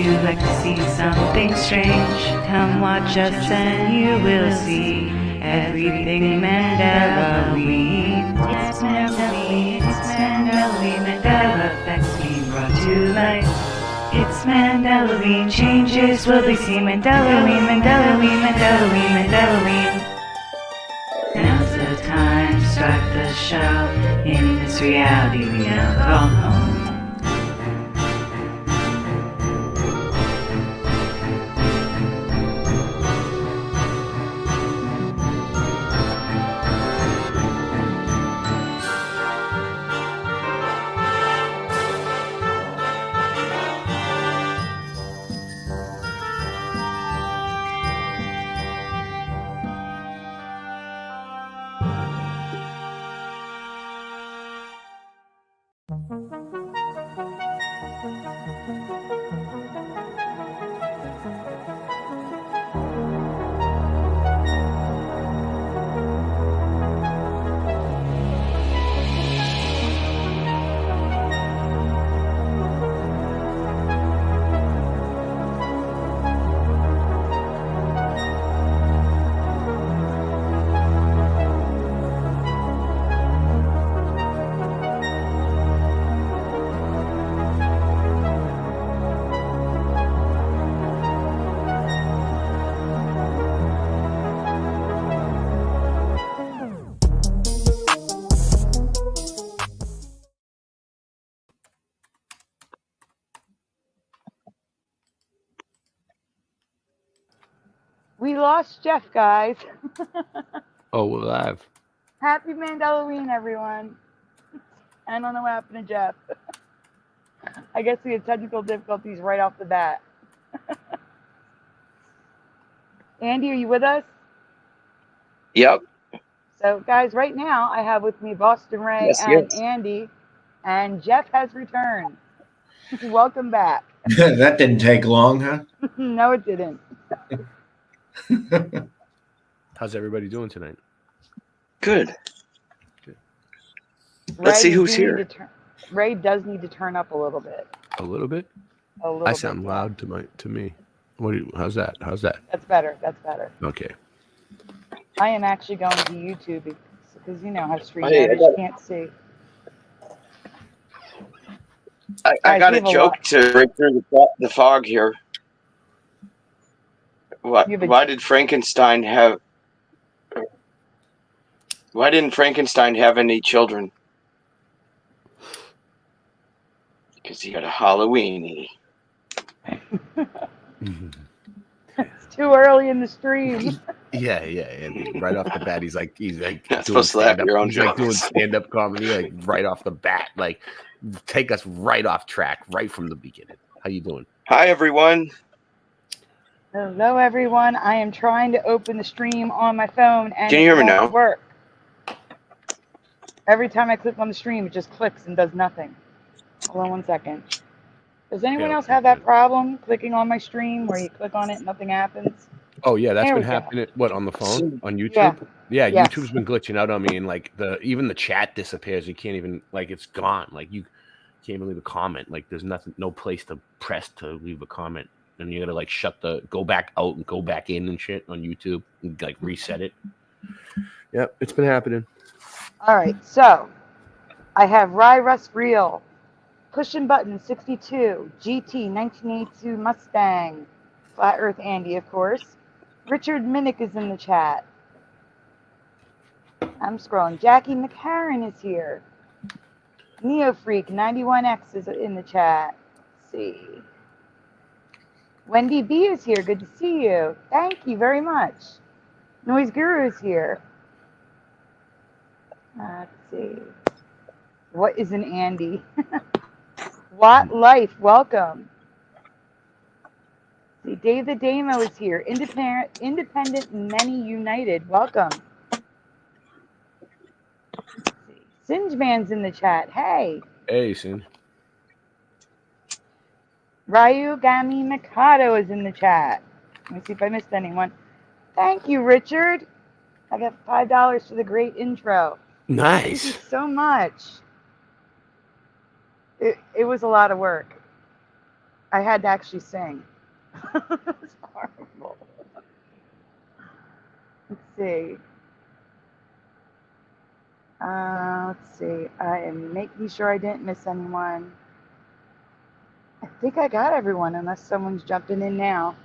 you like to see something strange, come watch us and you will see everything Mandelaween. It's Mandelaween, it's Mandelaween, Mandela effects being brought to life. It's Mandelaween, changes will be seen. Mandelaween, Mandelaween, Mandelaween, Mandelaween. Now's the time to start the show in this reality we now call home. We lost Jeff, guys. Oh, we're live. Happy Mandelaween, everyone. I don't know what happened to Jeff. I guess we had technical difficulties right off the bat. Andy, are you with us? Yep. So, guys, right now I have with me Boston Ray Yes. Andy, and Jeff has returned. Welcome back. That didn't take long, huh? No, it didn't. How's everybody doing tonight? Good. Ray, Let's see who's here. Ray does need to turn up a little bit. A little bit? A little I bit, sound yeah. loud to me. How's that? That's better. That's better. Okay. I am actually going to YouTube because you know how stream Hey, you can't see. I got a joke to break through the fog here. Why didn't Frankenstein have any children? Because he had a Halloweenie. It's too early in the stream. Yeah. I mean, right off the bat, he's like supposed to laugh at your own he's like doing jokes. stand-up comedy, like right off the bat, like take us right off track, right from the beginning. How you doing? Hi, everyone. Hello, everyone. I am trying to open the stream on my phone, and Can you hear me now? Work. Every time I click on the stream, it just clicks and does nothing. Hold on 1 second. Does anyone else have that problem clicking on my stream where you click on it and nothing happens? Oh yeah, that's There been we go. happening. What, on the phone? On YouTube? Yeah, Yes. YouTube's been glitching out on me, and like even the chat disappears. You can't even, like, it's gone. Like you can't even leave a comment. Like there's nothing, no place to press to leave a comment. And you gotta like go back out and go back in and shit on YouTube and like reset it. Yep, it's been happening. All right, so I have Rye Rust Real, Pushing Button 62, GT 1982 Mustang, Flat Earth Andy, of course. Richard Minnick is in the chat. I'm scrolling. Jackie McCarran is here. Neo Freak 91X is in the chat. Let's see. Wendy B is here. Good to see you. Thank you very much. Noise Guru is here. Let's see. What is an Andy? Watt Life, welcome. See, Dave the Damo is here. Independent and many united. Welcome. Let's see. Singe Man's in the chat. Hey. Hey, Sin. Ryu Gami Mikado is in the chat. Let me see if I missed anyone. Thank you, Richard. I got $5 for the great intro. Nice. Thank you so much. It was a lot of work. I had to actually sing. It's horrible. Let's see. Let's see. I am making sure I didn't miss anyone. I think I got everyone, unless someone's jumping in now.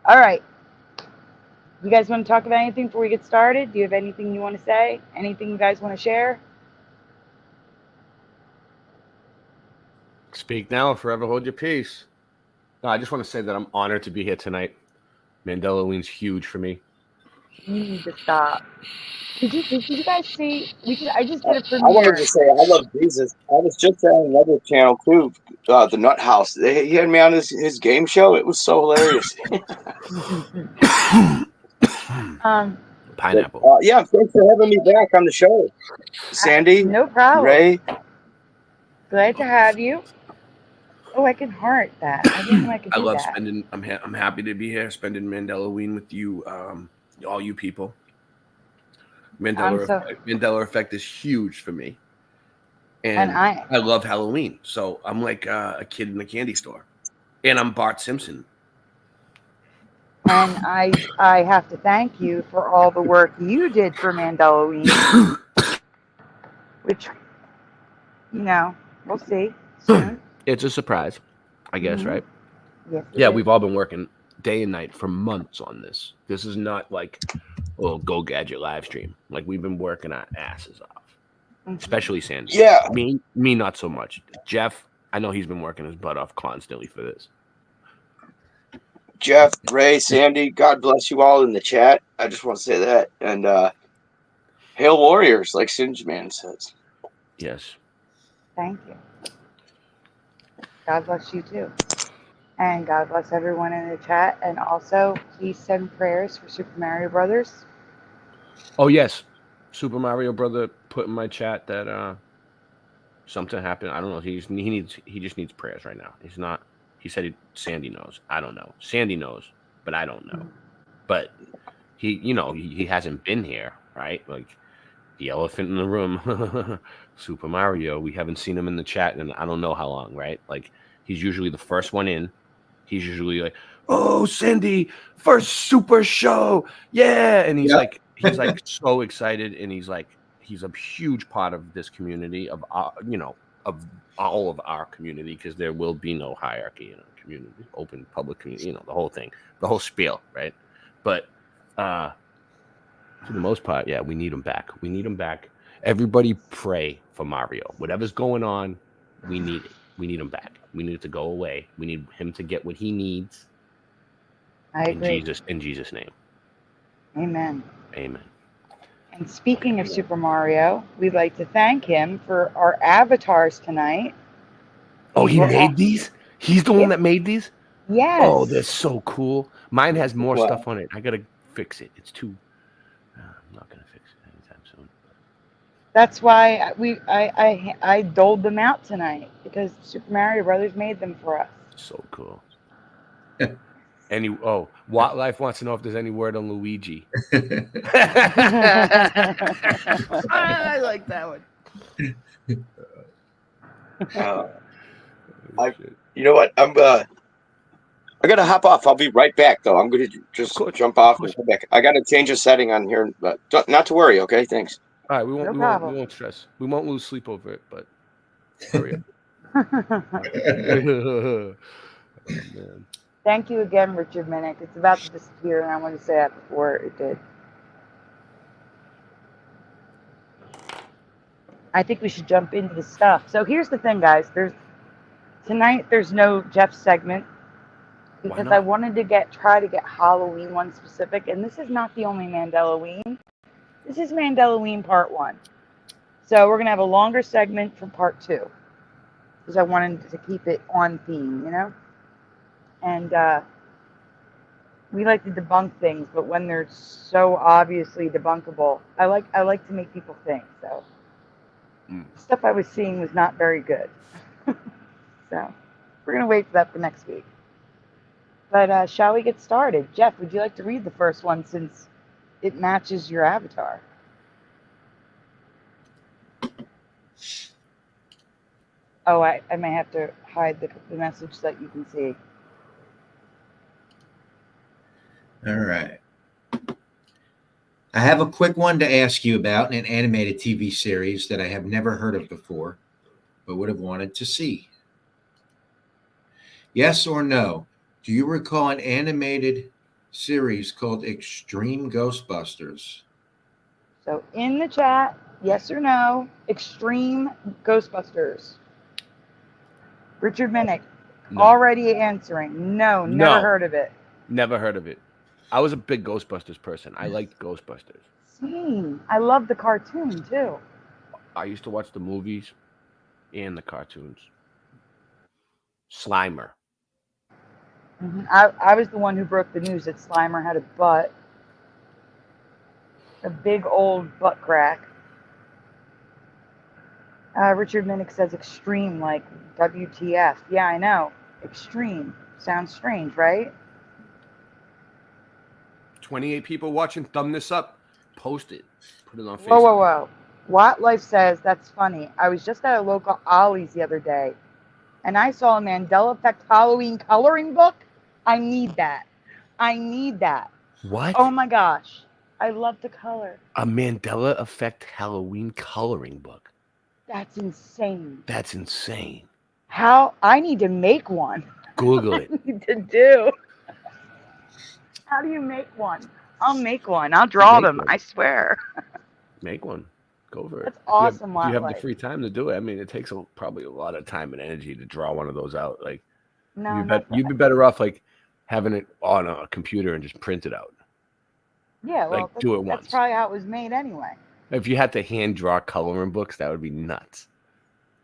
All right. You guys want to talk about anything before we get started? Do you have anything you want to say? Anything you guys want to share? Speak now or forever hold your peace. No, I just want to say that I'm honored to be here tonight. Mandelaween's huge for me. You need to stop. Did you guys see? I just did a I wanted premiere. to say I love Jesus. I was just on another channel too, the Nut House. He had me on his game show. It was so hilarious. Pineapple. Yeah, thanks for having me back on the show, Sandy. No problem. Ray. Glad to have you. Oh, I can heart that. I didn't know I could do I love that. spending. I'm happy to be here, spending Mandelaween with you, all you people. Mandela effect is huge for me, and I love Halloween. So I'm like a kid in a candy store, and I'm Bart Simpson. And I have to thank you for all the work you did for Mandelaween, which, we'll see soon. It's a surprise, I guess, right? Yes. Yeah, we've all been working day and night for months on this. This is not like Go Gadget live stream. Like, we've been working our asses off, especially Sandy. Yeah. Me not so much. Jeff, I know he's been working his butt off constantly for this. Jeff, Ray, Sandy, God bless you all in the chat. I just want to say that. And hail warriors, like Singe Man says. Yes. Thank you. God bless you too. And God bless everyone in the chat. And also, please send prayers for Super Mario Brothers. Oh, yes. Super Mario Brother put in my chat that something happened. I don't know. He just needs prayers right now. He said Sandy knows. I don't know. Sandy knows, but I don't know. But he hasn't been here, right? Like the elephant in the room, Super Mario. We haven't seen him in the chat in I don't know how long, right? Like, he's usually the first one in. He's usually like, "Oh, Sandy, first super show, yeah!" And he's like so excited, and he's a huge part of this community of of all of our community, because there will be no hierarchy in our community, open public community, the whole thing, the whole spiel, right? But for the most part, yeah, we need him back. We need him back. Everybody pray for Mario. Whatever's going on, we need it. We need him back. We need it to go away. We need him to get what he needs. I agree. In Jesus' name. Amen. Amen. And speaking of Super Mario, we'd like to thank him for our avatars tonight. Oh, he made these? He's the one that made these? Yes. Oh, they're so cool. Mine has more stuff on it. I gotta fix it. It's too. I'm not gonna fix it anytime soon. That's why I doled them out tonight, because Super Mario Brothers made them for us. So cool. Watt Life wants to know if there's any word on Luigi. I like that one. You know what? I gotta hop off. I'll be right back, though. I'm gonna just jump off and come back. I gotta change a setting on here, but not to worry. Okay, thanks. All right, we won't stress. We won't lose sleep over it, but hurry up. Oh, man. Thank you again, Richard Minnick. It's about to disappear, and I wanted to say that before it did. I think we should jump into the stuff. So here's the thing, guys. Tonight there's no Jeff segment, because I wanted to try to get Halloween one specific, and this is not the only Mandelaween. This is Mandelaween Part 1. So we're going to have a longer segment for Part 2, because I wanted to keep it on theme, And we like to debunk things, but when they're so obviously debunkable, I like to make people think. So the stuff I was seeing was not very good. So we're going to wait for that for next week. But shall we get started? Jeff, would you like to read the first one, since it matches your avatar? Oh, I may have to hide the message so that you can see. All right. I have a quick one to ask you about an animated TV series that I have never heard of before, but would have wanted to see. Yes or no? Do you recall an animated series called Extreme Ghostbusters? So in the chat, yes or no, Extreme Ghostbusters. Richard Minnick No. already answering. No, never heard of it. Never heard of it. I was a big Ghostbusters person. I liked Ghostbusters. Same. I love the cartoon too. I used to watch the movies and the cartoons. Slimer. I was the one who broke the news that Slimer had a butt. A big old butt crack. Richard Minnick says extreme, like WTF. Yeah, I know. Extreme. Sounds strange, right? 28 people watching. Thumb this up. Post it. Put it on Facebook. Whoa. Watt Life says, that's funny. I was just at a local Ollie's the other day, and I saw a Mandela Effect Halloween coloring book. I need that. What? Oh my gosh. I love to color. A Mandela Effect Halloween coloring book. That's insane. How? I need to make one. Google it. I need to do. How do you make one? I'll make one. I'll draw them. I swear. Make one. Go for it. That's awesome. You have the free time to do it. I mean, it takes probably a lot of time and energy to draw one of those out. Like, you'd be better off like having it on a computer and just print it out. Yeah, well, like, do it once. That's probably how it was made anyway. If you had to hand draw coloring books, that would be nuts.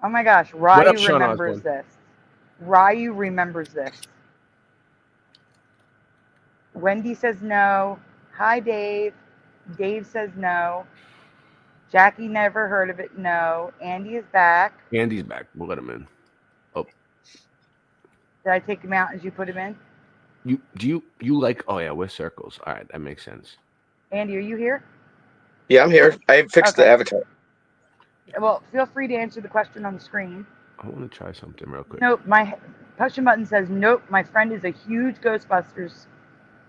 Oh my gosh, Ryu remembers this. Ryu remembers this. Wendy says no. Hi, Dave. Dave says no. Jackie never heard of it. No. Andy is back. Andy's back. We'll let him in. Oh. Did I take him out as you put him in? You like? Oh yeah, we're circles. All right, that makes sense. Andy, are you here? Yeah, I'm here. I fixed the avatar. Well, feel free to answer the question on the screen. I want to try something real quick. Nope, my push button says nope. My friend is a huge Ghostbusters,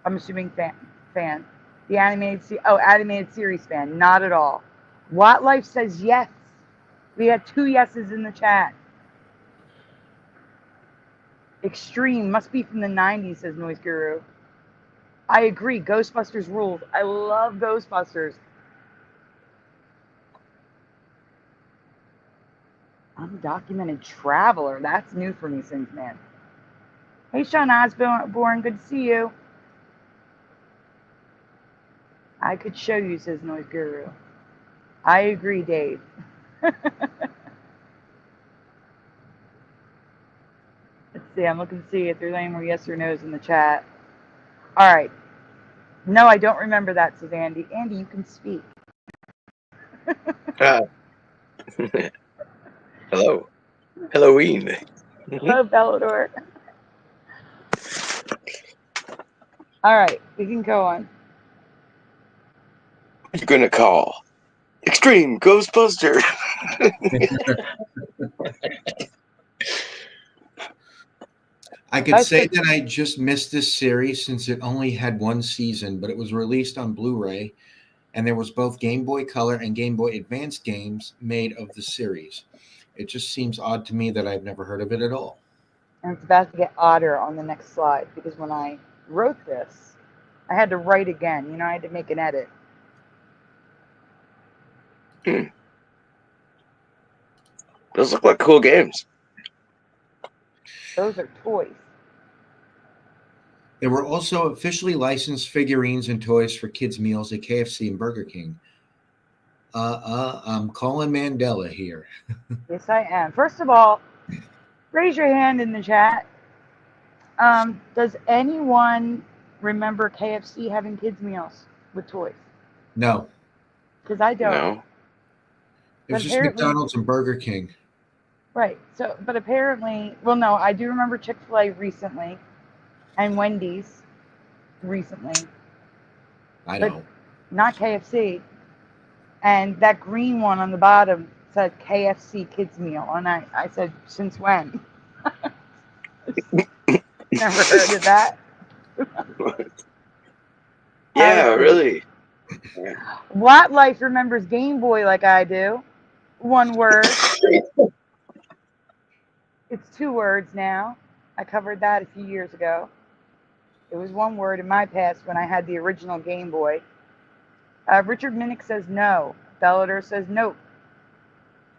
I'm assuming fan. The animated series fan. Not at all. Watt Life says yes. We had 2 yeses in the chat. Extreme must be from the 90s, says Noise Guru. I agree. Ghostbusters rules. I love Ghostbusters. Undocumented traveler. That's new for me, Sins Man. Hey, Sean Osborne. Good to see you. I could show you, says Noise Guru. I agree, Dave. Let's see. I'm looking to see if there's any more yes or no's in the chat. All right. No, I don't remember that, says Andy. Andy, you can speak. Hello. Halloween. Hello, Bellador. All right. We can go on. What are you going to call? Extreme Ghostbuster. I could say that I just missed this series since it only had 1 season, but it was released on Blu-ray, and there was both Game Boy Color and Game Boy Advance games made of the series. It just seems odd to me that I've never heard of it at all. And it's about to get odder on the next slide, because when I wrote this, I had to write again. I had to make an edit. Those look like cool games. Those are toys. There were also officially licensed figurines and toys for kids' meals at KFC and Burger King. I'm calling Mandela here. Yes, I am. First of all, raise your hand in the chat. Does anyone remember KFC having kids' meals with toys? No. Because I don't. No. It was just McDonald's and Burger King. Right. So, but apparently, well, no, I do remember Chick-fil-A recently and Wendy's recently. I know. Not KFC. And that green one on the bottom said KFC kids meal, and I said, since when? Never heard of that. Yeah, really. What life remembers Game Boy like I do? One word. It's 2 words now. I covered that a few years ago. It was 1 word in my past when I had the original Game Boy. Richard Minnick says no. Bellator says nope.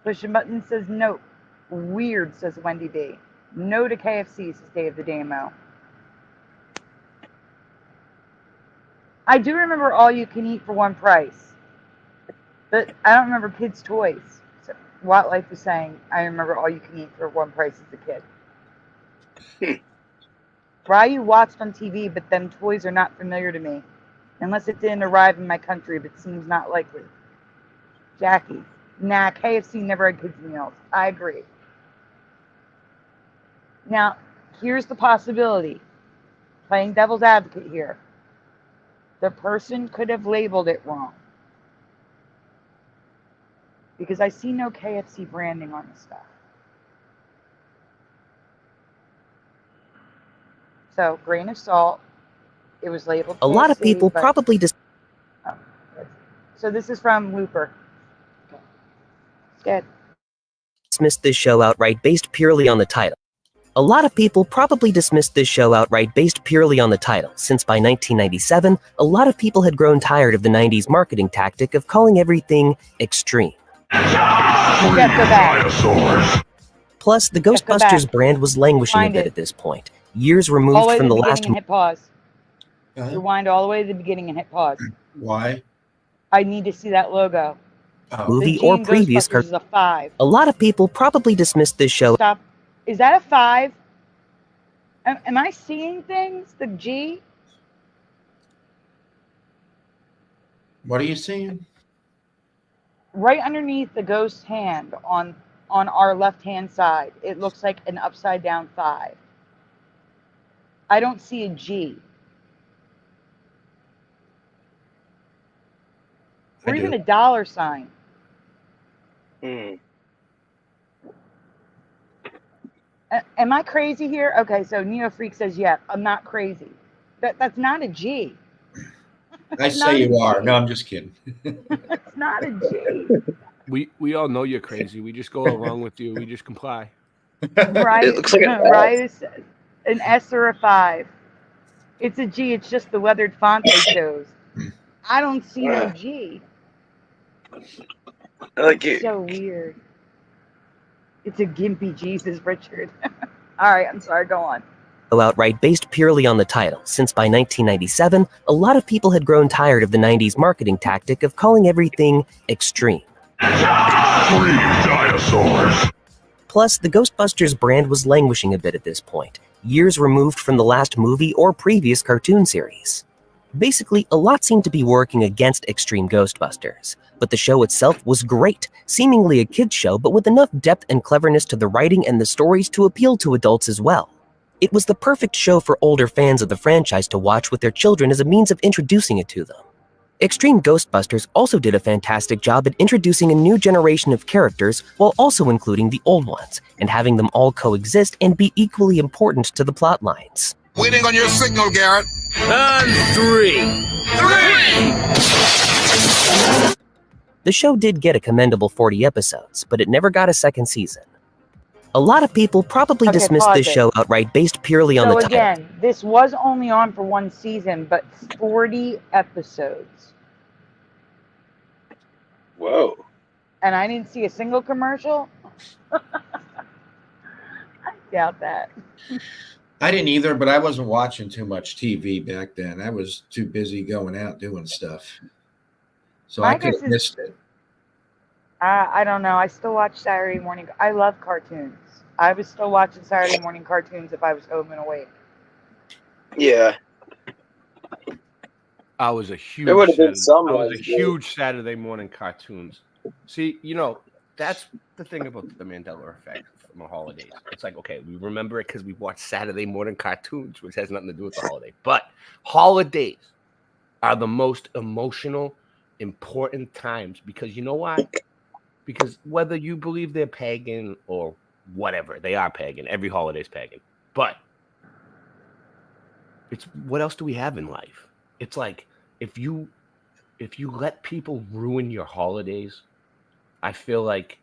Pushing Button says nope. Weird, says Wendy B. No to KFC, says Dave the Damo. I do remember all you can eat for one price. But I don't remember kids' toys. So Wildlife was saying, I remember all you can eat for one price as a kid. Ryu watched on TV, but them toys are not familiar to me. Unless it didn't arrive in my country, but seems not likely. Jackie, nah, KFC never had kids' meals. I agree. Now, here's the possibility. Playing devil's advocate here. The person could have labeled it wrong. Because I see no KFC branding on the stuff. So, grain of salt. It was labeled KFC. A lot of people probably just... So this is from Looper. Good. dismissed this show outright based purely on the title. A lot of people probably dismissed this show outright based purely on the title, since by 1997, a lot of people had grown tired of the 90s marketing tactic of calling everything extreme. Plus, the Ghostbusters brand was languishing a bit at this point, years removed from the last... Hit pause. Rewind all the way to the beginning and hit pause. Why? I need to see that logo. movie or previous cartoon. Is a 5. A lot of people probably dismissed this show... Stop. Is that a 5? Am I seeing things? The G? What are you seeing? Right underneath the ghost hand on our left-hand side. It looks like an upside-down 5. I don't see a G. Or even a dollar sign. Am I crazy here? Okay, so Neo Freak says, yeah, I'm not crazy. That's not a G. I say you are. No, I'm just kidding. It's not a G. We all know you're crazy. We just go along with you. We just comply. Right? It looks like right, an S or a 5. It's a G. It's just the weathered font they chose. I don't see no G. I like it. So weird. It's a gimpy Jesus, Richard. All right, I'm sorry. Go on. outright based purely on the title, since by 1997, a lot of people had grown tired of the 90s marketing tactic of calling everything extreme. Plus, the Ghostbusters brand was languishing a bit at this point, years removed from the last movie or previous cartoon series. Basically, a lot seemed to be working against Extreme Ghostbusters, but the show itself was great, seemingly a kids' show, but with enough depth and cleverness to the writing and the stories to appeal to adults as well. It was the perfect show for older fans of the franchise to watch with their children as a means of introducing it to them. Extreme Ghostbusters also did a fantastic job at introducing a new generation of characters while also including the old ones, and having them all coexist and be equally important to the plot lines. Waiting on your signal, Garrett. On 3. The show did get a commendable 40 episodes, but it never got a second season. A lot of people probably dismissed this show outright based purely on the title. So again, this was only on for 1 season, but 40 episodes. Whoa. And I didn't see a single commercial? I doubt that. I didn't either, but I wasn't watching too much TV back then. I was too busy going out doing stuff. So I could have missed it. I don't know. I still watch Saturday morning. I love cartoons. I was still watching Saturday morning cartoons if I was home and awake. Yeah. I was a huge huge Saturday morning cartoons. See, you know, that's the thing about the Mandela effect from the holidays. It's like, okay, we remember it because we watch Saturday morning cartoons, which has nothing to do with the holiday. But holidays are the most emotional, important times because you know why? because whether you believe they're pagan or whatever, they are pagan. Every holiday's pagan. But it's what else do we have in life? It's like if you let people ruin your holidays, I feel like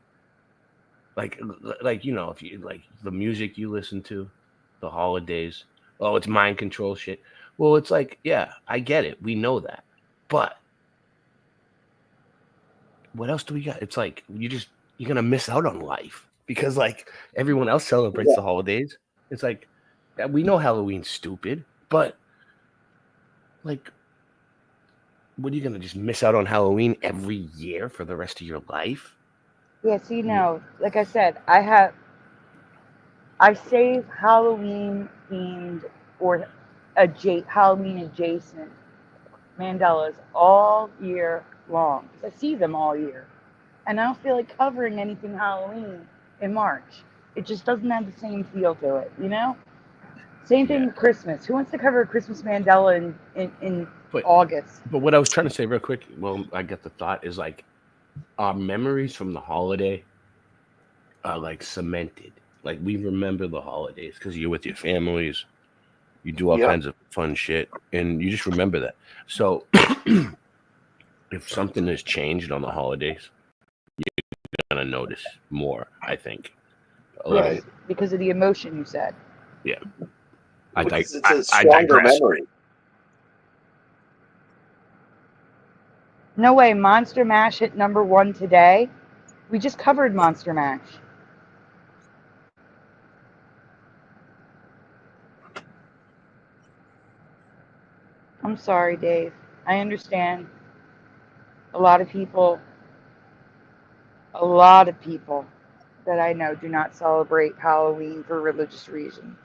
you know, if you like the music you listen to, the holidays, oh, it's mind control shit. Well, it's like, yeah, I get it. We know that. But what else do we got? It's like you're gonna miss out on life because like everyone else celebrates the holidays. It's like we know Halloween's stupid, but like, what are you gonna just miss out on Halloween every year for the rest of your life? Yeah, see, no, like I said, I save Halloween themed or Halloween adjacent Mandelas all year long. I see them all year. And I don't feel like covering anything Halloween in March. It just doesn't have the same feel to it, you know? Same thing with Christmas. Who wants to cover a Christmas Mandela in August? But what I was trying to say real quick, well, I get the thought, is like our memories from the holiday are like cemented. Like we remember the holidays because you're with your families, you do all kinds of fun shit, and you just remember that. So if something has changed on the holidays, you're gonna notice more, I think. Yes, because of the emotion you said. Yeah. It's a stronger memory. No way, Monster Mash hit #1 today. We just covered Monster Mash. I'm sorry, Dave. I understand. A lot of people that I know do not celebrate Halloween for religious reasons.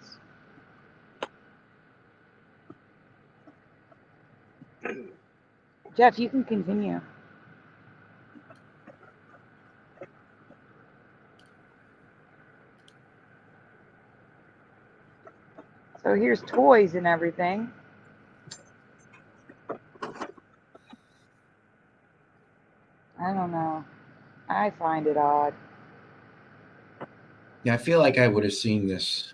Jeff, you can continue. So here's toys and everything. I don't know. I find it odd. Yeah, I feel like I would have seen this.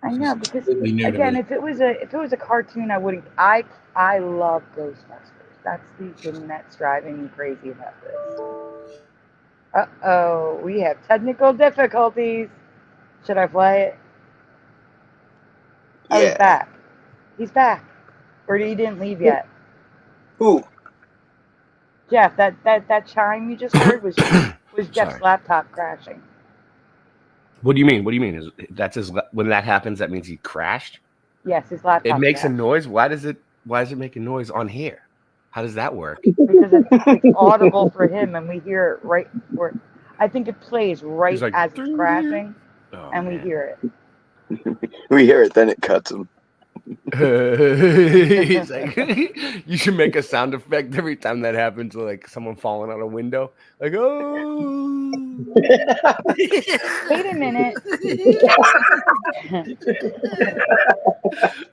I know, because again, if it was a cartoon, I wouldn't. I love Ghostbusters. That's the thing that's driving me crazy about this. Uh-oh, we have technical difficulties. Should I play it? Oh, he's back. He's back. Or he didn't leave yet. Who? Jeff, that chime you just heard was Jeff's laptop crashing. What do you mean? What do you mean? When that happens, that means he crashed? Yes, his laptop. It makes a noise. Why is it making noise on here? How does that work? Because it's audible for him, and we hear it right where. I think it plays right like, as it's crashing, and we hear it. We hear it, then it cuts him. He's like, you should make a sound effect every time that happens, like someone falling out a window. Like, oh. Wait a minute.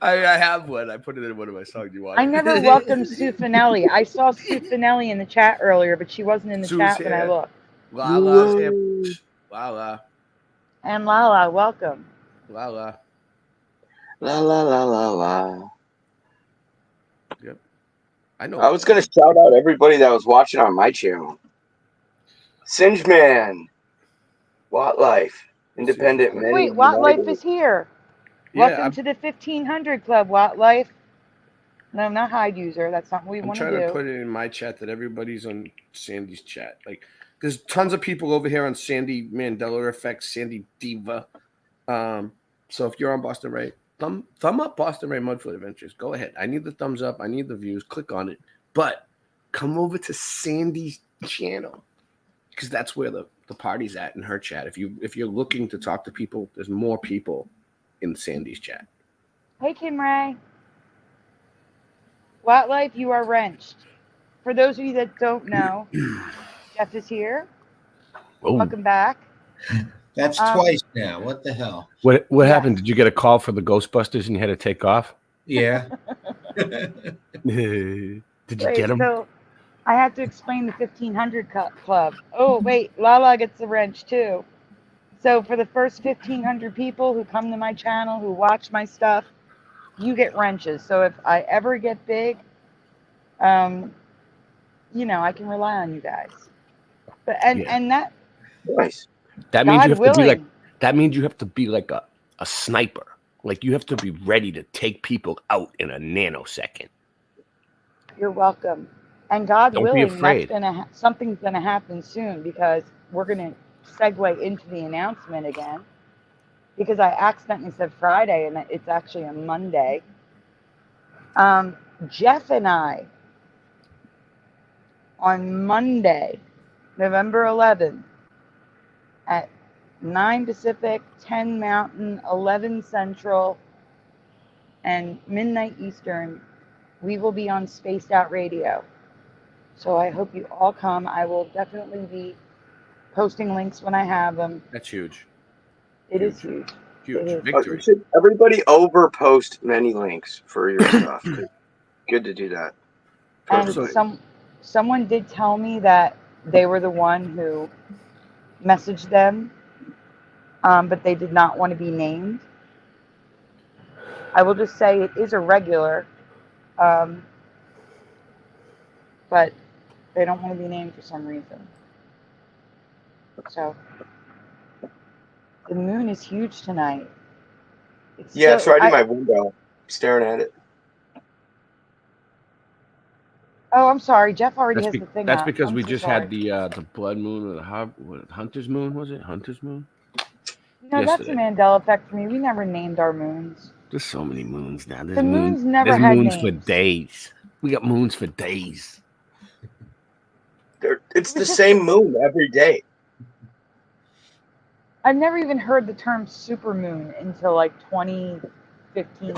I have one. I put it in one of my songs. You want? I never welcomed Sue Finelli. I saw Sue Finelli in the chat earlier, but she wasn't in the chat when I looked. Lala's here. Lala. And Lala, welcome. Lala. La la la la la. Yep. I know. I was gonna shout out everybody that was watching on my channel. Singe Man, Watt Life, Independent Men. Wait, Watt Life is here. Yeah, Welcome to the 1500 Club, Watt Life. No, not Hide User. That's not what we want to do. I'm trying to put it in my chat that everybody's on Sandy's chat. Like, there's tons of people over here on Sandy Mandela Effects, Sandy Diva. So if you're on Boston Ray, thumb up Boston Ray Mudfoot Adventures. Go ahead. I need the thumbs up. I need the views. Click on it. But come over to Sandy's channel because that's where the party's at in her chat. If you're looking to talk to people, there's more people in Sandy's chat. Hey, Kim Ray. Watt Life, you are wrenched. For those of you that don't know, Jeff is here. Oh. Welcome back. That's twice now. What the hell? What happened? Did you get a call for the Ghostbusters and you had to take off? Yeah. Did you get them? So I had to explain the 1500 club. Oh, wait, Lala gets a wrench too. So for the first 1,500 people who come to my channel, who watch my stuff, you get wrenches. So if I ever get big, you know, I can rely on you guys. But and that Nice. That means you God have to be like. willing, That means you have to be like a sniper. Like you have to be ready to take people out in a nanosecond. you're welcome. And God Don't be willing, afraid. something's gonna happen soon because we're gonna segue into the announcement again. Because I accidentally said Friday and it's actually a Monday. Jeff and I on Monday, November 11th at 9 Pacific, 10 Mountain, 11 Central, and midnight Eastern, we will be on Spaced Out Radio. So I hope you all come. I will definitely be posting links when I have them. That's huge. It is huge. Huge It is. victory. Everybody overpost many links for your stuff. Good to do that. And someone did tell me that they were the one who messaged them, but they did not want to be named. I will just say it is a regular, but they don't want to be named for some reason. So the moon is huge tonight. It's right in my window, staring at it. Oh, I'm sorry. Jeff already has the thing That's up. because I'm we so just sorry. had the blood moon or the Hunter's moon, was it? Hunter's moon? No, that's a Mandela effect for me. We never named our moons. There's so many moons now. The moons never there's had moons names. for days. We got moons for days. It's the same moon every day. I've never even heard the term supermoon until like 2015.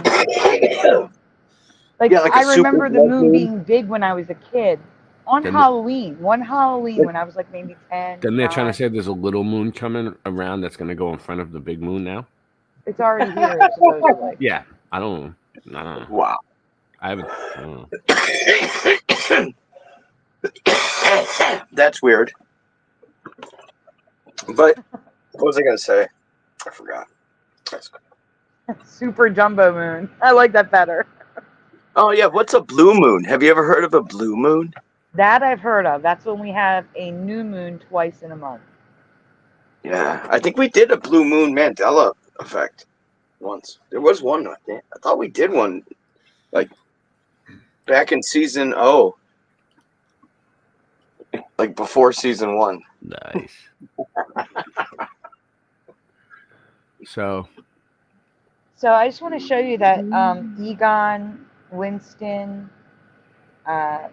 Like I remember the moon being big when I was a kid. On Halloween. One Halloween when I was like maybe 10. Then they're trying to say there's a little moon coming around that's going to go in front of the big moon now. It's already here, supposedly. Yeah. I don't know. Wow. I don't know. That's weird. But what was I going to say? I forgot. Super jumbo moon. I like that better. Oh, yeah. What's a blue moon? Have you ever heard of a blue moon? That I've heard of. That's when we have a new moon twice in a month. Yeah. I think we did a blue moon Mandela effect once. There was one. I thought we did one like back in season O. Like before season 1. Nice. So I just want to show you that Egon, Winston, oh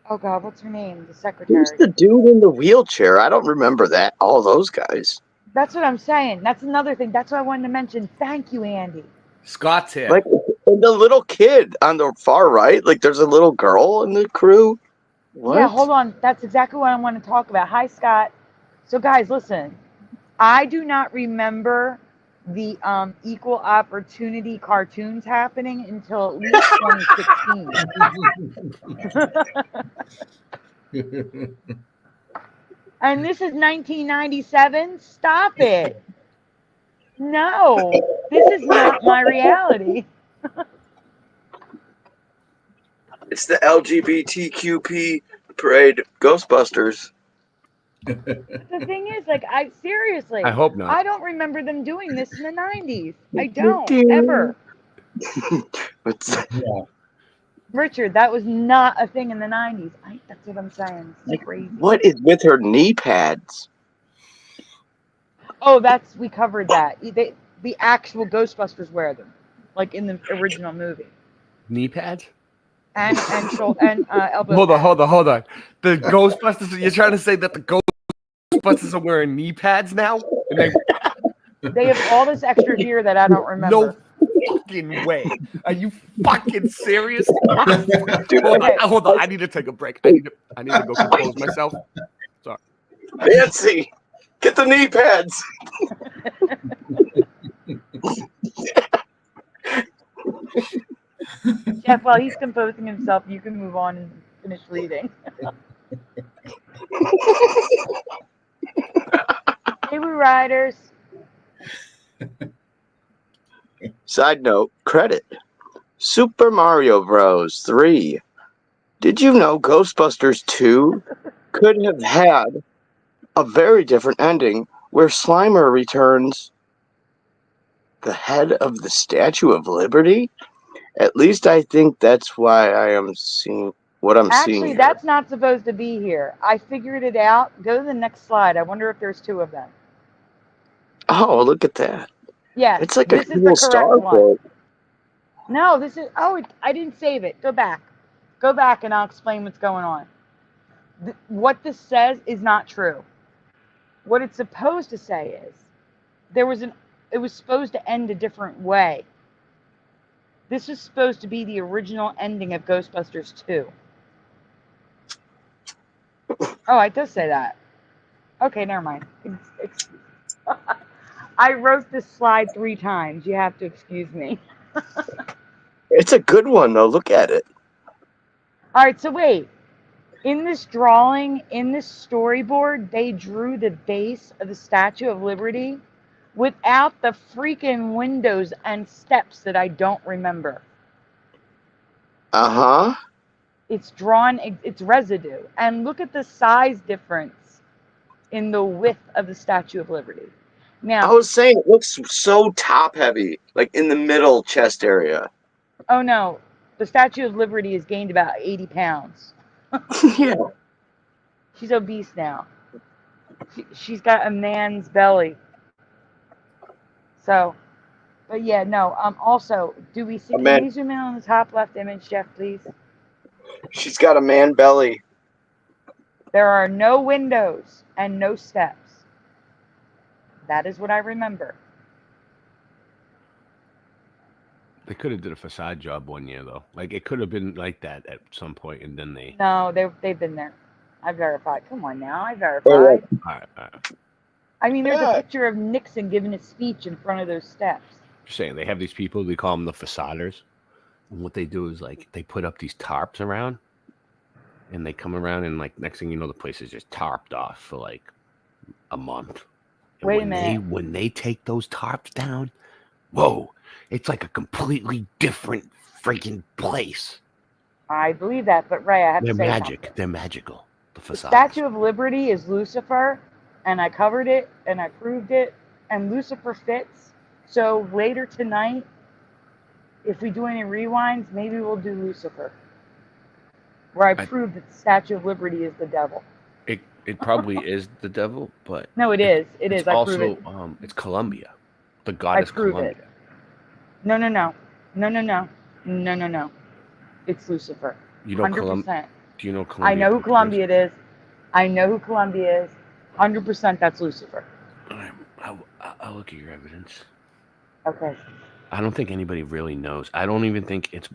God, what's her name? The secretary. Who's the dude in the wheelchair? I don't remember that. All those guys. That's what I'm saying. That's another thing. That's what I wanted to mention. Thank you, Andy. Scott's here. Like the little kid on the far right. Like there's a little girl in the crew. What? Yeah, hold on. That's exactly what I want to talk about. Hi, Scott. So, guys, listen. I do not remember the equal opportunity cartoons happening until at least 2016. And this is 1997. Stop it. No, this is not my reality. It's the LGBTQP parade Ghostbusters. The thing is, like, seriously, I hope not. I don't remember them doing this in the 90s. I don't, ever. Yeah. Richard, that was not a thing in the 90s. That's what I'm saying. It's crazy. What is with her knee pads? Oh, we covered that. The actual Ghostbusters wear them, like in the original movie. Knee pads? And elbow pads. Hold on. The Ghostbusters, you're trying to say that the Ghostbusters are wearing knee pads now? And they have all this extra gear that I don't remember. No fucking way. Are you fucking serious? Dude, hold on. I need to take a break. I need to go compose myself. Sorry. Nancy, get the knee pads. Jeff, while he's composing himself, you can move on and finish reading. Hey, we riders. Side note, credit. Super Mario Bros. 3. Did you know Ghostbusters 2 could have had a very different ending where Slimer returns the head of the Statue of Liberty? At least I think that's why I am seeing what I'm seeing Actually, here. that's not supposed to be here. I figured it out. Go to the next slide. I wonder if there's 2 of them. Oh, look at that. Yes, It's like this a is cool the correct one. starboard. No, this is. Oh, I didn't save it. Go back. Go back, and I'll explain what's going on. What this says is not true. What it's supposed to say is it was supposed to end a different way. This is supposed to be the original ending of Ghostbusters 2. Oh, it does say that. Okay, never mind. I wrote this slide 3 times. You have to excuse me. It's a good one, though. Look at it. All right, so wait. In this drawing, in this storyboard, they drew the base of the Statue of Liberty without the freaking windows and steps that I don't remember. Uh-huh. It's drawn, it's residue. And look at the size difference in the width of the Statue of Liberty. Now, I was saying it looks so top-heavy, like in the middle chest area. oh no, the Statue of Liberty has gained about 80 pounds. Yeah. She's obese now. She's got a man's belly. So, but yeah, no. Also, do we see? Can you zoom in on the top left image, Jeff, please? She's got a man belly. There are no windows and no steps. That is what I remember. They could have did a facade job one year though. Like it could have been like that at some point, and then they. No, they've been there. I verified. Come on now, I verified. All right. I mean, there's a picture of Nixon giving a speech in front of those steps. Just saying, they have these people. They call them the facaders, and what they do is like they put up these tarps around, and they come around, and like next thing you know, the place is just tarped off for like a month. And Wait a minute. When they take those tarps down, whoa! It's like a completely different freaking place. I believe that, but Ray, I have to say something. They're magical. The The facades. Statue of Liberty is Lucifer, and I covered it, and I proved it, and Lucifer fits. So later tonight, if we do any rewinds, maybe we'll do Lucifer, where I prove that the Statue of Liberty is the devil. It probably is the devil, but No, it is. It is. I prove it. It's Columbia, the goddess prove Columbia. it. No. It's Lucifer. You know 100%. Do you know Columbia? I know who Columbia it is. I know who Columbia is. 100% that's Lucifer. All right, I'll look at your evidence. Okay. I don't think anybody really knows. I don't even think it's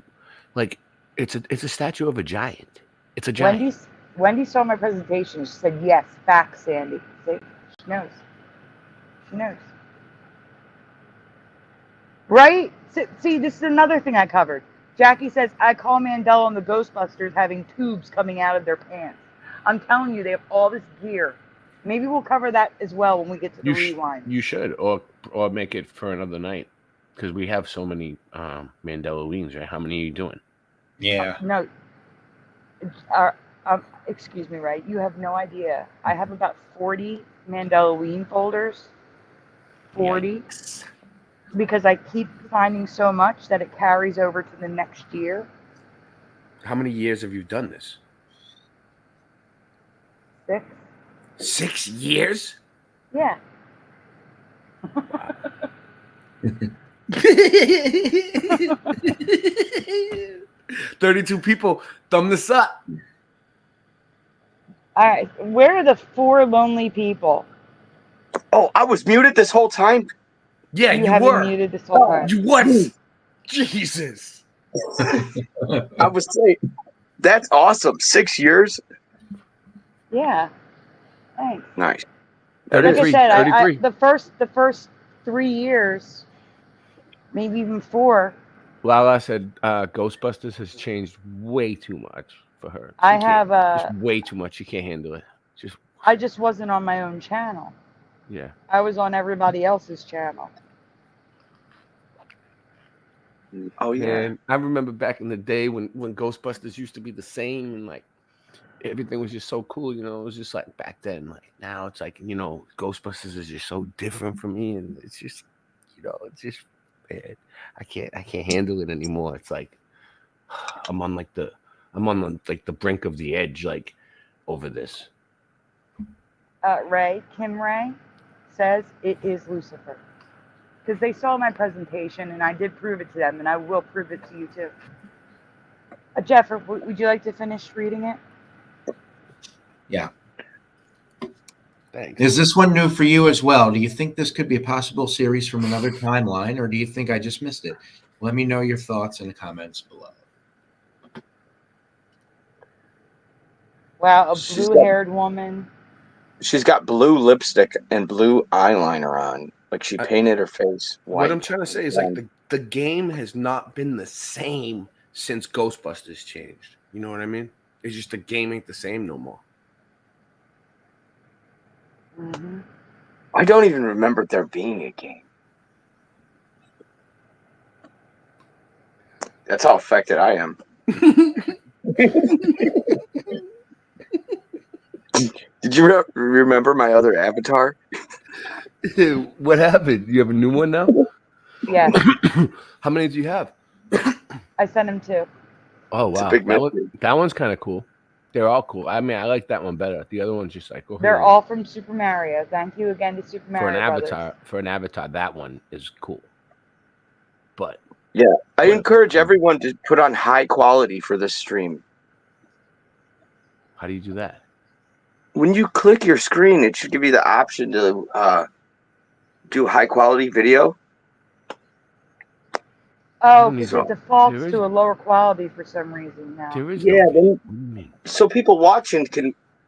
like it's a statue of a giant. It's a giant. Wendy saw my presentation. She said, yes, facts, Sandy. See? She knows. She knows. Right? See, this is another thing I covered. Jackie says, I call Mandela and the Ghostbusters having tubes coming out of their pants. I'm telling you, they have all this gear. Maybe we'll cover that as well when we get to the rewind. You should, or make it for another night, because we have so many Mandelaweens, right? How many are you doing? Yeah. No. Excuse me, right? You have no idea. I have about 40 Mandelaween folders. 40. Yikes. Because I keep finding so much that it carries over to the next year. How many years have you done this? 6. 6 years? Yeah. 32 people. Thumb this up. All right. Where are the 4 lonely people? Oh, I was muted this whole time. Yeah, you you have were. Been muted this whole time. You what? Jesus. I was saying, that's awesome. 6 years. Yeah. Thanks. Nice. Like I 33. said, 33. the first 3 years, maybe even 4. Lala said Ghostbusters has changed way too much. for her. I She have can't- it's way too much. She can't handle it. I just wasn't on my own channel. Yeah. I was on everybody else's channel. Oh yeah. And I remember back in the day when Ghostbusters used to be the same and like everything was just so cool, you know. It was just like back then. Like now it's like, you know, Ghostbusters is just so different from me, and it's just, you know, it's just bad. I can't handle it anymore. It's like I'm on the brink of the edge, like over this. Kim Ray says it is Lucifer. Because they saw my presentation and I did prove it to them, and I will prove it to you too. Jeff, would you like to finish reading it? Yeah. Thanks. Is this one new for you as well? Do you think this could be a possible series from another timeline, or do you think I just missed it? Let me know your thoughts in the comments below. Wow, a blue-haired woman. She's got blue lipstick and blue eyeliner on. Like she painted her face white. What I'm trying to say is like the game has not been the same since Ghostbusters changed. You know what I mean? It's just the game ain't the same no more. Mm-hmm. I don't even remember there being a game. That's how affected I am. Did you remember my other avatar? What happened? You have a new one now? Yeah. How many do you have? I sent him two. Oh, It's a wow. big mystery. That one's kind of cool. They're all cool. I mean, I like that one better. The other one's just like, oh, They're all from Super Mario. Thank you again to Super Mario Brothers. For an avatar, that one is cool. But yeah, I encourage everyone to put on high quality for this stream. How do you do that? When you click your screen, it should give you the option to do high quality video. Oh, because it defaults to a lower quality for some reason now. So people watching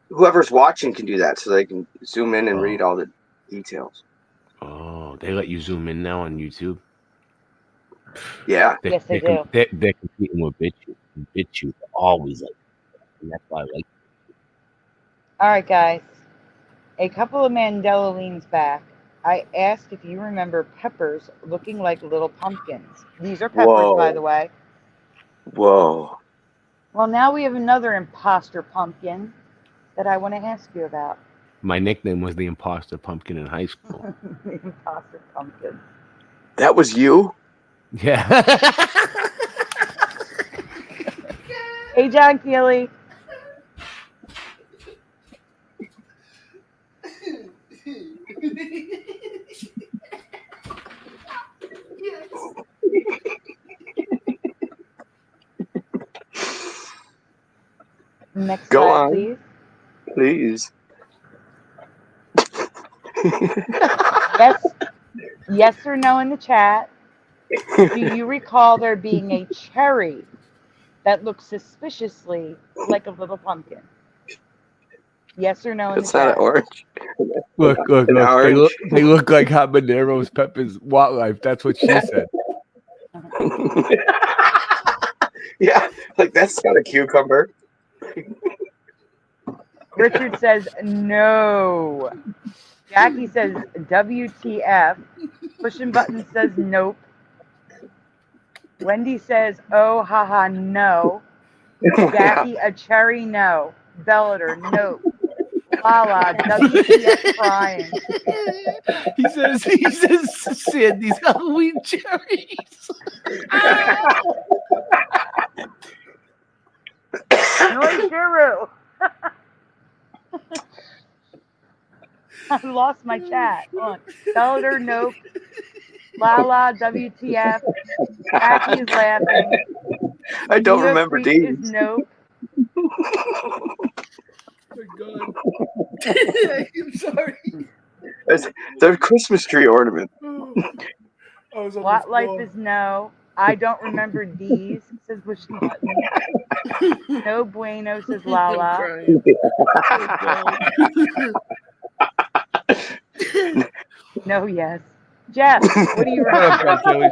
whoever's watching can do that, so they can zoom in and read all the details. Oh, they let you zoom in now on YouTube? Yeah. Yes, they do. They're competing with BitChute. BitChute always like that. And that's why I like it. All right, guys. A couple of Mandelaweens back, I asked if you remember peppers looking like little pumpkins. These are peppers, by the way. Whoa. Well, now we have another imposter pumpkin that I want to ask you about. My nickname was the Imposter Pumpkin in high school. The imposter pumpkin. That was you? Yeah. Hey, John Keeley. Next Go slide, on. please. Please. Yes or no in the chat. Do you recall there being a cherry that looks suspiciously like a little pumpkin? Yes or no in It's the not chat. an orange. Look. An orange. They look like habaneros, peppers, wildlife. That's what she said. Yeah, like that's not a cucumber. Richard says no. Jackie says WTF. Pushing Button says nope. Wendy says oh haha no. Jackie a cherry no. Bellator nope. Lala WTF crying. He says Sandy's Halloween cherries. Noise Guru. I lost my chat. Hold on. Bellator nope. Lala WTF. Jackie's laughing. I don't Neo remember Freak these. is nope. Oh my God. I'm sorry. They're Christmas tree ornament. Lot Life is no. I don't remember these, says Pushing Button. No bueno, says Lala. No, yes. Jeff, what do you What up, remember? Kelly?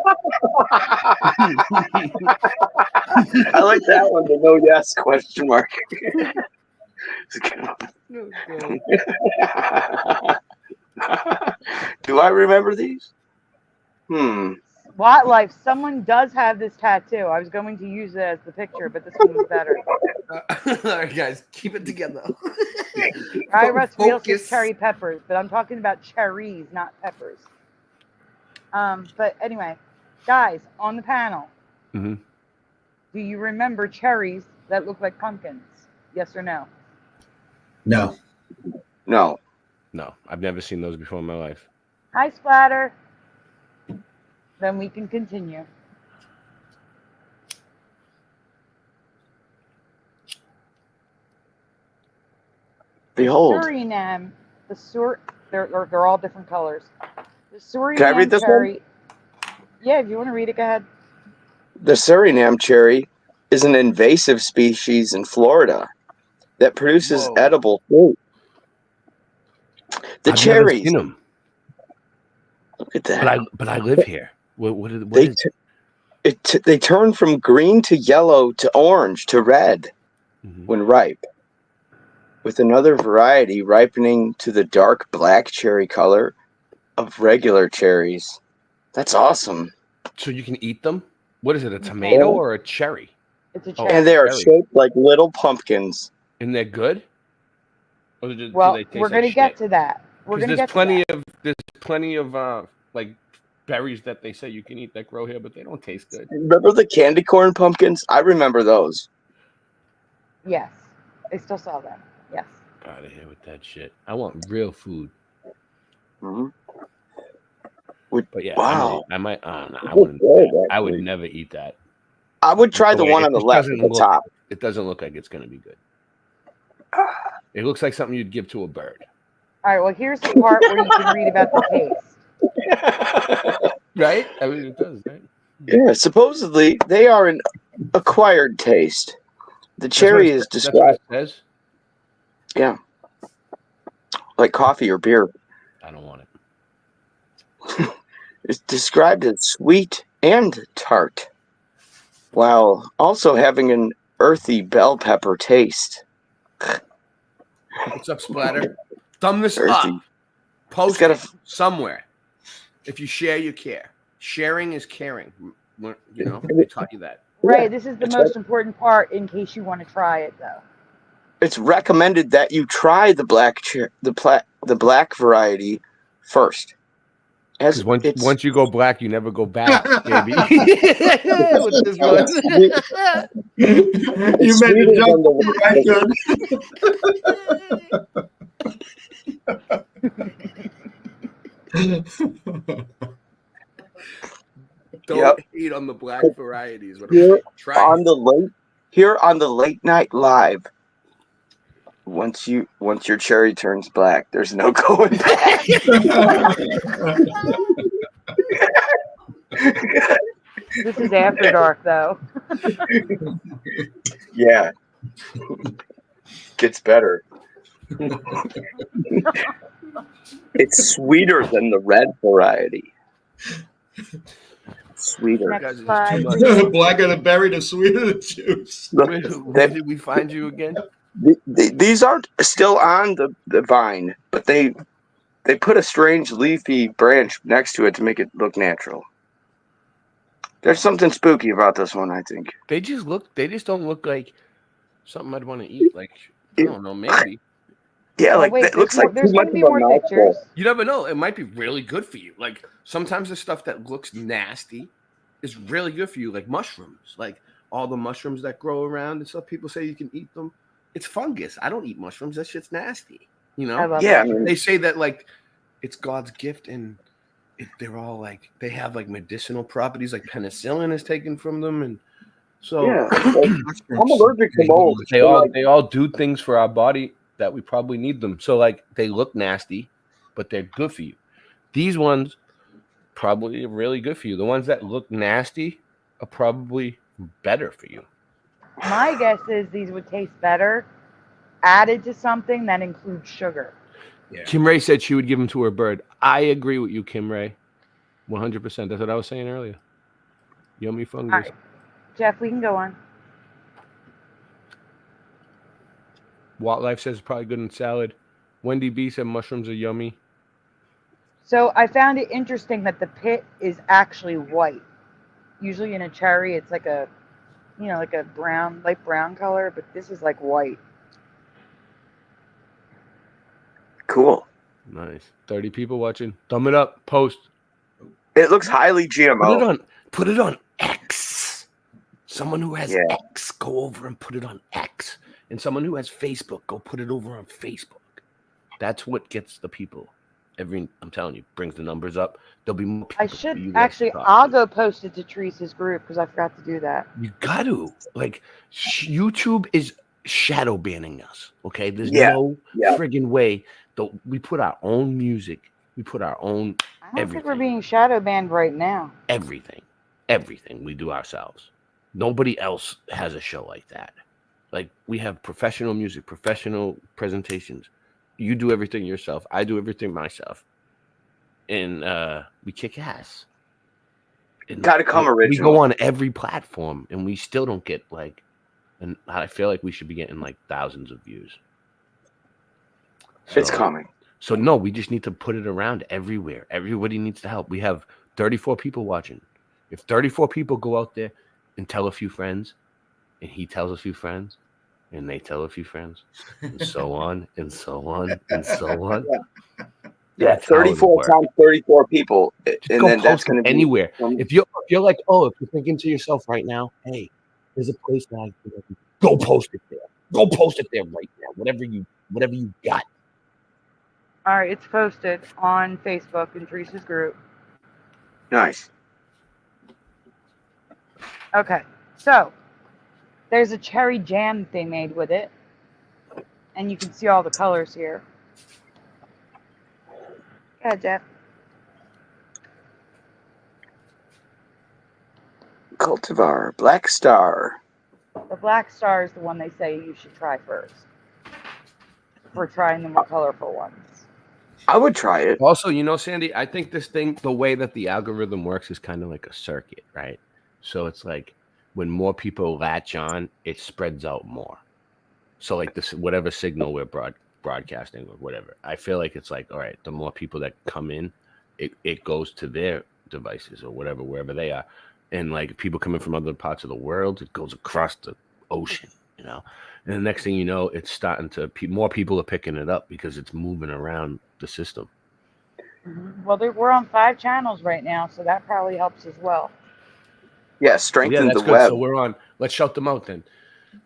I like that one. The no yes question mark. Do I remember these? Watt Life, someone does have this tattoo. I was going to use it as the picture, but this one was better. All right, guys, keep it together. I Russ Real says Focus. cherry peppers, but I'm talking about cherries, not peppers. But anyway, guys, on the panel, Mm-hmm. do you remember cherries that look like pumpkins? Yes or no? No. No. No, I've never seen those before in my life. Hi, Splatter. Then we can continue. Behold. Suriname, they're all different colors. The Suriname Can I read this cherry. Yeah, if you want to read it, go ahead. The Suriname cherry is an invasive species in Florida that produces Whoa. edible fruit. The I've cherries. never seen them. Look at that. But I live here. What is They turn from green to yellow to orange to red when ripe, with another variety ripening to the dark black cherry color of regular cherries. That's awesome. So you can eat them? What is it, a tomato or a cherry? It's a Oh, cherry. And they are cherry. shaped like little pumpkins. And they're good? Or do Well, they taste we're going to like get shit? to that. We're going to get to that. There's plenty of like berries that they say you can eat that grow here, but they don't taste good. Remember the candy corn pumpkins? I remember those. Yes. I still sell them. Yes. Out of here with that shit. I want real food. Mm-hmm. But yeah, wow. I might. I wouldn't. I would never eat that. I would try the one It on the just left at doesn't the look- top. It doesn't look like it's going to be good. It looks like something you'd give to a bird. All right, well, here's the part where you can read about the taste. Right? I mean, it does, right? Yeah, supposedly they are an acquired taste. The cherry is That's what described. it says. Yeah. Like coffee or beer. I don't want it. It's described as sweet and tart, while also having an earthy bell pepper taste. What's up, Splatter? Thumb this Earthy. up. Post got it somewhere. If you share, you care. Sharing is caring. You know, they taught you that. Right, this is the most important part in case you want to try it, though. It's recommended that you try the black variety first. Because once you go black, you never go back, baby. With this one. You made a joke. Don't hate on the black varieties. Here on the late night live. Once your cherry turns black, there's no going back. This is after dark, though. Yeah. Gets better. It's sweeter than the red variety. Sweeter. Blacker the berry, the sweeter the juice. Where did we find you again? These aren't still on the vine, but they put a strange leafy branch next to it to make it look natural. There's something spooky about this one, I think. They just don't look like something I'd want to eat. Like, I don't know, maybe. Yeah, it looks like there's going to be more pictures. You never know. It might be really good for you. Like, sometimes the stuff that looks nasty is really good for you, like mushrooms. Like, all the mushrooms that grow around and stuff, people say you can eat them. It's fungus. I don't eat mushrooms. That shit's nasty. You know? I love Yeah, it. They say that, like, it's God's gift, and they're all, like, they have, like, medicinal properties, like penicillin is taken from them, and so yeah. I'm allergic to mold. they all do things for our body that we probably need them. So, like, they look nasty, but they're good for you. These ones probably are really good for you. The ones that look nasty are probably better for you. My guess is these would taste better added to something that includes sugar. Yeah. Kim Ray said she would give them to her bird. I agree with you, Kim Ray. 100%. That's what I was saying earlier. Yummy All fungus. right, Jeff, we can go on. Wildlife says probably good in salad. Wendy B said mushrooms are yummy. So I found it interesting that the pit is actually white. Usually in a cherry, it's like a, like a brown, light brown color, but this is like white. Cool. Nice. 30 people watching. Thumb it up. Post. It looks highly GMO. Put it on X. Someone who has Yeah. X, go over and put it on X. And someone who has Facebook, go put it over on Facebook. That's what gets the people. I'm telling you, brings the numbers up. There'll be more people. I should you guys actually, to talk I'll to. go post it to Teresa's group because I forgot to do that. You got to. Like, YouTube is shadow banning us, okay? There's Yeah, no yeah. friggin' way. We put our own music. We put our own I don't think we're everything. being shadow banned right now. Everything we do ourselves. Nobody else has a show like that. Like, we have professional music, professional presentations. You do everything yourself. I do everything myself. And we kick ass. And Gotta come original. We go on every platform and we still don't get and I feel like we should be getting thousands of views. It's coming. So no, we just need to put it around everywhere. Everybody needs to help. We have 34 people watching. If 34 people go out there and tell a few friends, and he tells a few friends, and they tell a few friends, and so on, and so on, and so on. Yeah, That's how it 34 works. times 34 people. Just And go then that's post going it to be anywhere. If you're like, if you're thinking to yourself right now, hey, there's a place that I can go post it there. Go post it there right now. Whatever you got. All right, it's posted on Facebook in Teresa's group. Nice. Okay, so there's a cherry jam that they made with it, and you can see all the colors here. Yeah, Jeff. Cultivar, Black Star. The Black Star is the one they say you should try first. We're trying the more colorful ones. I would try it. Also, Sandy, I think this thing, the way that the algorithm works is kind of like a circuit, right? So it's like when more people latch on, it spreads out more. So like this, whatever signal we're broadcasting or whatever, I feel like it's like, all right, the more people that come in, it goes to their devices or whatever, wherever they are. And like people coming from other parts of the world, it goes across the ocean, And the next thing you know, it's starting to, more people are picking it up because it's moving around the system. Mm-hmm. Well, we're on 5 channels right now, so that probably helps as well. Yeah, strengthen that's the good. web. So we're on, let's shout them out then.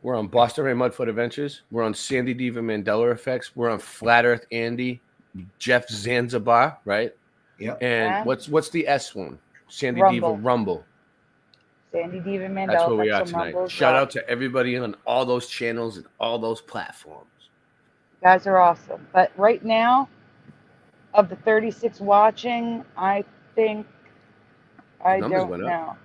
We're on Boston Ray Mudfoot Adventures. We're on Sandy Diva Mandela Effects. We're on Flat Earth Andy, Jeff Zanzibar, right? Yeah. And what's the S one? Sandy Rumble. Diva Rumble. Sandy Diva Mandela. That's where we are Effects on tonight. Rumble. Shout out to everybody on all those channels and all those platforms. You guys are awesome. But right now, of the 36 watching, I think I Numbers don't went up. know.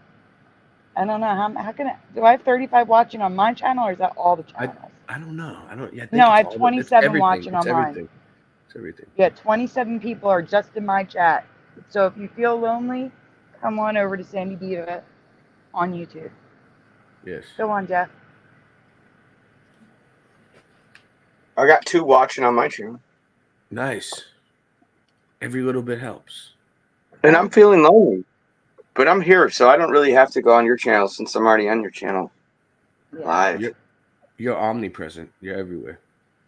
I don't know how can do I have 35 watching on my channel, or is that all the channels? I don't know. I don't. Yeah. I think No, I it's have all the- it's 27 everything. watching It's on mine. everything. It's everything. Yeah, 27 people are just in my chat. So if you feel lonely, come on over to Sandy Diva on YouTube. Yes. Go on, Jeff. I got 2 watching on my channel. Nice. Every little bit helps. And I'm feeling lonely. But I'm here, so I don't really have to go on your channel since I'm already on your channel. Yeah. Live. You're omnipresent. You're everywhere.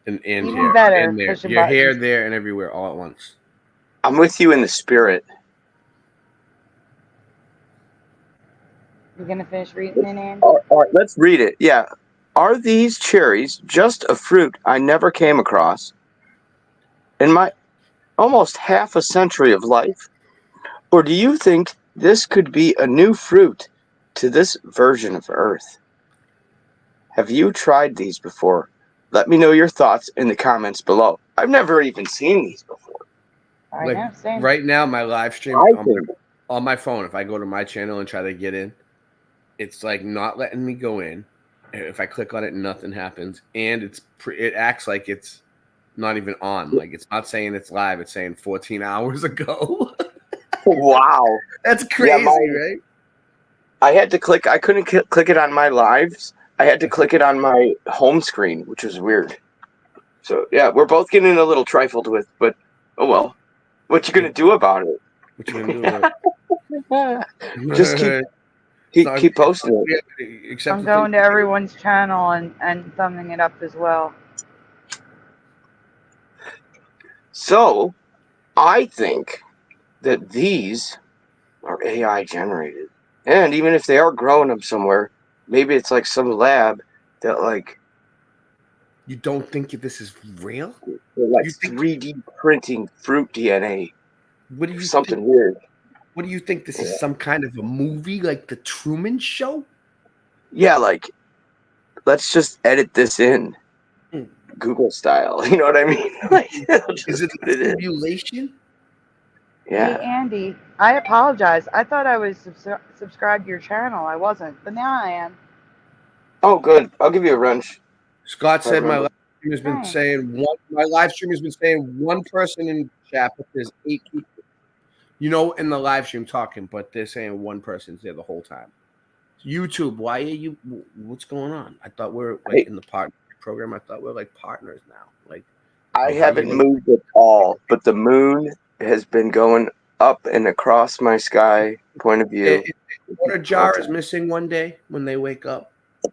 And Even here. better, And there. pushing You're here, buttons. there, and everywhere all at once. I'm with you in the spirit. You gonna finish reading it, Andy? All right, let's read it. Yeah. Are these cherries just a fruit I never came across in my almost half a century of life? Or do you think this could be a new fruit to this version of Earth? Have you tried these before? Let me know your thoughts in the comments below. I've never even seen these before. I know, same. Right now, my live stream I think on my phone, if I go to my channel and try to get in, it's like not letting me go in. If I click on it, nothing happens. And it acts like it's not even on. Like it's not saying it's live. It's saying 14 hours ago. Wow. That's crazy, right? I had to click. I couldn't click it on my lives. I had to click it on my home screen, which was weird. So yeah, we're both getting a little trifled with, but oh well. What you gonna do about it? What you gonna do about it? Just keep posting it. Except I'm going to everyone's channel and thumbing it up as well. So, I think that these are AI generated, and even if they are growing them somewhere, maybe it's like some lab that like. You don't think this is real? They're like You think 3D printing fruit DNA. what do you Something think? weird. What do you think? This is some kind of a movie, like the Truman Show? Yeah, like let's just edit this in Google style. You know what I mean? Like, Is it a simulation? Yeah. Hey, Andy, I apologize. I thought I was subscribed to your channel. I wasn't, but now I am. Oh, good. I'll give you a wrench. Scott said my live stream has been Thanks. saying one person in chat, but there's 8 people. You know, in the live stream talking, but they're saying one person's there the whole time. YouTube, why are you? What's going on? I thought we're like in the partner program. I thought we're like partners now. Like I haven't moved at all, but the moon has been going up and across my sky point of view. Water jar is missing one day when they wake up.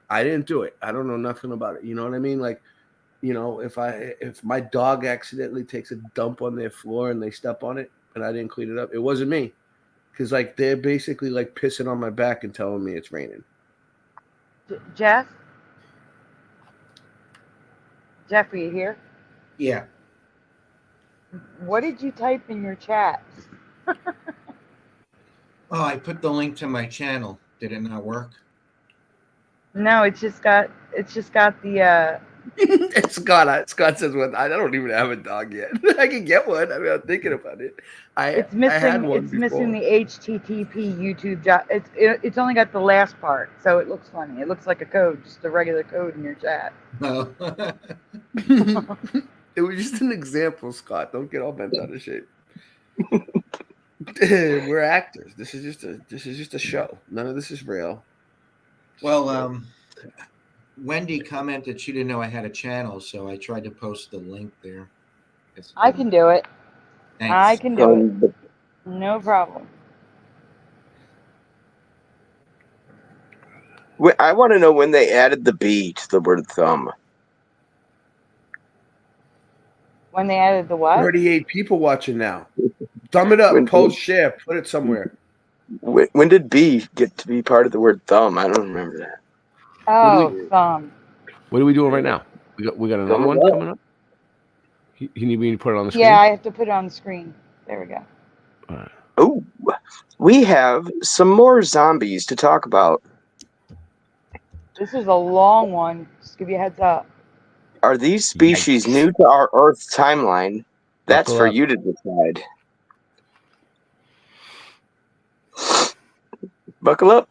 I didn't do it. I don't know nothing about it. You know what I mean? Like, you know, if my dog accidentally takes a dump on their floor and they step on it and I didn't clean it up, it wasn't me. Because like they're basically like pissing on my back and telling me it's raining. Jeff, are you here? Yeah. What did you type in your chat? Oh, I put the link to my channel. Did it not work? No, it's just got the. Scott says, "Well, I don't even have a dog yet. I can get one. I mean, I'm thinking about it. It's missing the HTTP YouTube job. It's only got the last part, so it looks funny. It looks like a code, just a regular code in your chat. No. It was just an example, Scott. Don't get all bent out of shape. We're actors. This is just a show. None of this is real. Well, Wendy commented she didn't know I had a channel, so I tried to post the link there. I can do it. Thanks. I can do it. No problem. I want to know when they added the B to the word thumb. When they added the what? 38 people watching now. Thumb it up, post, share, put it somewhere. When did B get to be part of the word thumb? I don't remember that. Oh, thumb. What are we doing right now? We got another one coming up. You need me to put it on the screen? Yeah, I have to put it on the screen. There we go. All right. Oh, we have some more zombies to talk about. This is a long one. Just give you a heads up. Are these species new to our Earth timeline? That's for you to decide. Buckle up.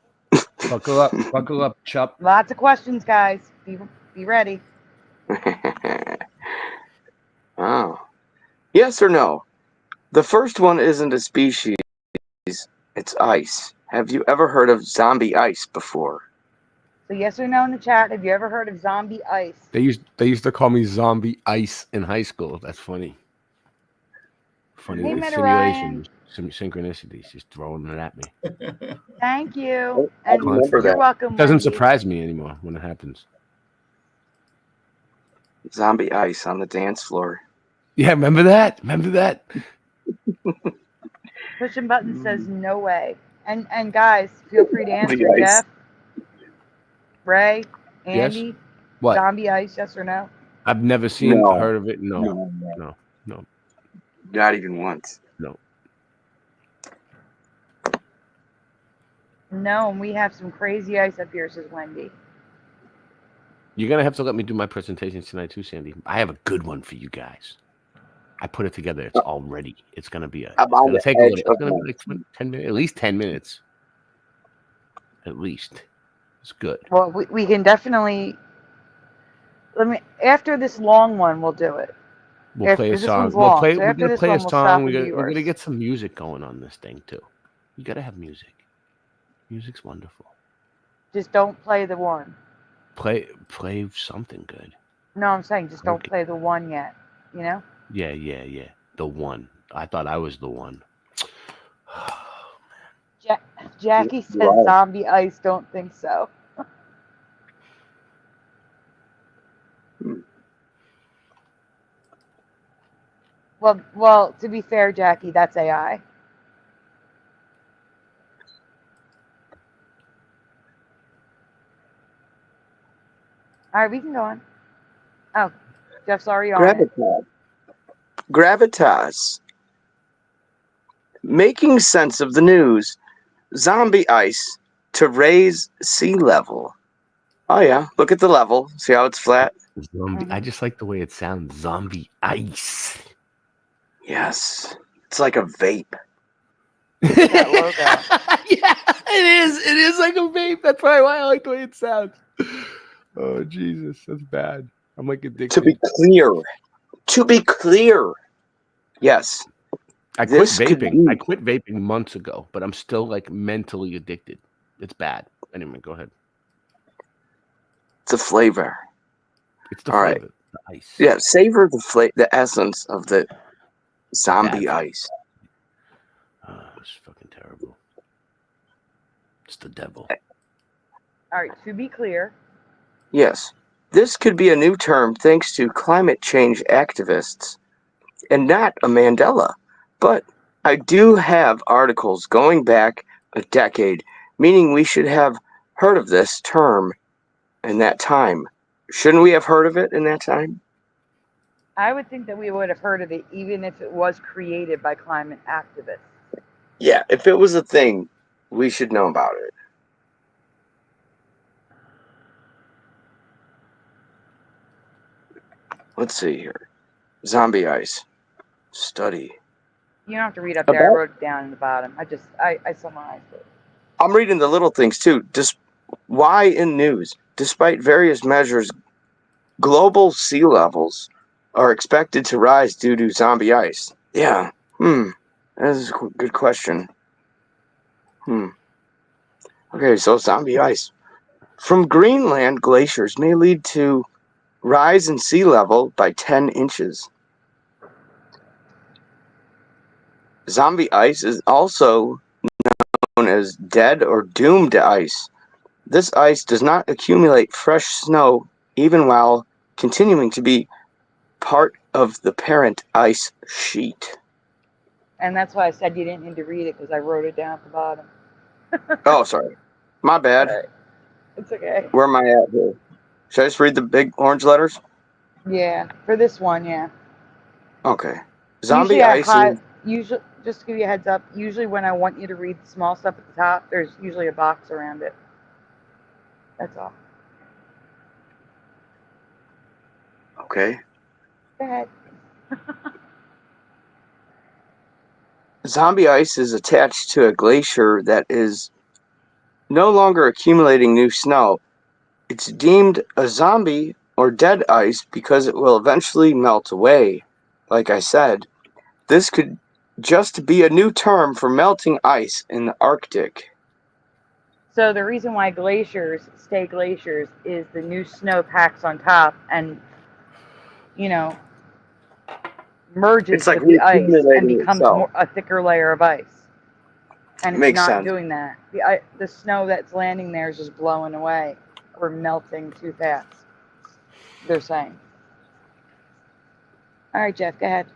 Buckle up. Buckle up, Chup. Lots of questions, guys. Be ready. Oh. Yes or no? The first one isn't a species. It's ice. Have you ever heard of zombie ice before? So yes or no in the chat. Have you ever heard of zombie ice? They used to call me Zombie Ice in high school. That's funny. Funny Hey, simulation, some synchronicities, just throwing it at me. Thank you. I And remember you're that. welcome. It doesn't Wendy. surprise me anymore when it happens. Zombie ice on the dance floor. Yeah, remember that? Remember that? Pushing button says no way. And guys, feel free to answer. Zombie ice. Jeff, Ray, Andy, Yes? What? zombie ice, yes or no? I've never seen No. heard of it. No. Not even once. No. No, and we have some crazy ice up here, says Wendy. You're gonna have to let me do my presentations tonight too, Sandy. I have a good one for you guys. I put it together. It's all ready. It's gonna be I'm on the take edge it's of gonna be my- like 10 minutes, at least 10 minutes. At least. It's good. Well, we can definitely after this long one, we'll do it. We'll play a This song. one's long, so We're after gonna this play one, a we'll song. stop We're and do gonna yours. get some music going on this thing too. You gotta have music. Music's wonderful. Just don't play the one. Play something good. No, I'm saying just don't Okay. play the one yet. You know? Yeah. The one. I thought I was the one. Jackie says Wow. zombie ice. Don't think so. Well, to be fair, Jackie, that's AI. All right, we can go on. Oh, Jeff's already on it. Gravitas. Making sense of the news. Zombie ice to raise sea level. Oh yeah, look at the level. See how it's flat? Zombie. I just like the way it sounds. Zombie ice. Yes. It's like a vape. That logo. Yeah, it is. It is like a vape. That's probably why I like the way it sounds. Oh Jesus, that's bad. I'm like addicted. To be clear. Yes. I quit vaping. I quit vaping months ago, but I'm still like mentally addicted. It's bad. Anyway, go ahead. It's a flavor. It's the All flavor. right. The ice. Yeah, savor the essence of the zombie ice. Oh, it's fucking terrible. It's the devil. All right, to be clear. Yes. This could be a new term thanks to climate change activists and not a Mandela. But I do have articles going back a decade, meaning we should have heard of this term in that time. Shouldn't we have heard of it in that time? I would think that we would have heard of it even if it was created by climate activists. Yeah, if it was a thing, we should know about it. Let's see here. Zombie ice. Study. You don't have to read up there. I wrote it down in the bottom. I summarized it. I'm reading the little things too. Why in news? Despite various measures, global sea levels are expected to rise due to zombie ice. Yeah. That is a good question. Okay, so zombie ice. From Greenland, glaciers may lead to rise in sea level by 10 inches. Zombie ice is also known as dead or doomed ice. This ice does not accumulate fresh snow even while continuing to be part of the parent ice sheet. And that's why I said you didn't need to read it because I wrote it down at the bottom. Oh, sorry. My bad. Right. It's okay. Where am I at here? Should I just read the big orange letters? Yeah, for this one, yeah. Okay. Zombie ice Usually, just to give you a heads up, usually when I want you to read the small stuff at the top, there's usually a box around it. That's all. Okay. Go ahead. Zombie ice is attached to a glacier that is no longer accumulating new snow. It's deemed a zombie or dead ice because it will eventually melt away. Like I said, this could just be a new term for melting ice in the Arctic. So the reason why glaciers stay glaciers is the new snow packs on top and, merges with the ice and becomes a thicker layer of ice. And it's not doing that. The snow that's landing there is just blowing away or melting too fast, they're saying. All right, Jeff, go ahead.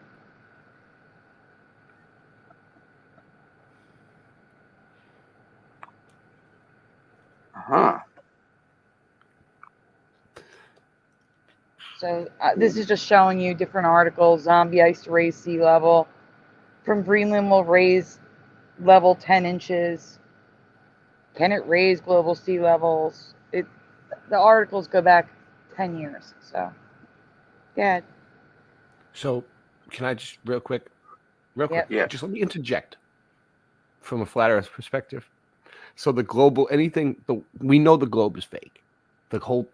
So this is just showing you different articles. Zombie ice to raise sea level. From Greenland will raise level 10 inches. Can it raise global sea levels? The articles go back 10 years. So, go ahead. So, can I just real quick, Yeah. just let me interject from a flat Earth perspective. So the global we know the globe is fake.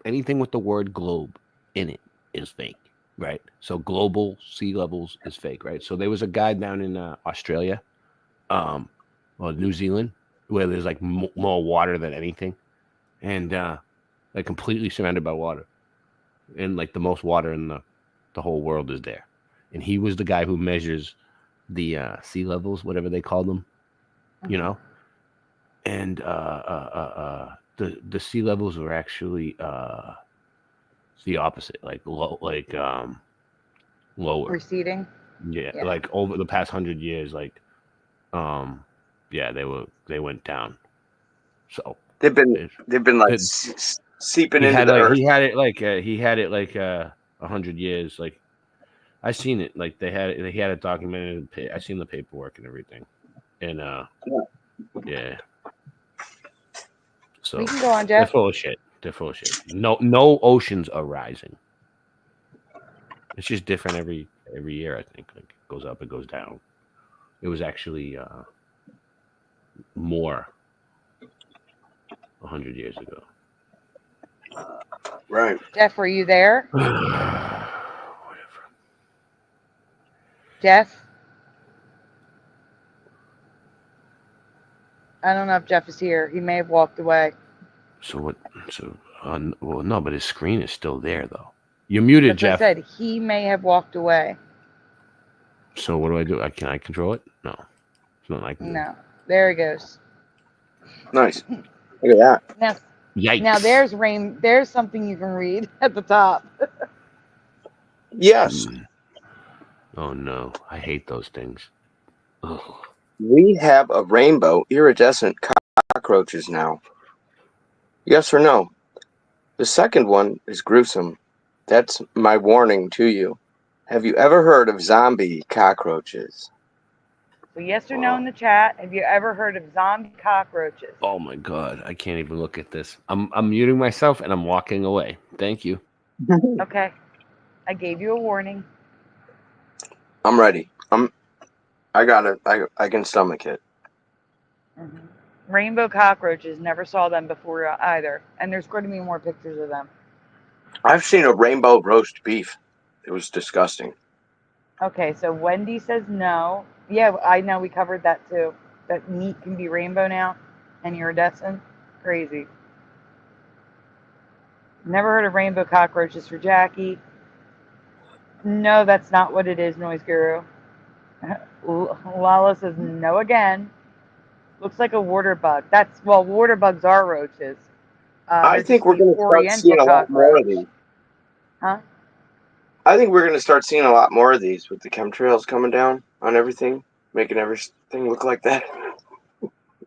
Anything with the word globe in it is fake. right? So global sea levels is fake, right? So there was a guy down in Australia, or New Zealand, where there's like more water than anything, and like completely surrounded by water, and like the most water in the whole world is there. And he was the guy who measures the sea levels, whatever they call them, you know. And the sea levels were actually the opposite, like low, like lower. Receding. Yeah, Yeah. like over the past 100 years, like yeah, they went down. So They've been like it, seeping he into had the like earth. he had it like 100 years. Like I seen it. Like he had it documented. I seen the paperwork and everything. And yeah. So We can go on, they're Jeff. full of shit. They're full of shit. No oceans are rising. It's just different every year. I think like it goes up, it goes down. It was actually more 100 years ago. Right. Jeff, were you there? Whatever. Jeff? I don't know if Jeff is here. He may have walked away. So what? So well, no, but his screen is still there though. You're muted, That's Jeff. what I said. He may have walked away. So what do? Can I control it? No, it's not like No. There he goes. Nice. Look at that. Now, Yikes! there's something you can read at the top. Yes. Oh no, I hate those things. Ugh. We have a rainbow iridescent cockroaches now. Yes or no? The second one is gruesome. That's my warning to you. Have you ever heard of zombie cockroaches? So yes or no in the chat. Have you ever heard of zombie cockroaches? Oh my god, I can't even look at this. I'm muting myself and I'm walking away. Thank you. Okay. I gave you a warning. I'm ready. I got it. I can stomach it. Mm-hmm. Rainbow cockroaches. Never saw them before either. And there's going to be more pictures of them. I've seen a rainbow roast beef. It was disgusting. Okay, so Wendy says no. Yeah, I know we covered that too. That meat can be rainbow now and iridescent. Crazy. Never heard of rainbow cockroaches for Jackie. No, that's not what it is, Noise Guru. Lala says no again. Looks like a water bug. Water bugs are roaches. I think we're going to start seeing a lot more of these. Huh? I think we're going to start seeing a lot more of these with the chemtrails coming down on everything, making everything look like that.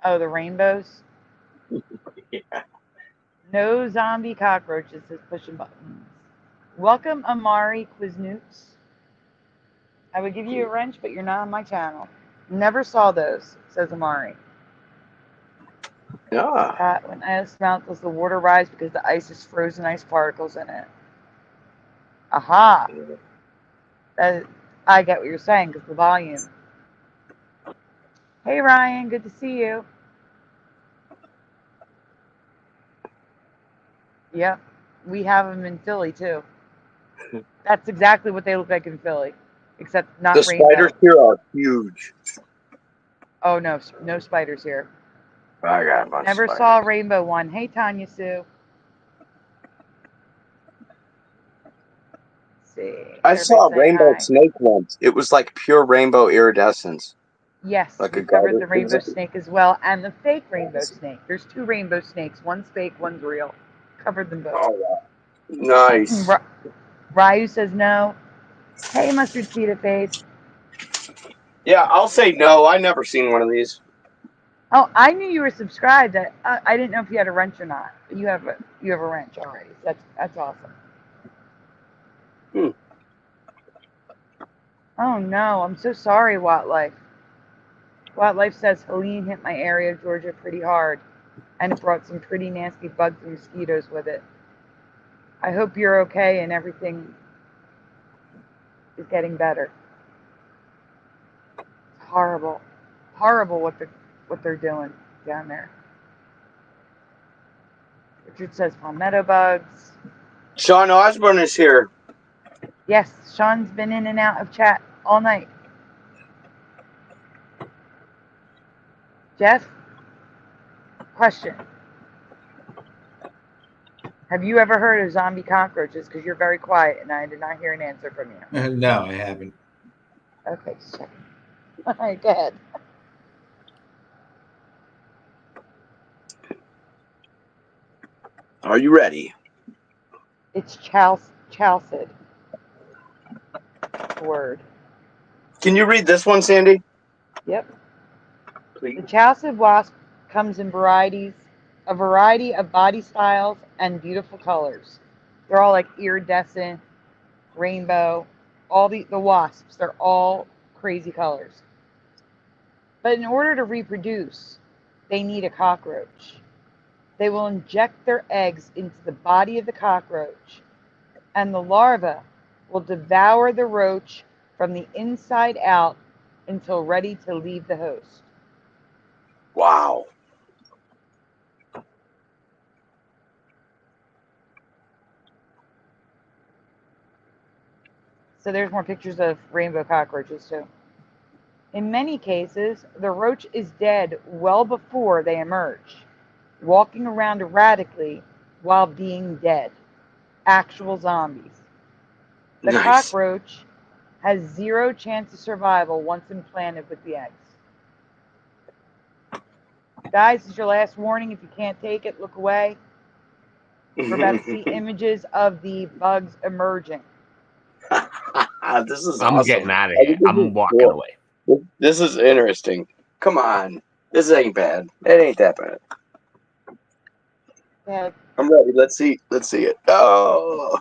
Oh, the rainbows? Yeah. No zombie cockroaches, says pushing buttons. Welcome, Amari Quiznoots. I would give you a wrench, but you're not on my channel. Never saw those, says Amari. Yeah. When ice melts, does the water rise because the ice is frozen ice particles in it? Aha. I get what you're saying because the volume. Hey, Ryan. Good to see you. Yep. We have them in Philly, too. That's exactly what they look like in Philly, except not the rainbow. spiders here are huge. Oh, no. No spiders here. I got a bunch Never of saw a spiders. rainbow one. Hey, Tanya Sue. Let's see. I saw a Everybody say rainbow hi. snake once. It was like pure rainbow iridescence. Yes, Like we a covered the garter rainbow snake. snake as well, and the fake rainbow snake. There's two rainbow snakes. One's fake, one's real. Covered them both. Oh, wow. Nice. Ryu says no. Hey, mustard seed at face. Yeah, I'll say no. I never seen one of these. Oh, I knew you were subscribed. I didn't know if you had a wrench or not. But you have a wrench already. That's awesome. Oh no, I'm so sorry, Wattlife. Wattlife says Helene hit my area of Georgia pretty hard, and it brought some pretty nasty bugs and mosquitoes with it. I hope you're okay and everything is getting better. It's horrible. Horrible what they're doing down there. Richard says palmetto bugs. Sean Osborne is here. Yes, Sean's been in and out of chat all night. Jeff, question. Have you ever heard of zombie cockroaches? Because you're very quiet and I did not hear an answer from you. No, I haven't. Okay, check. All right, go ahead. Are you ready? It's chalcid. Word. Can you read this one, Sandy? Yep. Please. The chalcid wasp comes in a variety of body styles and beautiful colors. They're all like iridescent, rainbow, all the wasps, they're all crazy colors. But in order to reproduce, they need a cockroach. They will inject their eggs into the body of the cockroach, and the larva will devour the roach from the inside out until ready to leave the host. Wow. So there's more pictures of rainbow cockroaches too. In many cases, the roach is dead well before they emerge, walking around erratically while being dead. Actual zombies. The Nice. cockroach has 0 chance of survival once implanted with the eggs. Guys, this is your last warning. If you can't take it, look away. We're about to see images of the bugs emerging. This is I'm awesome. getting out of here. I'm walking away. This is interesting. Come on. This ain't bad. It ain't that bad. Yeah. I'm ready. Let's see it. Oh,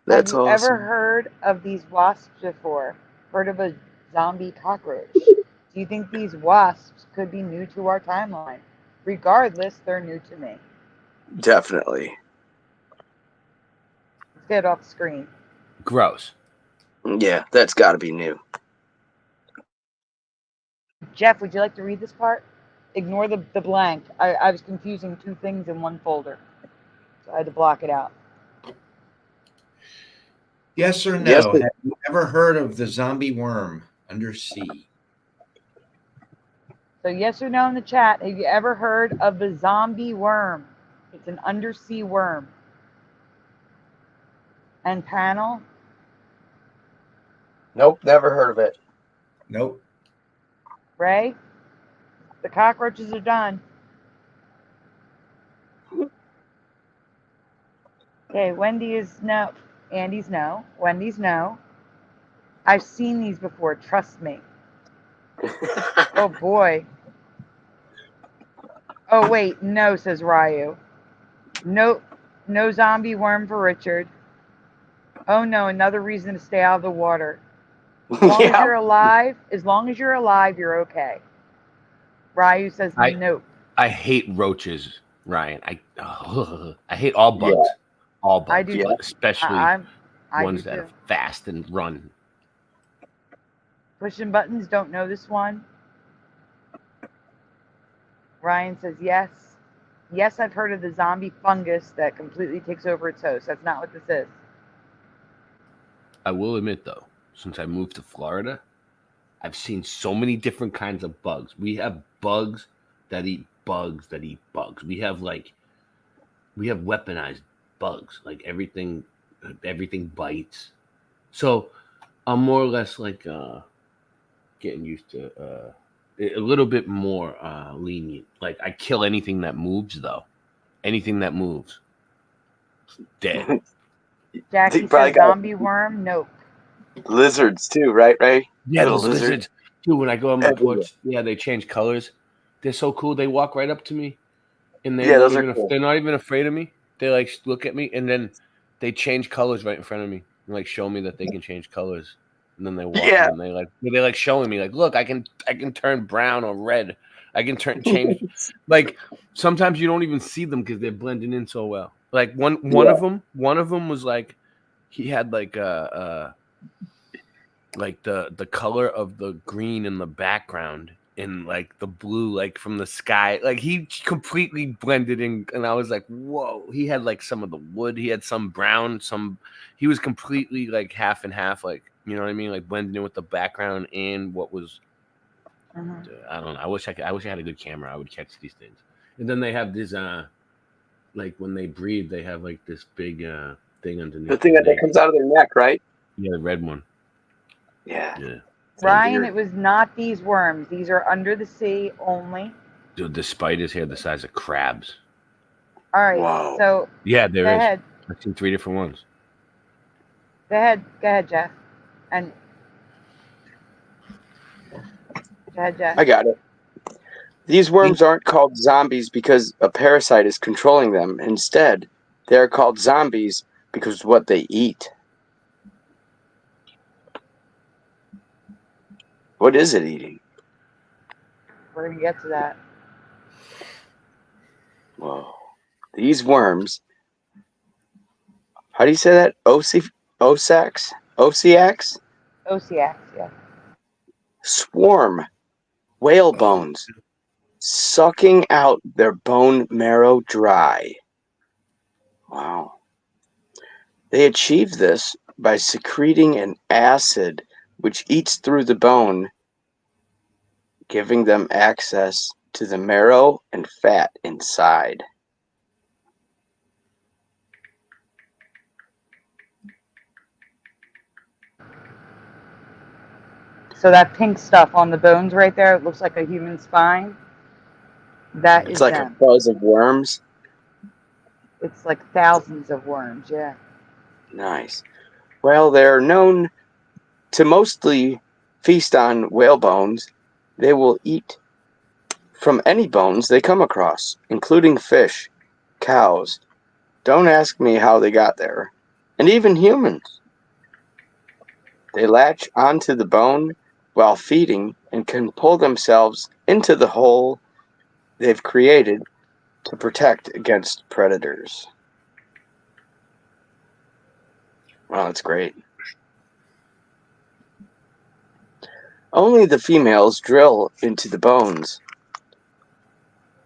that's Have you awesome. ever heard of these wasps before? Heard of a zombie cockroach? Do you think these wasps could be new to our timeline? Regardless, they're new to me. Definitely. Let's get it off the screen. Gross. Yeah, that's got to be new. Jeff, would you like to read this part? Ignore the blank. I was confusing 2 things in one folder, so I had to block it out. Yes or no? Yes, Have you ever heard of the zombie worm undersea? So yes or no in the chat. Have you ever heard of the zombie worm? It's an undersea worm. And panel? Nope, never heard of it. Nope. Ray? The cockroaches are done. Okay, Wendy is no. Andy's no. Wendy's no. I've seen these before, trust me. Oh boy. Oh wait, no, says Ryu. No zombie worm for Richard. Oh no, another reason to stay out of the water. As long as you're alive, you're okay. Ryu says nope. I hate roaches, Ryan. I hate all bugs. Yeah. All bugs, I do, but especially I ones do that too. are fast and run. Pushing buttons, don't know this one. Ryan says yes. Yes, I've heard of the zombie fungus that completely takes over its host. That's not what this is. I will admit, though, since I moved to Florida, I've seen so many different kinds of bugs. We have bugs that eat bugs that eat bugs. We have weaponized bugs. Like everything bites. So I'm more or less like getting used to a little bit more lenient. Like I kill anything that moves, though. Anything that moves, dead. Jackie says zombie worm, nope. Lizards too, right? Yeah, Little those lizards. Dude, when I go on my porch, they change colors. They're so cool. They walk right up to me, and they're not even afraid of me. They like look at me, and then they change colors right in front of me, and like show me that they can change colors. And then they walk, and they like showing me like, look, I can turn brown or red. I can change. Like sometimes you don't even see them because they're blending in so well. Like one of them was like, he had like the color of the green in the background and like the blue, like from the sky. Like he completely blended in, and I was like, whoa. He had like some of the wood. He had some brown, some. He was completely like half and half, like you know what I mean, like blending in with the background and what was. I don't know. I wish I had a good camera. I would catch these things. And then they have this, like when they breathe, they have like this big thing underneath. The thing that comes out of their neck, right? Yeah, the red one. Yeah. Yeah. Ryan, it was not these worms. These are under the sea only. Dude, the spiders here the size of crabs. All right. Wow. So yeah, there go is. ahead. I've seen 3 different ones. Go ahead, Jeff. And go ahead, Jeff. I got it. These worms aren't called zombies because a parasite is controlling them. Instead, they are called zombies because of what they eat. What is it eating? We're gonna get to that. Whoa. These worms. How do you say that? Osiacs? Osiacs, yeah. Swarm whale bones, sucking out their bone marrow dry. Wow. They achieve this by secreting an acid which eats through the bone, giving them access to the marrow and fat inside. So that pink stuff on the bones right there, it looks like a human spine. That It's is like them. a buzz of worms. It's like thousands of worms, yeah. Nice. Well, they're known to mostly feast on whale bones. They will eat from any bones they come across, including fish, cows. Don't ask me how they got there. And even humans. They latch onto the bone while feeding and can pull themselves into the hole they've created to protect against predators. Wow, that's great. Only the females drill into the bones.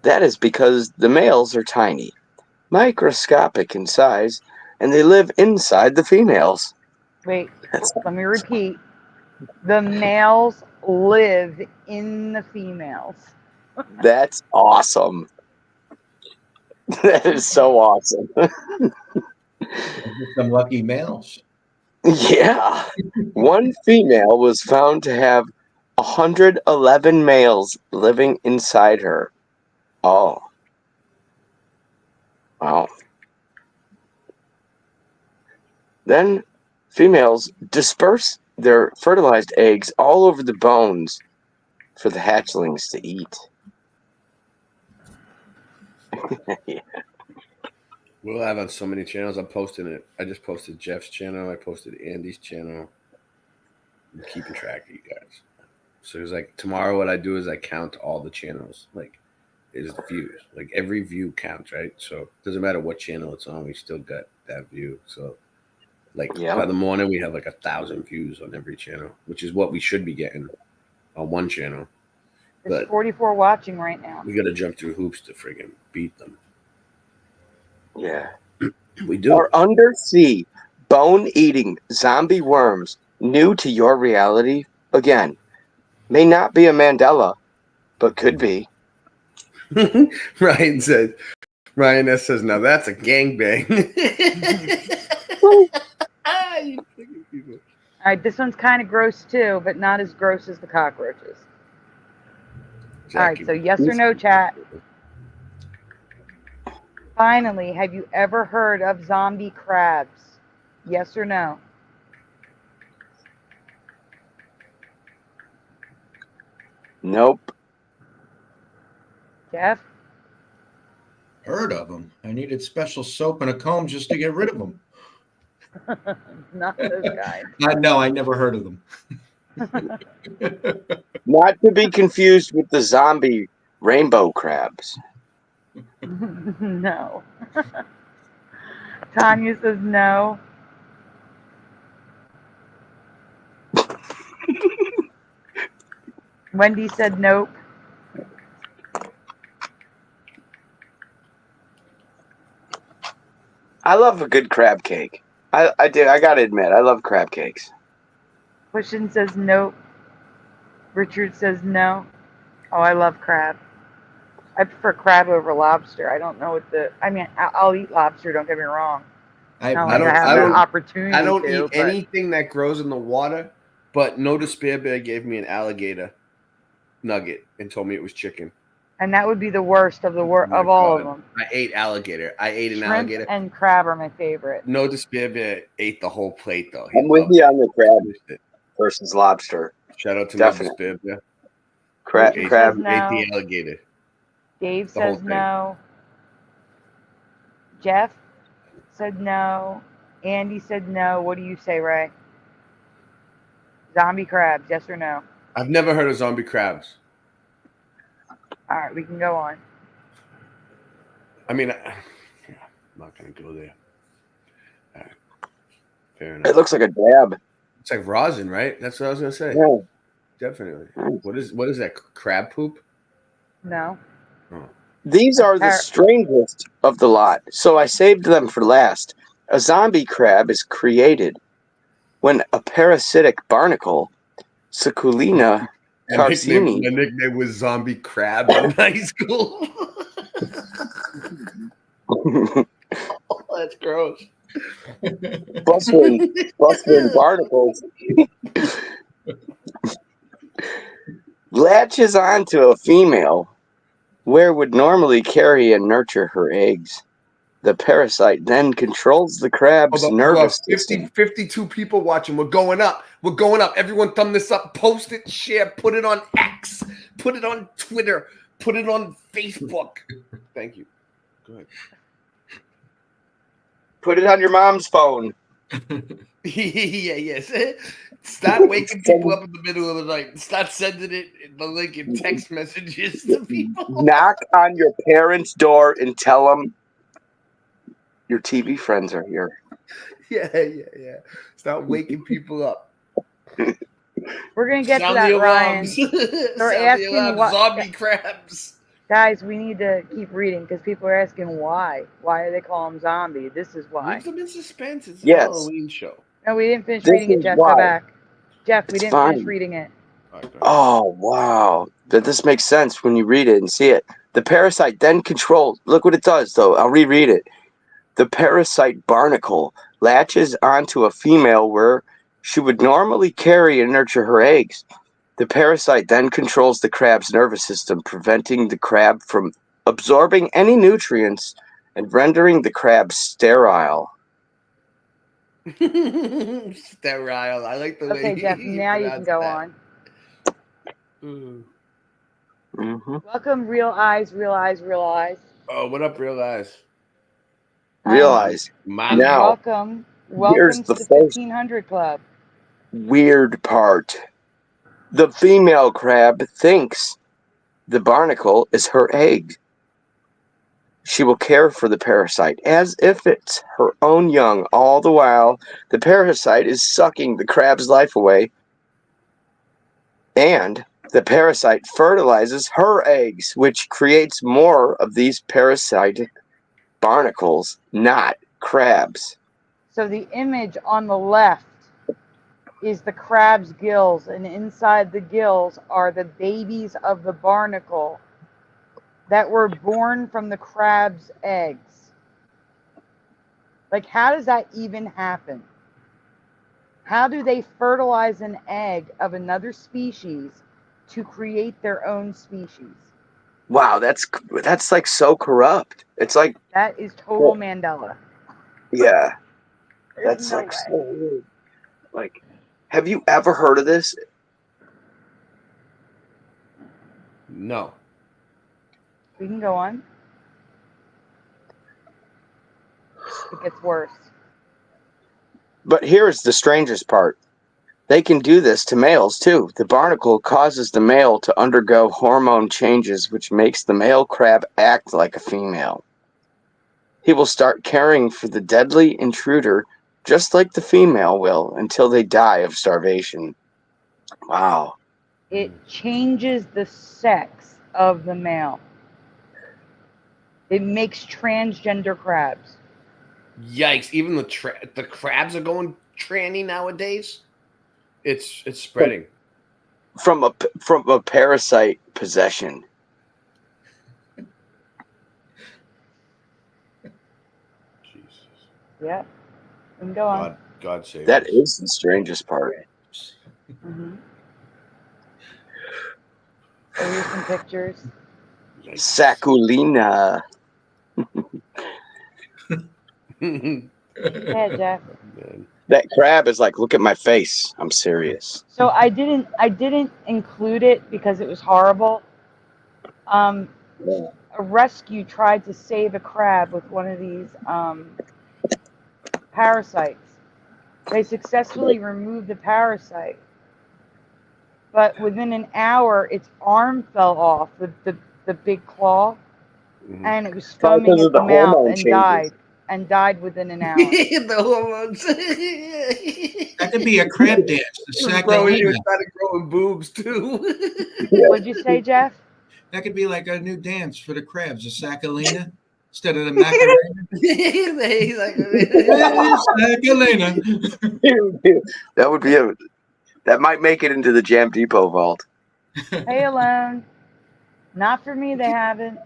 That is because the males are tiny, microscopic in size, and they live inside the females. Wait, let me repeat. The males live in the females. That's awesome. That is so awesome. Some lucky males. Yeah. One female was found to have 111 males living inside her. Oh. Wow. Then females disperse their fertilized eggs all over the bones for the hatchlings to eat. Yeah. We'll have on so many channels. I'm posting it. I just posted Jeff's channel. I posted Andy's channel. I'm keeping track of you guys. So it's like tomorrow what I do is I count all the channels. Like is the views. Like every view counts, right? So it doesn't matter what channel it's on, we still got that view. So like by the morning we have like 1,000 views on every channel, which is what we should be getting on one channel. There's 44 watching right now. We gotta jump through hoops to friggin' beat them. Yeah. We do. Are undersea, bone-eating zombie worms new to your reality? Again, may not be a Mandela, but could be. Ryan S says, now that's a gangbang. All right, this one's kind of gross too, but not as gross as the cockroaches. All right, so yes or no, chat. Finally, have you ever heard of zombie crabs? Yes or no? Nope. Jeff? Heard of them. I needed special soap and a comb just to get rid of them. Not those guys. No, I never heard of them. Not to be confused with the zombie rainbow crabs. No. Tanya says no. Wendy said nope. I love a good crab cake. I do. I gotta admit, I love crab cakes. Pushin says nope. Richard says no. Oh, I love crab. I prefer crab over lobster. I don't know what the. I mean, I'll eat lobster. Don't get me wrong. Not like I have the opportunity I don't to. eat anything that grows in the water, but No Despair Bear gave me an alligator nugget and told me it was chicken. And that would be the worst of of all of them. I ate alligator. I ate an Shrimp alligator. and crab are my favorite. No Despair Bear ate the whole plate though. I'm with you on the crab versus lobster. Shout out to Definitely. No Despair Bear. Crab. Ate No. the alligator. Dave The whole says thing. no. Jeff said no. Andy said no. What do you say, Ray? Zombie crabs, yes or no? I've never heard of zombie crabs. All right, we can go on. I mean, I'm not gonna go there. All right. Fair enough. It looks like a dab. It's like rosin, right? That's what I was gonna say. Yeah. Definitely. What is that? Crab poop? No. Oh. These are the strangest of the lot, so I saved them for last. A zombie crab is created when a parasitic barnacle, Succulina carcini. My nickname was Zombie Crab in high school. Oh, that's gross. Bustling barnacles latches onto a female where would normally carry and nurture her eggs. The parasite then controls the crab's nervous system. 52 people watching. We're going up. We're going up. Everyone thumb this up. Post it, share, put it on X, put it on Twitter, put it on Facebook. Thank you. Go ahead. Put it on your mom's phone. Yes. Stop waking people up in the middle of the night. Start sending it the link in text messages to people. Knock on your parents' door and tell them your TV friends are here. Yeah. Start waking people up. We're gonna get Sound to that, the Ryan. alarms. They're Sound asking the alarms. what Zombie crabs. Guys, we need to keep reading because people are asking why. Why do they call them zombie? This is why. Leave them in suspense. It's a Yes. Halloween show. No, we didn't finish This reading it, is Jeff. why. Go back. Jeff, we It's didn't fine. finish reading it. Oh, wow. But this makes sense when you read it and see it. The parasite then controls. Look what it does, though. I'll reread it. The parasite barnacle latches onto a female where she would normally carry and nurture her eggs. The parasite then controls the crab's nervous system, preventing the crab from absorbing any nutrients and rendering the crab sterile. Sterile. I like the way. Okay, Jeff, now you can go on. Mm-hmm. Welcome, Real Eyes, Real Eyes, Real Eyes. Oh, what up, Real Eyes? Realize now. Welcome here's to the the first 1500 Club. weird part. The female crab thinks the barnacle is her egg. She will care for the parasite as if it's her own young. All the while, the parasite is sucking the crab's life away. And the parasite fertilizes her eggs, which creates more of these parasitic barnacles, not crabs. So the image on the left is the crab's gills, and inside the gills are the babies of the barnacle that were born from the crab's eggs. Like, how does that even happen? How do they fertilize an egg of another species to create their own species? Wow, that's like so corrupt. It's like that is total Mandela. Yeah. There's That's no like way. so weird. Like, have you ever heard of this? No. We can go on. It gets worse. But here's the strangest part. They can do this to males too. The barnacle causes the male to undergo hormone changes, which makes the male crab act like a female. He will start caring for the deadly intruder just like the female will until they die of starvation. Wow. It changes the sex of the male. It makes transgender crabs. Yikes! Even the crabs are going tranny nowadays. It's spreading from a parasite possession. Jesus. Yeah. And go on. God save That us. is the strangest part. Mm-hmm. So here's some pictures. Sakulina. Yeah, Jeff. Man. That crab is like, look at my face. I'm serious. So I didn't include it because it was horrible. A rescue tried to save a crab with one of these parasites. They successfully removed the parasite, but within an hour, its arm fell off, the big claw, and it was foaming at the mouth and died within an hour. The hormones. That could be a crab dance. The Bro, he Sakalina. started growing boobs too. What'd you say, Jeff? That could be like a new dance for the crabs, the Sakalina. Instead of the Macarena. He's like, Sakalina. That would be that might make it into the Jam Depot vault. Hey, Alone. Not for me, they haven't.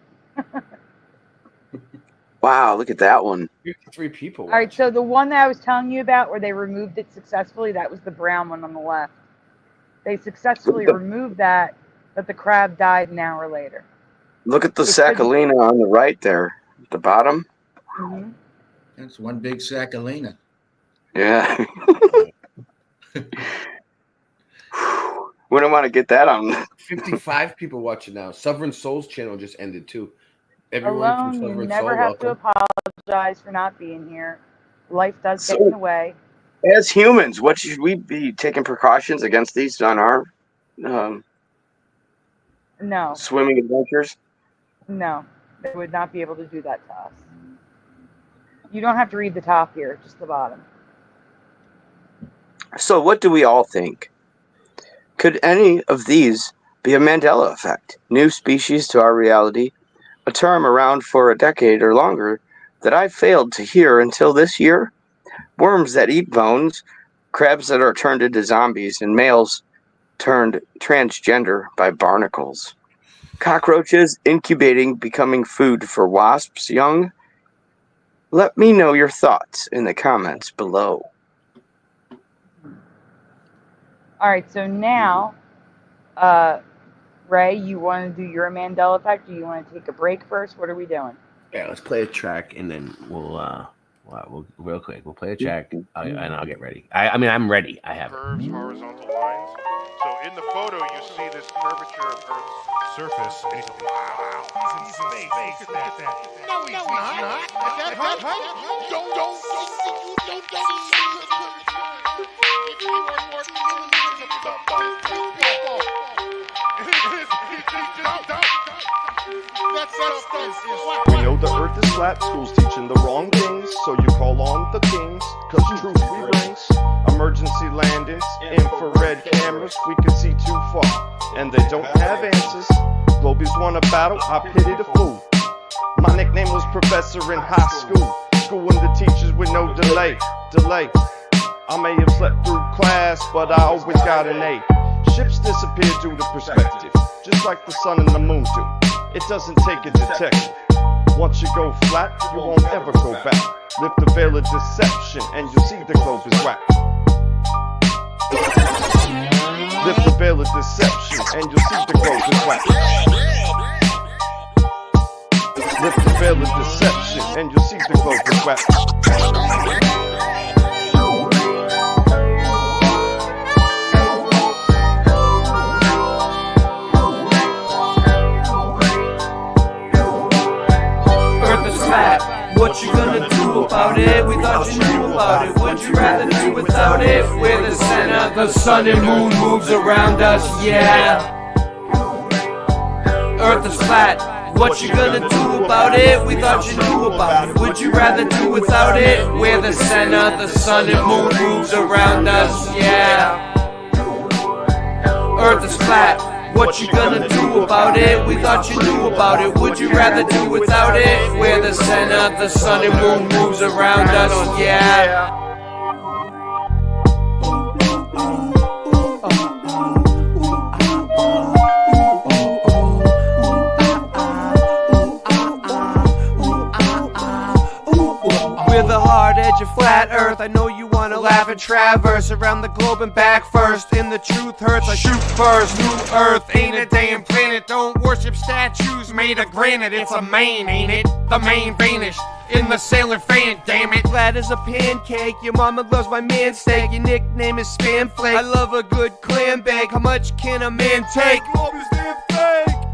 Wow, look at that one. 53 people. All right, so the one that I was telling you about where they removed it successfully, that was the brown one on the left. They successfully removed that, but the crab died an hour later. Look at the Sakalina on the right there, at the bottom. Mm-hmm. That's one big Sakalina. Yeah. Wouldn't want to get that on. 55 people watching now. Sovereign Souls channel just ended too. Everyone Alone, from you Sovereign never Soul, have to welcome. apologize for not being here. Life does get in the way. As humans, what should we be taking precautions against these on our No, swimming adventures? no, they would not be able to do that to us. You don't have to read the top here, just the bottom. So what do we all think? Could any of these be a Mandela effect? New species to our reality? A term around for a decade or longer that I failed to hear until this year? Worms that eat bones, crabs that are turned into zombies, and males turned transgender by barnacles. Cockroaches incubating, becoming food for wasps young? Let me know your thoughts in the comments below. All right, so now, Ray, you want to do your Mandela effect, or you want to take a break first? What are we doing? Yeah, let's play a track and then we'll real quick. We'll play a track and I'll get ready. I mean, I'm ready. I have curves, horizontal lines. So in the photo, you see this curvature of Earth's surface. And he's wow, he's in space. Look at that. No, he's not. At that height, don't. If you were 14 millimeters above people, we know the earth is flat, school's teaching the wrong things, so you call on the kings, cause truth we brings. Emergency landings, infrared cameras, we can see too far, and they don't have answers. Globies want a battle, I pity the fool. My nickname was professor in high school, schooling the teachers with no delay. I may have slept through class, but I always got an A. Ships disappear due to perspective, just like the sun and the moon do. It doesn't take a detective. Once you go flat, you won't ever go back. Lift the veil of deception and you'll see the globe is whack. Lift the veil of deception and you'll see the globe is whack. Lift the veil of deception and you'll see the globe is whack. What you gonna do about it? We thought you knew about it. Would you rather do without it? We're the center, the sun and moon moves around us, yeah. Earth is flat. What you gonna do about it? We thought you knew about it. Would you rather do without it? We're the center, the sun and moon moves around us, yeah. Earth is flat. What you gonna do about it? We thought you knew about it. Would you rather do without it? We're the center, the sun and moon moves around us, yeah. We're the hard edge of flat earth. I know you wanna laugh and traverse around the globe and back first. And the truth hurts, I shoot first. New earth ain't a damn planet. Don't worship statues made of granite. It's a main, ain't it? The main vanished in the sailor fan, damn it. Flat as a pancake. Your mama loves my man steak. Your nickname is Spam Flake. I love a good clam bake. How much can a man take?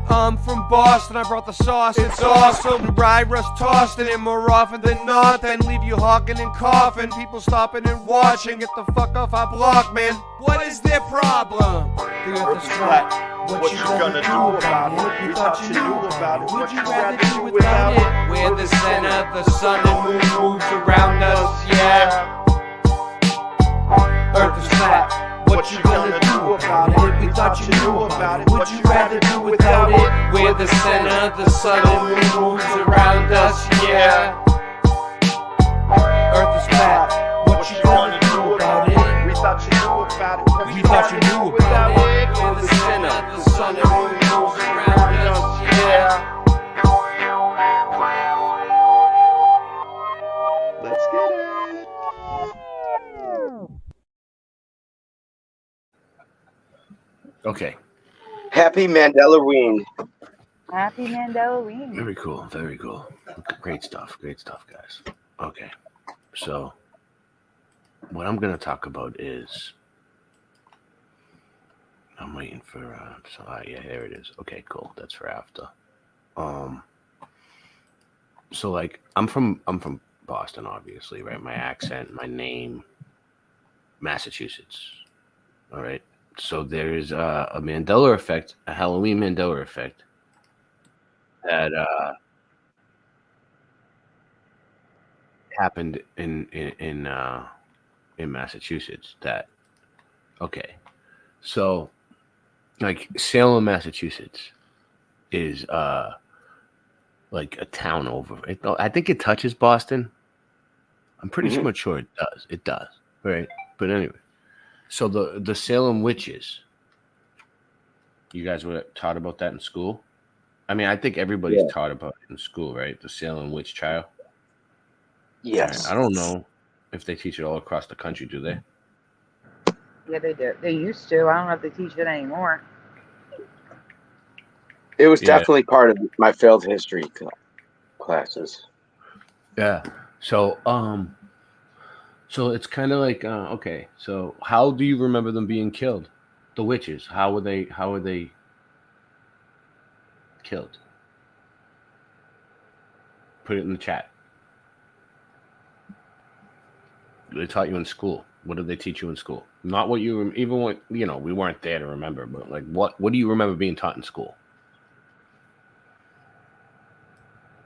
I'm from Boston, I brought the sauce, it's awesome. Rye rust tossed in it more often than not, then leave you hawking and coughing. People stopping and watching, get the fuck off our block, man. What is their problem? The earth is flat. What you gonna do about it? We thought you knew about it. Would you rather do without it? We're the center, the sun and moon moves around us, yeah. Earth is flat. What you gonna do about it? We thought you knew about it. Would you rather do without it? We're the center, the sun and moon moves around us, yeah. Earth is flat. What you gonna do about it? We thought you knew about it. We thought you knew about it. We're the center, the sun and moon moves around us, yeah. Let's get it. Okay. Happy Mandelaween. Happy Mandelaween. Very cool. Very cool. Great stuff. Great stuff, guys. Okay. So, what I'm going to talk about is. I'm waiting for. Yeah, here it is. Okay, cool. That's for after. So, like, I'm from Boston, obviously, right? My accent, my name, Massachusetts. All right. So there's a Mandela effect, a Halloween Mandela effect that happened in Massachusetts. That okay, so like Salem, Massachusetts is like a town over. I think it touches Boston. I'm pretty much sure it does. It does, right? But anyway. So the Salem witches, you guys were taught about that in school? I mean, I think everybody's taught about it in school, right? The Salem witch trial. Yes. Right. I don't know if they teach it all across the country, do they? Yeah, they do. They used to. I don't know if they teach it anymore. It was definitely part of my failed history classes. Yeah. So so it's kind of like okay. So how do you remember them being killed? The witches. How were they killed? Put it in the chat. They taught you in school. What did they teach you in school? Not what you even what we weren't there to remember, but like what do you remember being taught in school?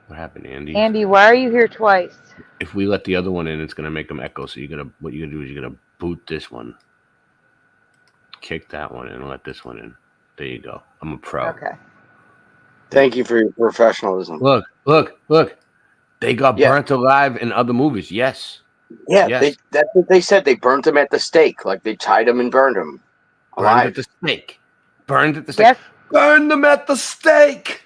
What happened, Andy? Andy, why are you here twice? If we let the other one in, it's gonna make them echo. So what you're gonna do is you're gonna boot this one, kick that one in, and let this one in. There you go. I'm a pro. Okay. Thank you for your professionalism. Look. They got burnt alive in other movies. Yes. Yeah, yes. That's what they said. They burnt them at the stake. Like they tied them and burned them alive. Burned at the stake. Yes. Burn them at the stake.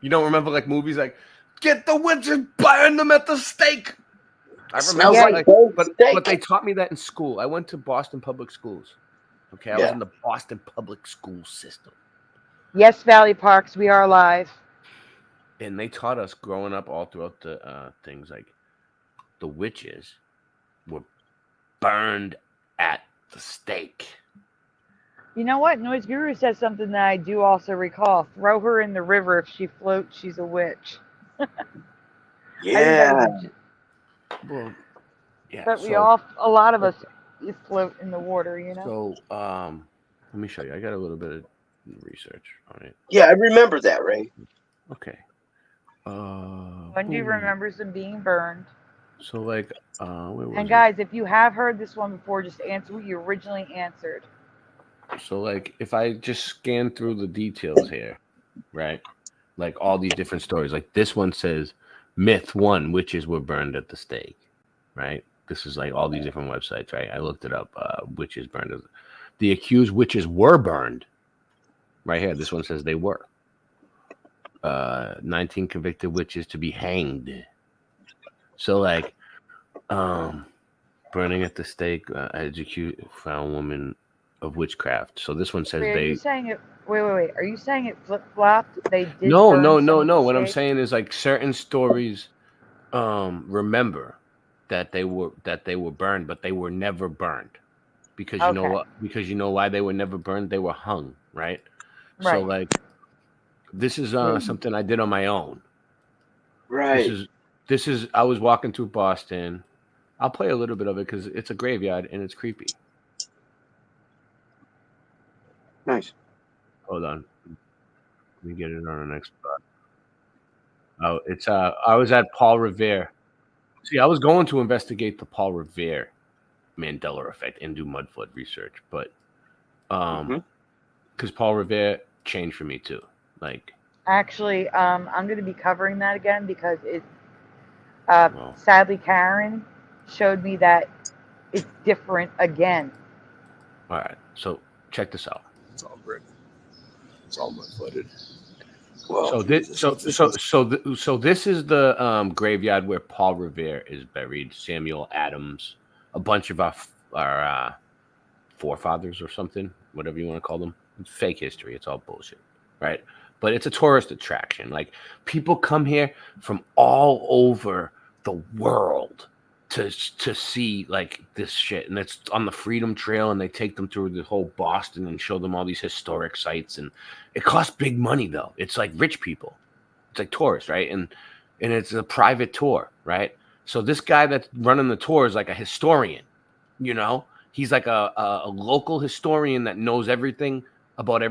You don't remember like movies like get the witches, burn them at the stake. I remember, but they taught me that in school. I went to Boston Public Schools. Okay, I was in the Boston Public School system. Yes, Valley Parks, we are alive. And they taught us growing up all throughout the things like the witches were burned at the stake. You know what? Noise Guru says something that I do also recall. Throw her in the river. If she floats, she's a witch. Yeah. Well, yeah. But a lot of us float in the water, you know? So, let me show you. I got a little bit of research on it. Yeah, I remember that, Ray. Okay. Wendy remembers them being burned. So, like, where was and guys, if you have heard this one before, just answer what you originally answered. So like if I just scan through the details here, right? Like all these different stories. Like this one says myth 1, witches were burned at the stake, right? This is like all these different websites, right? I looked it up. Witches burned. The accused witches were burned. Right here, this one says they were. 19 convicted witches to be hanged. So like, burning at the stake, execute found woman of witchcraft. So this one says Wait, they. Are you saying it? Wait. Are you saying it flip flopped? They did. No. burn some at the What I'm stake? saying is like certain stories, remember that they were burned, but they were never burned, because you know Okay. what? Because you know why they were never burned? They were hung, right? So Right. like, this is something I did on my own. Right. This is I was walking through Boston. I'll play a little bit of it because it's a graveyard and it's creepy. Nice. Hold on. Let me get it on the next spot. Oh, it's I was at Paul Revere. See, I was going to investigate the Paul Revere Mandela effect and do mud flood research, but because Paul Revere changed for me too. Like, Actually, I'm going to be covering that again because it. well, Sadly, Karen showed me that it's different again. all right. So check this out. It's all brick. It's all mud flooded. Well, So this is the graveyard where Paul Revere is buried. Samuel Adams, a bunch of our forefathers or something, whatever you want to call them. It's fake history. It's all bullshit, right? But it's a tourist attraction. Like, people come here from all over the world to see like this shit, and it's on the Freedom Trail, and they take them through the whole Boston and show them all these historic sites, and it costs big money though. It's like rich people, it's like tourists, right? And it's a private tour, right? So this guy that's running the tour is like a historian, you know. He's like a local historian that knows everything about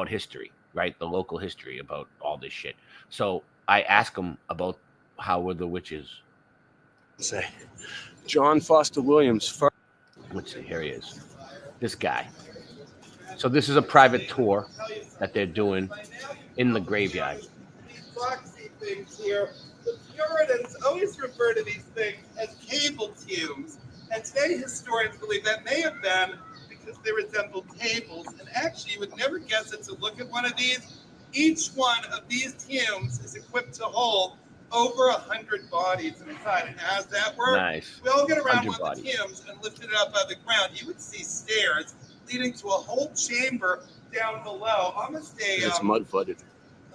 history, right? The local history about all this shit. So I ask him about how were the witches. Say, John Foster Williams first. Let's see, here he is. This guy. So this is a private tour that they're doing in the graveyard. Proxy things here. The Puritans always refer to these things as cable tombs, and today historians believe that may have been because they resemble tables. And actually, you would never guess it to look at one of these. Each one of these tombs is equipped to hold over 100 bodies inside. And how does that work? Nice. We all get around 100 one of the bodies. tombs and lift it up out of the ground. You would see stairs leading to a whole chamber down below, almost It's mud flooded.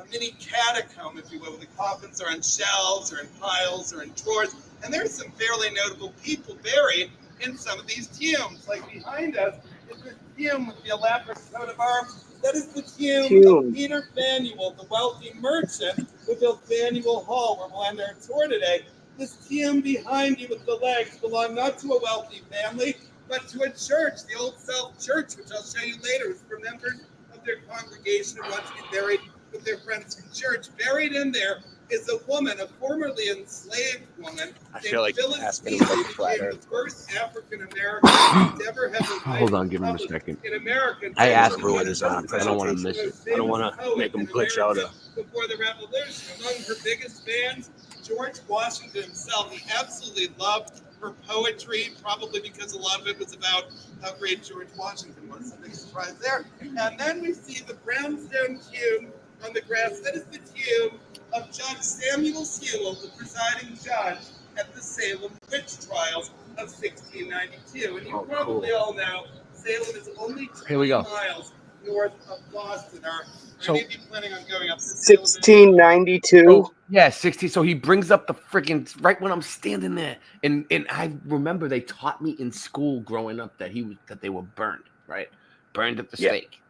a mini catacomb, if you will. The coffins are on shelves or in piles or in drawers. And there's some fairly notable people buried in some of these tombs. Like behind us is this tomb with the elaborate coat of arms. That is the tomb of Peter Faneuil, the wealthy merchant who built Faneuil Hall, where we'll end our tour today. This tomb behind you with the legs belonged not to a wealthy family, but to a church, the Old South Church, which I'll show you later, was for members of their congregation who wanted to be buried with their friends from church. Buried in there is a woman, a formerly enslaved woman. I feel like Phyllis asking Beasley about the flat became earth. the first African American to ever have a Hold on, give him a second. in America. I asked him what his I don't want to miss it. I don't want to make him glitch out. Before the revolution, among her biggest fans, George Washington himself. He absolutely loved her poetry, probably because a lot of it was about how great George Washington was. Big surprise there. And then we see the brownstone tomb on the grass. That is the tomb of Judge Samuel Sewell, the presiding judge at the Salem witch trials of 1692. And you probably all know Salem is only 20 miles north of Boston. Are any of you planning on going up to Salem? 1692. Oh, yeah, 60. So he brings up the freaking right when I'm standing there, and I remember they taught me in school growing up that they were burned, right? Burned at the stake.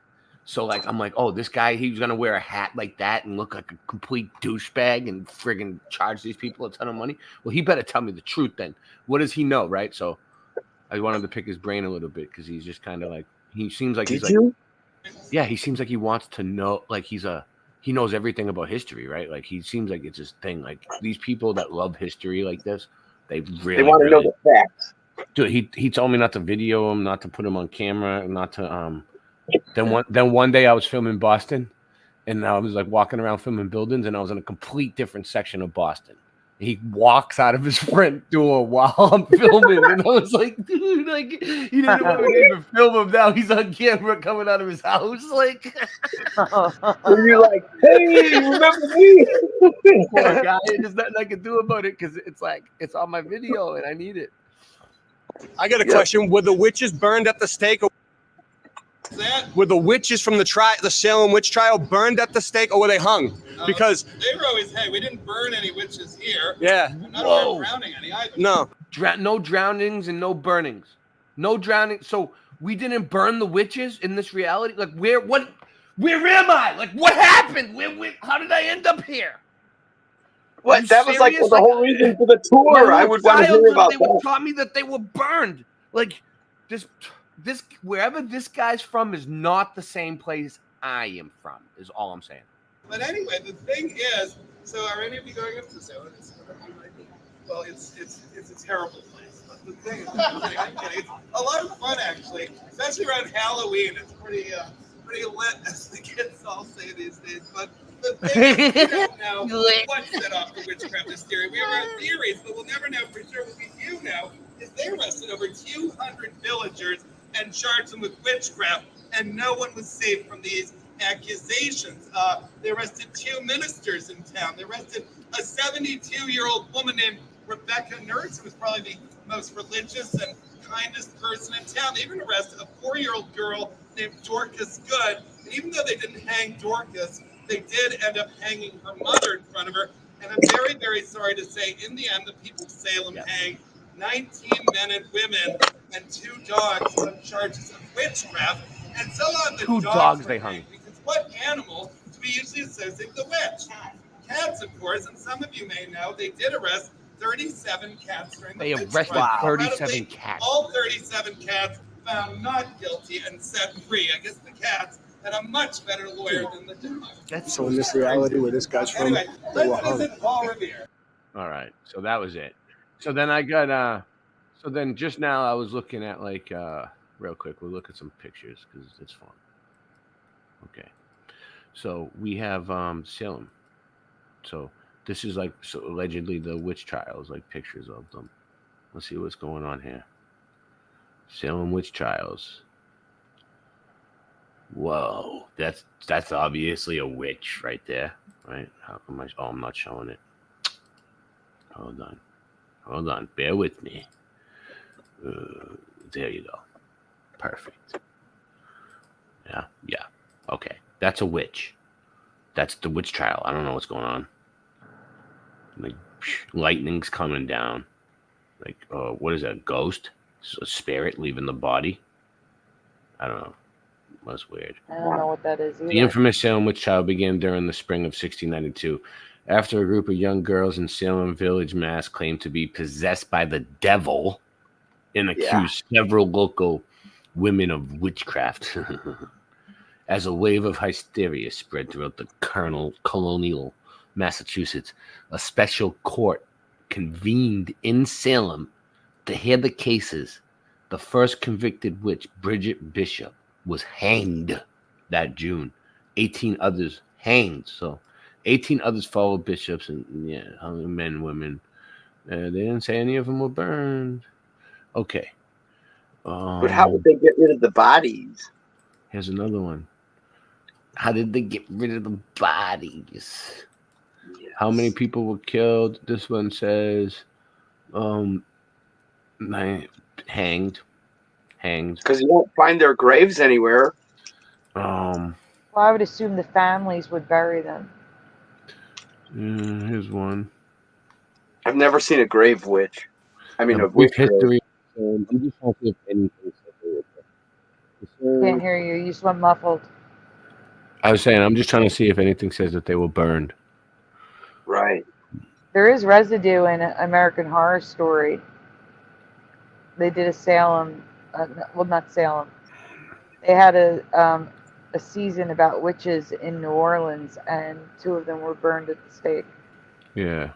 So like I'm like, oh, this guy, he's gonna wear a hat like that and look like a complete douchebag and friggin' charge these people a ton of money. Well, he better tell me the truth then. What does he know, right? So I wanted to pick his brain a little bit because he's just kind of like he seems like yeah, he seems like he wants to know, like he knows everything about history, right? Like he seems like it's his thing. Like these people that love history like this, they want to know the facts. Dude, he told me not to video him, not to put him on camera, not to Then one day I was filming Boston, and I was like walking around filming buildings, and I was in a complete different section of Boston. He walks out of his front door while I'm filming, and I was like, dude, like he didn't want me to even film him. Now he's on camera coming out of his house, like. Were you like, hey, remember me? Poor guy, there's nothing I can do about it because it's like it's on my video and I need it. I got a question. Were the witches burned at the stake? Or were the witches from the Salem witch trial burned at the stake, or were they hung? Because they were always, hey, we didn't burn any witches here. Yeah. I'm not aware of drowning any either. No. No drownings and no burnings. No drowning. So we didn't burn the witches in this reality? Like where am I? Like what happened? How did I end up here? What? That was like the whole reason for the tour. I would want to hear about that. Taught me that they were burned. Like this wherever this guy's from is not the same place I am from. Is all I'm saying. But anyway, the thing is, so are any of you going up to Zelle? Well, it's a terrible place. But the thing is, I'm kidding. It's a lot of fun actually, especially around Halloween. It's pretty lit, as the kids all say these days. But the thing is, we don't know what set off the witchcraft hysteria. We have our theories, but we'll never know for sure. What we do know is they arrested over 200 villagers and charged them with witchcraft, and no one was safe from these accusations. They arrested 2 ministers in town. They arrested a 72-year-old woman named Rebecca Nurse, who was probably the most religious and kindest person in town. They even arrested a 4-year-old girl named Dorcas Good. And even though they didn't hang Dorcas, they did end up hanging her mother in front of her. And I'm very, very sorry to say, in the end, the people of Salem hanged 19 men and women and 2 dogs on charges of witchcraft. And so on the 2 dogs they hung. Because what animal do we usually associate with the witch? Cats, of course. And some of you may know they did arrest 37 cats during the witch arrested trial. 37 cats. All 37 cats found not guilty and set free. I guess the cats had a much better lawyer than the dogs. So in this reality where this guy's from, Anyway, they were let's hung. visit Paul Revere. All right. So that was it. So then I got so then just now I was looking at like real quick, we'll look at some pictures because it's fun. Okay. So we have Salem. So this is like allegedly the witch trials, like pictures of them. Let's see what's going on here. Salem witch trials. Whoa, that's obviously a witch right there, right? How come I'm not showing it. Hold on, bear with me. There you go. Perfect. Yeah. Okay, that's a witch. That's the witch trial. I don't know what's going on. Like lightning's coming down. Like, what is that? Ghost? A spirit leaving the body? I don't know. That's weird. I don't know what that is either. The infamous Salem witch trial began during the spring of 1692, after a group of young girls in Salem Village, Mass, claimed to be possessed by the devil and accused several local women of witchcraft. As a wave of hysteria spread throughout the colonial Massachusetts, a special court convened in Salem to hear the cases. The first convicted witch, Bridget Bishop, was hanged that June. 18 others hanged. So 18 others followed bishops and hung men, women. They didn't say any of them were burned. Okay. But how would they get rid of the bodies? Here's another one. How did they get rid of the bodies? Yes. How many people were killed? This one says hanged. Because you won't find their graves anywhere. Well, I would assume the families would bury them. Here's one. I've never seen a grave witch. I mean, a brief witch history. I'm just trying to see if anything says Can't hear you. You just went muffled. I was saying, I'm just trying to see if anything says that they were burned. Right. There is residue in American Horror Story. They did a Salem, well, not Salem. They had a season about witches in New Orleans, and 2 of them were burned at the stake. Yeah.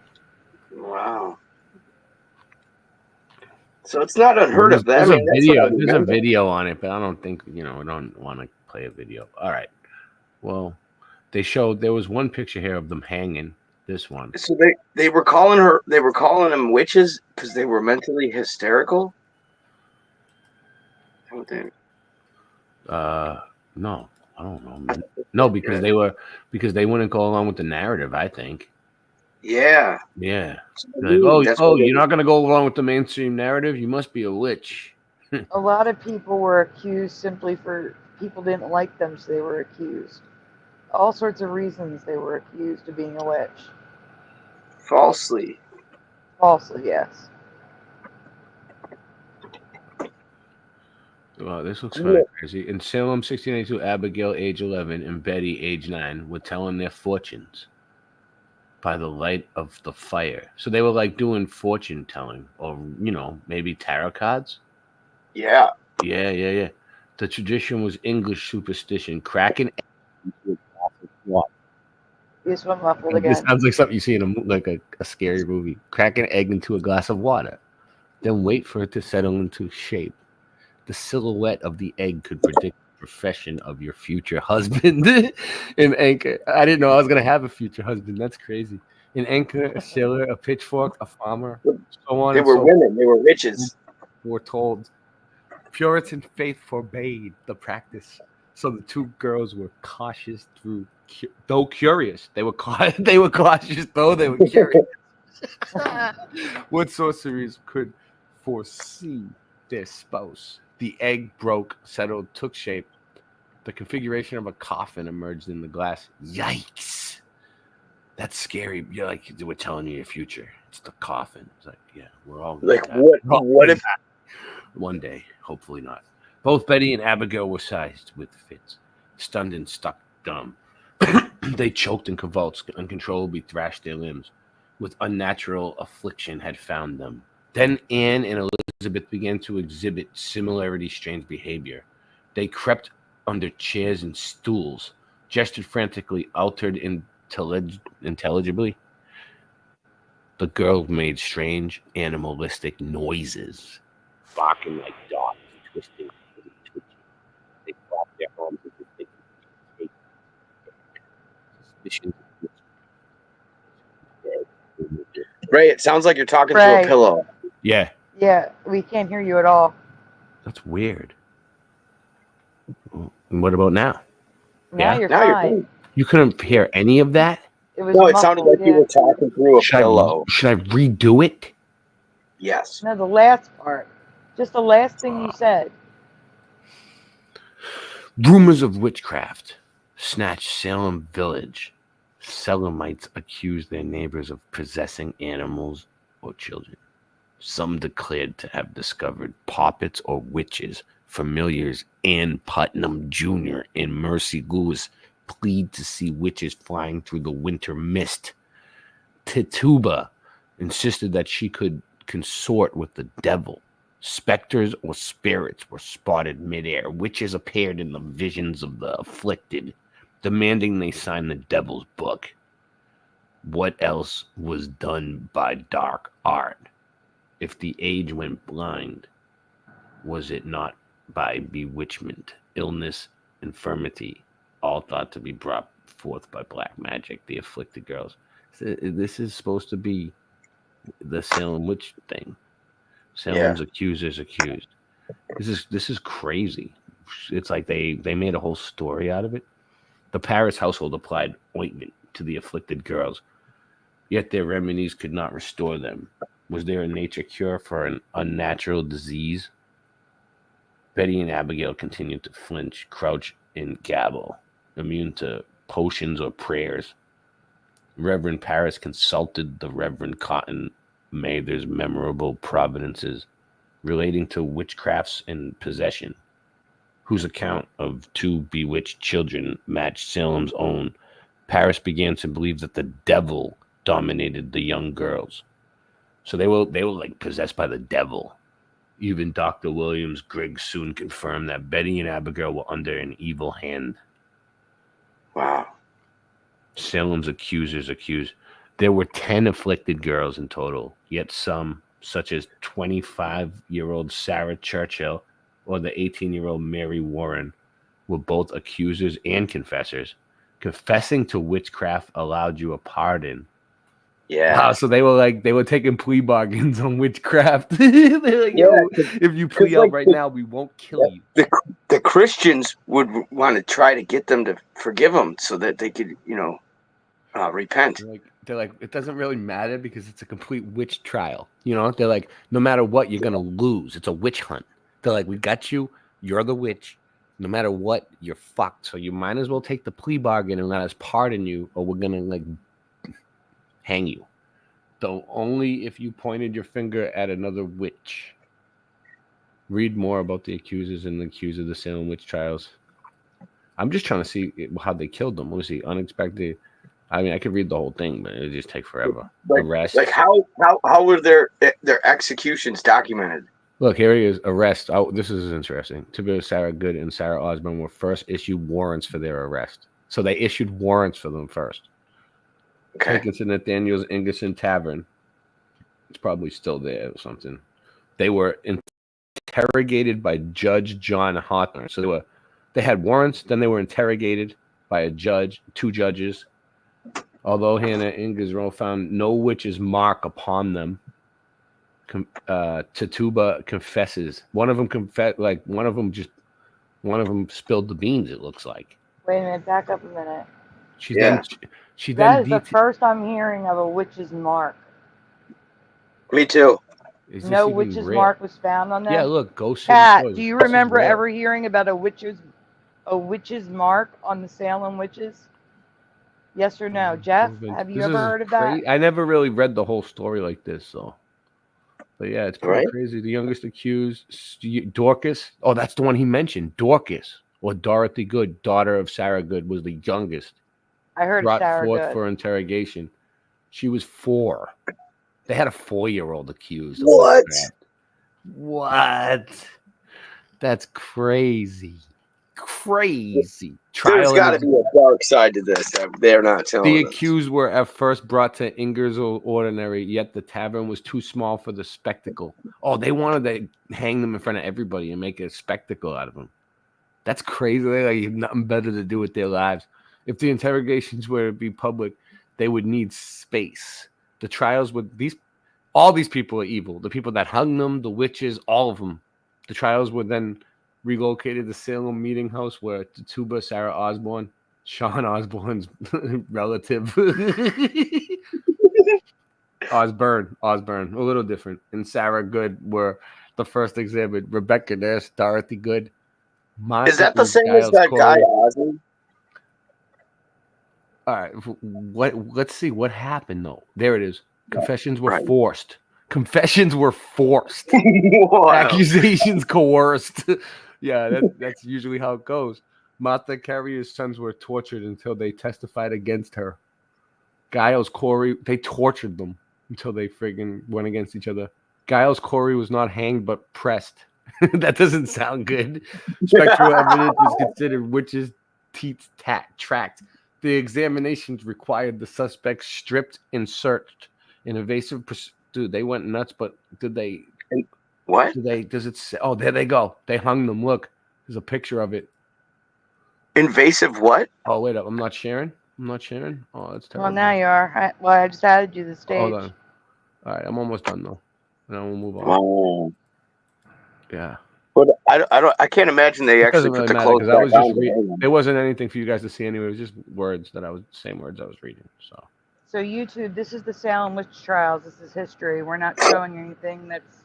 Wow. So it's not unheard of. There's I mean, that's what I there's a remember. video on it, but I don't think I don't want to play a video. All right. Well, there was one picture here of them hanging. This one. So they were calling them witches because they were mentally hysterical. No, I don't know. No, because they wouldn't go along with the narrative, I think. Yeah. Yeah. Like, you're not gonna go along with the mainstream narrative? You must be a witch. A lot of people were accused simply for people didn't like them, so they were accused. All sorts of reasons they were accused of being a witch. Falsely, yes. Well, this looks kind of crazy. In Salem, 1682, Abigail, age 11, and Betty, age 9, were telling their fortunes by the light of the fire. So they were like doing fortune telling, or maybe tarot cards. Yeah. Yeah. The tradition was English superstition. Cracking egg into a glass of water. This one muffled again. This sounds like something you see in a scary movie. Crack an egg into a glass of water, then wait for it to settle into shape. The silhouette of the egg could predict the profession of your future husband. In Anchor, I didn't know I was gonna have a future husband. That's crazy. In Anchor, a sailor, a pitchfork, a farmer, so on. They were women. They were witches. Were told. Puritan faith forbade the practice, so the two girls were cautious though curious. They were cautious though they were curious. What sorceries could foresee their spouse? The egg broke, settled, took shape. The configuration of a coffin emerged in the glass. Yikes! That's scary. You're like, we're telling you your future. It's the coffin. It's like, yeah, we're all like what if one day, hopefully not. Both Betty and Abigail were seized with fits, stunned and stuck dumb. They choked and convulsed, uncontrollably thrashed their limbs. With unnatural affliction had found them. Then Anne and Elizabeth began to exhibit similarly strange behavior. They crept under chairs and stools, gestured frantically, altered intelligibly. The girl made strange animalistic noises, barking like dogs, twisting. They clapped their arms as if they could escape. Ray, it sounds like you're talking through a pillow. Yeah. Yeah, we can't hear you at all. That's weird. And what about now? Now you're fine. You couldn't hear any of that? It sounded like you were talking through a pillow. Should I redo it? Yes. No, the last part. Just the last thing you said. Rumors of witchcraft snatched Salem village. Selemites accused their neighbors of possessing animals or children. Some declared to have discovered poppets or witches. Familiars Ann Putnam Jr. and Mercy Lewis plead to see witches flying through the winter mist. Tituba insisted that she could consort with the devil. Specters or spirits were spotted midair. Witches appeared in the visions of the afflicted, demanding they sign the devil's book. What else was done by dark art? If the age went blind, was it not by bewitchment, illness, infirmity, all thought to be brought forth by black magic, the afflicted girls? This is supposed to be the Salem witch thing. Salem's accusers accused. This is crazy. It's like they made a whole story out of it. The Paris household applied ointment to the afflicted girls, yet their remedies could not restore them. Was there a nature cure for an unnatural disease? Betty and Abigail continued to flinch, crouch, and gabble, immune to potions or prayers. Reverend Paris consulted the Reverend Cotton Mather's memorable providences relating to witchcrafts and possession, whose account of two bewitched children matched Salem's own. Paris began to believe that the devil dominated the young girls. So they were like possessed by the devil. Even Dr. Williams Griggs soon confirmed that Betty and Abigail were under an evil hand. Wow. Salem's accusers accused. There were 10 afflicted girls in total, yet some such as 25-year-old Sarah Churchill or the 18-year-old Mary Warren, were both accusers and confessors. Confessing to witchcraft allowed you a pardon. Yeah. Wow, so they were taking plea bargains on witchcraft. They're like, yo, if you plea out right now, we won't kill you. The Christians would want to try to get them to forgive them so that they could, repent. They're like, it doesn't really matter because it's a complete witch trial. They're like, no matter what, you're gonna lose. It's a witch hunt. They're like, we got you. You're the witch. No matter what, you're fucked. So you might as well take the plea bargain and let us pardon you, or we're gonna hang you. Though only if you pointed your finger at another witch. Read more about the accusers and the accused of the Salem witch trials. I'm just trying to see how they killed them. Let me see. Unexpected. I mean, I could read the whole thing, but it would just take forever. Arrest. How were their executions documented? Look, here he is. Arrest. Oh, this is interesting. Tibia Sarah Good and Sarah Osborne were first issued warrants for their arrest. So they issued warrants for them first. Okay. Taken to Nathaniel's Ingerson Tavern. It's probably still there or something. They were interrogated by Judge John Hawthorne. So they had warrants, then they were interrogated by a judge, 2 judges. Although Hannah Ingerson found no witch's mark upon them, Tituba confesses. One of them one of them spilled the beans, it looks like. Wait a minute, back up a minute. That is the first I'm hearing of a witch's mark. Me too. No witch's mark was found on them? Yeah, look, ghost. Pat, do you remember ever hearing about a witch's mark on the Salem witches? Yes or no? Jeff, have you ever heard of that? I never really read the whole story like this, so. But yeah, it's pretty crazy. The youngest accused, Dorcas. Oh, that's the one he mentioned. Dorcas, or Dorothy Good, daughter of Sarah Good, was the youngest. I heard brought Sarah forth Good. For interrogation. She was 4. They had a 4-year-old accused. What? That's crazy. Crazy. There's got to be a dark side to this that they're not telling The us. accused were at first brought to Ingersoll Ordinary, yet the tavern was too small for the spectacle. Oh, they wanted to hang them in front of everybody and make a spectacle out of them. That's crazy. They have nothing better to do with their lives. If the interrogations were to be public, they would need space. The trials would all these people are evil. The people that hung them, the witches, all of them. The trials were then relocated to Salem Meeting House, where Tituba Sarah Osborne, Sean Osborne's relative, Osborne, a little different, and Sarah Good were the first exhibit. Rebecca Ness, Dorothy Good. Is that the same as that guy, Ozzy? All right, let's see what happened though. There it is. Confessions were forced. Confessions were forced. Accusations coerced. Yeah, that's usually how it goes. Martha Carrier's sons were tortured until they testified against her. Giles Corey, they tortured them until they friggin' went against each other. Giles Corey was not hanged but pressed. That doesn't sound good. Spectral evidence was considered witches' teeth tracked. The examinations required the suspects stripped and searched. An invasive, dude, they went nuts. But did they? What? Does it say? Oh, there they go. They hung them. Look, there's a picture of it. Invasive what? Oh, wait up. I'm not sharing. Oh, that's terrible. Well, now you are. I just added you to the stage. Hold on. All right, I'm almost done though. And then we'll move on. Oh. Yeah. But I can't imagine they actually put the clothes back on. It wasn't anything for you guys to see anyway. It was just words same words I was reading. So YouTube, this is the Salem witch trials. This is history. We're not showing anything that's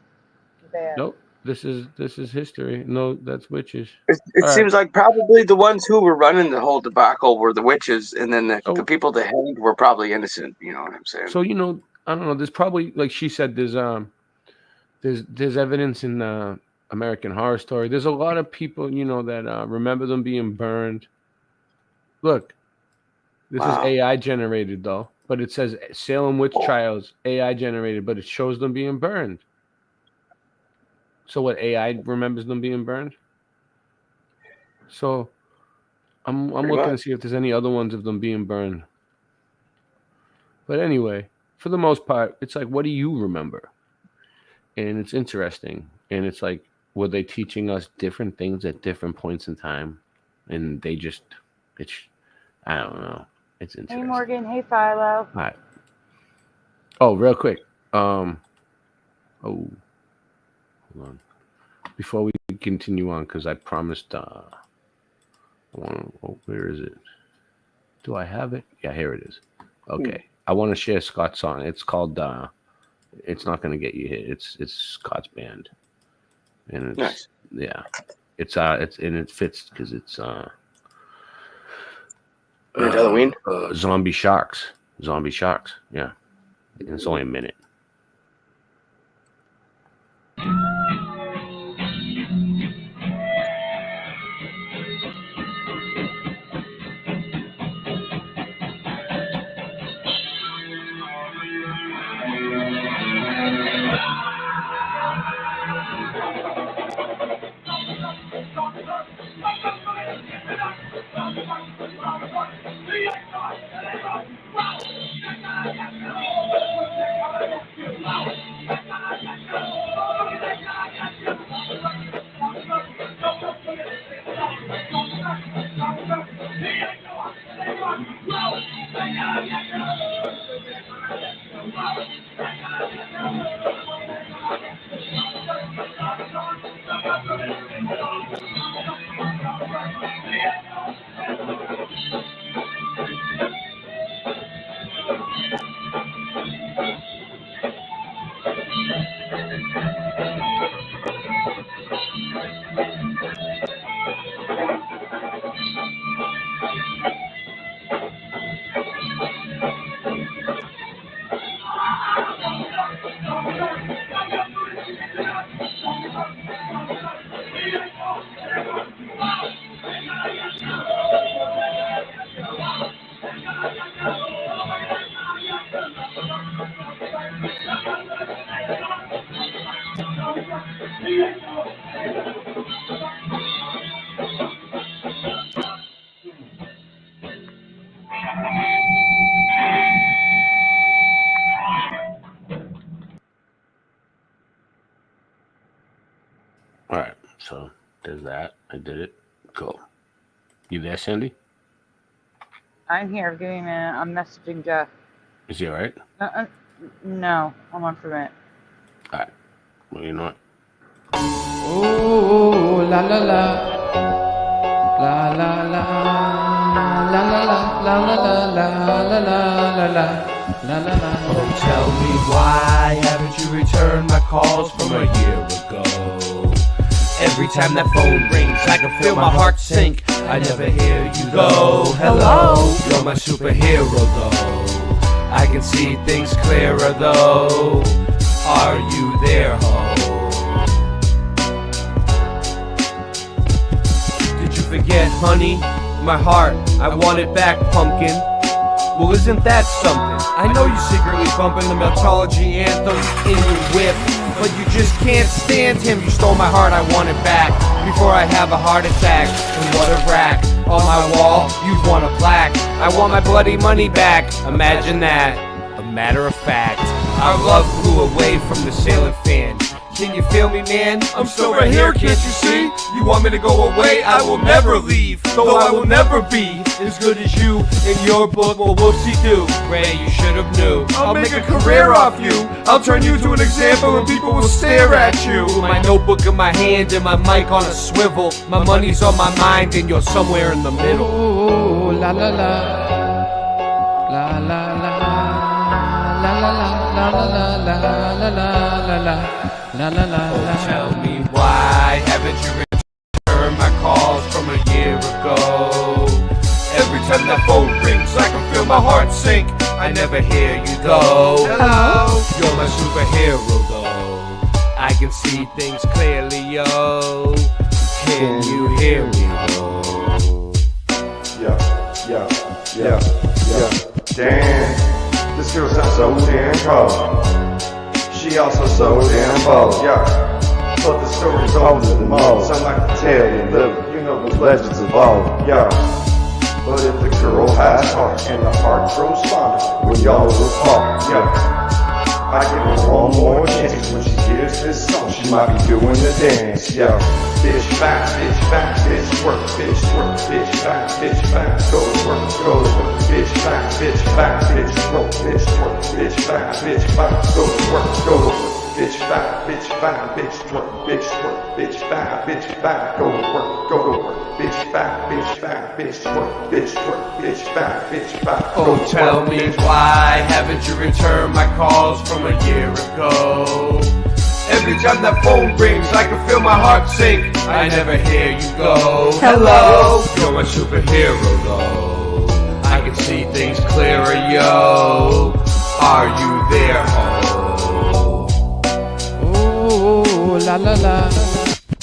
bad. Nope. This is history. No, that's witches. It seems like probably the ones who were running the whole debacle were the witches, and then the people that hanged were probably innocent. You know what I'm saying? So I don't know. There's probably, like she said, there's evidence in American Horror Story. There's a lot of people that remember them being burned. Look, this is AI generated though, but it says Salem witch trials AI generated, but it shows them being burned. So what, AI remembers them being burned? So I'm looking to see if there's any other ones of them being burned. But anyway, for the most part, it's like, what do you remember? and it's interesting. And it's like, were they teaching us different things at different points in time? And they just, it's, I don't know. It's interesting. Hey, Morgan. Hey, Philo. All right. Oh, real quick. Hold on. Before we continue on, because I promised, where is it? Do I have it? Yeah, here it is. Okay. I want to share Scott's song. It's called, It's Not Gonna Get You Hit. It's Scott's band. And it's, Nice. Yeah. It's and it fits because it's, Mandelaween? Zombie Sharks. Yeah. And it's only a minute. All right, so there's that. I did it. Cool. You there, Sandy? I'm here. Give me a minute. I'm messaging Jeff. Is he all right? No. Hold on for a minute. All right. Well, you know what? Ooh, la la la. La la la. La la la. La la la. La la la. La la la. Oh, tell me why haven't you returned my calls from a year ago? Every time that phone rings, I can feel my heart sink. I never hear you go. Hello, you're my superhero though. I can see things clearer though. Are you there, ho? Did you forget, honey? My heart, I want it back, pumpkin. Well, isn't that something? I know you secretly bumping the Meltology anthem in your whip, but you just can't stand him. You stole my heart, I want it back before I have a heart attack. And what a rack. On my wall, you'd want a plaque. I want my bloody money back. Imagine that. A matter of fact, our love blew away from the ceiling fan. Can you feel me, man? I'm still right here, can't you see? You want me to go away? I will never leave, though I will never be as good as you in your book. Well, whoopsie-doo, Ray, you should have knew. I'll make a career off you. I'll turn you to an example and people will stare at you. My notebook in my hand and my mic on a swivel. My money's on my mind and you're somewhere in the middle. Ooh, la la la. La la la. La la la. La la la. La la la. La la. La la la. Oh, tell me why haven't you returned my calls from a year ago? Every time that phone rings, I can feel my heart sink. I never hear you though. Hello, you're my superhero though. I can see things clearly, yo. Can you hear me, yo? Yeah. Damn, this girl sounds so damn cold. She also so damn bold, yeah. But the story's older than most. I like to tell you, look, you know the legends of old, yeah. But if the girl has heart and the heart grows fonder when y'all are apart, yeah. I give her one more chance. When she hears this song, she might be doing the dance. Yo, bitch back, bitch work, bitch work, bitch back, go to work, bitch back, bitch work, bitch work, bitch back, go to work, go to work. Bitch back, bitch work, bitch back, go to work, bitch back, bitch work, bitch back. Oh, tell me why haven't you returned my calls from a year ago? Every time that phone rings, I can feel my heart sink. I never hear you go. Hello, you're my superhero though. I can see things clearer, yo. Are you there, ho? Oh, la la la.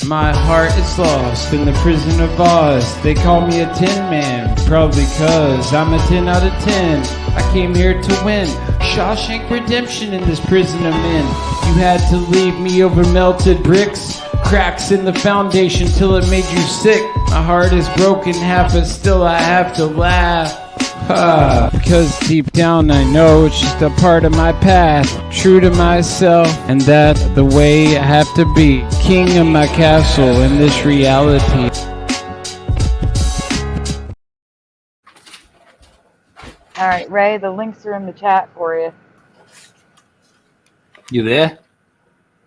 My heart is lost in the prison of Oz. They call me a Tin Man, probably cause I'm a 10 out of 10. I came here to win Shawshank Redemption in this prison I'm in. You had to leave me over melted bricks, cracks in the foundation till it made you sick. My heart is broken half, but still I have to laugh. Because deep down I know it's just a part of my path. True to myself, and that's the way I have to be. King of my castle in this reality. All right, Ray, the links are in the chat for you. You there?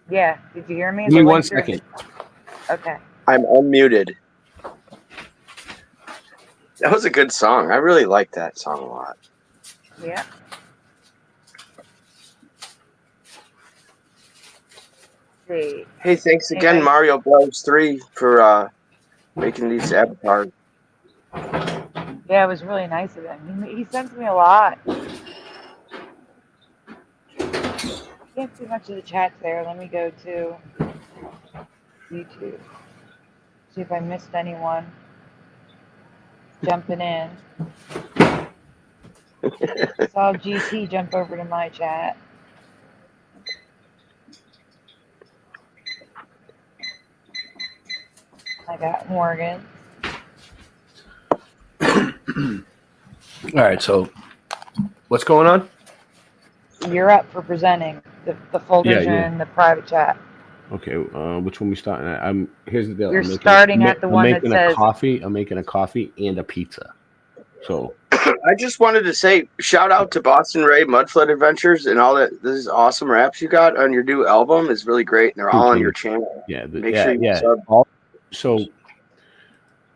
Yeah, did you hear me? Give me 1 second. Okay. I'm unmuted. That was a good song. I really like that song a lot. Yeah. See. Hey, thanks again, Mario Bros. 3, for making these avatars. Yeah, it was really nice of him. He sends me a lot. Can't see much of the chat there. Let me go to YouTube. See if I missed anyone jumping in. Saw GT jump over to my chat. I got Morgan. All right, so what's going on? You're up for presenting. The folders are in the private chat. Okay, which one we starting at? Here's the deal. You're starting at the one that says I'm making a coffee and a pizza. So I just wanted to say shout out to Boston Ray Mudflood Adventures and all that. This is awesome raps you got on your new album is really great, and they're all on your channel. Yeah, Make sure you sub. So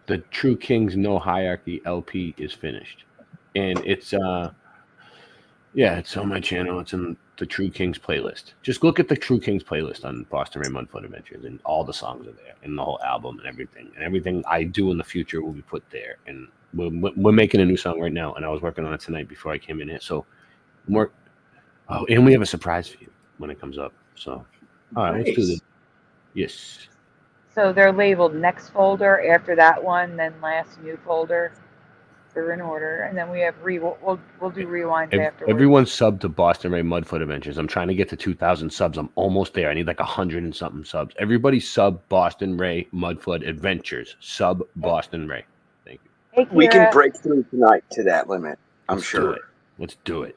the True Kings No Hierarchy LP is finished, and it's it's on my channel. It's in the True Kings playlist. Just look at the True Kings playlist on Boston Ray Mudflood Adventures, and all the songs are there, and the whole album and everything. And everything I do in the future will be put there. And we're making a new song right now, and I was working on it tonight before I came in here. So and we have a surprise for you when it comes up. So all right, let's do this. Yes. So they're labeled next folder after that one, then last new folder. They're in order, and then we have we'll do rewinds afterwards. Everyone sub to Boston Ray Mudflood Adventures. I'm trying to get to 2,000 subs. I'm almost there. I need like 100 and something subs. Everybody sub Boston Ray Mudflood Adventures. Sub Boston Ray. Thank you. Hey, we can break through tonight to that limit. I'm sure. Let's do it.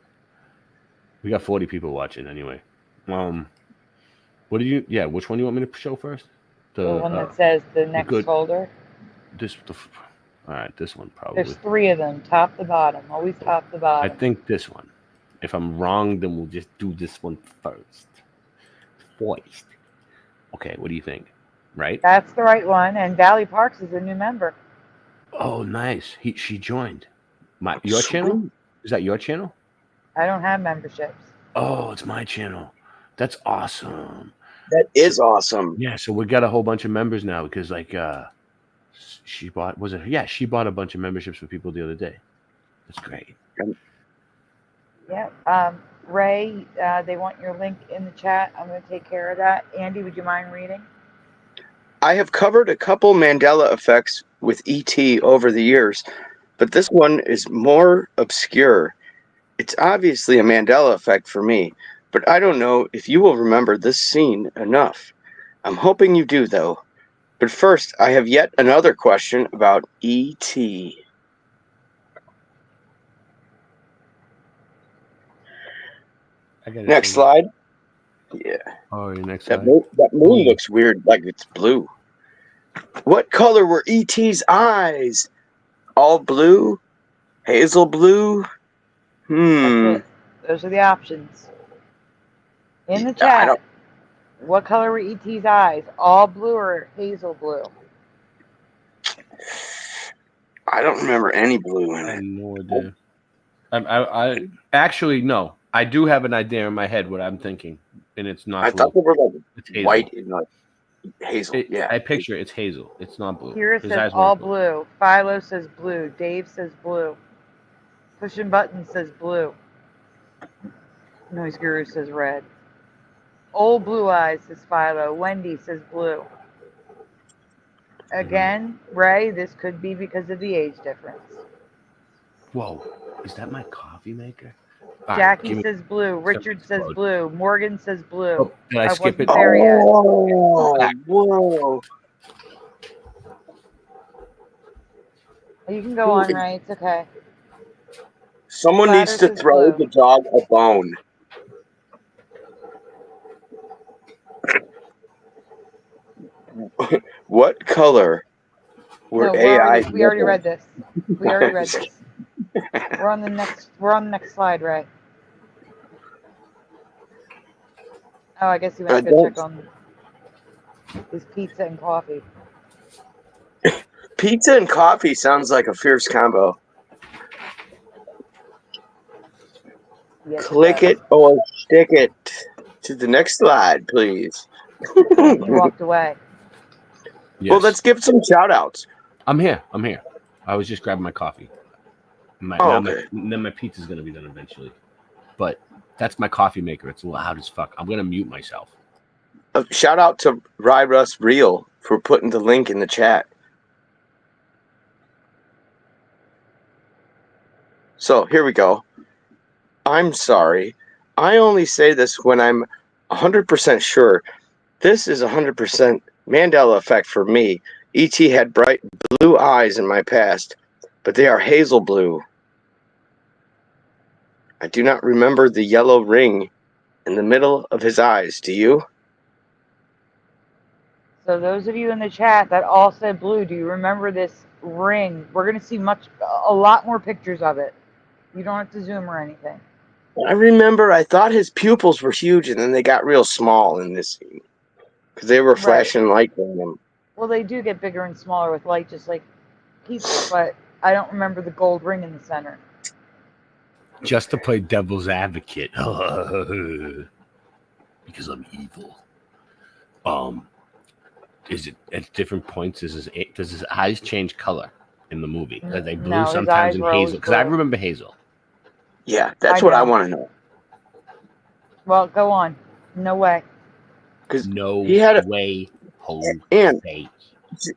We got 40 people watching anyway. What do you? Yeah, which one do you want me to show first? The one that says the next folder. All right, this one probably. There's 3 of them, top to bottom. Always top to bottom. I think this one. If I'm wrong, then we'll just do this one first. Okay, what do you think? Right? That's the right one, and Valley Parks is a new member. Oh, nice. She joined. Your channel? Is that your channel? I don't have memberships. Oh, it's my channel. That's awesome. That is awesome. Yeah, so we got a whole bunch of members now because she bought she bought a bunch of memberships for people the other day. That's great. Yeah. Ray, they want your link in the chat. I'm going to take care of that. Andy, would you mind reading? I have covered a couple Mandela effects with ET over the years, but this one is more obscure. It's obviously a Mandela effect for me, but I don't know if you will remember this scene enough. I'm hoping you do, though. But first, I have yet another question about E.T. I got it. Next slide. Yeah. Oh, your next That slide. that moon looks weird, like it's blue. What color were E.T.'s eyes? All blue? Hazel blue? That's it. Those are the options. In the I chat, don't. what color were E.T.'s eyes? All blue or hazel blue? I don't remember any blue in I it. have no idea. I actually no. I do have an idea in my head what I'm thinking, and it's not I blue. thought they were like It's hazel. white and like hazel. Yeah. I picture it's hazel. It's not blue. Kira His says eyes all weren't blue. blue. Philo says blue. Dave says blue. Pushing Button says blue. Noise Guru says red. Old Blue Eyes says Philo. Wendy says blue. Again, Ray, this could be because of the age difference. Whoa, is that my coffee maker? Jackie says blue. Richard says blue. Morgan says blue. Oh, did I skip wasn't it? there yet. Oh, whoa. You can go on, Ray. It's okay. Someone Platter needs to says throw blue. the dog a bone. What color were No, AI? we already read this. We already read this. We're on the next slide, Ray. Oh, I guess he went to go check on his pizza and coffee. Pizza and coffee sounds like a fierce combo. Yes, Click it or stick it to the next slide, please. He walked away. Yes. Well, let's give some shout outs. I'm here. I was just grabbing my coffee. Then my pizza's gonna be done eventually. But that's my coffee maker. It's loud as fuck. I'm gonna mute myself. Shout out to Russ Real for putting the link in the chat. So here we go. I'm sorry. I only say this when I'm 100% sure. This is 100% Mandela effect for me. E.T. had bright blue eyes in my past, but they are hazel blue. I do not remember the yellow ring in the middle of his eyes. Do you? So those of you in the chat that all said blue, do you remember this ring? We're going to see a lot more pictures of it. You don't have to zoom or anything. I remember I thought his pupils were huge, and then they got real small in this scene because they were flashing light on them. Well, they do get bigger and smaller with light, just like people, but I don't remember the gold ring in the center. Just to play devil's advocate. Because I'm evil. Is it at different points? Does his eyes change color in the movie? Are they blue sometimes and hazel? Because I remember hazel. Yeah, that's what I want to know. Well, go on. No way. Because he had way. And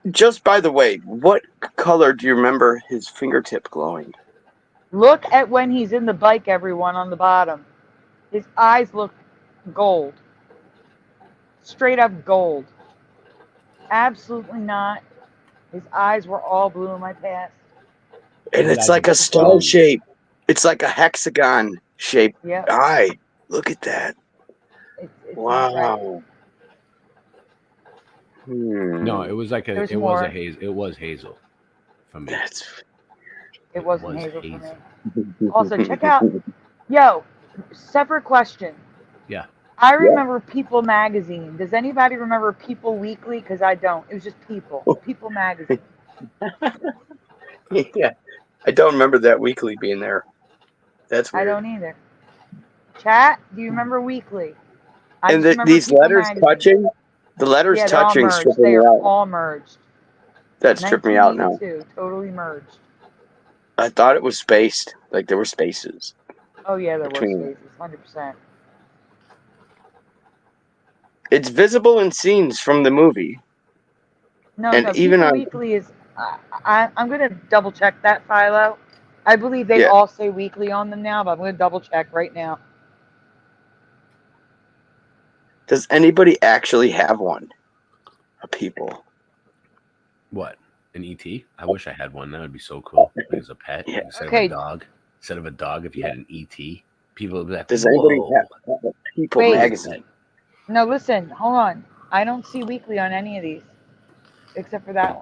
just by the way, what color do you remember his fingertip glowing? Look at when he's in the bike, everyone, on the bottom. His eyes look gold. Straight up gold. Absolutely not. His eyes were all blue in my past. And it's like a star shape. It's like a hexagon shaped eye. Look at that. It's wow. No, it was like it was hazel for me. It wasn't hazel for me. Also, check out. Yo, separate question. Yeah. I remember People Magazine. Does anybody remember People Weekly? Because I don't. It was just People. People Magazine. Yeah. I don't remember that weekly being there. That's weird. I don't either. Chat, do you remember Weekly? And these letters touching? The letters touching is tripping me out. They are all merged. That's tripping me out now. Totally merged. I thought it was spaced. Like there were spaces. Oh, yeah, there were spaces. 100%. It's visible in scenes from the movie. No, People Weekly is... I'm going to double check that, Philo. I believe they all say Weekly on them now, but I'm going to double check right now. Does anybody actually have one? A People. What? An ET? I wish I had one. That would be so cool. Like as a pet instead of a dog. Instead of a dog, if you had an ET. People will be like, Does anybody whoa. have a People Wait. magazine? No, listen, hold on. I don't see weekly on any of these, except for that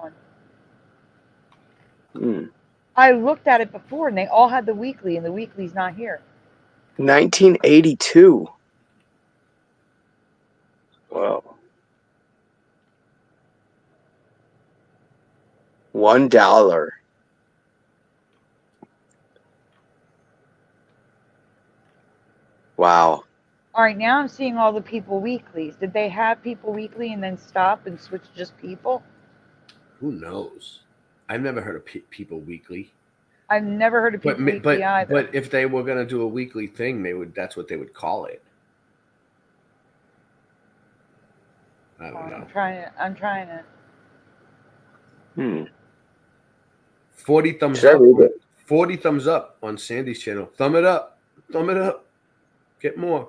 one. I looked at it before, and they all had the weekly, and the weekly's not here. 1982. Whoa. $1. Wow. All right, now I'm seeing all the People Weeklies. Did they have People Weekly and then stop and switch to just People? Who knows? I've never heard of People Weekly. I've never heard of People Weekly either. But if they were going to do a weekly thing, that's what they would call it. I don't know. I'm trying to. 40 thumbs up. 40 thumbs up on Sandy's channel. Thumb it up. Thumb it up. Get more.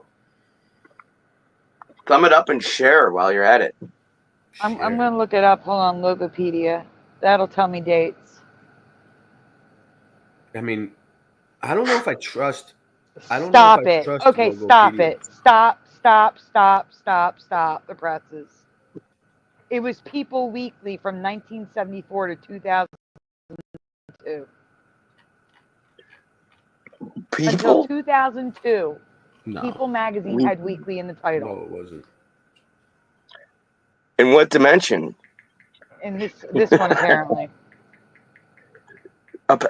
Thumb it up and share while you're at it. I'm going to look it up. Hold on, Logopedia. That'll tell me dates. I mean, I don't know if I trust. Stop it. Okay, stop it. Stop the presses. It was People Weekly from 1974 to 2002. Until 2002. No. People magazine had weekly in the title. No, it wasn't. In what dimension? In this one, apparently.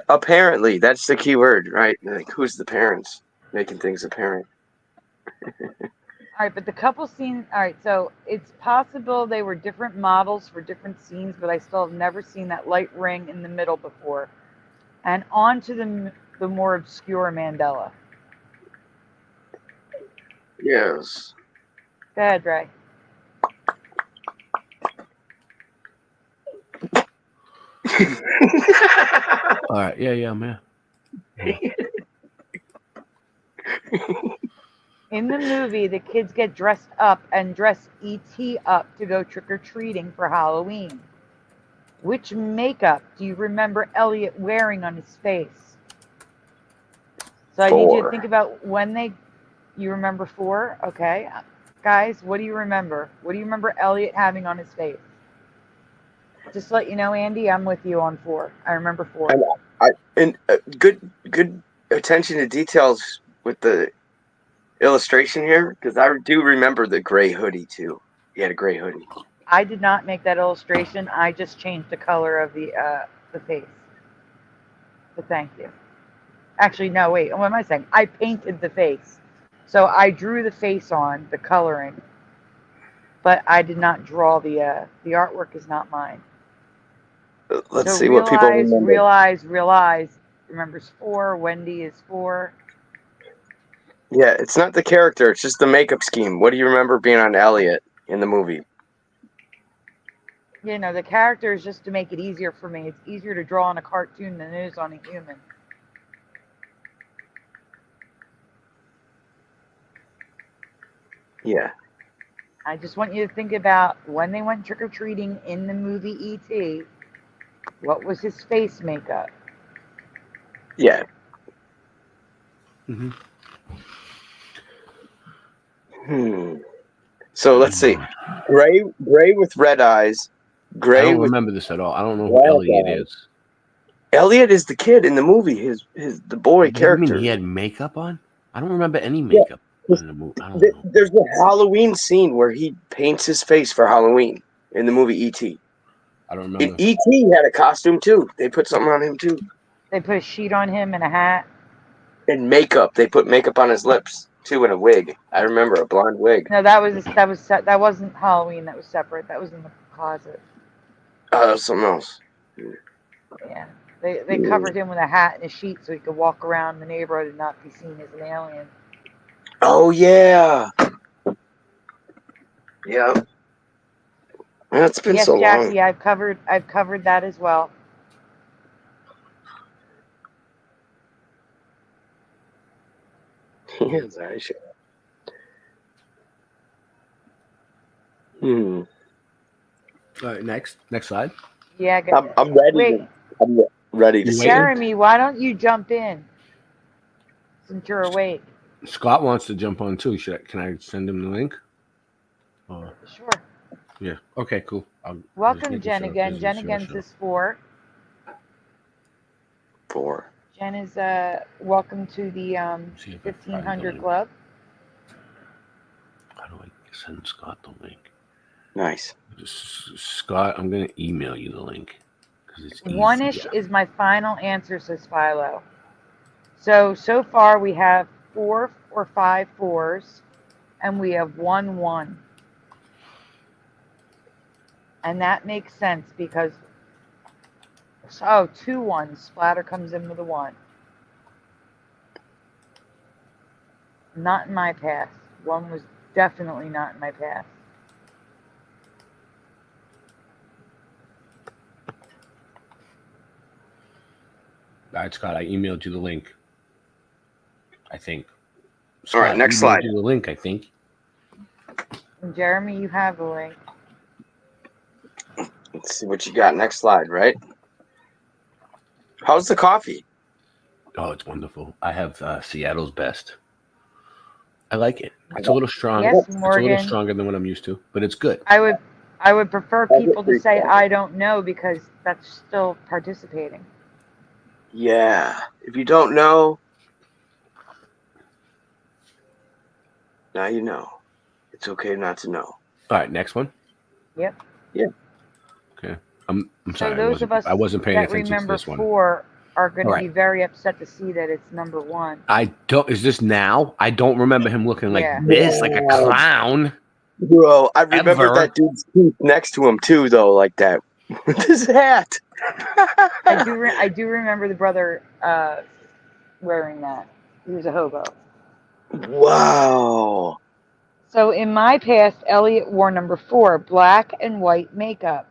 Apparently, that's the key word, right? Like, who's the parents making things apparent? All right, but the couple scenes. All right, so it's possible they were different models for different scenes, but I still have never seen that light ring in the middle before. And on to the more obscure Mandela. Yes. Go ahead, Ray. All right. Yeah, man. In the movie, the kids get dressed up and dress E.T. up to go trick-or-treating for Halloween. Which makeup do you remember Elliot wearing on his face? So I need you to think about you remember 4? Okay. Guys, what do you remember? What do you remember Elliot having on his face? Just to let you know, Andy, I'm with you on 4. I remember 4. And good attention to details with the illustration here, because I do remember the gray hoodie too. He had a gray hoodie. I did not make that illustration. I just changed the color of the face. So thank you. Actually, no, wait. What am I saying? I painted the face. So I drew the face on, the coloring, but I did not draw the artwork is not mine. Let's see what people remember. Realize. Remembers 4. Wendy is 4. Yeah, it's not the character. It's just the makeup scheme. What do you remember being on Elliot in the movie? You know, the character is just to make it easier for me. It's easier to draw on a cartoon than it is on a human. Yeah. I just want you to think about when they went trick-or-treating in the movie E.T., what was his face makeup? Yeah. So let's see. Gray with red eyes. I don't remember this at all. I don't know who Elliot is. Elliot is the kid in the movie. The boy character. You mean he had makeup on? I don't remember any makeup in the movie. I don't know. There's a Halloween scene where he paints his face for Halloween in the movie E.T. I don't remember. E.T. had a costume too. They put something on him too. They put a sheet on him and a hat. And makeup. They put makeup on his lips too, and a wig. I remember a blonde wig. No, that wasn't Halloween. That was separate. That was in the closet. Something else. Yeah, they covered him with a hat and a sheet so he could walk around the neighborhood and not be seen as an alien. Oh yeah. Yeah. It's been so long. Yes, Jackie, I've covered that as well. Yes, I should. All right, next slide. Yeah, I'm ready. Wait. I'm ready to see. Jeremy, why don't you jump in since you're awake? Scott wants to jump on too. Can I send him the link? Sure. Yeah. Okay. Cool. I'm just Welcome, making Jen sure, again. 'cause Jen it's your again show. says 4. 4. Jen is welcome to the See if I can find the 1500 link. Club. How do I send Scott the link? Nice. Scott, I'm gonna email you the link because it's easy. One-ish is my final answer, says Philo. So far we have 4 or 5 4s, and we have 1 1. And that makes sense because 2 1s. Splatter comes in with a 1. Not in my past. 1 was definitely not in my past. All right, Scott, I emailed you the link. I think. All right, next slide. You the link, I think. And Jeremy, you have the link. Let's see what you got. Next slide, right? How's the coffee? Oh, it's wonderful. I have Seattle's best. I like it. It's a little strong. Yes, It's a Morgan. little stronger than what I'm used to, but it's good. I would prefer people to say I don't know because that's still participating. Yeah. If you don't know, now you know. It's okay not to know. All right, next one. Yep. Yeah. Okay. I'm sorry. So those of us I wasn't paying that attention to remember this one. 4 are going to All be right. very upset to see that it's number 1. I don't. Is this now? I don't remember him looking like Yeah. this, like a clown. Bro, I remember Ever. that dude's teeth next to him too, though, like that with his hat. I do remember the brother wearing that. He was a hobo. Wow. So in my past, Elliot wore number 4, black and white makeup.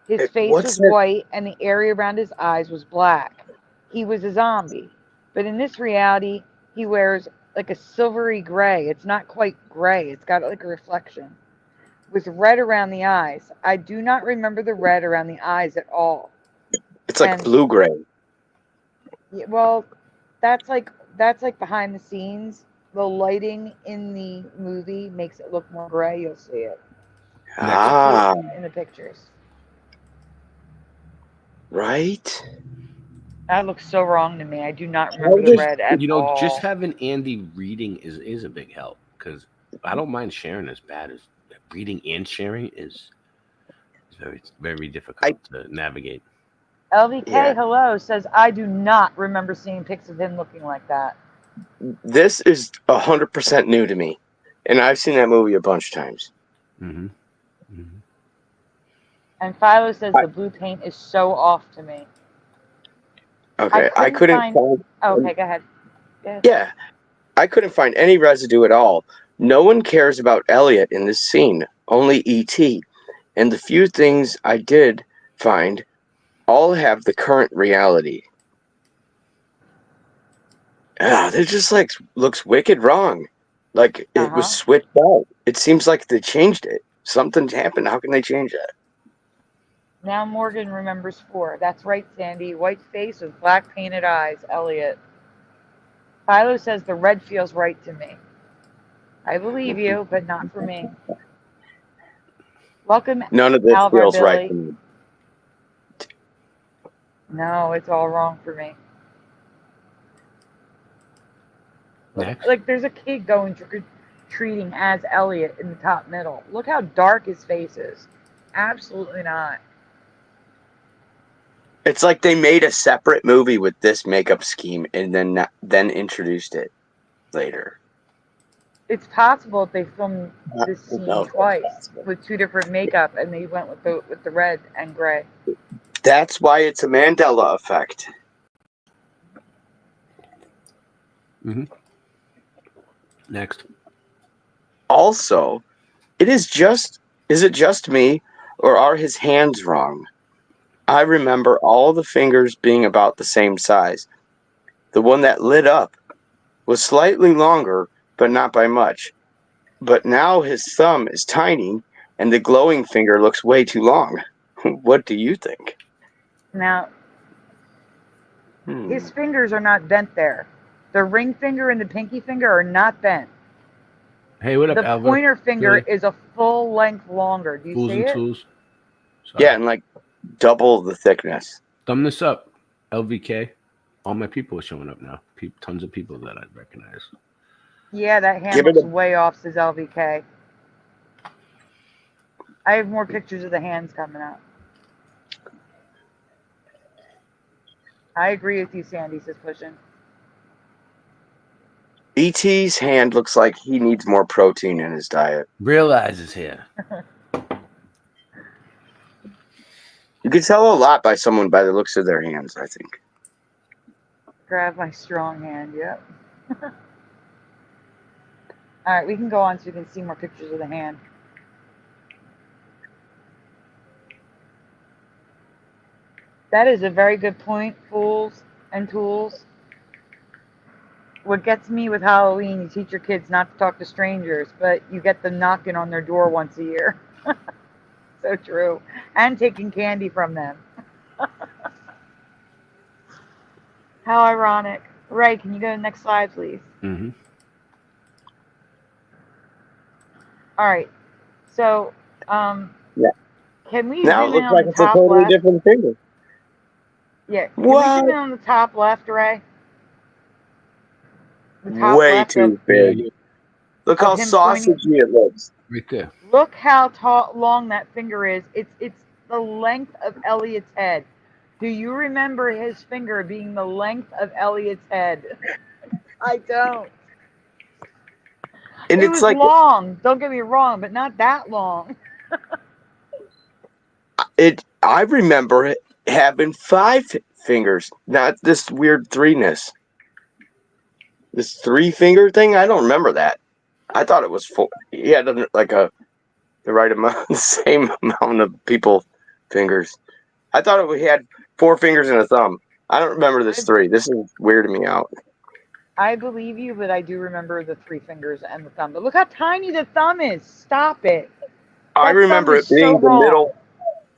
His face what's was that? white and the area around his eyes was black. He was a zombie. But in this reality, he wears like a silvery gray. It's not quite gray. It's got like a reflection. With red around the eyes. I do not remember the red around the eyes at all. It's like blue-gray. Yeah, well, that's like behind the scenes. The lighting in the movie makes it look more gray. You'll see it. Ah. In the pictures. Right? That looks so wrong to me. I do not remember the red at all. Just having Andy reading is a big help because I don't mind sharing as bad as reading and sharing is very, very difficult to navigate. LVK, hello, says, I do not remember seeing pics of him looking like that. This is 100% new to me, and I've seen that movie a bunch of times. Mm-hmm. Mm-hmm. And Philo says the blue paint is so off to me. Okay, I couldn't find... Okay, go ahead. Yeah, I couldn't find any residue at all. No one cares about Elliot in this scene, only E.T. And the few things I did find all have the current reality. They're just like, looks wicked wrong. Like it was switched out. It seems like they changed it. Something happened. How can they change that? Now Morgan remembers 4. That's right, Sandy. White face with black painted eyes. Elliot. Philo says the red feels right to me. I believe you, but not for me. Welcome, None of this Alvar feels Billy. right to me. No, it's all wrong for me. Next. Like there's a kid going trick-or-treating as Elliot in the top middle. Look how dark his face is. Absolutely not. It's like they made a separate movie with this makeup scheme and then introduced it later. It's possible they filmed this scene twice with 2 different makeup, and they went with the red and gray. That's why it's a Mandela effect. Mm-hmm. Next. Also, is it just me, or are his hands wrong? I remember all the fingers being about the same size. The one that lit up was slightly longer, but not by much. But now his thumb is tiny, and the glowing finger looks way too long. What do you think? Now, his fingers are not bent there. The ring finger and the pinky finger are not bent. Hey, what up, The Alva? pointer finger Billy? is a full length longer. Do you Fools see and it? tools. Sorry. Yeah, and like double the thickness. Thumb this up. LVK. All my people are showing up now. Tons of people that I recognize. Yeah, that hand Give it looks a- way off, says LVK. I have more pictures of the hands coming up. I agree with you, Sandy, says Pushing. BT's hand looks like he needs more protein in his diet. Realize is here. You can tell a lot by someone by the looks of their hands, I think. Grab my strong hand, yep. All right, we can go on so you can see more pictures of the hand. That is a very good point, fools and tools. What gets me with Halloween, you teach your kids not to talk to strangers, but you get them knocking on their door once a year. So true. And taking candy from them. How ironic. Ray, can you go to the next slide, please? Mm-hmm. All right. So, Yeah. can we Now it zoom in looks on like the it's a top totally left? different finger. Yeah. Can What? we zoom in on the top left, Ray? The top Way left too of, big. Look of how him pointing. sausagey it looks. Right there. Look how tall, long that finger is. It's the length of Elliot's head. Do you remember his finger being the length of Elliot's head? I don't. And It it's was like long. Don't get me wrong, but not that long. I remember it having 5 fingers, not this weird 3-ness. This 3-finger thing, I don't remember that. I thought it was 4. He had like the right amount, the same amount of people fingers. I thought we had 4 fingers and a thumb. I don't remember this 3. This is weirding me out. I believe you, but I do remember the 3 fingers and the thumb. But look how tiny the thumb is. Stop it. I That remember thumb it is being so the wrong. middle.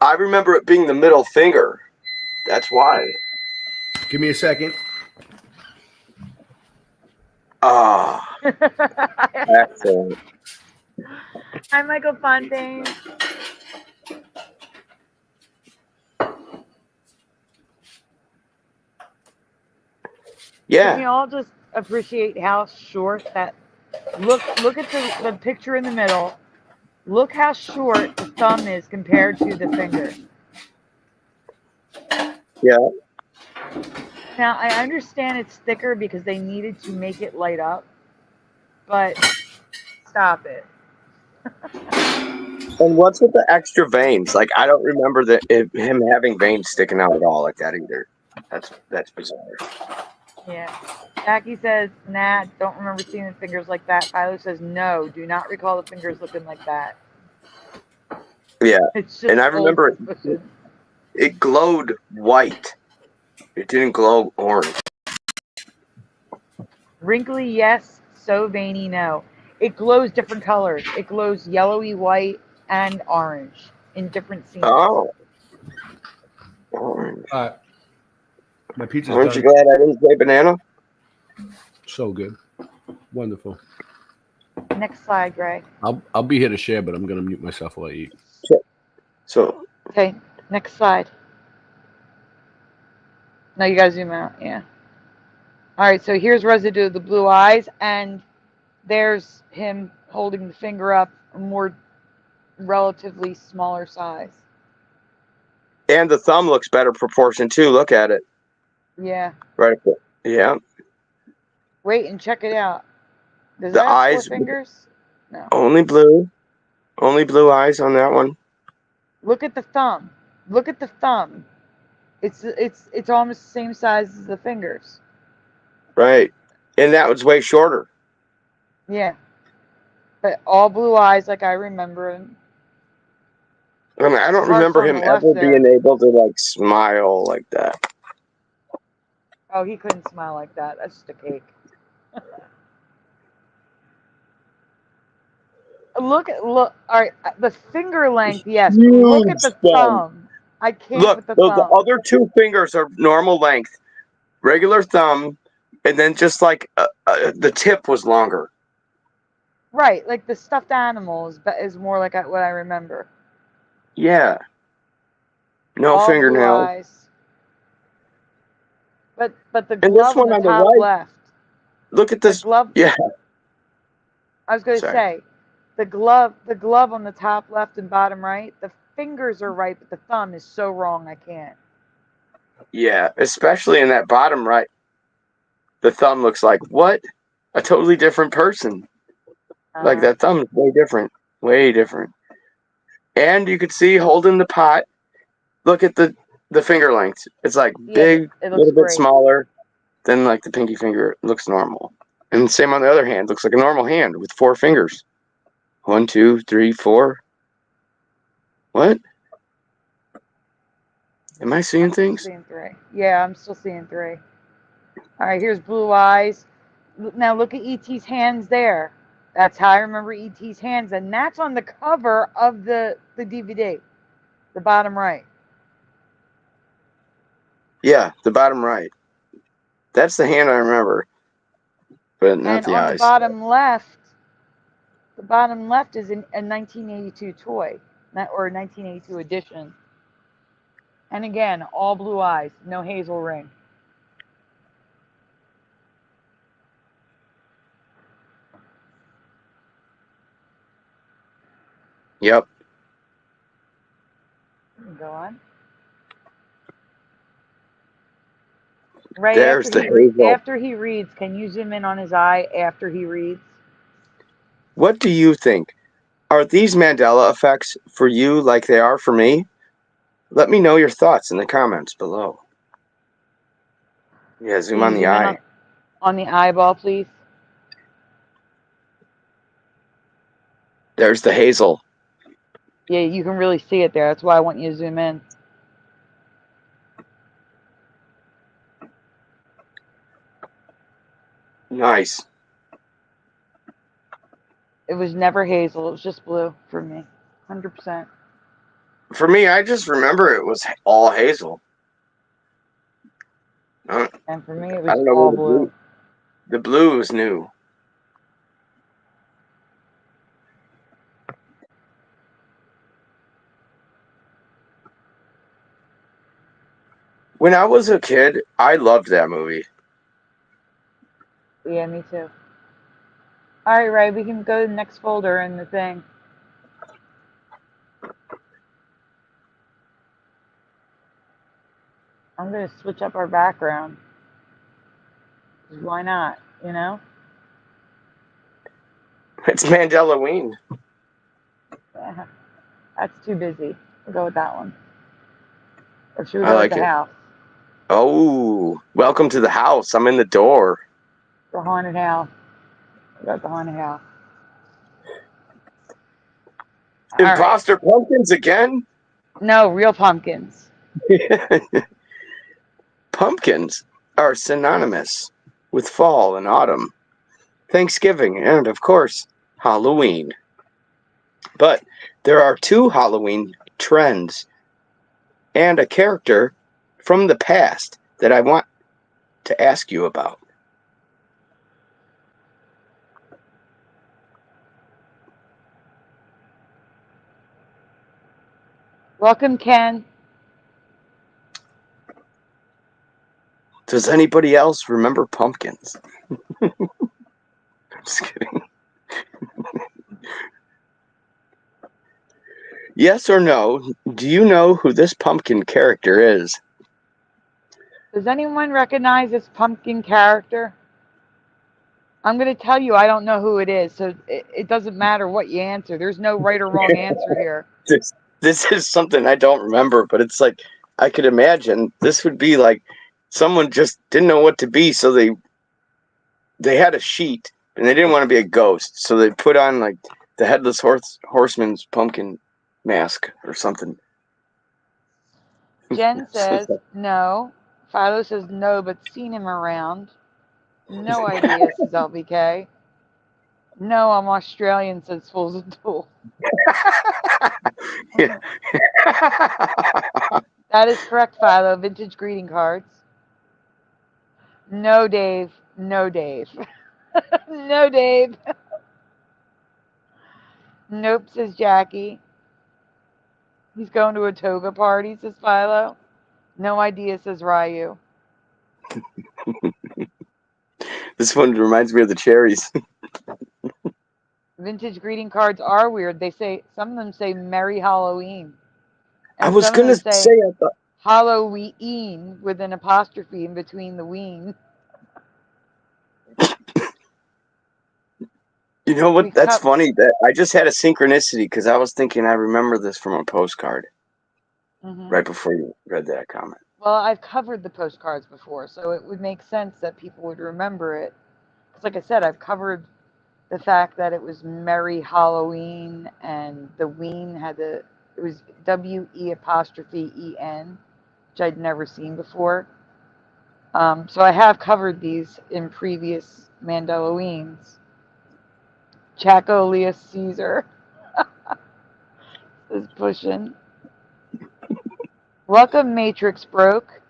I remember it being the middle finger. That's why. Give me a second. Ah, excellent. Hi, Michael Fontaine. Yeah. Can we all just appreciate how short that? Look at the picture in the middle. Look how short the thumb is compared to the finger. Yeah. Now, I understand it's thicker because they needed to make it light up, but stop it. And what's with the extra veins? Like, I don't remember him having veins sticking out at all like that either. That's bizarre. Yeah. Jackie says, nah, don't remember seeing the fingers like that. Philo says, no, do not recall the fingers looking like that. Yeah. It's just And I old remember suspicion. it glowed white. It didn't glow orange. Wrinkly, yes. So veiny, no. It glows different colors. It glows yellowy white and orange in different scenes. Oh. Orange. My pizza's Aren't done. you glad I didn't say banana? So good. Wonderful. Next slide, Gray. I'll be here to share, but I'm gonna mute myself while I eat. So Okay, next slide. No, you gotta zoom out, yeah. All right, so here's residue of the blue eyes, and there's him holding the finger up, a more relatively smaller size. and the thumb looks better proportion too. Look at it. Yeah. Right up there. Yeah. Wait and check it out. Does The that have eyes 4 fingers? No. only blue. Only blue eyes on that one. Look at the thumb. Look at the thumb. It's almost the same size as the fingers. Right. And that was way shorter. Yeah. But all blue eyes like I remember him. I mean, I don't Plus remember on him the left ever there. being able to like smile like that. Oh, he couldn't smile like that. That's just a cake. Look. All right, the finger length, yes. But look at the Huge thumb. thumb. I can't Look, with the the thumb. other 2 fingers are normal length. Regular thumb, And then just like the tip was longer. Right, like the stuffed animals, but is more like what I remember. Yeah. No All blue fingernails. eyes. But the And this glove on one the on the top right, left. look at The this. glove. Yeah. I was going to Sorry. say, the glove on the top left and bottom right. The fingers are right, but the thumb is so wrong. I can't. Yeah, especially in that bottom right. The thumb looks like what? A totally different person. Like that thumb is way different. Way different. And you could see holding the pot. Look at the finger length. It's like big, it a looks little bit great. smaller than like the pinky finger. It looks normal. And same on the other hand. Looks like a normal hand with 4 fingers. 1, 2, 3, 4. What? Am I seeing things? Seeing 3. Yeah, I'm still seeing 3. All right, here's blue eyes. Now look at E.T.'s hands there. That's how I remember E.T.'s hands, and that's on the cover of the DVD, the bottom right. Yeah, the bottom right. That's the hand I remember, but not And the on eyes. the bottom left is a 1982 toy, or 1982 edition. And again, all blue eyes, no hazel ring. Yep. Go on. Ray, There's the hazel. after he reads, can you zoom in on his eye after he reads? What do you think? Are these Mandela effects for you like they are for me? Let me know your thoughts in the comments below. Yeah, zoom on the eye. On the eyeball, please. There's the hazel. Yeah, you can really see it there. That's why I want you to zoom in. Nice. It was never hazel. It was just blue for me. 100%. For me, I just remember it was all hazel. And for me, it I was don't know all where blue. The blue is new. When I was a kid, I loved that movie. Yeah, me too. All right, Ray, we can go to the next folder in the thing. I'm going to switch up our background. Why not, you know? It's Mandelaween. Yeah, that's too busy. We'll go with that one. Or should we I go like with the it. house? Oh, welcome to the house. I'm in the door. The haunted house. We got the haunted house. All Imposter pumpkins again? No, real pumpkins. Pumpkins are synonymous with fall and autumn, Thanksgiving, and of course, Halloween. But there are 2 Halloween trends and a character from the past that I want to ask you about. Welcome, Ken. Does anybody else remember pumpkins? I'm just kidding. Yes or no, do you know who this pumpkin character is? Does anyone recognize this pumpkin character? I'm going to tell you I don't know who it is, so it doesn't matter what you answer. There's no right or wrong answer here. This is something I don't remember, but it's like I could imagine this would be like someone just didn't know what to be, so they had a sheet and they didn't want to be a ghost, so they put on like the headless horseman's pumpkin mask or something. Jen says no. Philo says no, but seen him around. No idea, says LVK. No, I'm Australian, says Fools and Tools. That is correct, Philo. Vintage greeting cards. No, Dave. No, Dave. No, Dave. Nope, says Jackie. He's going to a toga party, says Philo. No idea, says Ryu. This one reminds me of the cherries. Vintage greeting cards are weird. They say, some of them say Merry Halloween. I And was some of gonna them say say, I thought, Halloween with an apostrophe in between the ween. you know what? That's funny. That I just had a synchronicity because I was thinking I remember this from a postcard right before you read that comment. Well, I've covered the postcards before, so it would make sense that people would remember it. Because, like I said, I've covered the fact that it was Merry Halloween, and the ween had it was WE''EN, which I'd never seen before. So I have covered these in previous Mandelaweens. Chaco Leus Caesar is pushing. Welcome, Matrix Broke.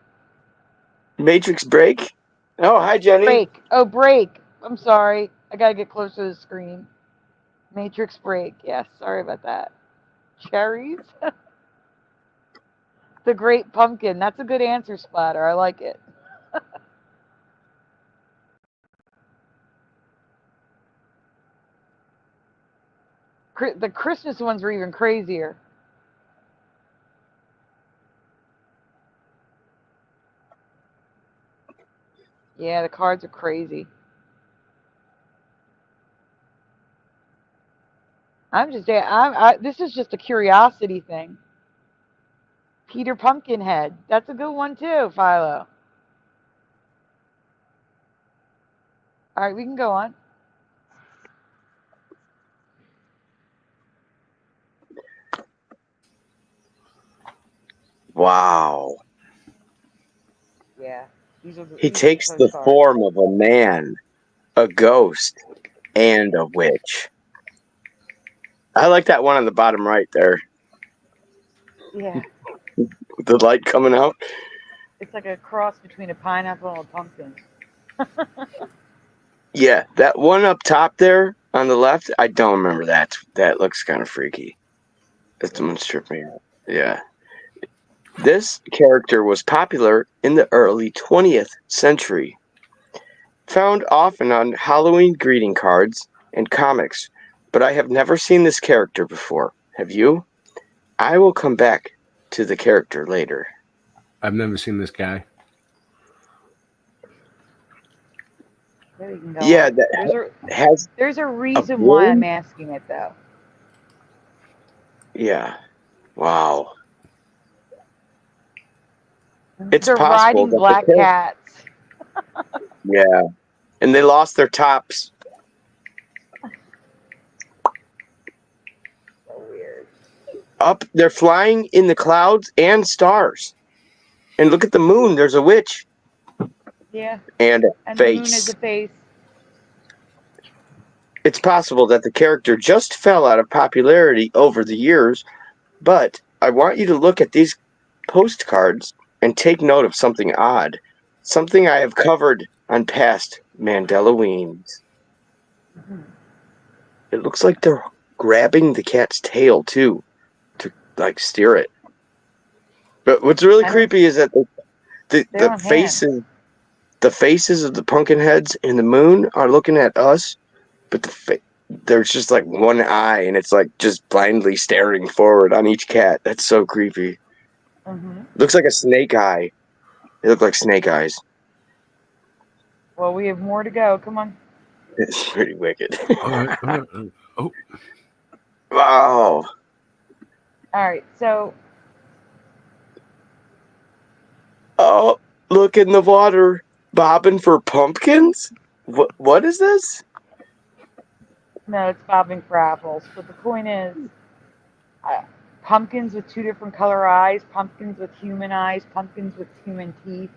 Matrix Break? Oh, hi, Jenny. Break. Oh, break. I'm sorry. I gotta get closer to the screen. Matrix Break. Yes, sorry about that. Cherries? The Great Pumpkin. That's a good answer, Splatter. I like it. The Christmas ones were even crazier. Yeah, the cards are crazy. This is just a curiosity thing. Peter Pumpkinhead. That's a good one too, Philo. All right, we can go on. Wow. Yeah. He takes the form of a man, a ghost, and a witch. I like that one on the bottom right there. Yeah. With the light coming out. It's like a cross between a pineapple and a pumpkin. Yeah, that one up top there on the left, I don't remember that. That looks kind of freaky. That's the one that tripped me out. Yeah. This character was popular in the early 20th century. Found often on Halloween greeting cards and comics, but I have never seen this character before. Have you? I will come back to the character later. I've never seen this guy. Yeah, there's a reason why I'm asking it, though. Yeah. Wow. It's They're possible riding that black cats. Yeah. And they lost their tops. So weird. Up, they're flying in the clouds and stars. And look at the moon. There's a witch. Yeah. And a face. The moon is a face. It's possible that the character just fell out of popularity over the years, but I want you to look at these postcards and take note of something odd. Something I have covered on past Mandelaweens. It looks like they're grabbing the cat's tail, too, to, like, steer it. But what's really creepy is that the faces of the pumpkin heads and the moon are looking at us, but there's just like one eye, and it's like just blindly staring forward on each cat. That's so creepy. Looks like a snake eye. They look like snake eyes. Well, we have more to go. Come on. It's pretty wicked. All right. Oh. Wow. All right. So. Oh, look in the water, bobbing for pumpkins. What is this? No, it's bobbing for apples. But the point is, pumpkins with 2 different color eyes, pumpkins with human eyes, pumpkins with human teeth.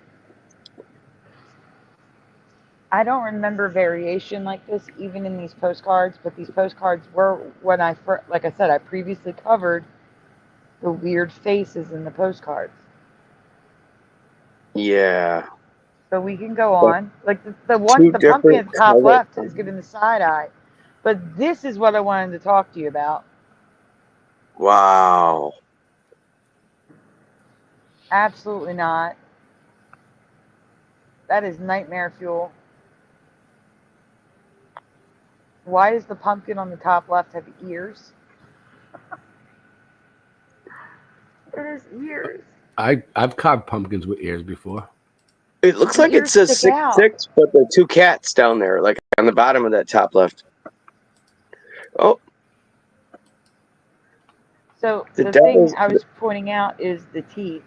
I don't remember variation like this even in these postcards, but these postcards were when like I said, I previously covered the weird faces in the postcards. Yeah. So we can go But on. Like the one, two the pumpkin at different the top color. left is giving the side eye. But this is what I wanted to talk to you about. Wow. Absolutely not. That is nightmare fuel. Why does the pumpkin on the top left have ears? It has ears. I've carved pumpkins with ears before. It looks The like it ears says stick out. 6'6", but the two cats down there, like on the bottom of that top left. Oh, So The the thing devil's- I was pointing out is the teeth.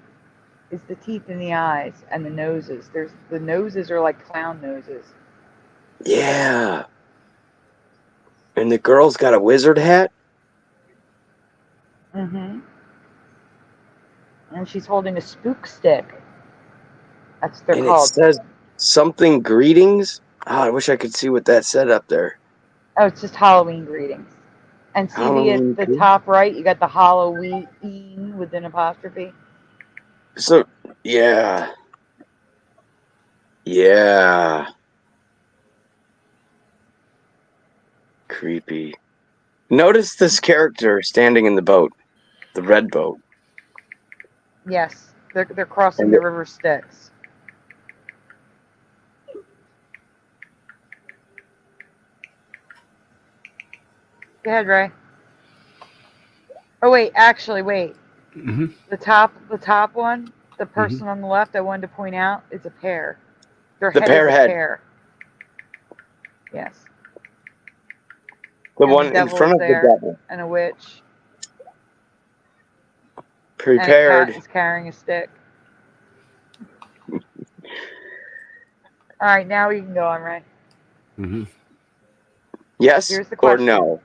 It's the teeth in the eyes and the noses. The noses are like clown noses. yeah. And the girl's got a wizard hat. Mm-hmm. And she's holding a spook stick. That's what they're And called. it says something greetings. Oh, I wish I could see what that said up there. Oh, it's just Halloween greetings. And see Halloween the greetings? top right, you got the Halloween with an apostrophe. So, yeah. Yeah. Creepy. Notice this character standing in the boat. The red boat. Yes, they're crossing And the the- river Styx. Go ahead, Ray. Oh wait, actually, wait. Mm-hmm. The top one, the person on the left, I wanted to point out, is a pear. Their The head pear is a head. pear. Yes. The And one in devil's front of there, the devil. and a witch. Prepared. And a cat is carrying a stick. All right, now we can go on, Ray. Mm-hmm. Yes Here's the or question. no?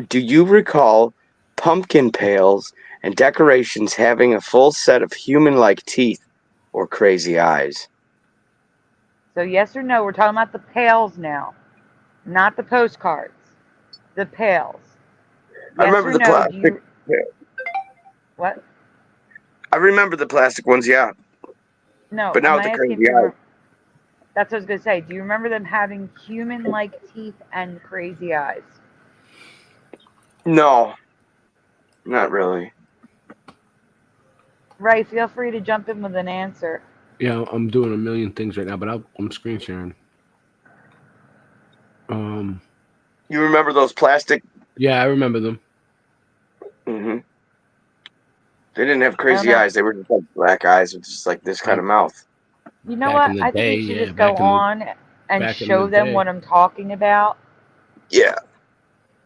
Do you recall pumpkin pails and decorations having a full set of human-like teeth or crazy eyes? So yes or no, we're talking about the pails now, not the postcards. The pails. I Yes remember or the no, plastic. What? I remember the plastic ones, yeah. No, But now I'm with the asking crazy if you eyes. that's what I was going to say. Do you remember them having human-like teeth and crazy eyes? No, not really. Ray, feel free to jump in with an answer. Yeah, I'm doing a million things right now, but I'm screen sharing. You remember those plastic? Yeah, I remember them. Mm-hmm. They didn't have I crazy don't know. eyes. They were just like black eyes with just like this kind of mouth. You know Back what? in the I think day, we should yeah, just go back in the- on and back in show the them day. what I'm talking about. Yeah.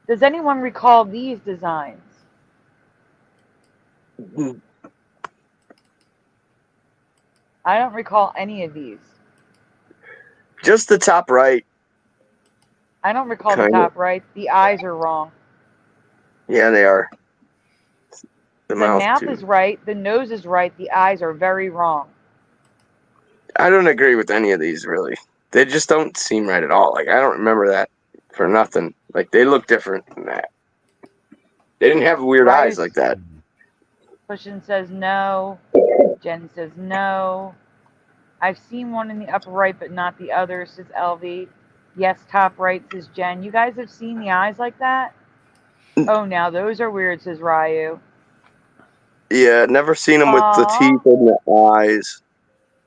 Does anyone recall these designs? I don't recall any of these. Just the top right. I don't recall the Kinda. top right. The eyes are wrong. Yeah, they are. The The mouth, mouth too. is right. The nose is right. The eyes are very wrong. I don't agree with any of these, really. They just don't seem right at all. Like, I don't remember that for nothing. Like, they look different than that. They didn't have weird eyes like that. Pushin says no. Jen says no. I've seen one in the upper right, but not the other, says LV. Yes, top right, says Jen. You guys have seen the eyes like that? Oh, now those are weird, says Ryu. Yeah, never seen them with the Aw. teeth and the eyes.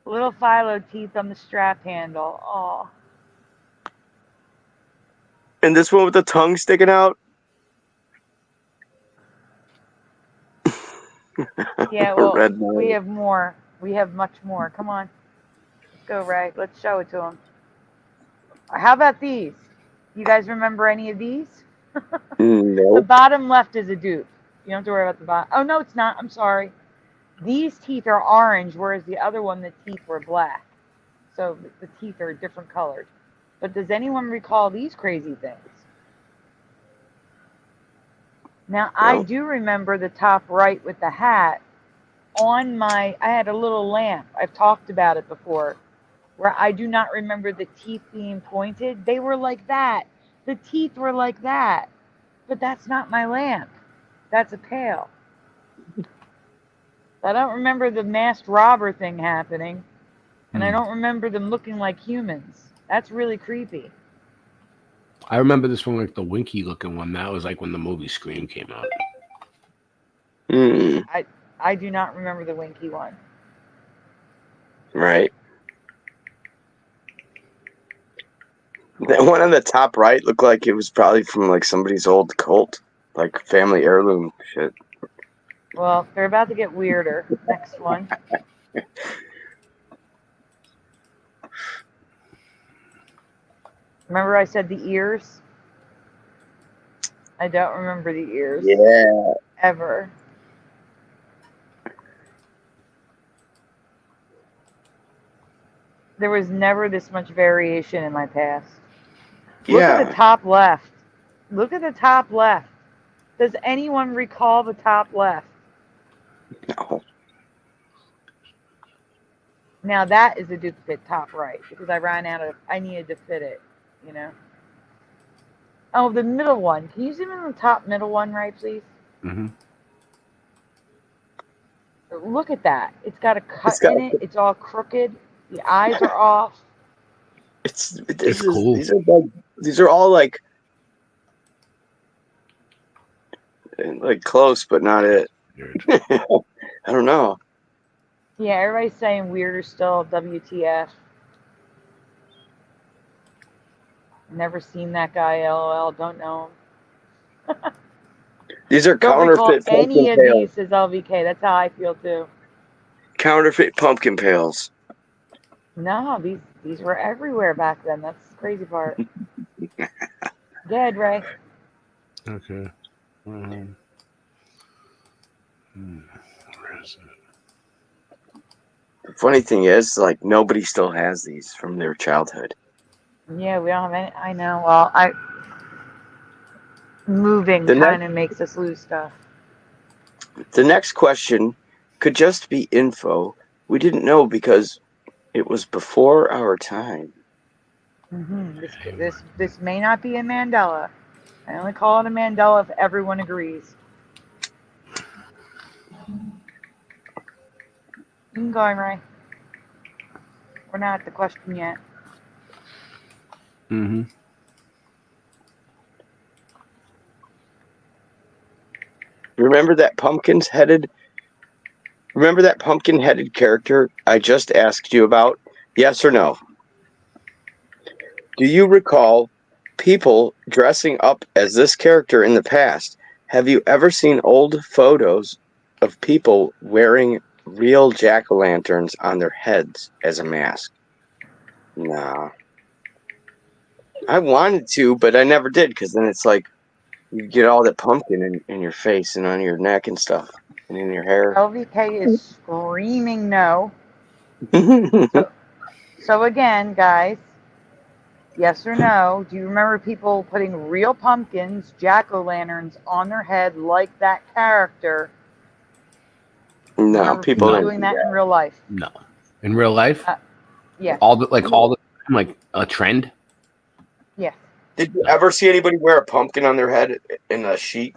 Little Philo teeth on the strap handle. Aw. And this one with the tongue sticking out? Yeah, well, Red we line. have more. We have much more. Come on. Let's go, Ray. Let's show it to him. How about these? You guys remember any of these? The Nope. bottom left is a dupe. You don't have to worry about the bottom. Oh, no, it's not. I'm sorry. These teeth are orange, whereas the other one, the teeth were black. So the teeth are different colored. But does anyone recall these crazy things? Now, I do remember the top right with the hat. I had a little lamp. I've talked about it before, where I do not remember the teeth being pointed. They were like that. The teeth were like that. But that's not my lamp. That's a pail. I don't remember the masked robber thing happening. And I don't remember them looking like humans. That's really creepy. I remember this one, like the Winky looking one. That was like when the movie Scream came out. I do not remember the Winky one. Right. That one on the top right looked like it was probably from like somebody's old cult, like family heirloom shit. Well, they're about to get weirder. Next one. Remember I said the ears? I don't remember the ears. Yeah. Ever. There was never this much variation in my past. Look at the top left. Look at the top left. Does anyone recall the top left? No. Now that is a duplicate top right because I needed to fit it, you know. Oh, the middle one. Can you zoom in on the top middle one, right, please? Mm-hmm. Look at that. It's got a cut in it. It's all crooked. The eyes are off. It's cool. These are all like close, but not it. I don't know. Yeah, everybody's saying weirder still. WTF? Never seen that guy. LOL. Don't know him. These are Don't recall counterfeit any pumpkin of pails. these as LVK. That's how I feel too. Counterfeit pumpkin pails. No, these were everywhere back then. That's the crazy part. Go ahead, Ray. Okay. Where is it? The funny thing is, like, nobody still has these from their childhood. Yeah, we don't have any. I know. Well, moving kind of makes us lose stuff. The next question could just be info. We didn't know because it was before our time. This may not be a Mandela. I only call it a Mandela if everyone agrees. You can go in, Ray. We're not at the question yet. Mm-hmm. Remember that pumpkin-headed character I just asked you about? Yes or no? Do you recall people dressing up as this character in the past? Have you ever seen old photos of people wearing real jack-o'-lanterns on their heads as a mask? Nah. I wanted to, but I never did, because then it's like you get all that pumpkin in your face and on your neck and stuff, and in your hair. LVK is screaming no. So again, guys, yes or no, do you remember people putting real pumpkins, jack-o'-lanterns on their head like that character? No, people didn't doing that in real life. No. In real life? Yeah. All the like a trend? Yeah. Did you ever see anybody wear a pumpkin on their head in a sheet?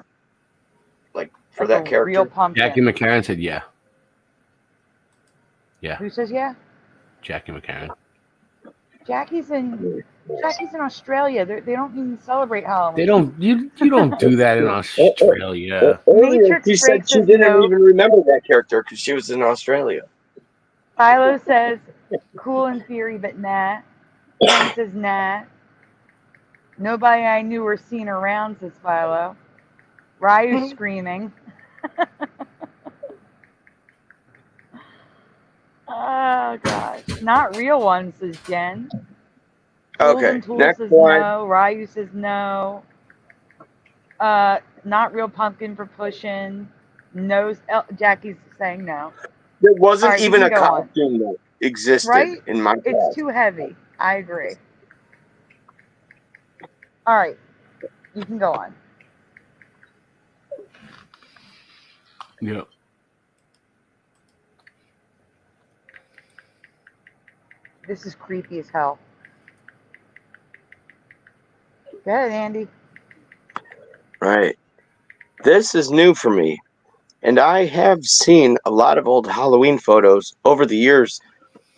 Like for Like that a character? real pumpkin. Jackie McCarran said yeah. Yeah. Who says yeah? Jackie McCarran. Jackie's in Australia. They don't even celebrate Halloween. They don't. You don't do that in Australia. Earlier, she said she didn't even remember that character because she was in Australia. Philo says, cool in theory, but nah. Ken says nah. Nobody I knew or seen around, says Philo. Ryu's screaming. Oh, gosh. Not real ones, says Jen. Okay, Tool next says one. no. Ryu says no. Not real pumpkin for pushing. No. Jackie's saying no. There wasn't All right, even you a can go on. costume that existed Right? in my class. It's too heavy. I agree. All right. You can go on. Yeah. This is creepy as hell. Go ahead, Andy. Right. This is new for me, and I have seen a lot of old Halloween photos over the years,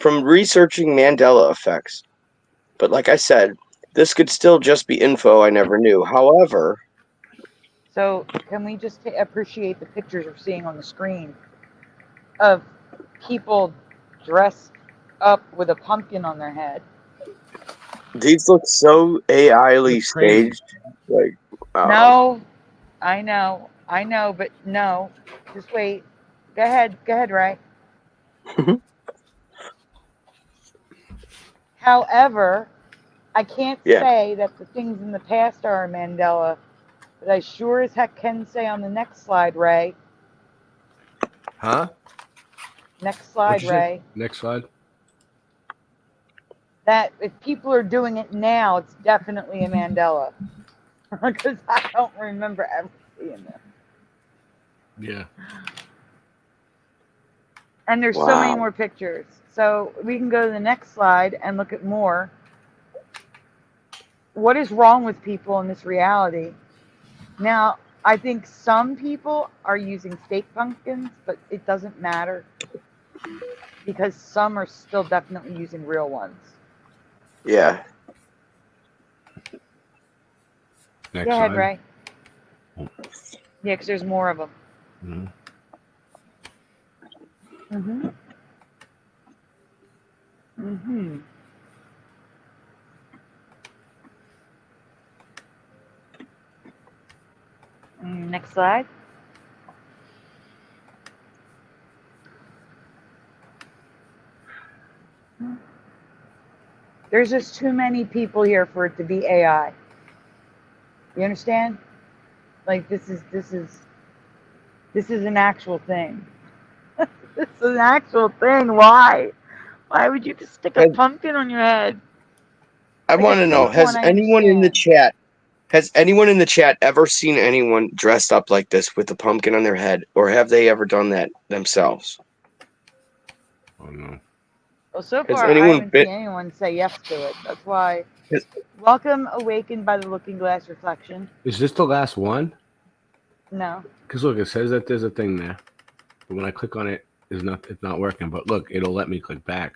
from researching Mandela effects. But like I said, this could still just be info I never knew. However, So can we just appreciate the pictures we're seeing on the screen of people dressed up with a pumpkin on their head? these look so AI-ly That's crazy. staged. Like, No, I know, but no. Just wait. Go ahead, Ray. However, I can't Yeah. say that the things in the past are Mandela, but I sure as heck can say on the next slide, Ray. Huh? Next slide, Ray. Next slide. That if people are doing it now, it's definitely a Mandela. Because I don't remember ever seeing them. Yeah. And there's so many more pictures. So we can go to the next slide and look at more. What is wrong with people in this reality? Now, I think some people are using fake pumpkins, but it doesn't matter because some are still definitely using real ones. Yeah. Next Go ahead, slide. Ray. Yeah, because there's more of them. Mm-hmm. Next slide. There's just too many people here for it to be AI. You understand? Like this is an actual thing. This is an actual thing. Why? Why would you just stick a pumpkin on your head? I Like, want to know, has anyone in the chat ever seen anyone dressed up like this with a pumpkin on their head, or have they ever done that themselves? Oh no. Well, so Has far I anyone haven't been- seen anyone say yes to it. That's why. Welcome, Awakened by the Looking Glass Reflection. Is this the last one? No. Because look, it says that there's a thing there, but when I click on it, it's not working. But look, it'll let me click back.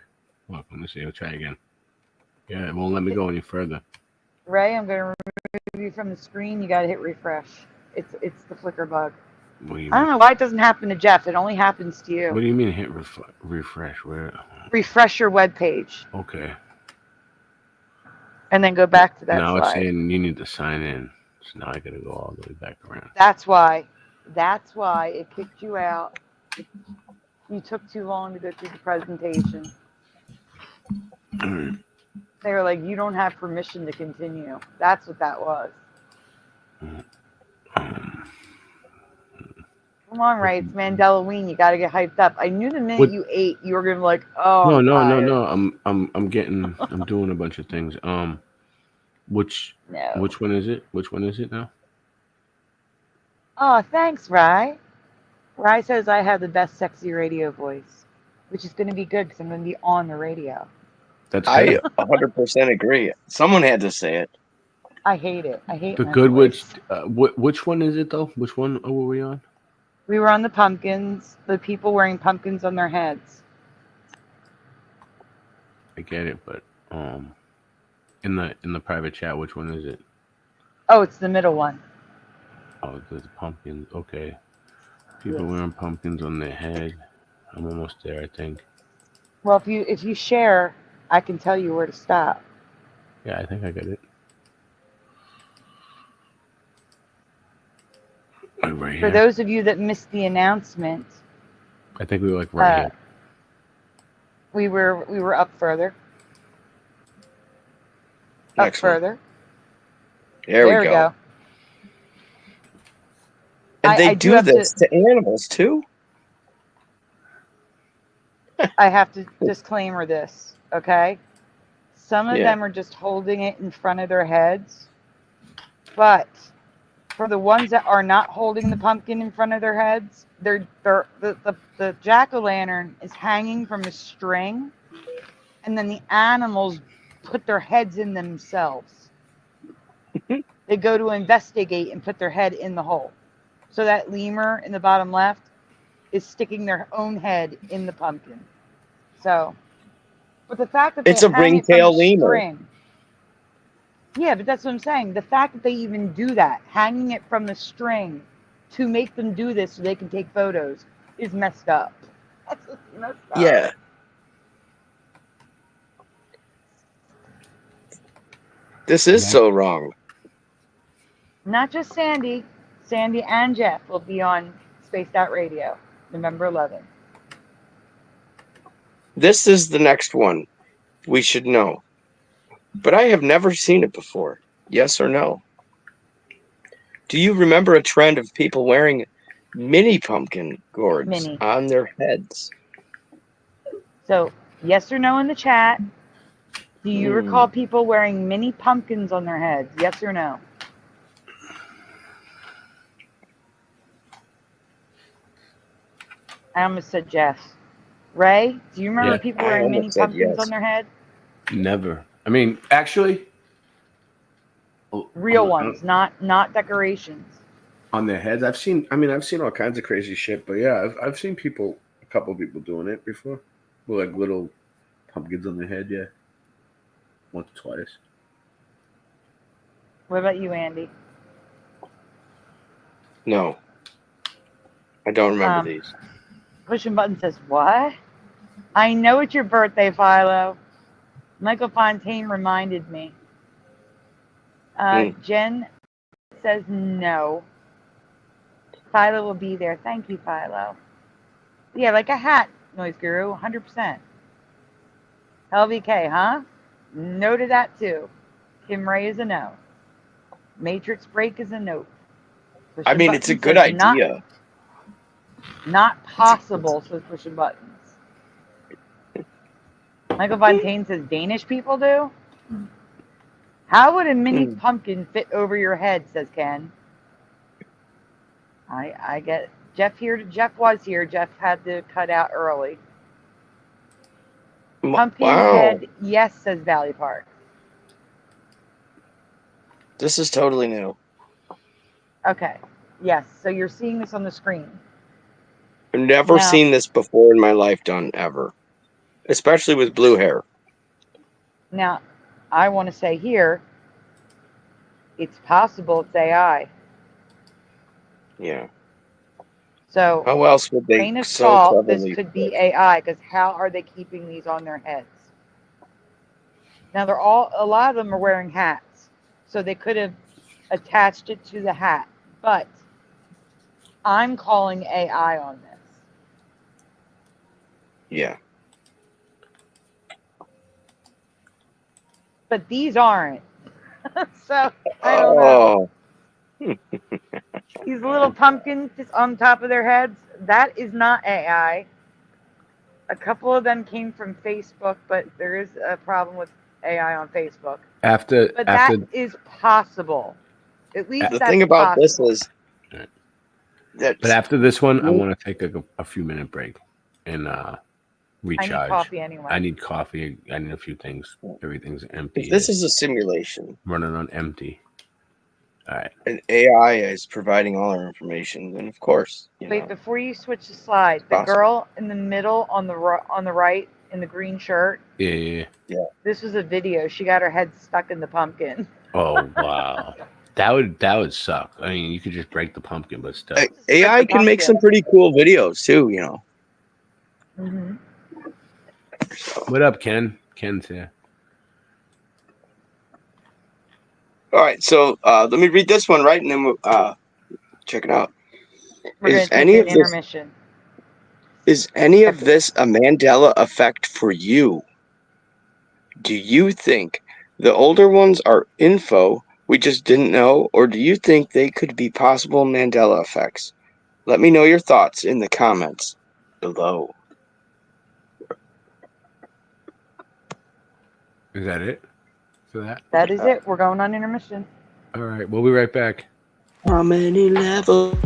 Look, let me see. I'll try again. Yeah, it won't let me go any further. Ray, I'm going to remove you from the screen. You got to hit refresh. It's the flicker bug. What do you I don't mean? know why it doesn't happen to Jeff. It only happens to you. What do you mean hit refresh? Where? Refresh your web page. Okay. And then go back to that Now slide. it's saying you need to sign in. So now I got to go all the way back around. That's why it kicked you out. You took too long to go through the presentation. They were like, you don't have permission to continue. That's what that was. Come on, Ray. It's Mandelaween. You got to get hyped up. I knew the minute you ate, you were gonna be like, oh. No. I'm I'm doing a bunch of things. Which one is it? Which one is it now? Oh, thanks, Rye. Rye says I have the best sexy radio voice, which is going to be good because I'm going to be on the radio. I 100% agree. Someone had to say it. I hate it. I hate The my good voice. which one is it though? Which one were we on? We were on the pumpkins, the people wearing pumpkins on their heads. I get it, but in the private chat, which one is it? Oh, it's the middle one. Oh, there's pumpkins. Okay. People wearing pumpkins on their head. I'm almost there, I think. Well, if you share, I can tell you where to stop. Yeah, I think I got it. Right For here. those of you that missed the announcement, I think we were like right here. we were up further. Next up further. There we go. And they do this to animals too? I have to disclaimer this, okay? Some of them are just holding it in front of their heads, but for the ones that are not holding the pumpkin in front of their heads, the jack-o'-lantern is hanging from a string, and then the animals put their heads in themselves. They go to investigate and put their head in the hole. So that lemur in the bottom left is sticking their own head in the pumpkin. So But the fact that It's they a hang it from ringtail a lemur. string. Yeah, but that's what I'm saying. The fact that they even do that, hanging it from the string to make them do this so they can take photos, is messed up. That's just messed up. Yeah. This is so wrong. Not just Sandy. Sandy and Jeff will be on Spaced Out Radio, November 11th. This is the next one we should know. But I have never seen it before. Yes or no? Do you remember a trend of people wearing mini pumpkin gourds on their heads? So, yes or no in the chat. Do you recall people wearing mini pumpkins on their heads? Yes or no? I almost said Jeff. Ray, do you remember people wearing mini pumpkins on their head? Never. I mean, actually, real ones, not decorations. On their heads, I've seen all kinds of crazy shit, but yeah, I've seen a couple of people doing it before, with like little pumpkins on their head. Yeah, once or twice. What about you, Andy? No, I don't remember these. Pushing Button says, what? I know it's your birthday, Philo. Michael Fontaine reminded me. Jen says no. Philo will be there. Thank you, Philo. Yeah, like a hat, Noise Guru, 100%. LVK, huh? No to that, too. Kim Ray is a no. Matrix Break is a no. I mean, it's a good idea. Not possible, says Pushing Buttons. Michael Fontaine says Danish people do? How would a mini pumpkin fit over your head, says Ken. I get it. Jeff here. Jeff was here. Jeff had to cut out early. Pumpkin head, yes, says Valley Park. This is totally new. Okay. Yes. So you're seeing this on the screen. I've never seen this before in my life done, ever. Especially with blue hair. Now, I want to say here, it's possible it's AI. Yeah. So, how else would they grain of so salt, this cleverly could be AI, because how are they keeping these on their heads? Now, a lot of them are wearing hats, so they could have attached it to the hat, but I'm calling AI on this. Yeah. But these aren't. So, I don't know. These little pumpkins just on top of their heads, that is not AI. A couple of them came from Facebook, but there is a problem with AI on Facebook. But that is possible. At least the that's thing about possible. this is that. But after this one, I want to take a few minute break and recharge. I need coffee anyway. I need coffee. I need a few things. Everything's empty. If this is a simulation. Running on empty. All right. And AI is providing all our information, then of course. Wait, before you switch the slide, the girl in the middle on the right in the green shirt. Yeah. This was a video. She got her head stuck in the pumpkin. Oh wow, that would suck. I mean, you could just break the pumpkin, but still. AI can make some pretty cool videos too, you know. Mm-hmm. What up, Ken? Ken's here. All right, so let me read this one, right, and then we'll check it out. Is any of this a Mandela effect for you? Do you think the older ones are info we just didn't know, or do you think they could be possible Mandela effects? Let me know your thoughts in the comments below. Is that it? For that? That is it. We're going on intermission. All right, we'll be right back. How many levels?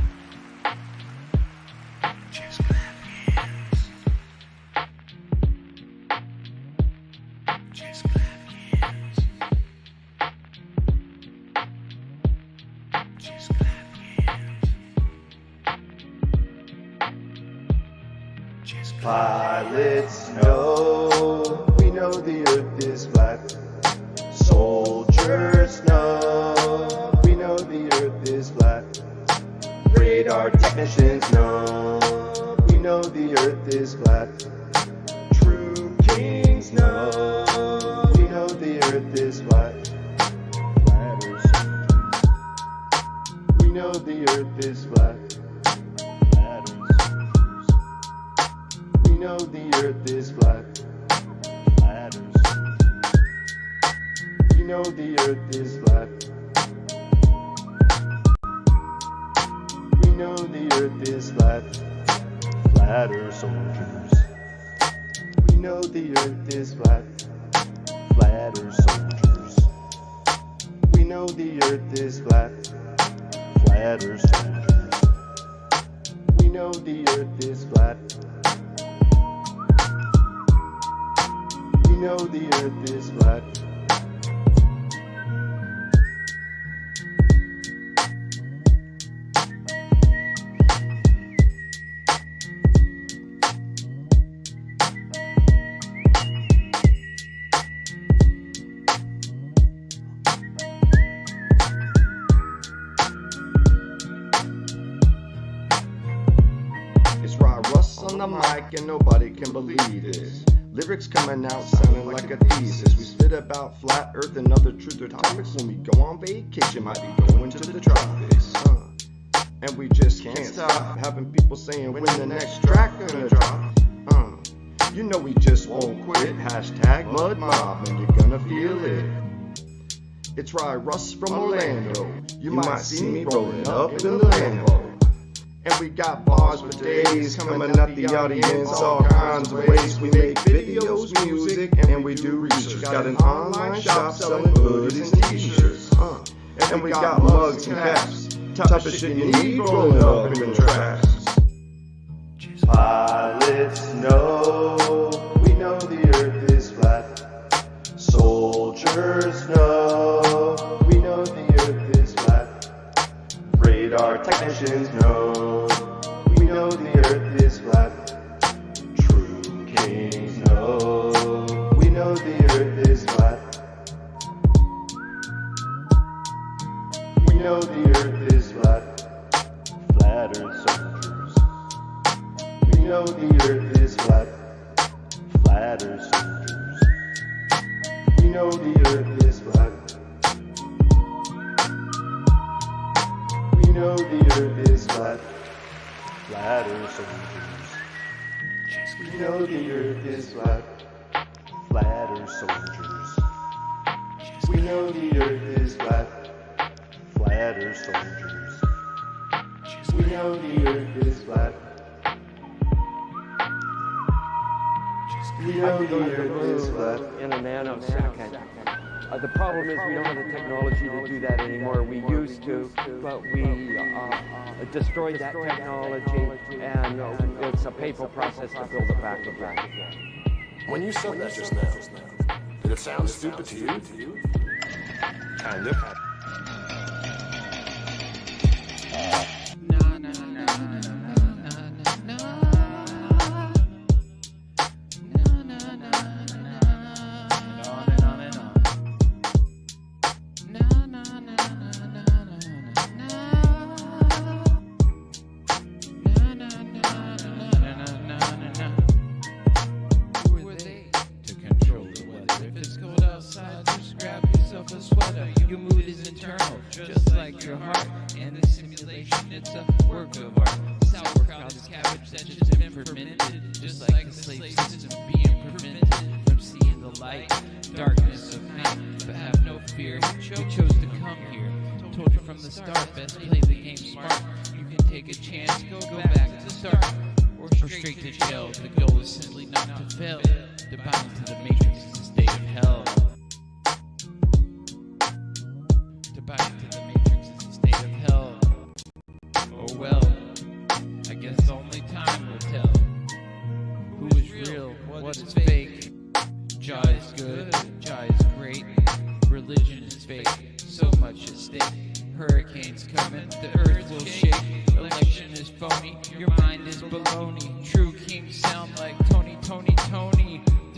Pilots know, we know know the earth is flat. Soldiers know. We know the earth is flat. Radar technicians know. We know the earth is flat. True kings know. We know the earth is flat. Flatters. We know the earth is flat. We know the earth is flat. Flatters. We know the earth is flat. We know the earth is flat. Flatter soldiers. We know the earth is flat. Flatter soldiers. We know the earth is flat. Flatter soldiers. We know the earth is flat. We know the earth is flat. It's Rod Russ on the mic and nobody can believe this. Lyrics coming out sounding like a thesis. We spit about flat earth and other truth or topics. When we go on vacation, might be going to the tropics. And we just can't stop having people saying when the next track gonna drop. You know we just won't quit. Hashtag Mud Mob and you're gonna feel it. It's Rod Russ from Orlando. You might see me rolling up in the Lambo. And we got bars for days coming at the audience all kinds of ways. We make videos, music, and we do research. Got an online shop selling hoodies and t-shirts. And we got mugs and caps. Type of shit you need rolling up in the tracks. Pilots know. We know the earth is flat. Soldiers know. We know the earth is flat. Radar technicians know. We know the earth is flat. True kings know. We know the earth is flat. We know the earth is flat. Flatter soldiers. We know the earth is flat. Flatter soldiers. We know the earth is flat. We know the earth is flat. Flatter soldiers. We know the earth is flat. Flatter soldiers. We know the earth is flat. Flatter soldiers. We know the earth is flat. We know the earth is flat. In a nanosecond. The problem is we don't have the technology to do that anymore. We used to, but we destroyed that technology, and it's a painful process to build it back again. When you said that just now, did it sound stupid to you? Kind of.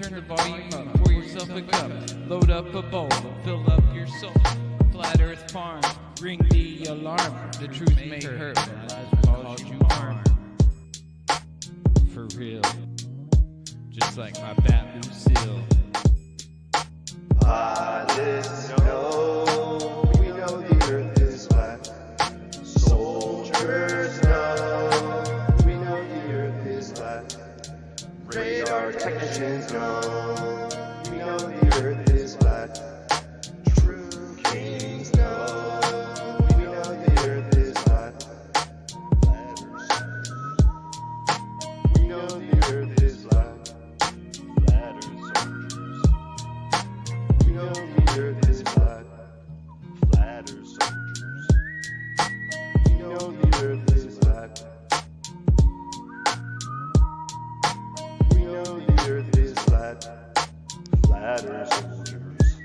turn the volume up, pour yourself a cup, load up a bowl, fill up your soul. Flat Earth Farm, ring the alarm. The truth may hurt, but lies will cause you harm. For real, just like my Bat Lucille. Pilots know, we know the earth is flat. Soldiers know, we know the earth is flat. Radar technicians know, we know the earth is flat. True kings know, we know the earth is flat. We know the earth is flat. Flat earth soldiers. We know the earth is flat. Flat earth soldiers. We know the earth is flat. We know the earth is flat. Flat earth soldiers.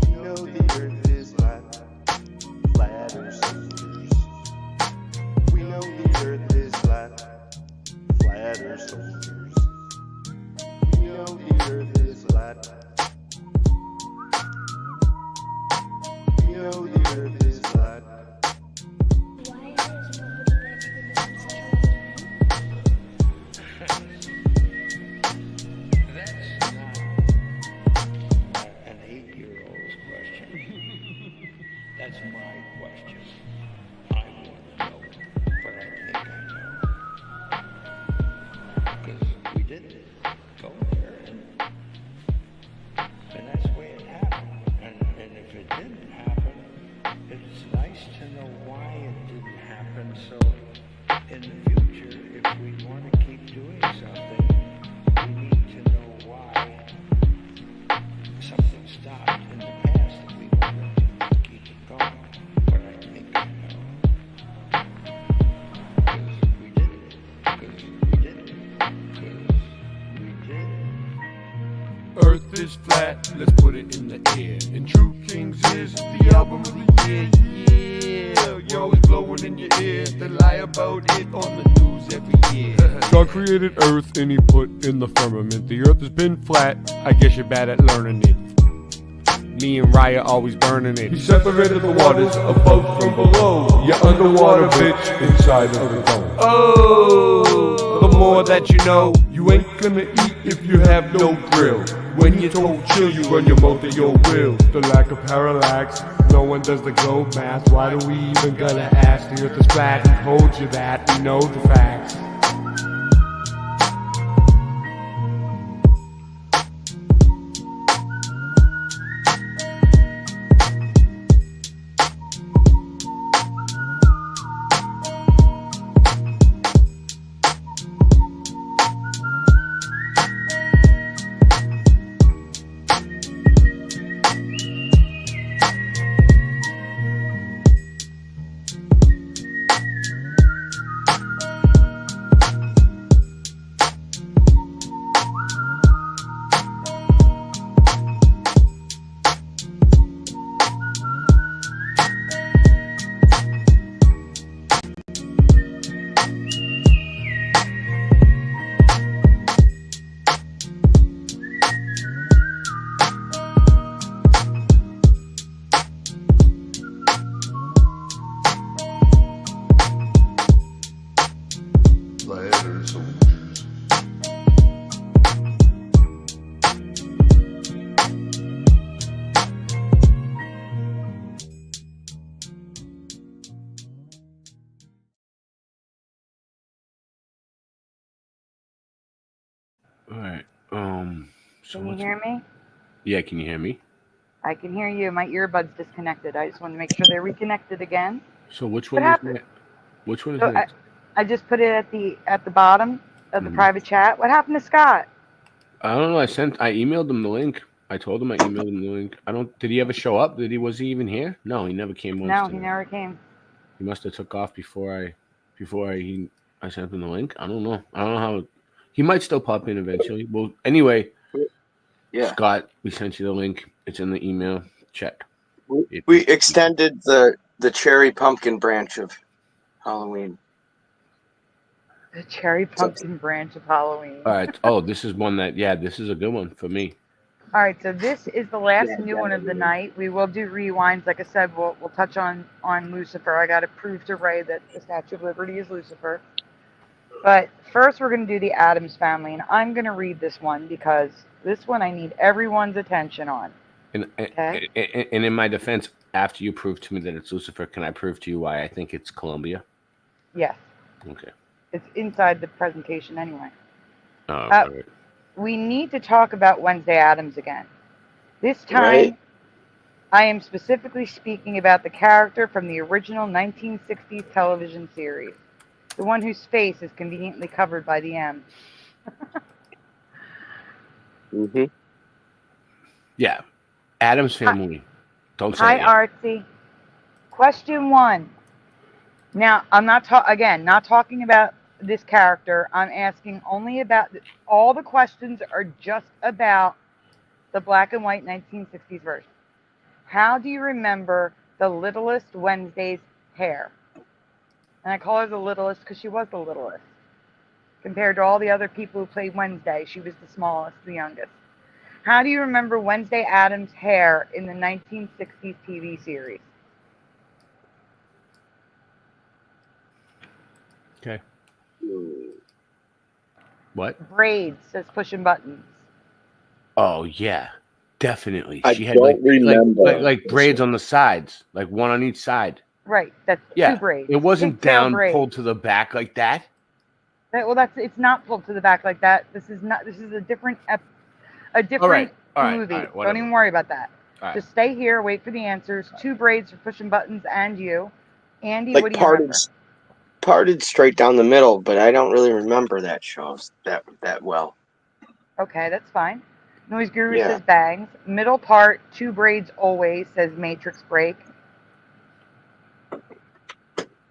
We know the earth is flat. Flat earth soldiers. We know the earth is flat. Flat earth soldiers. We know the earth is flat. We know the earth is flat. An 8-year-old's question. That's my question. I want to know, but I think I know. Because we did go there, and that's the way it happened. And if it didn't happen, it's nice to know why it didn't happen. So in the future, if we want to keep doing something, we need to know why something stopped in the past that we want to keep it going. But I think I know. Because we did it. Because we did it. Because we did. Earth is flat, let's put it in the air. And True Kings is the album of the year, yeah. You're always blowing in your ear. They lie about it on the news every year. God created Earth and he put in the firmament. The Earth has been flat, I guess you're bad at learning it. Me and Raya always burning it. He separated the waters above from below. You're underwater, bitch, inside of the dome. Oh, the more that you know, you ain't gonna eat if you have no grill. When you're told chill, you run your mouth at your will. The lack of parallax, no one does the globe math. Why do we even gonna ask? The earth is flat, he told you that, we know the facts. All right. So Can you hear me? Yeah, can you hear me? I can hear you. My earbuds disconnected. I just want to make sure they're reconnected again. So which What one is happened? that? Which one is So that? I just put it at the bottom of the private chat. What happened to Scott? I don't know. I emailed him the link. I told him I emailed him the link. Did he ever show up? Was he even here? No, he never came. No, he never came. He must have took off before I sent him the link. I don't know. I don't know how. He might still pop in eventually. Well, anyway. Yeah. Scott, we sent you the link. It's in the email. Check. We extended the cherry pumpkin branch of Halloween. The cherry pumpkin branch of Halloween. All right. Oh, this is one that, yeah, this is a good one for me. All right, so this is the last new one of the night. We will do rewinds. Like I said, we'll touch on Lucifer. I got to prove to Ray that the Statue of Liberty is Lucifer. But first, we're going to do the Addams Family, and I'm going to read this one because this one I need everyone's attention on. And in my defense, after you prove to me that it's Lucifer, can I prove to you why I think it's Columbia? Yes. Okay. It's inside the presentation anyway. Oh, all right. We need to talk about Wednesday Addams again. This time, I am specifically speaking about the character from the original 1960s television series. The one whose face is conveniently covered by the M. Mm-hmm. Yeah. Addams Family. Don't say Hi, it. Artsy. Question 1. Now, I'm not talking about this character. I'm asking only about all the questions are just about the black and white 1960s version. How do you remember the littlest Wednesday's hair? And I call her the littlest because she was the littlest. Compared to all the other people who played Wednesday, she was the smallest, the youngest. How do you remember Wednesday Addams' hair in the 1960s TV series? Okay. What? Braids, says pushing buttons. Oh, yeah. Definitely. I She had don't remember. like braids on the sides, like one on each side. Right, that's Yeah. two braids. It wasn't Pigtail down braids. pulled to the back like that. It's not pulled to the back like that. This is a different All right, movie. whatever. Don't even worry about that. All right. Just stay here, wait for the answers. 2 braids for pushing buttons and you. Andy, Like what do you remember? parted straight down the middle, but I don't really remember that show that well. Okay, that's fine. Noise Guru Yeah. says bangs. Middle part, 2 braids always, says Matrix break.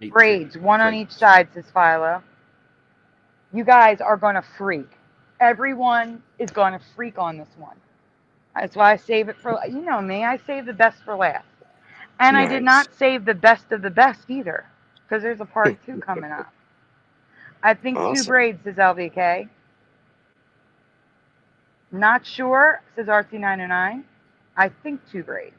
Braids, 1 on each side, says Philo. You guys are going to freak. Everyone is going to freak on this one. That's why I save it for, you know me, I save the best for last. And I did not save the best of the best either, because there's a part 2 coming up. I think 2 braids, says LVK. Not sure, says RC909. I think 2 braids.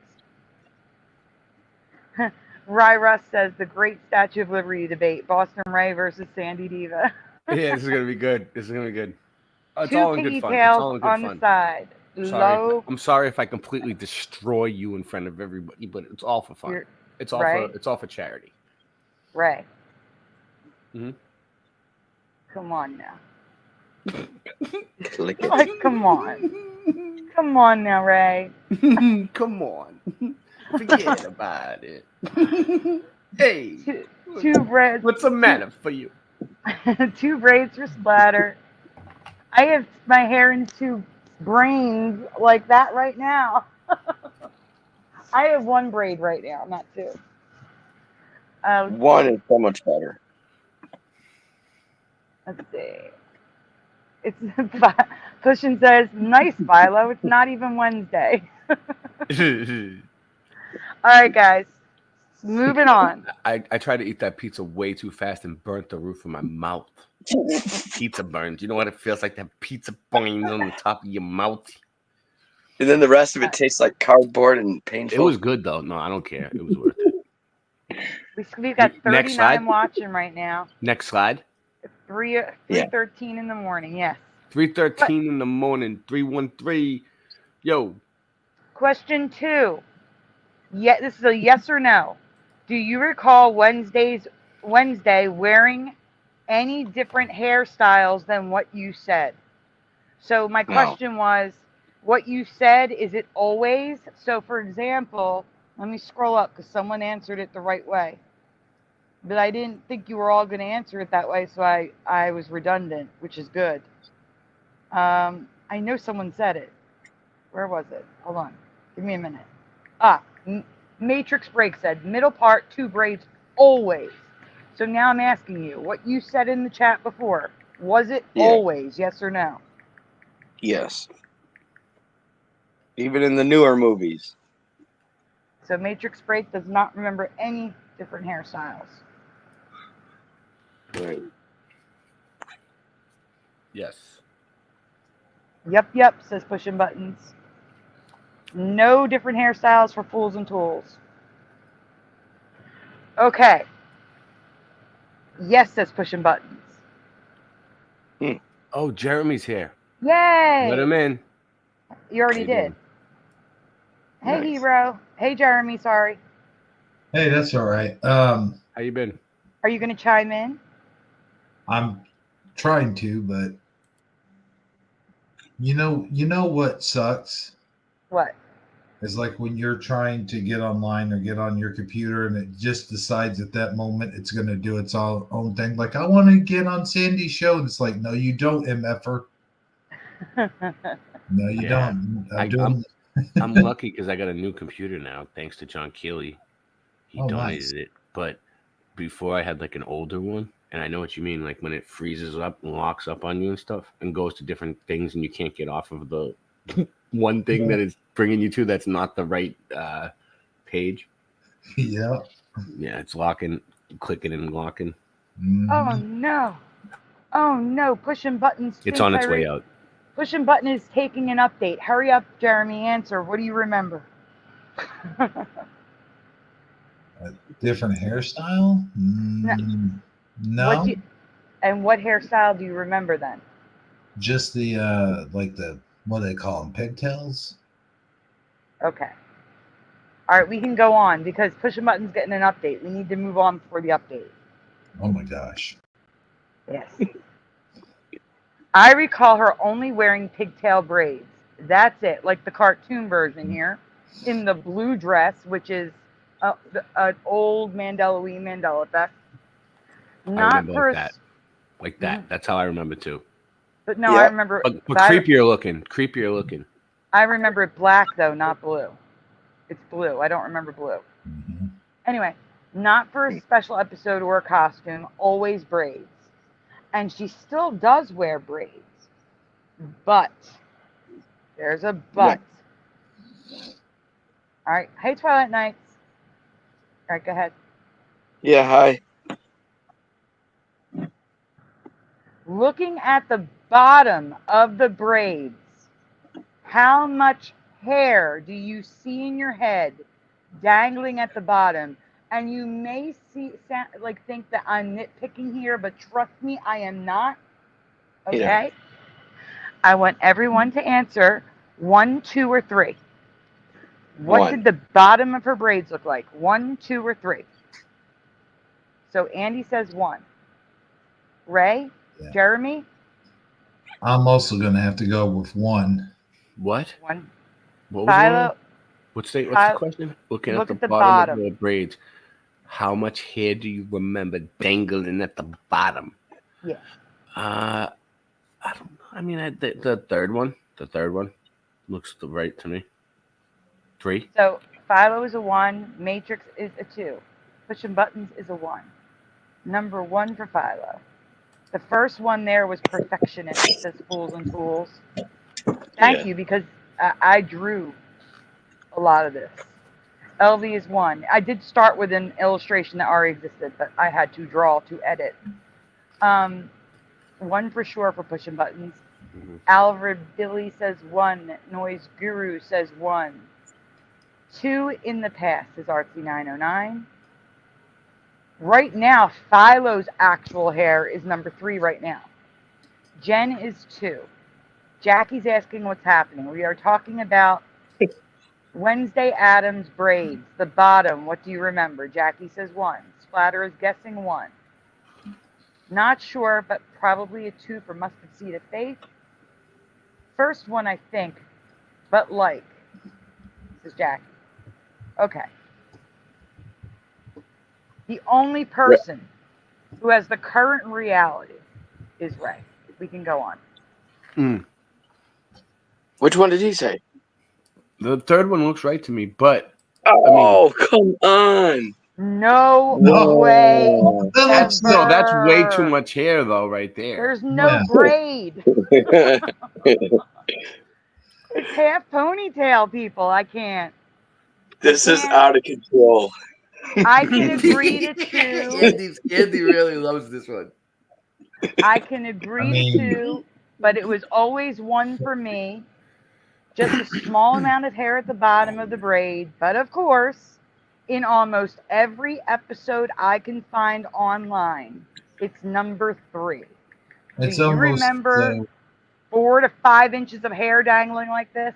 Ry Russ says the great Statue of Liberty debate, Boston Ray versus Sandy Diva. Yeah, this is gonna be good. This is gonna be good. It's 2 all in good fun. It's pigtails all in good on fun. the side. I'm sorry if I completely destroy you in front of everybody, but it's all for fun. It's all for charity. Ray. Mm-hmm. Come on now. Click it. Like, come on. Come on now, Ray. Come on. Forget about it. Hey. 2 braids. What's the matter for you? 2 braids for splatter. I have my hair in 2 brains like that right now. I have 1 braid right now, not 2. 1 is so much better. Let's see. It's Pushin says, nice, Philo. It's not even Wednesday. All right, guys. Moving on. I tried to eat that pizza way too fast and burnt the roof of my mouth. Pizza burns. You know what it feels like? That pizza burns on the top of your mouth. And then the rest of it tastes like cardboard and painful. It was good though. No, I don't care. It was worth it. We've got Next slide. 39 watching right now. Next slide. 3:13 in the morning. Yes. 3:13 in the morning. 313. Yo. Question 2. Yeah, this is a yes or no. Do you recall Wednesday wearing any different hairstyles than what you said? So my question was, what you said, is it always? So for example, let me scroll up because someone answered it the right way. But I didn't think you were all going to answer it that way, so I was redundant, which is good. I know someone said it. Where was it? Hold on. Give me a minute. Matrix Break said, middle part, 2 braids, always. So now I'm asking you, what you said in the chat before, was it always, yes or no? Yes. Even in the newer movies. So Matrix Break does not remember any different hairstyles. Right. Yes. Yep, says Pushing Buttons. No different hairstyles for Fools and Tools. Okay. Yes, says Pushing Buttons. Oh, Jeremy's here. Yay! Let him in. You already How you did. Hey, Nice. Hero. Hey, Jeremy, sorry. Hey, that's all right. How you been? Are you going to chime in? I'm trying to, but you know what sucks? What? It's like when you're trying to get online or get on your computer and it just decides at that moment it's going to do its own thing. Like, I want to get on Sandy's show. And it's like, no, you don't, MFer. No, you don't. I'm lucky because I got a new computer now, thanks to John Keeley. He donated nice. it. But before I had like an older one, and I know what you mean, like when it freezes up and locks up on you and stuff and goes to different things and you can't get off of the one thing that it's bringing you to that's not the right page. Yeah. Yeah, it's locking, clicking and locking. Oh, no. Oh, no. Pushing Buttons. It's on its way out. Pushing Button is taking an update. Hurry up, Jeremy. Answer. What do you remember? A different hairstyle? No. And what hairstyle do you remember then? Just the like the, what do they call them, pigtails? Okay. All right, we can go on because Pushing Button's getting an update. We need to move on before the update. Oh my gosh. Yes. I recall her only wearing pigtail braids. That's it, like the cartoon version here, in the blue dress, which is an old Mandelaween Mandela effect. I remember like that. That's how I remember too. But no, I remember. But creepier looking. I remember it black though, not blue. It's blue. I don't remember blue. Anyway, not for a special episode or a costume. Always braids. And she still does wear braids. But. There's a but. All right. Hey, Twilight Nights. All right, go ahead. Yeah, hi. Looking at the bottom of the braids, how much hair do you see in your head dangling at the bottom? And you may think that I'm nitpicking here, but trust me, I am not. Okay? Yeah. I want everyone to answer 1, 2, or 3. What 1. did the bottom of her braids look like? 1, 2, or 3? So Andy says 1. Ray? Yeah. Jeremy? I'm also going to have to go with 1. What? 1. What was Philo, what's the question? Looking look at the bottom of the braids. How much hair do you remember dangling at the bottom? Yeah. I don't know. I mean, the third one. The third one looks right to me. 3. So Philo is a 1. Matrix is a 2. Pushing Buttons is a 1. Number 1 for Philo. The first one there was perfectionist. It says Fools and Tools. Thank you, because I drew a lot of this. LV is 1. I did start with an illustration that already existed, but I had to draw to edit. 1 for sure for Pushing Buttons. Alfred Billy says 1. Noise Guru says 1. 2 in the past is Artsy909. Right now, Philo's actual hair is number 3 right now. Jen is 2. Jackie's asking what's happening. We are talking about Wednesday Addams braids. The bottom, what do you remember? Jackie says 1. Splatter is guessing 1. Not sure, but probably a 2 for Mustard Seed of Faith. First one, I think, but like, says Jackie. Okay. The only person who has the current reality is Ray. We can go on. Which one did he say? The third one looks right to me, but oh, come on! No way. That's way too much hair, though, right there. There's no braid. It's half ponytail, people. I can't. This is out of control. I can agree to 2. Andy really loves this one. I can agree to 2. but it was always one for me. Just a small amount of hair at the bottom of the braid. But of course, in almost every episode I can find online, it's number 3. It's Do you almost, remember 4 to 5 inches of hair dangling like this?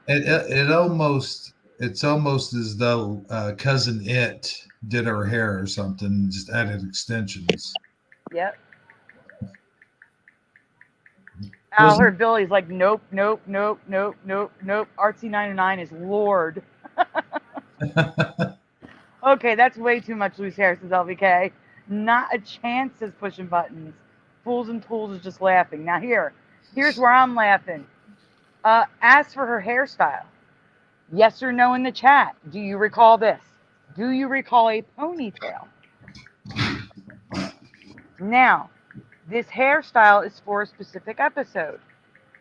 it's almost as though Cousin It did her hair or something, just added extensions. Yep. Al heard Billy's like, nope, nope, nope, nope, nope, nope. Artsy 99 is Lord. Okay, that's way too much loose hair, says LVK. Not a chance, says Pushing Buttons. Fools and Tools is just laughing. Now here's where I'm laughing. Ask for her hairstyle. Yes or no in the chat. Do you recall this? Do you recall a ponytail? Now, this hairstyle is for a specific episode.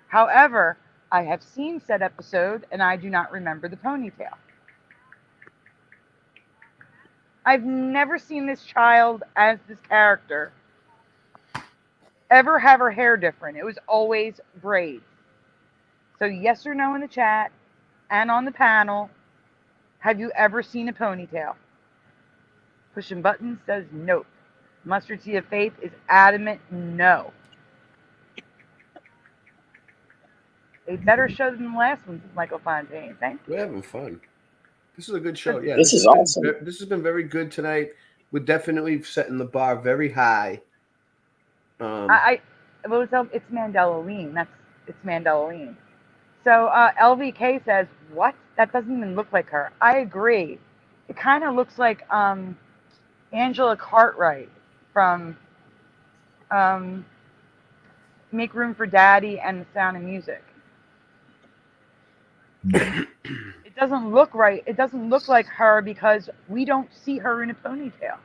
However, I have seen said episode and I do not remember the ponytail. I've never seen this child as this character ever have her hair different. It was always braids. So yes or no in the chat and on the panel, have you ever seen a ponytail? Pushing Buttons says nope. Mustard Seed of Faith is adamant no. A better show than the last one, says Michael Fontaine. Thank you. We're having fun. This is a good show. Yeah, This is awesome. This has been very good tonight. We're definitely setting the bar very high. It's Mandelaween. It's Mandelaween. So LVK says, what? That doesn't even look like her. I agree. It kind of looks like Angela Cartwright from Make Room for Daddy and The Sound of Music. It doesn't look right. It doesn't look like her because we don't see her in a ponytail.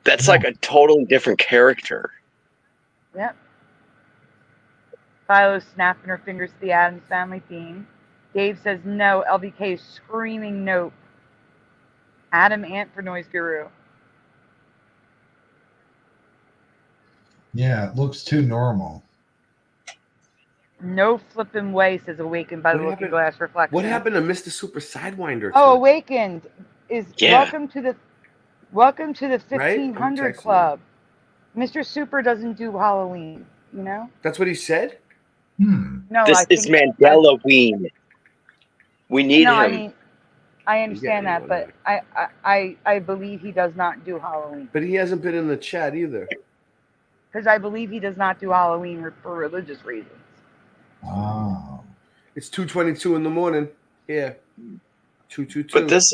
That's like a totally different character. Yep. Philo's snapping her fingers to the Addams Family theme. Dave says no. LVK is screaming nope. Adam Ant for Noise Guru. Yeah, it looks too normal. No flipping way, says Awakened by the Looking Glass Reflection. What happened to Mr. Super Sidewinder? Oh, Awakened is welcome to the 1500 Right? Club. Mr. Super doesn't do Halloween, you know? That's what he said? No, This is Mandelaween. We need him. I mean, I understand that, but I believe he does not do Halloween. But he hasn't been in the chat either. Because I believe he does not do Halloween for religious reasons. Oh. It's 2:22 in the morning. Yeah. 2:22. But this,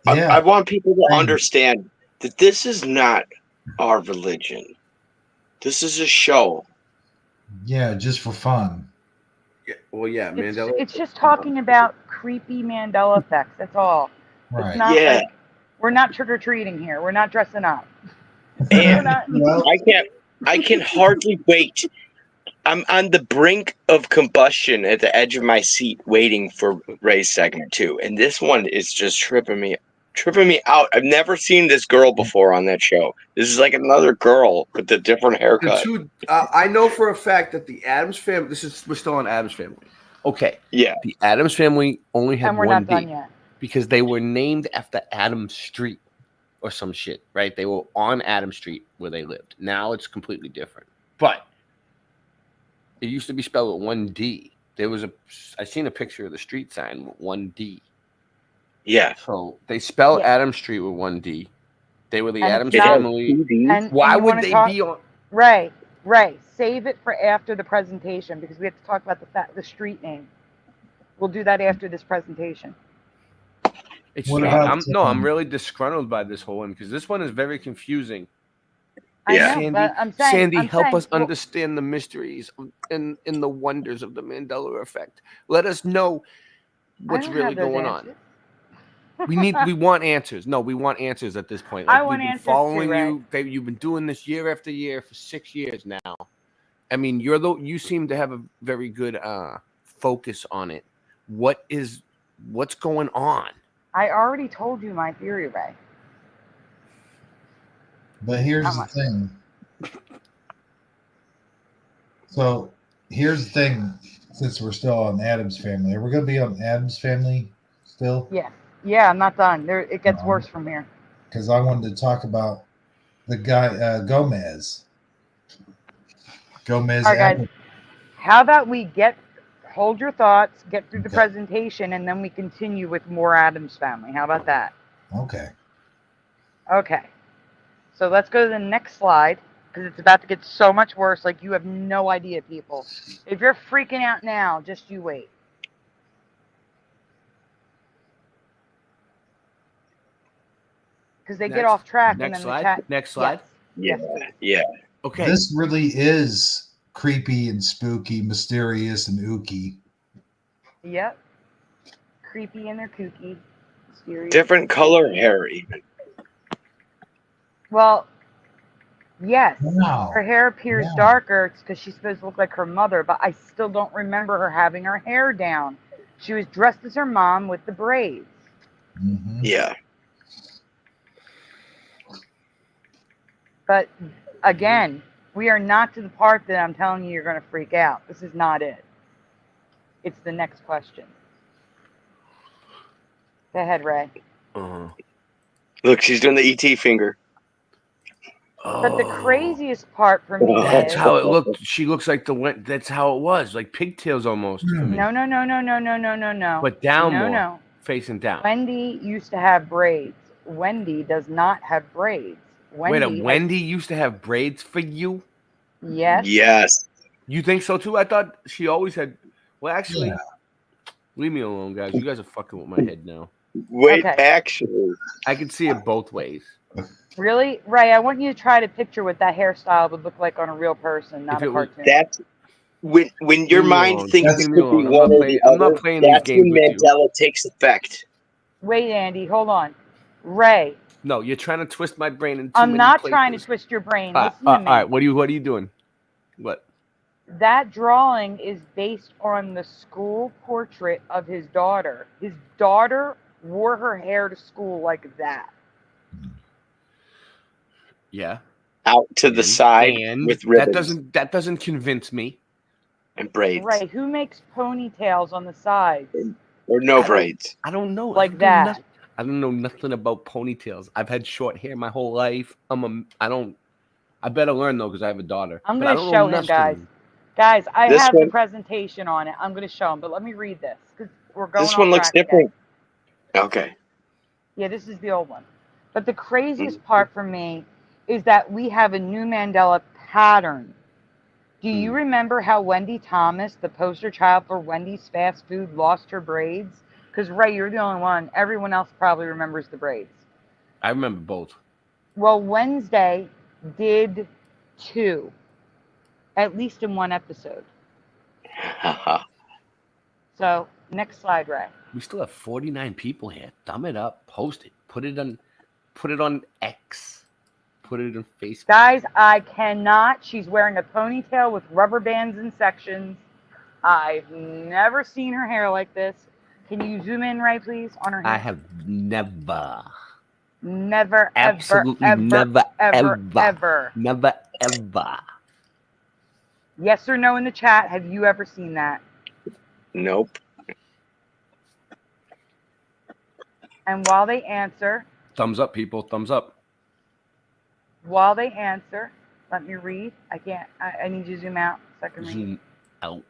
I want people to understand that this is not our religion. This is a show. Yeah, just for fun. Yeah. Well, yeah, Mandela. It's just talking about creepy Mandela effects. That's all. Right. It's not like, we're not trick or treating here. We're not dressing up. And I can hardly wait. I'm on the brink of combustion at the edge of my seat waiting for Ray's segment 2. And this one is just tripping me out. I've never seen this girl before on that show. This is like another girl with a different haircut. I know for a fact that the Addams Family, we're still on Addams Family. Okay. Yeah. The Addams Family only had And we're one not done D yet. because they were named after Adams Street or some shit, right? They were on Adams Street where they lived. Now it's completely different. But it used to be spelled with one D. I seen a picture of the street sign with one D. Yeah. So they spell Adams Street with one D. They were the And Addams it's not- Family. And Why you would wanna they talk- be on? Right. Save it for after the presentation because we have to talk about the street name. We'll do that after this presentation. I'm really disgruntled by this whole one because this one is very confusing. I know, Sandy, but I'm saying, Sandy, I'm help saying, us understand the mysteries and the wonders of the Mandela effect. Let us know what's don't really have those going on. answers. We want answers. No, we want answers at this point. I Like, want we've been answers following too, you. Baby, you've been doing this year after year for 6 years now. I mean, you seem to have a very good focus on it. What's going on? I already told you my theory, Ray. But here's the thing. So here's the thing, since we're still on Adam's Family, are we going to be on Adam's Family still? Yeah. Yeah, I'm not done. It gets worse from here. Because I wanted to talk about the guy, Gomez. Gomez. All right, guys. How about we hold your thoughts, get through the presentation, and then we continue with more Adam's Family. How about that? Okay. Okay. So let's go to the next slide, because it's about to get so much worse. Like, you have no idea, people. If you're freaking out now, just you wait. Because they get off track. Next and then slide. the chat. Next slide. Yes. Yeah. Okay. This really is creepy and spooky, mysterious and ooky. Yep. Creepy and they're kooky. Mysterious. Different color hair, even. Well, yes. Wow. Her hair appears darker. It's because she's supposed to look like her mother, but I still don't remember her having her hair down. She was dressed as her mom with the braids. Mm-hmm. Yeah. But again, we are not to the part that I'm telling you you're going to freak out. This is not it. It's the next question. Go ahead, Ray. Look, she's doing the ET finger. But the craziest part for me That's is... how it looked. She looks like that's how it was, like pigtails almost. For me. No. But down more. No. Facing down. Wendy used to have braids. Wendy does not have braids. Wendy used to have braids for you? Yes. Yes. You think so too? I thought she always had. Well, actually, leave me alone, guys. You guys are fucking with my head now. Wait, actually, I can see it both ways. Really? Ray, I want you to try to picture what that hairstyle would look like on a real person, not a cartoon. That's when your mind thinks it could be one or the other. That's when Mandela takes effect. Wait, Andy, hold on. Ray. No, you're trying to twist my brain in too I'm many not places. trying to twist your brain. Listen to me. All right, what are you doing? What? That drawing is based on the school portrait of his daughter. His daughter wore her hair to school like that. Yeah. Out to the side with ribbons. That doesn't convince me. And braids. Right. Who makes ponytails on the sides? Or no braids. I don't know. Like that. I don't know nothing about ponytails. I've had short hair my whole life. I better learn though because I have a daughter. I'm going to show him, guys. Guys, I have the presentation on it. I'm going to show him, but let me read this because we're going. This one looks different. Okay. Yeah, this is the old one. But the craziest part for me is that we have a new Mandela pattern. Do you remember how Wendy Thomas, the poster child for Wendy's fast food, lost her braids? Because, Ray, you're the only one. Everyone else probably remembers the braids. I remember both. Well, Wednesday did too, at least in one episode. So, next slide, Ray. We still have 49 people here. Thumb it up, post it, put it on X, put it on Facebook. Guys, I cannot. She's wearing a ponytail with rubber bands and sections. I've never seen her hair like this. Can you zoom in, Ray, please, on her hair? I have never. Never, Absolutely ever, never, ever. Never, ever. Yes or no in the chat. Have you ever seen that? Nope. And while they answer. Thumbs up, people. Thumbs up. While they answer, let me read. I can't. I need you to zoom out so I can read. Zoom out.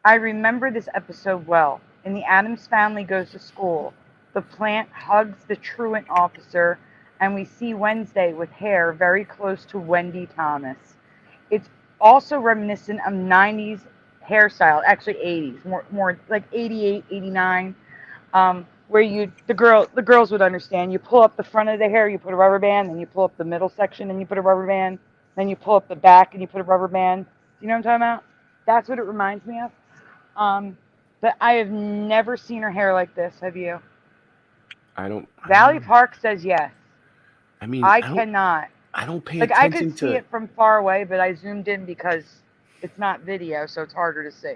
I remember this episode well. In The Addams Family Goes to School, the plant hugs the truant officer, and we see Wednesday with hair very close to Wendy Thomas. It's also reminiscent of 90s hairstyle, actually 80s, more like 88, 89, where the girls would understand. You pull up the front of the hair, you put a rubber band, then you pull up the middle section and you put a rubber band, then you pull up the back and you put a rubber band. You know what I'm talking about? That's what it reminds me of. But I have never seen her hair like this. Have you? Valley Park says yes. I mean, I cannot. I don't pay like attention I could see it from far away, but I zoomed in because it's not video, so it's harder to see.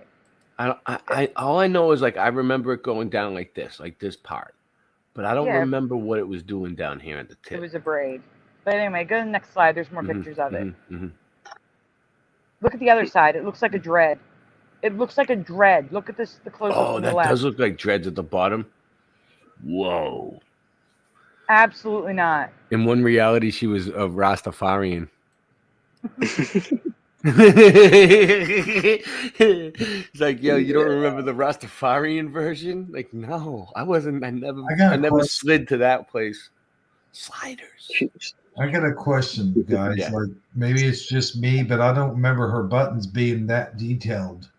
All I know is like I remember it going down like this part, but I don't remember what it was doing down here at the tip. It was a braid. But anyway, go to the next slide. There's more pictures of it. Look at the other side. It looks like a dread. It looks like a dread. Look at this, the close-up Oh, on the that left. does look like dreads at the bottom. Whoa. Absolutely not. In one reality, she was a Rastafarian. It's like, yo, you don't remember the Rastafarian version? Like, no, I wasn't. I never slid to that place. Sliders. I got a question, guys. Yeah. Like, maybe it's just me, but I don't remember her buttons being that detailed.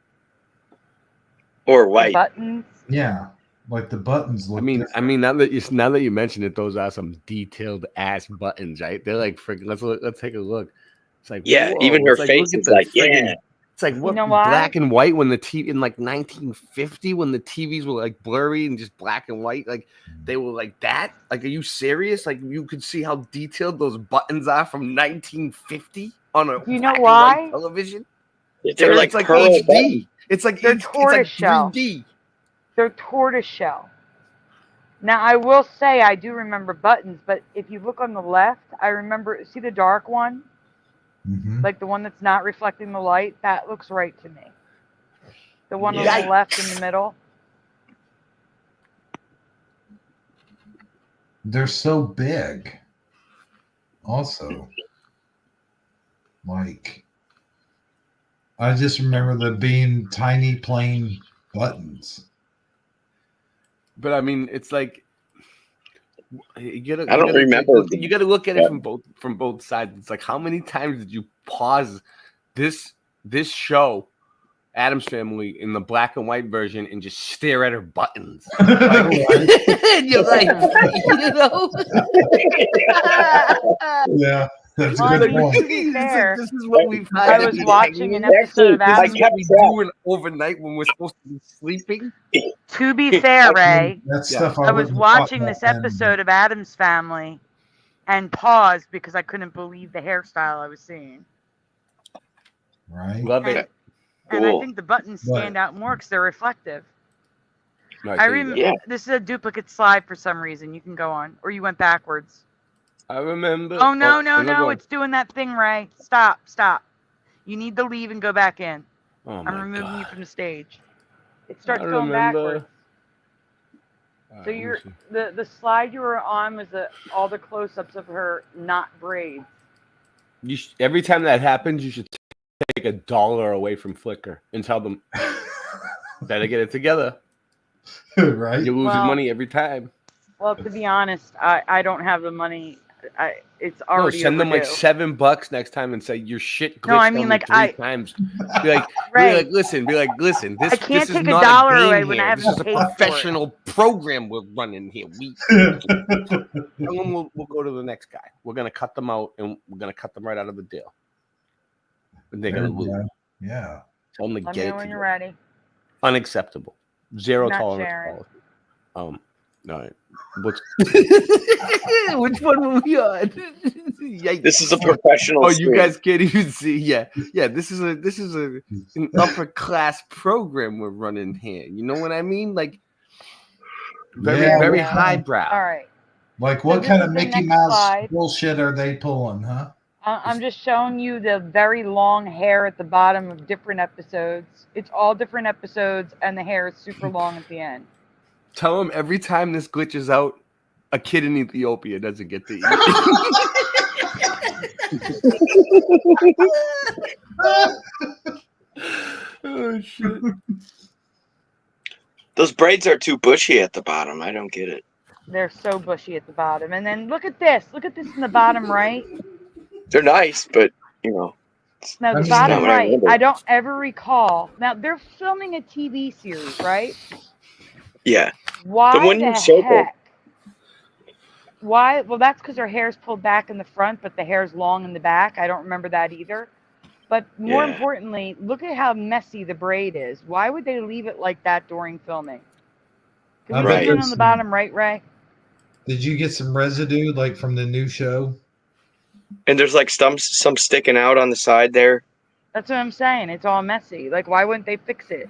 Or white. Buttons. Yeah, like the buttons look. I mean, now that you mention it, those are some detailed ass buttons, right? They're like freaking. Let's take a look. It's like, Yeah, whoa. even her It's like, face look at is the like, friggin- yeah. It's like, what, You know why? black and white when the TV in like 1950 when the TVs were like blurry and just black and white, like they were like that. Like, are you serious? Like, you could see how detailed those buttons are from 1950 on a You know black and why? white television. They're It's like pearl HD. buttons. It's like They're it's like tortoiseshell. 3D. They're tortoiseshell. Now, I will say I do remember buttons, but if you look on the left, I remember, see the dark one? Like the one that's not reflecting the light? That looks right to me. The one on the left in the middle? They're so big. Also, like, I just remember them being tiny, plain buttons. But I mean, it's like you gotta. I don't remember. You gotta look at it from both sides. It's like, how many times did you pause this show, Addams Family, in the black and white version, and just stare at her buttons? Like, and you're like, you know. Yeah. That's a Well, good I mean, point. to be fair, This is what we've had. I was watching an episode of This Addams. is what we do overnight when we're supposed to be sleeping. To be fair, Ray, That stuff I was wouldn't watching talk this about then. episode of Addams Family and paused because I couldn't believe the hairstyle I was seeing. Right. Love it. And I think the buttons stand out more because they're reflective. Right, I there you go. remember this is a duplicate slide for some reason. You can go on, or you went backwards. I remember. Oh no, no, I'm not no! going. It's doing that thing, Ray. Stop, stop. You need to leave and go back in. Oh I'm my removing you God. from the stage. It starts I going remember. backwards. So you're the slide you were on was all the close-ups of her not braids. Every time that happens, you should take $1 away from Flickr and tell them, better get it together. Right? You lose your Well- money every time. Well, to be honest, I don't have the money. It's already send them like overdue. $7 next time and say your shit glitched No, I mean, on like, me 3 times. Be like, Right. listen. This I can't is take not $1 a game away when I here. This haven't is a paid for it. professional program we're running here. We'll go to the next guy. We're gonna cut them out and we're gonna cut them right out of the deal. And they're gonna lose. Yeah. Tell them to Let get me it know when you're together. ready. Unacceptable. Zero Not tolerance sharing. policy. All right. Which one were we on? Yikes. This is a professional. Oh, you stream. guys can't even see. Yeah. This is an upper class program we're running here. You know what I mean? Like very highbrow. All right. Like, what this kind is of the Mickey next Mouse slide. bullshit are they pulling, huh? I'm just showing you the very long hair at the bottom of different episodes. It's all different episodes, and the hair is super long at the end. Tell them every time this glitches out, a kid in Ethiopia doesn't get to eat. Oh shit. Those braids are too bushy at the bottom. I don't get it. They're so bushy at the bottom. And then look at this. Look at this in the bottom right. They're nice, but you know. No, the That's bottom not what I right. remember. I don't ever recall. Now, they're filming a TV series, right? Yeah. Why The one you showed me. heck? Why? Well, that's because her hair's pulled back in the front, but the hair's long in the back. I don't remember that either. But more Yeah. importantly, look at how messy the braid is. Why would they leave it like that during filming? Can we Right. zoom in on the bottom right, Ray? Did you get some residue like from the new show? And there's like some sticking out on the side there. That's what I'm saying. It's all messy. Like, why wouldn't they fix it?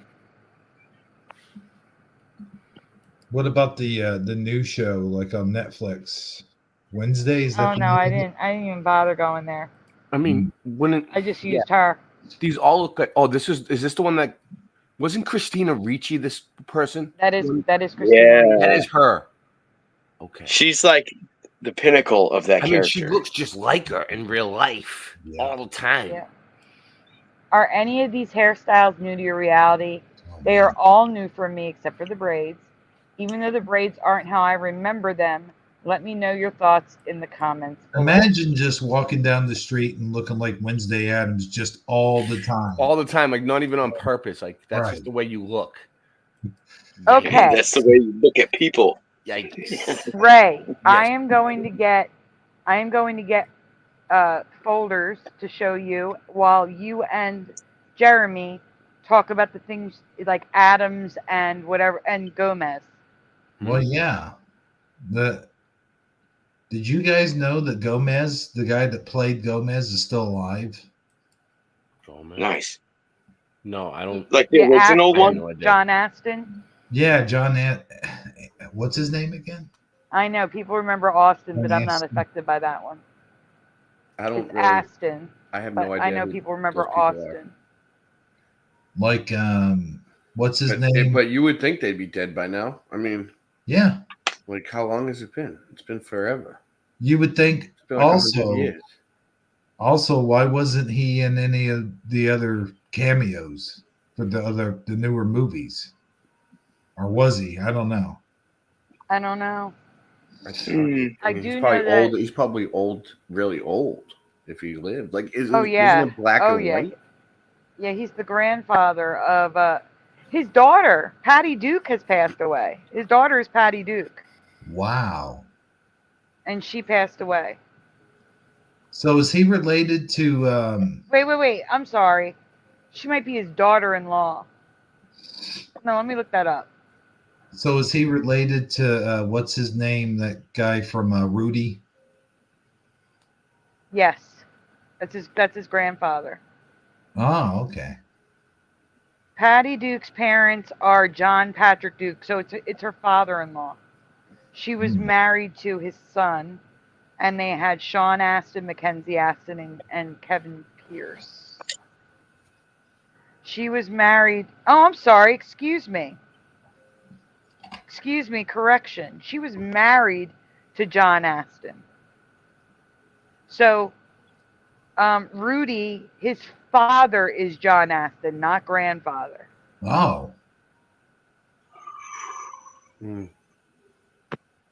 What about the new show like on Netflix? Wednesday? Is that Oh the no, I new- didn't even bother going there. I mean, wouldn't I just used her. These all look like. Oh, is this the one that wasn't Christina Ricci? This person. That is Christina. Yeah. That is her. Okay. She's like the pinnacle of that I mean, character. she looks just like her in real life all the time. Yeah. Are any of these hairstyles new to your reality? They are all new for me except for the braids. Even though the braids aren't how I remember them, let me know your thoughts in the comments below. Imagine just walking down the street and looking like Wednesday Addams just all the time. All the time, like not even on purpose. Like that's just the way you look. Okay. That's the way you look at people. Yikes. Ray, I am going to get folders to show you while you and Jeremy talk about the things like Adams and whatever and Gomez. Well, yeah. Did you guys know that Gomez, the guy that played Gomez, is still alive? Gomez. Nice. No, I don't. Like the original one? No idea. John Aston. Yeah, what's his name again? I know people remember Austin, but I'm not Aston. affected by that one. I don't. It's Really, Aston. I have but no idea. I know who people remember those people Austin. Like, what's his name? But you would think they'd be dead by now. I mean, yeah. Like, how long has it been? It's been forever. You would think It's been like 100 years. Also, why wasn't he in any of the other cameos for the newer movies? Or was he? I don't know. I don't know. I He's do probably know that. old. He's probably old, really old, if he lived. Like, isn't it black and white? Yeah, he's the grandfather of his daughter. Patty Duke has passed away. His daughter is Patty Duke. Wow. And she passed away. So is he related to Wait. I'm sorry. She might be his daughter-in-law. No, let me look that up. So is he related to what's his name? That guy from Rudy? Yes. That's his grandfather. Oh, okay. Patty Duke's parents are John Patrick Duke, so it's her father-in-law. She was married to his son, and they had Sean Astin, Mackenzie Astin, and Kevin Pierce. She was married. Oh, I'm sorry. Excuse me. Correction. She was married to John Astin. So, Rudy, his father is John Astin, not grandfather. Oh.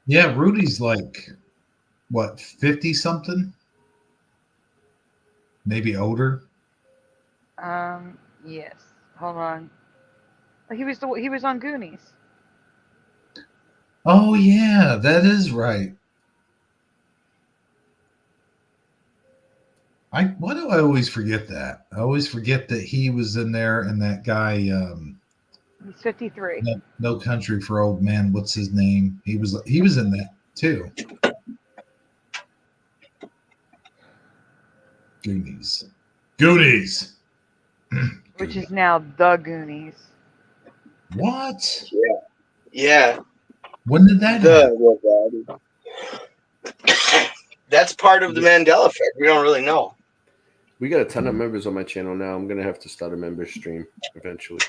Yeah, Rudy's like, what, 50 something? Maybe older. Yes. Hold on. He was on Goonies. Oh yeah, that is right. Why do I always forget that? I always forget that he was in there, and that guy. He's 53. No Country for Old Men. What's his name? He was in that too. Goonies. Which is now The Goonies. What? Yeah. When did that happen? That's part of the Mandela effect. We don't really know. We got a ton of members on my channel now. I'm gonna have to start a member stream eventually.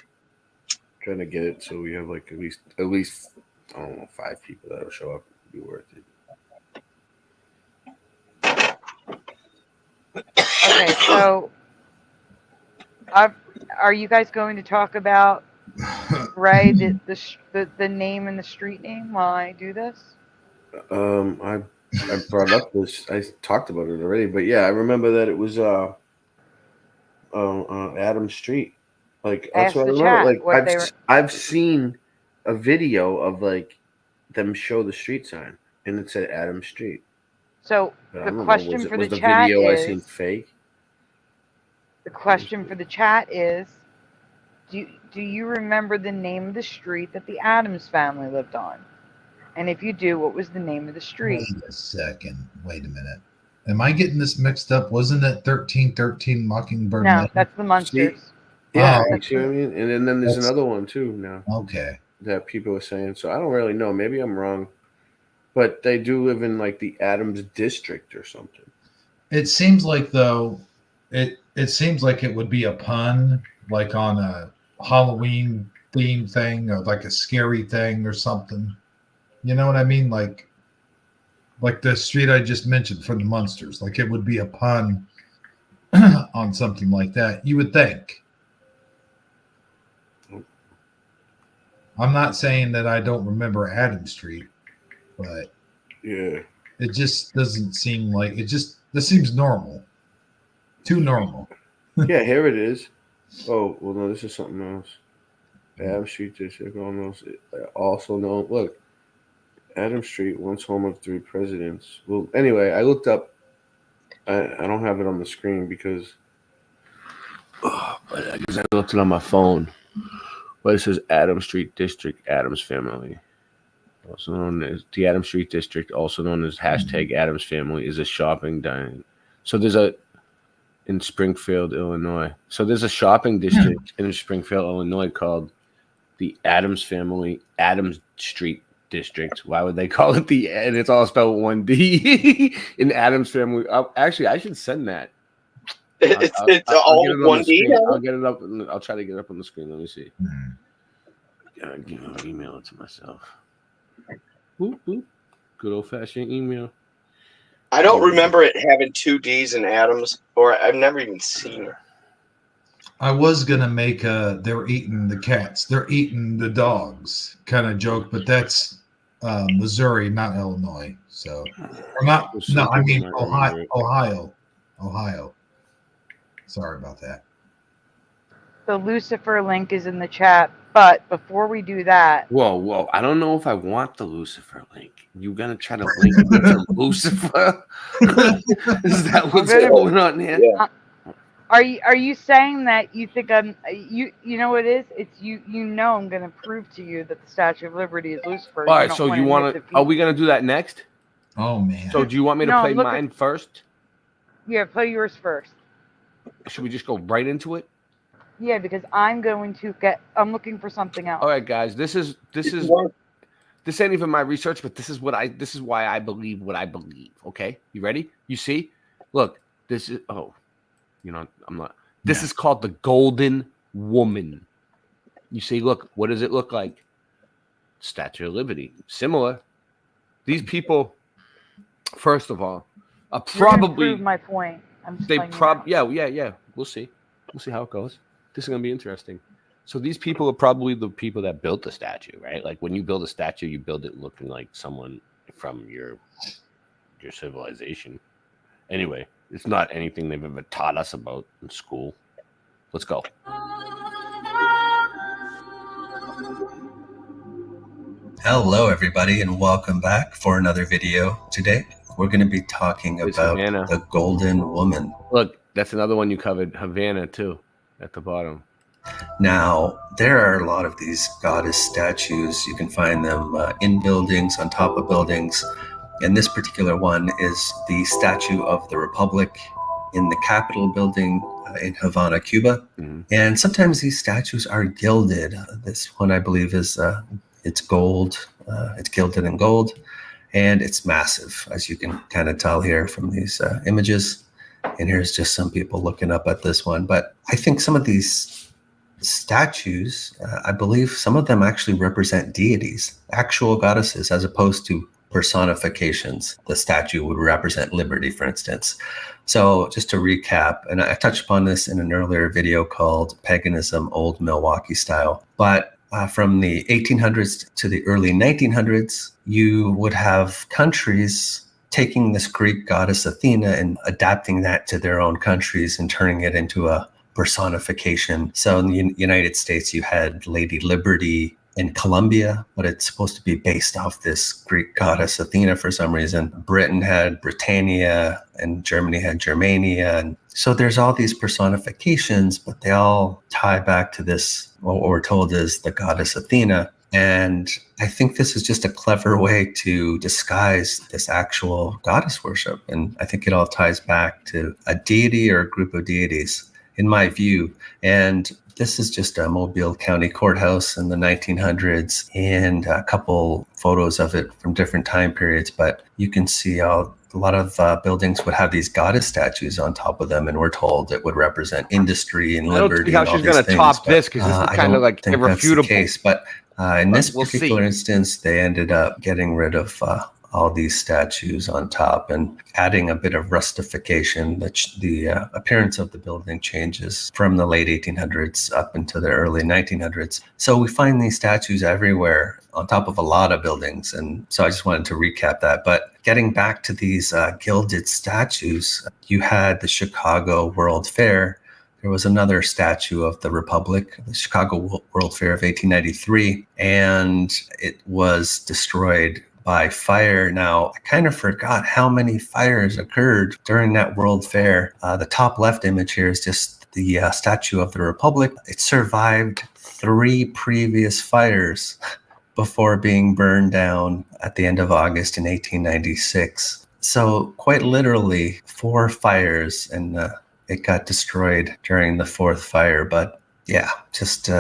Trying to get it so we have like at least I don't know 5 people that'll show up. It'll be worth it. Okay, so are you guys going to talk about Ray the name and the street name while I do this? I brought up this. I talked about it already, but yeah, I remember that it was Adam Street. Like that's what I remember. Like I've seen a video of like them show the street sign, and it said Adam Street. So the question for the chat video is, I seen fake? The question for the chat is, do you remember the name of the street that the Addams family lived on? And if you do, what was the name of the street? Wait a second. Wait a minute. Am I getting this mixed up? Wasn't it 1313 Mockingbird? No, that's the Munsters. Yeah, you see what I mean? And then there's another one too now. Okay. That people are saying. So I don't really know. Maybe I'm wrong. But they do live in like the Adams district or something. It seems like though, it seems like it would be a pun, like on a Halloween theme thing, or like a scary thing or something. You know what I mean? Like the street I just mentioned from the Munsters. Like it would be a pun on something like that. You would think. I'm not saying that I don't remember Adam Street, but yeah, it just doesn't seem like this seems normal. Too normal. Yeah, here it is. Oh, well, no, this is something else. Adam Street District, almost also known. Look, Adam Street, once home of 3 presidents. Well, anyway, I looked up. I don't have it on the screen because I looked it on my phone. But it says Adam Street District, Adams Family. Also known as the Adam Street District, also known as hashtag Adams Family, is a shopping dining. So there's in Springfield, Illinois. So there's a shopping district in Springfield, Illinois called the Adams Family Adams Street District. Why would they call it and it's all spelled with 1 D in Adams Family. Actually, I should send that. It's all 1 D. I'll get it up. I'll try to get it up on the screen. Let me see. Email it to myself. Boop, boop. Good old fashioned email. I don't remember it having 2 D's in Adams, or I've never even seen it. I was gonna make they're eating the cats, they're eating the dogs kind of joke, but that's Missouri, not Illinois. So, or not. No, I mean Ohio. Sorry about that. The Lucifer link is in the chat, but before we do that, whoa! I don't know if I want the Lucifer link. You gonna try to link me to Lucifer? Is that what's going on here? Yeah. Are you saying that you think I'm you know what it is? It's you know I'm gonna prove to you that the Statue of Liberty is Lucifer. All right, so you want to? Are we gonna do that next? Oh man! So do you want me to play mine first? Yeah, play yours first. Should we just go right into it? Yeah, because I'm looking for something else. All right, guys, this ain't even my research, but this is why I believe what I believe. Okay, you ready? You see? Look, this is I'm not. This is called the Golden Woman. You see? Look, what does it look like? Statue of Liberty. Similar. These people, first of all, are probably prove my point. Yeah. We'll see. We'll see how it goes. This is gonna be interesting. So these people are probably the people that built the statue, right? Like when you build a statue, you build it looking like someone from your civilization. Anyway, it's not anything they've ever taught us about in school. Let's go. Hello, everybody, and welcome back for another video. Today, we're going to be talking about the Golden Woman. Look, that's another one you covered, Havana, too, at the bottom. Now, there are a lot of these goddess statues. You can find them in buildings, on top of buildings. And this particular one is the Statue of the Republic in the Capitol building in Havana, Cuba. Mm-hmm. And sometimes these statues are gilded. This one, I believe, is it's gold. It's gilded in gold. And it's massive, as you can kind of tell here from these images. And here's just some people looking up at this one. But I think some of these statues, I believe some of them actually represent deities, actual goddesses, as opposed to personifications. The statue would represent liberty, for instance. So just to recap, and I touched upon this in an earlier video called Paganism, Old Milwaukee Style, but from the 1800s to the early 1900s, you would have countries taking this Greek goddess Athena and adapting that to their own countries and turning it into a personification. So in the United States, you had Lady Liberty in Colombia, but it's supposed to be based off this Greek goddess Athena for some reason. Britain had Britannia, and Germany had Germania. And so there's all these personifications, but they all tie back to this, what we're told is the goddess Athena. And I think this is just a clever way to disguise this actual goddess worship. And I think it all ties back to a deity or a group of deities, in my view. And this is just a Mobile County courthouse in the 1900s and a couple photos of it from different time periods. But you can see all a lot of buildings would have these goddess statues on top of them, and we're told it would represent industry and I don't liberty see how and all she's these going to things. top but, this because this is I kind of don't like think that's the irrefutable. case. But in But this we'll particular see. instance, they ended up getting rid of all these statues on top and adding a bit of rustification. The appearance of the building changes from the late 1800s up into the early 1900s. So we find these statues everywhere on top of a lot of buildings. And so I just wanted to recap that. But getting back to these gilded statues, you had the Chicago World Fair. There was another statue of the Republic, the Chicago World Fair of 1893, and it was destroyed by fire. Now, I kind of forgot how many fires occurred during that World Fair. The top left image here is just the Statue of the Republic. It survived 3 previous fires before being burned down at the end of August in 1896. So quite literally 4 fires, and it got destroyed during the 4th fire. But yeah, just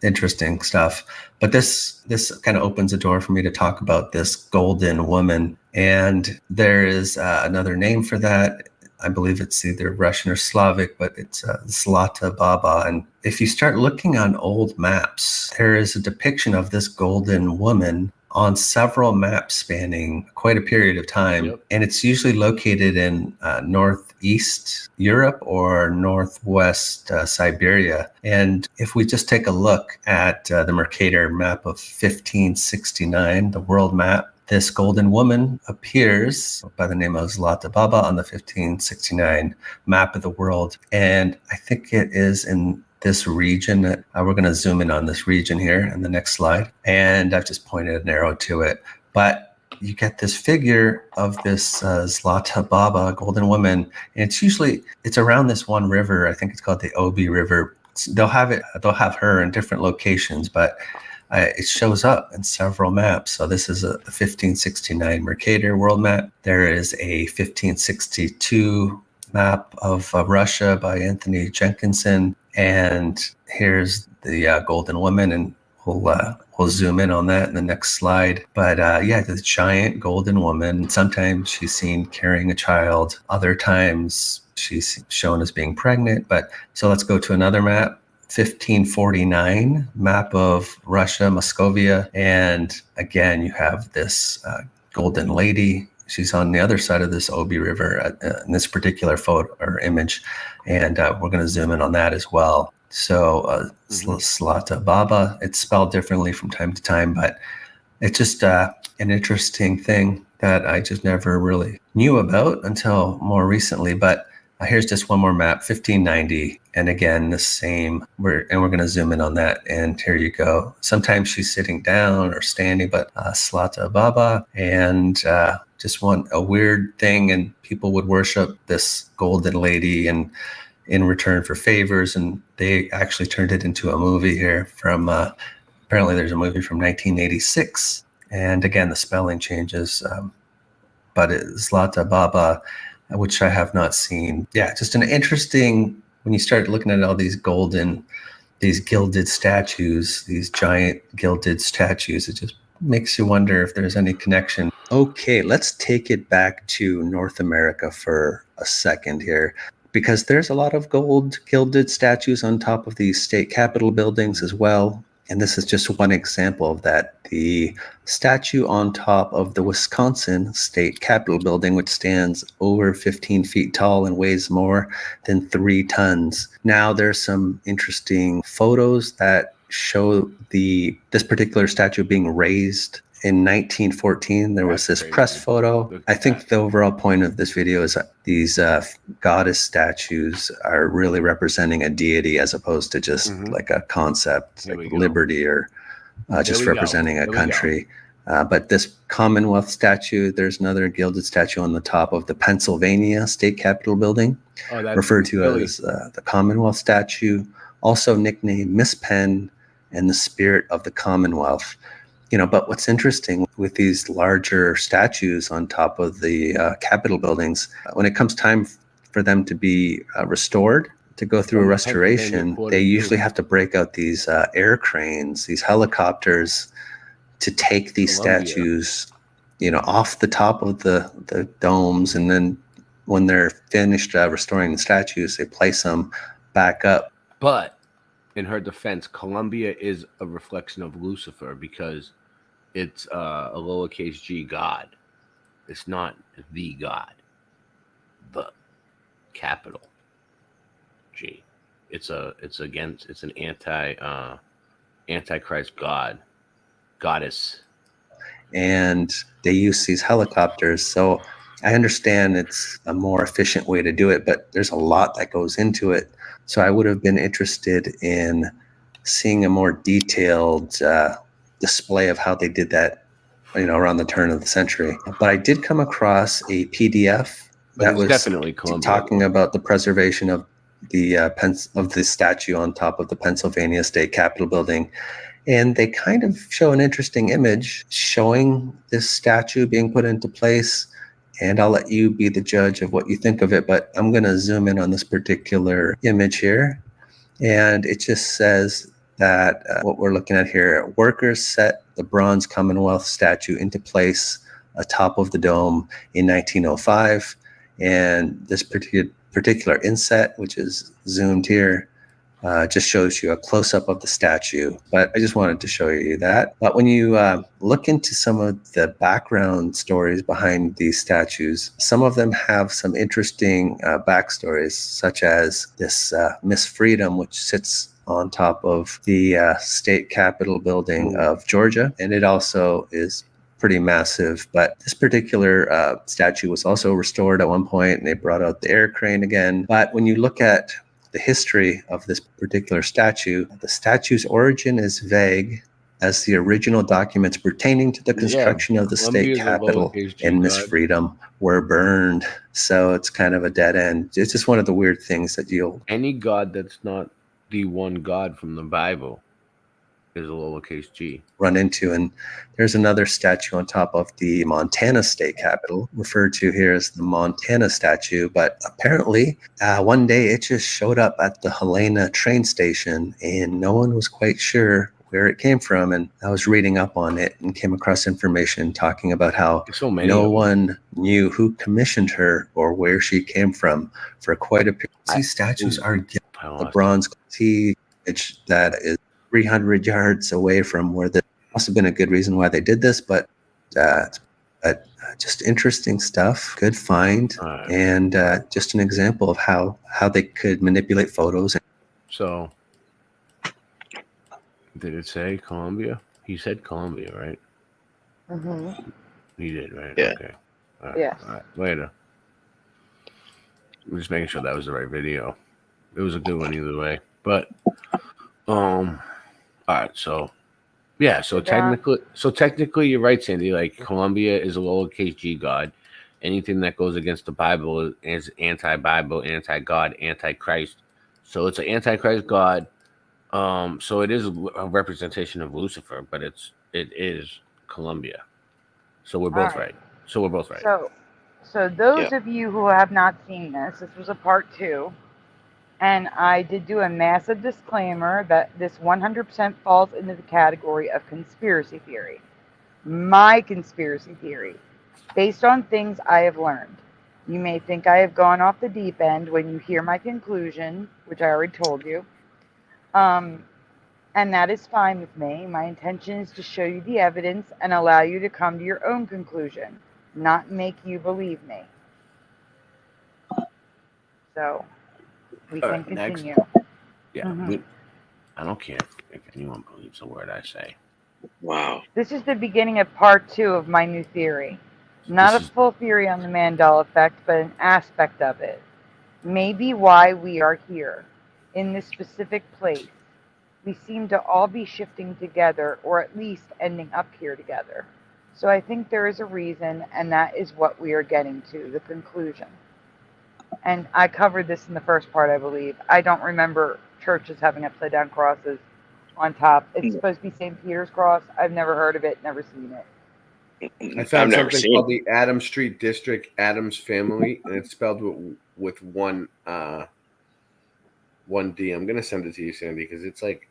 interesting stuff. But this kind of opens a door for me to talk about this golden woman. And there is another name for that. I believe it's either Russian or Slavic, but it's Zlata Baba. And if you start looking on old maps, there is a depiction of this golden woman on several maps spanning quite a period of time. Yep. And it's usually located in northeast Europe or northwest Siberia. And if we just take a look at the Mercator map of 1569, the world map, this golden woman appears by the name of Zlata Baba on the 1569 map of the world. And I think it is in this region. We're going to zoom in on this region here in the next slide. And I've just pointed an arrow to it. But you get this figure of this Zlata Baba, golden woman. And it's around this one river. I think it's called the Obi River. They'll have her in different locations, but it shows up in several maps. So this is a 1569 Mercator world map. There is a 1562 map of Russia by Anthony Jenkinson. And here's the golden woman, and we'll zoom in on that in the next slide. But yeah, the giant golden woman. Sometimes she's seen carrying a child. Other times she's shown as being pregnant. But so let's go to another map. 1549 map of Russia, Moscovia. And again, you have this golden lady. She's on the other side of this Obi River in this particular photo or image. And we're going to zoom in on that as well. So Zlata Baba, it's spelled differently from time to time, but it's just an interesting thing that I just never really knew about until more recently. But here's just one more map, 1590. And again, the same. We're going to zoom in on that. And here you go. Sometimes she's sitting down or standing, but Zlata Baba. And just a weird thing. And people would worship this golden lady and in return for favors. And they actually turned it into a movie here from, apparently there's a movie from 1986. And again, the spelling changes. But it's Zlata Baba, which I have not seen. Yeah, just an interesting, when you start looking at all these gilded statues, these giant gilded statues, it just makes you wonder if there's any connection. Okay, let's take it back to North America for a second here, because there's a lot of gold gilded statues on top of these state capitol buildings as well. And this is just one example of that. The statue on top of the Wisconsin State Capitol building, which stands over 15 feet tall and weighs more than 3 tons. Now, there's some interesting photos that show this particular statue being raised. In 1914, there was this press photo. I think the overall point of this video is that these goddess statues are really representing a deity as opposed to just like a concept, like liberty or just representing a country. But this Commonwealth statue, there's another gilded statue on the top of the Pennsylvania State Capitol building, referred to as the Commonwealth statue, also nicknamed Miss Penn and the Spirit of the Commonwealth. But what's interesting with these larger statues on top of the Capitol buildings, when it comes time for them to be restored, to go through a restoration, they usually have to break out these air cranes, these helicopters, to take these statues off the top of the domes, and then when they're finished restoring the statues, they place them back up. But in her defense, Columbia is a reflection of Lucifer because it's a lowercase g god. It's not the god, the capital G. It's an antichrist goddess. And they use these helicopters. So I understand it's a more efficient way to do it, but there's a lot that goes into it. So I would have been interested in seeing a more detailed display of how they did that, around the turn of the century. But I did come across a PDF that was definitely Columbia, talking about the preservation of the statue on top of the Pennsylvania State Capitol building. And they kind of show an interesting image showing this statue being put into place. And I'll let you be the judge of what you think of it. But I'm going to zoom in on this particular image here. And it just says that what we're looking at here, workers set the bronze Commonwealth statue into place atop of the dome in 1905. And this particular inset, which is zoomed here, just shows you a close-up of the statue. But I just wanted to show you that. But when you look into some of the background stories behind these statues, some of them have some interesting backstories, such as this Miss Freedom, which sits on top of the state capitol building of Georgia. And it also is pretty massive. But this particular statue was also restored at one point, and they brought out the air crane again. But when you look at the history of this particular statue, the statue's origin is vague, as the original documents pertaining to the construction of the state capitol and Miss Freedom were burned. So it's kind of a dead end. It's just one of the weird things that any god that's not the one God from the Bible is a lowercase g. Run into. And there's another statue on top of the Montana state capitol, referred to here as the Montana statue. But apparently one day it just showed up at the Helena train station, and no one was quite sure where it came from. And I was reading up on it and came across information talking about how no one knew who commissioned her or where she came from for quite a period. These statues are the bronze that is 300 yards away from where there must have been a good reason why they did this, but just interesting stuff, good find, and just an example of how they could manipulate photos. So, did it say Columbia? He said Columbia, right? Mm-hmm. He did, right? Yeah. Okay. Yes. All right. Later. I'm just making sure that was the right video. It was a good one either way. But, all right. So, yeah. So technically, you're right, Sandy. Like, Columbia is a lowercase g god. Anything that goes against the Bible is anti-Bible, anti-God, anti-Christ. So it's an anti-Christ god. So it is a representation of Lucifer, but it is Columbia. So we're both right. So those of you who have not seen this was a part 2. And I did do a massive disclaimer that this 100% falls into the category of conspiracy theory. My conspiracy theory, based on things I have learned. You may think I have gone off the deep end when you hear my conclusion, which I already told you. And that is fine with me. My intention is to show you the evidence and allow you to come to your own conclusion, not make you believe me. So we can continue. Next. Yeah. Mm-hmm. I don't care if anyone believes a word I say. Wow. This is the beginning of part 2 of my new theory. Not a full theory on the Mandela effect, but an aspect of it. Maybe why we are here, in this specific place. We seem to all be shifting together, or at least ending up here together. So I think there is a reason, and that is what we are getting to, the conclusion. And I covered this in the first part, I believe. I don't remember churches having upside-down crosses on top. It's supposed to be St. Peter's Cross. I've never heard of it, never seen it. I found something called the Adams Street District Adams Family, and it's spelled with one D. I'm gonna send it to you, Sandy, because it's like,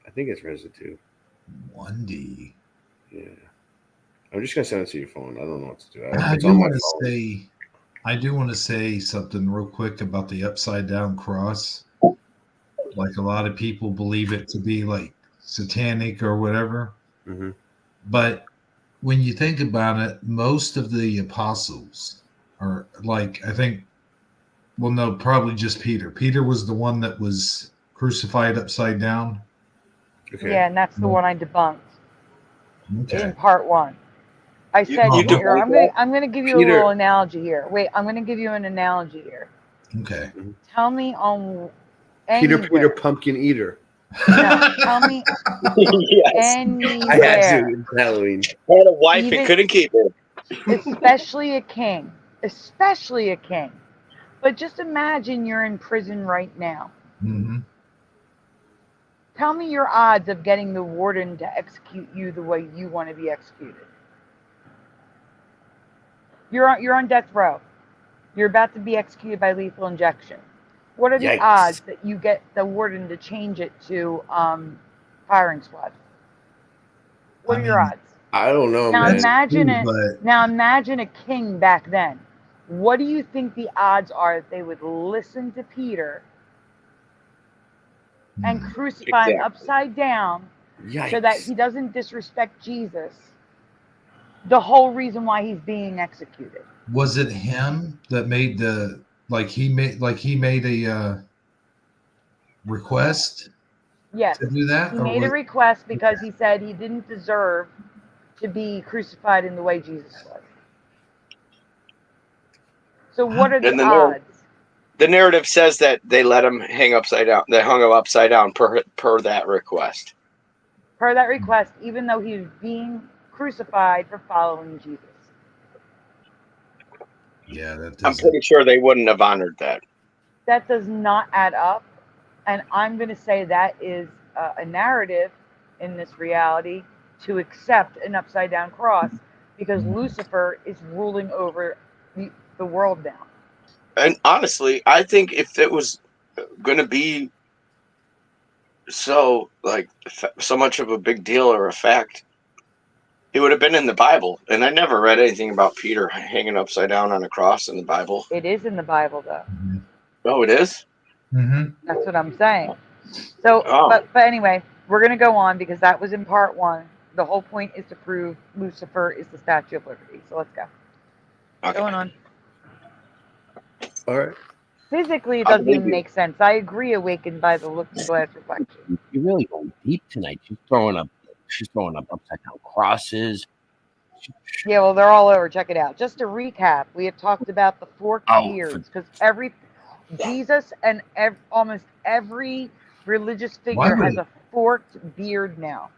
I think it's residue. 1D. Yeah. I'm just gonna send it to your phone. I don't know what to do. I It's do on my want to phone. say, I do want to say something real quick about the upside down cross. Like a lot of people believe it to be like satanic or whatever. Mm-hmm. But when you think about it, most of the apostles are like, I think, well, no, probably just Peter. Peter was the one that was crucified upside down. Okay. Yeah, and that's the one I debunked Okay. in part 1. I said, you here, debunked I'm gonna give you a Peter. little analogy here. Wait, I'm gonna give you an analogy here. Okay. Tell me on Peter anywhere. Pumpkin Eater. No, tell me anywhere. I had to. It's Halloween. Had a wife and Even- couldn't keep her. Especially a king. Especially a king. But just imagine you're in prison right now. Mm-hmm. Tell me your odds of getting the warden to execute you the way you want to be executed. You're on death row. You're about to be executed by lethal injection. What are the Yikes. odds that you get the warden to change it to firing squad? What are your odds? I don't know, Now man. imagine it. but- Now imagine a king back then. What do you think the odds are that they would listen to Peter and crucify him upside down so that Yikes. he doesn't disrespect Jesus? The whole reason why he's being executed. Was it him that made the he made a request Yes. to do that? He or made a was- request because he said he didn't deserve to be crucified in the way Jesus was. So what are the And odds? the narrative says that they let him hang upside down. They hung him upside down per that request. Per that request, even though he was being crucified for following Jesus. Yeah, that I'm pretty sure they wouldn't have honored that. That does not add up. And I'm going to say that is a narrative in this reality to accept an upside down cross because Lucifer is ruling over the world now. And honestly, I think if it was going to be so much of a big deal or a fact, it would have been in the Bible. And I never read anything about Peter hanging upside down on a cross in the Bible. It is in the Bible, though. Oh, it is? Mm-hmm. That's what I'm saying. So, Oh. but anyway, we're going to go on because that was in part 1. The whole point is to prove Lucifer is the Statue of Liberty. So let's go. Okay. Going on. All right. Physically, it I doesn't believe even you. make sense. I agree, awakened by the looking glass reflection. You're really going deep tonight. She's throwing up upside down crosses. Yeah, well, they're all over. Check it out. Just to recap, we have talked about the forked beards because Jesus and almost every religious figure has a forked beard now.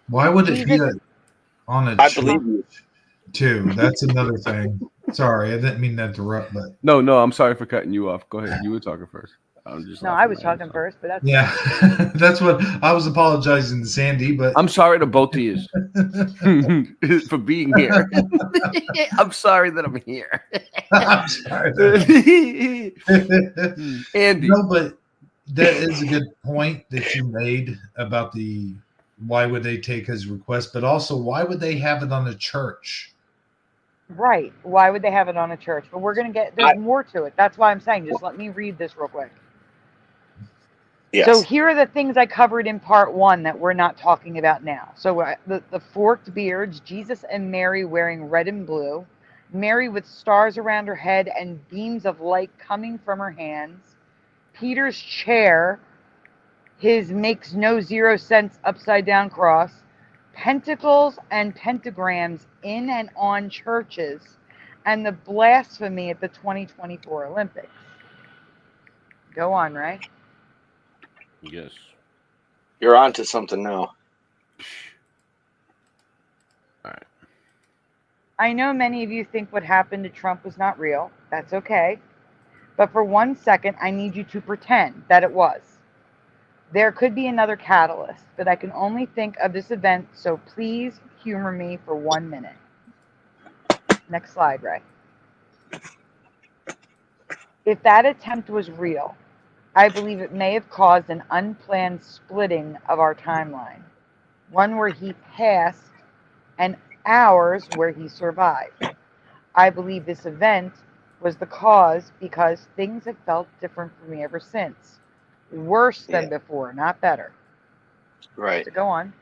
Why would it be Jesus- on a I church believe you. too? That's another thing. Sorry, I didn't mean to interrupt, but No, I'm sorry for cutting you off. Go ahead. You were talking first. I'm just No, I was talking first, but that's yeah, that's what I was apologizing to Sandy, but I'm sorry to both of you for being here. I'm sorry that I'm here. I'm sorry. Andy. No, but that is a good point that you made about why would they take his request, but also why would they have it on a church? right. Why would they have it on a church? But we're going to there's more to it. That's why I'm saying, just let me read this real quick. Yes. So here are the things I covered in part 1 that we're not talking about now. So the forked beards, Jesus and Mary wearing red and blue, Mary with stars around her head and beams of light coming from her hands, Peter's chair, his makes no zero sense upside down cross, pentacles and pentagrams in and on churches, and the blasphemy at the 2024 Olympics. Go on, Ray. Yes. You're on to something now. All right. I know many of you think what happened to Trump was not real. That's okay. But for 1 second, I need you to pretend that it was. There could be another catalyst, but I can only think of this event, so please humor me for 1 minute. Next slide, Ray. If that attempt was real, I believe it may have caused an unplanned splitting of our timeline, one where he passed and hours where he survived. I believe this event was the cause because things have felt different for me ever since. Worse than before, not better. Right. So go on.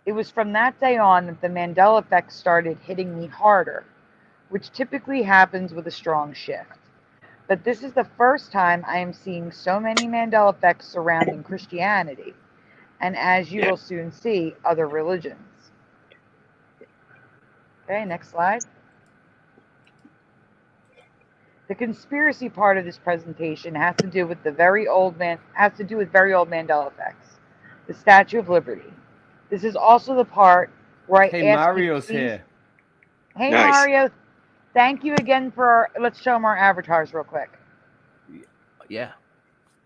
It was from that day on that the Mandela effect started hitting me harder, which typically happens with a strong shift. But this is the first time I am seeing so many Mandela effects surrounding Christianity, and as you will soon see, other religions. Okay, next slide. The conspiracy part of this presentation has to do with very old Mandela effects, the Statue of Liberty. This is also the part where I Hey, ask Mario's you, please, here. Hey, Nice. Mario, thank you again for let's show them our avatars real quick. Yeah,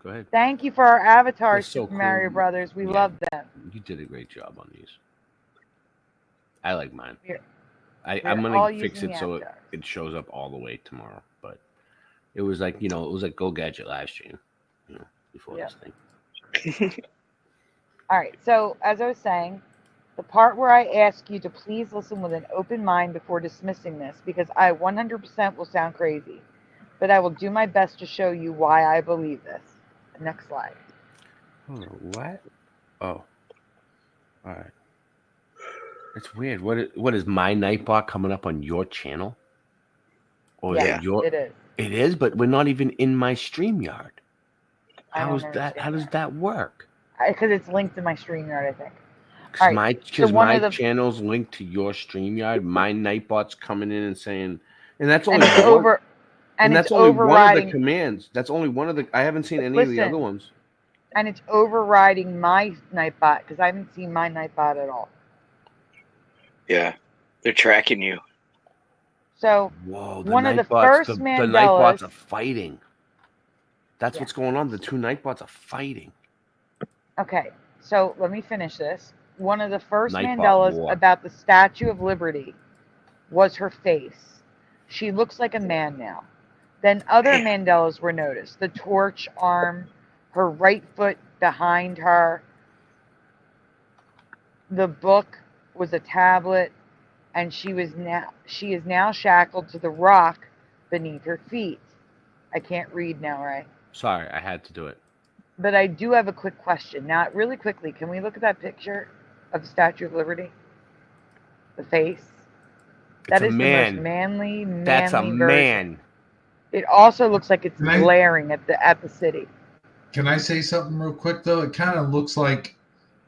go ahead. Thank you for our avatars, They're so Super Mario cool. Brothers. We Yeah. love them. You did a great job on these. I like mine. We're I'm all gonna fix using it the so avatars. it shows up all the way tomorrow. But it was like, it was like Go Gadget live stream, before this thing. All right, so as I was saying, the part where I ask you to please listen with an open mind before dismissing this, because I 100% will sound crazy, but I will do my best to show you why I believe this. Next slide. What? Oh, all right. It's weird. What is my Nightbot coming up on your channel? Or Yeah, is it your? it is. It is, but we're not even in my StreamYard. I How don't is that? understand How does that work? Because it's linked to my StreamYard, I think. All right, Because so one my of the channel's linked to your StreamYard. My Nightbot's coming in and saying, and that's and only it's one. over, and And it's that's only one of the overriding. commands. That's only one of the. I haven't seen any of the other Listen. ones. And it's overriding my Nightbot because I haven't seen my Nightbot at all. Yeah, they're tracking you. So Whoa, one of the Nightbots, first the Nightbots Mandelas. are fighting. That's what's going on. The two Nightbots are fighting. Okay, so let me finish this. One of the first Nightbot Mandelas war. about the Statue of Liberty was her face. She looks like a man now. Then other Mandelas were noticed. The torch arm, her right foot behind her. The book was a tablet, and she is now shackled to the rock beneath her feet. I can't read now, right? Sorry, I had to do it. But I do have a quick question. Now, really quickly, can we look at that picture of the Statue of Liberty? The face. That a is man. the most manly That's a version. man. It also looks like it's Right. glaring at the city. Can I say something real quick though? It kind of looks like,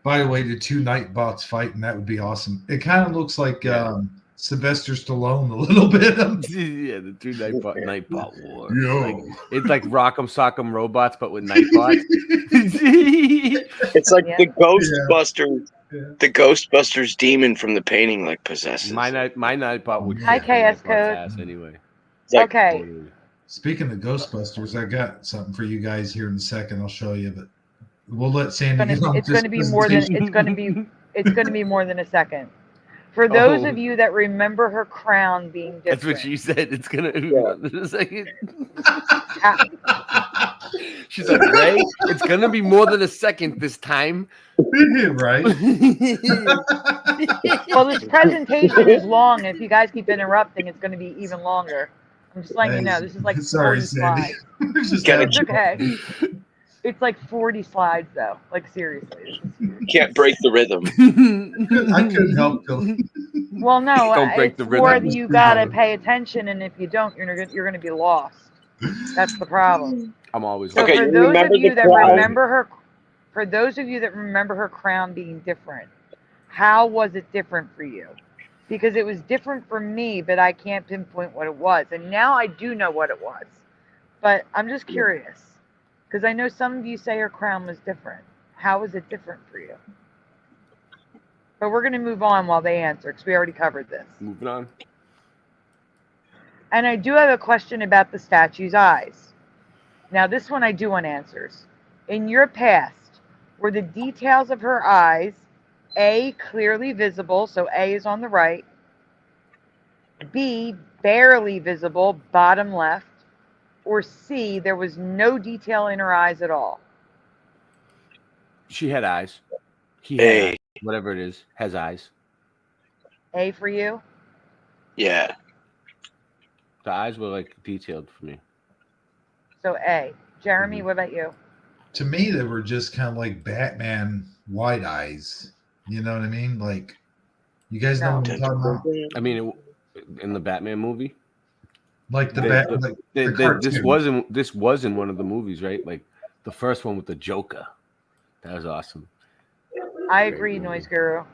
by the way, the two Nightbots fighting. That would be awesome. It kind of looks like Sylvester Stallone a little bit. Yeah, the two Nightbot war. Yo. It's like Rock'em Sock'em Robots, but with Nightbots. It's like the Ghostbusters. The Ghostbusters demon from the painting like possesses. My Nightbot would Hi, kick the KS Nightbot's Code. ass anyway. Okay. Speaking of Ghostbusters, I got something for you guys here in a second. I'll show you, but we'll let Sandy get on It's with going to this be more than presentation. it's going to be more than a second. For those of you that remember her crown being different. That's what she said. It's gonna be a second. She's like, Ray, it's gonna be more than a second this time. Right. Well, this presentation is long. If you guys keep interrupting, it's going to be even longer. I'm just letting you know. This is like 40 slides. It's okay. It's like 40 slides, though. Like, seriously. Can't break the rhythm. I couldn't help it. Well, no, Don't break it's the more rhythm. that you got to pay attention, and if you don't, you're going to be lost. That's the problem. I'm always So Okay, for you those remember of you the that crown? remember her, for those of you that remember her crown being different, how was it different for you? Because it was different for me, but I can't pinpoint what it was. And now I do know what it was. But I'm just curious, because I know some of you say her crown was different. How was it different for you? But we're going to move on while they answer, because we already covered this. Moving on. And I do have a question about the statue's eyes. Now, this one I do want answers. In your past, were the details of her eyes, A, clearly visible, so A is on the right, B, barely visible, bottom left, or C, there was no detail in her eyes at all? She had eyes. He had eyes. whatever it is, has eyes. A for you? Yeah. The eyes were like detailed for me. So A. Jeremy, what about you? To me, they were just kind of like Batman white eyes. You know what I mean? Like, you guys know what I'm talking about? I mean, in the Batman movie, Like the this wasn't one of the movies, right? Like the first one with the Joker. That was awesome. I agree, Noise Guru.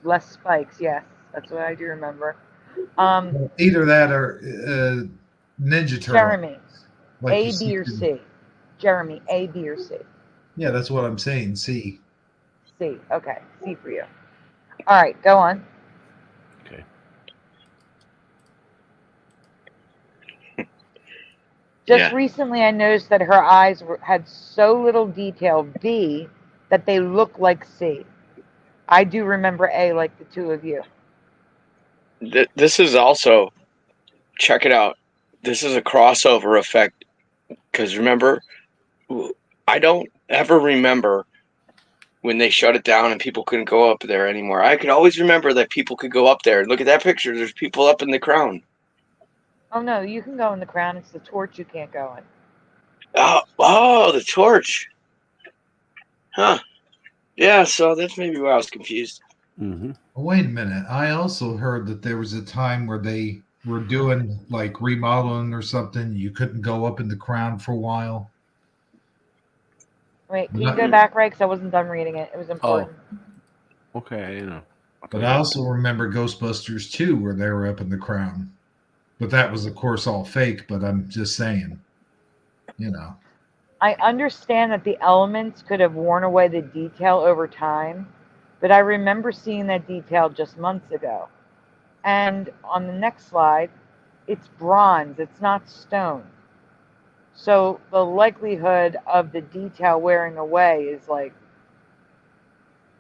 Less spikes, yes. That's what I do remember. Either that or Ninja Turtle. Jeremy, Like A, B, or C? Jeremy, A, B, or C? Yeah, that's what I'm saying. C. C. Okay, C for you. All right, go on. Okay. Just recently, I noticed that her eyes had so little detail, B, that they look like C. I do remember A like the two of you. This is also, check it out. This is a crossover effect. Because remember, I don't ever remember when they shut it down and people couldn't go up there anymore. I could always remember that people could go up there. Look at that picture. There's people up in the crown. Oh, no, you can go in the crown. It's the torch you can't go in. Oh, the torch. Huh. Yeah, so that's maybe why I was confused. Mm-hmm. Wait a minute. I also heard that there was a time where they were doing like remodeling or something. You couldn't go up in the crown for a while. Wait, can you go back, right? Because I wasn't done reading it. It was important. Oh. Okay, you know. But I also remember Ghostbusters 2 where they were up in the crown. But that was, of course, all fake. But I'm just saying, you know. I understand that the elements could have worn away the detail over time, but I remember seeing that detail just months ago. And on the next slide, it's bronze, it's not stone. So the likelihood of the detail wearing away is like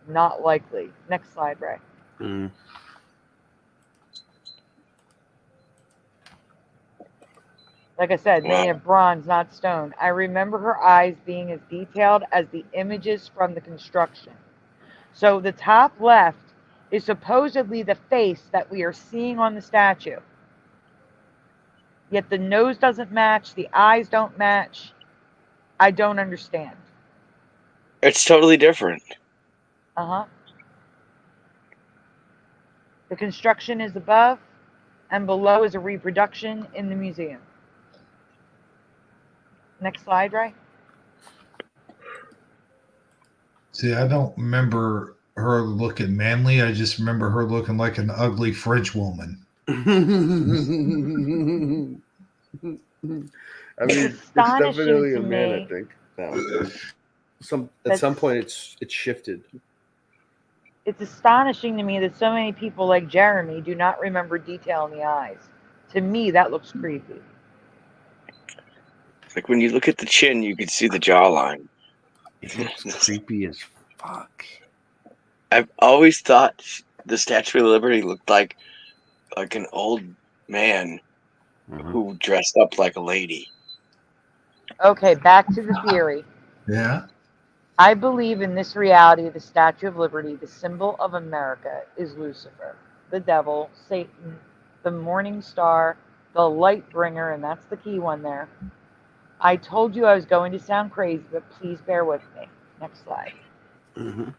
not likely. Next slide, Ray. Mm. Like I said, made of bronze, not stone. I remember her eyes being as detailed as the images from the construction. So the top left is supposedly the face that we are seeing on the statue. Yet the nose doesn't match, the eyes don't match. I don't understand. It's totally different. Uh-huh. The construction is above, and below is a reproduction in the museum. Next slide, Ray. See, I don't remember her looking manly. I just remember her looking like an ugly French woman. I mean, it's definitely a man, I think. At some point, it's shifted. It's astonishing to me that so many people like Jeremy do not remember detail in the eyes. To me, that looks creepy. Like when you look at the chin, you can see the jawline. It looks creepy as fuck. I've always thought the Statue of Liberty looked like an old man who dressed up like a lady. Okay, back to the theory. Yeah. I believe in this reality, the Statue of Liberty, the symbol of America, is Lucifer, the devil, Satan, the morning star, the light bringer, and that's the key one there. I told you I was going to sound crazy, but please bear with me. Next slide. Mm-hmm.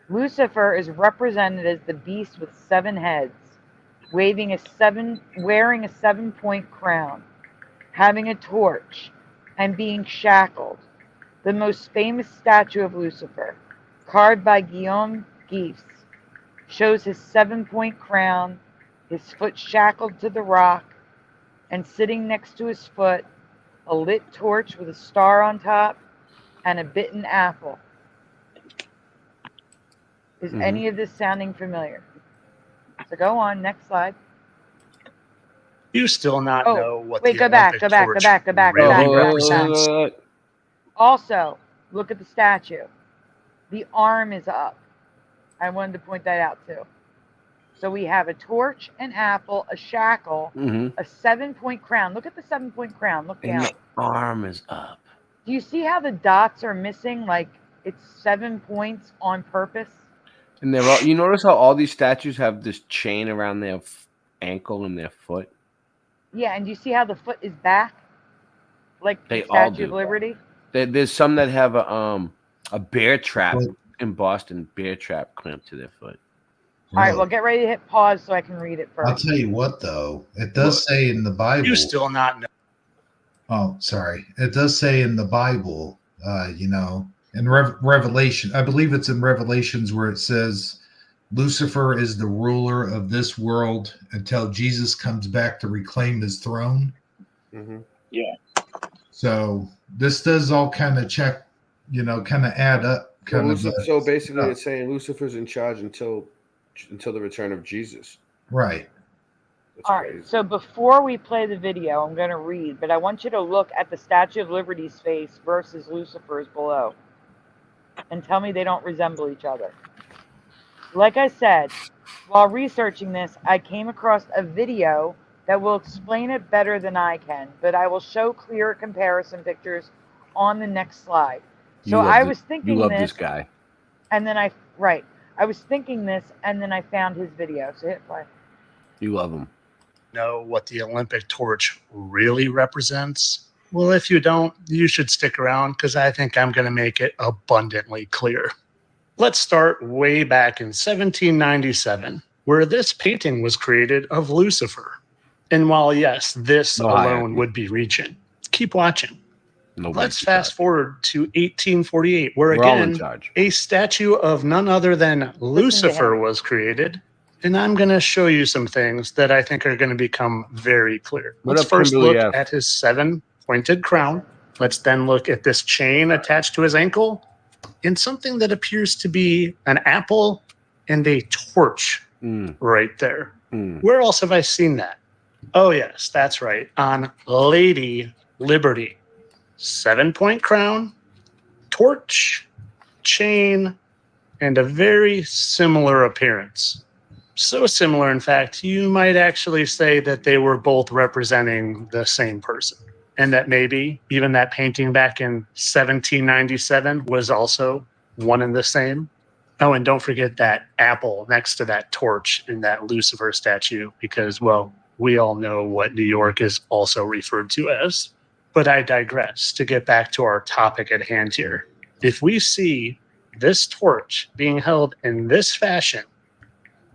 Lucifer is represented as the beast with 7 heads, wearing a 7-point crown, having a torch, and being shackled. The most famous statue of Lucifer, carved by Guillaume Geefs, shows his 7-point crown, his foot shackled to the rock, and sitting next to his foot, a lit torch with a star on top, and a bitten apple. Is any of this sounding familiar? So go on, next slide. You still not know what wait, the go back. represents. Also, look at the statue. The arm is up. I wanted to point that out too. So we have a torch, an apple, a shackle, a 7-point crown. Look at the 7-point crown. Look down. And the arm is up. Do you see how the dots are missing? Like it's 7 points on purpose. And they're all. You notice how all these statues have this chain around their ankle and their foot. Yeah, and do you see how the foot is back? Like They the all Statue of do. Liberty? There's some that have a bear trap in Boston, bear trap clamped to their foot. All right, well, get ready to hit pause so I can read it first. I'll tell you what, though. It does say in the Bible. You still not know. Oh, sorry. It does say in the Bible, in Revelation, I believe it's in Revelations where it says Lucifer is the ruler of this world until Jesus comes back to reclaim his throne. Mm-hmm. Yeah. So this does all kind of check, kind of add up. So basically, it's saying Lucifer's in charge until the return of Jesus. Right. That's all right. So before we play the video, I'm going to read, but I want you to look at the Statue of Liberty's face versus Lucifer's below, and tell me they don't resemble each other. Like I said, while researching this, I came across a video that will explain it better than I can, but I will show clearer comparison pictures on the next slide. So I was thinking you love this guy. And then I was thinking this, and then I found his video. So hit play. You love him. Know what the Olympic torch really represents? Well, if you don't, you should stick around because I think I'm going to make it abundantly clear. Let's start way back in 1797, where this painting was created of Lucifer. And while, yes, this alone would be reaching, keep watching. Let's fast forward to 1848, where again, a statue of none other than Lucifer was created. And I'm going to show you some things that I think are going to become very clear. Let's first look at his 7-pointed crown. Let's then look at this chain attached to his ankle and something that appears to be an apple and a torch right there. Where else have I seen that? Oh, yes, that's right. On Lady Liberty. 7-point crown, torch, chain, and a very similar appearance. So similar, in fact, you might actually say that they were both representing the same person. And that maybe even that painting back in 1797 was also one and the same. Oh, and don't forget that apple next to that torch in that Lucifer statue, because, well, we all know what New York is also referred to as. But I digress to get back to our topic at hand here. If we see this torch being held in this fashion,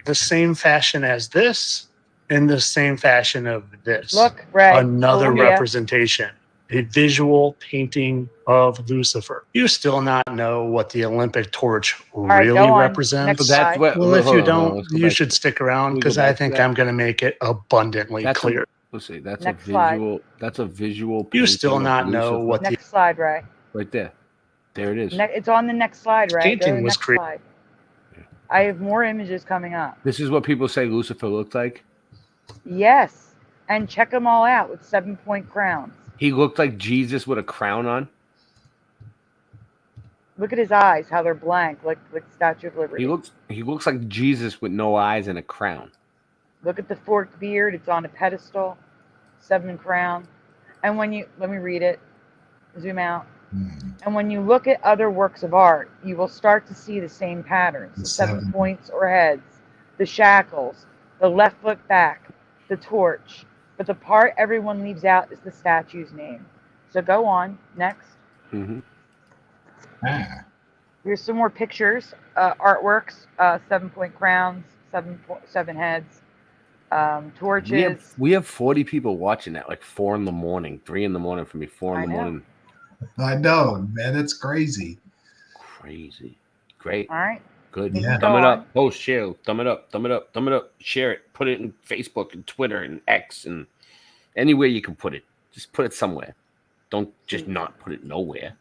the same fashion as this, in the same fashion of this. Look, right. Another representation, a visual painting of Lucifer. You still not know what the Olympic torch really represents? Well, if you don't, you should stick around because I think I'm going to make it abundantly clear. Let's see. That's Next a visual. slide. That's a visual. You still not know Lucifer. what Next slide, Ray. Right there. There it is. It's on the next slide, Ray. Painting Go to the was next slide. I have more images coming up. This is what people say Lucifer looked like. Yes, and check them all out with 7-point crowns. He looked like Jesus with a crown on. Look at his eyes, how they're blank, like Statue of Liberty. He looks like Jesus with no eyes and a crown. Look at the forked beard. It's on a pedestal. 7 crown. And when you let me read it. Zoom out. And when you look at other works of art, you will start to see the same patterns. The 7 points or heads, the shackles, the left foot back, the torch. But the part everyone leaves out is the statue's name. So go on. Next. Here's some more pictures. Artworks. 7-point crowns. 7 heads. Torches. We have 40 people watching that, like 4 in the morning, 3 in the morning for me, 4 in the morning. I know, man. It's crazy. Crazy. Great. All right. Good. Yeah. Thumb it up. Post, share. Thumb it up. Thumb it up. Thumb it up. Share it. Put it in Facebook and Twitter and X and anywhere you can put it. Just put it somewhere. Don't just not put it nowhere.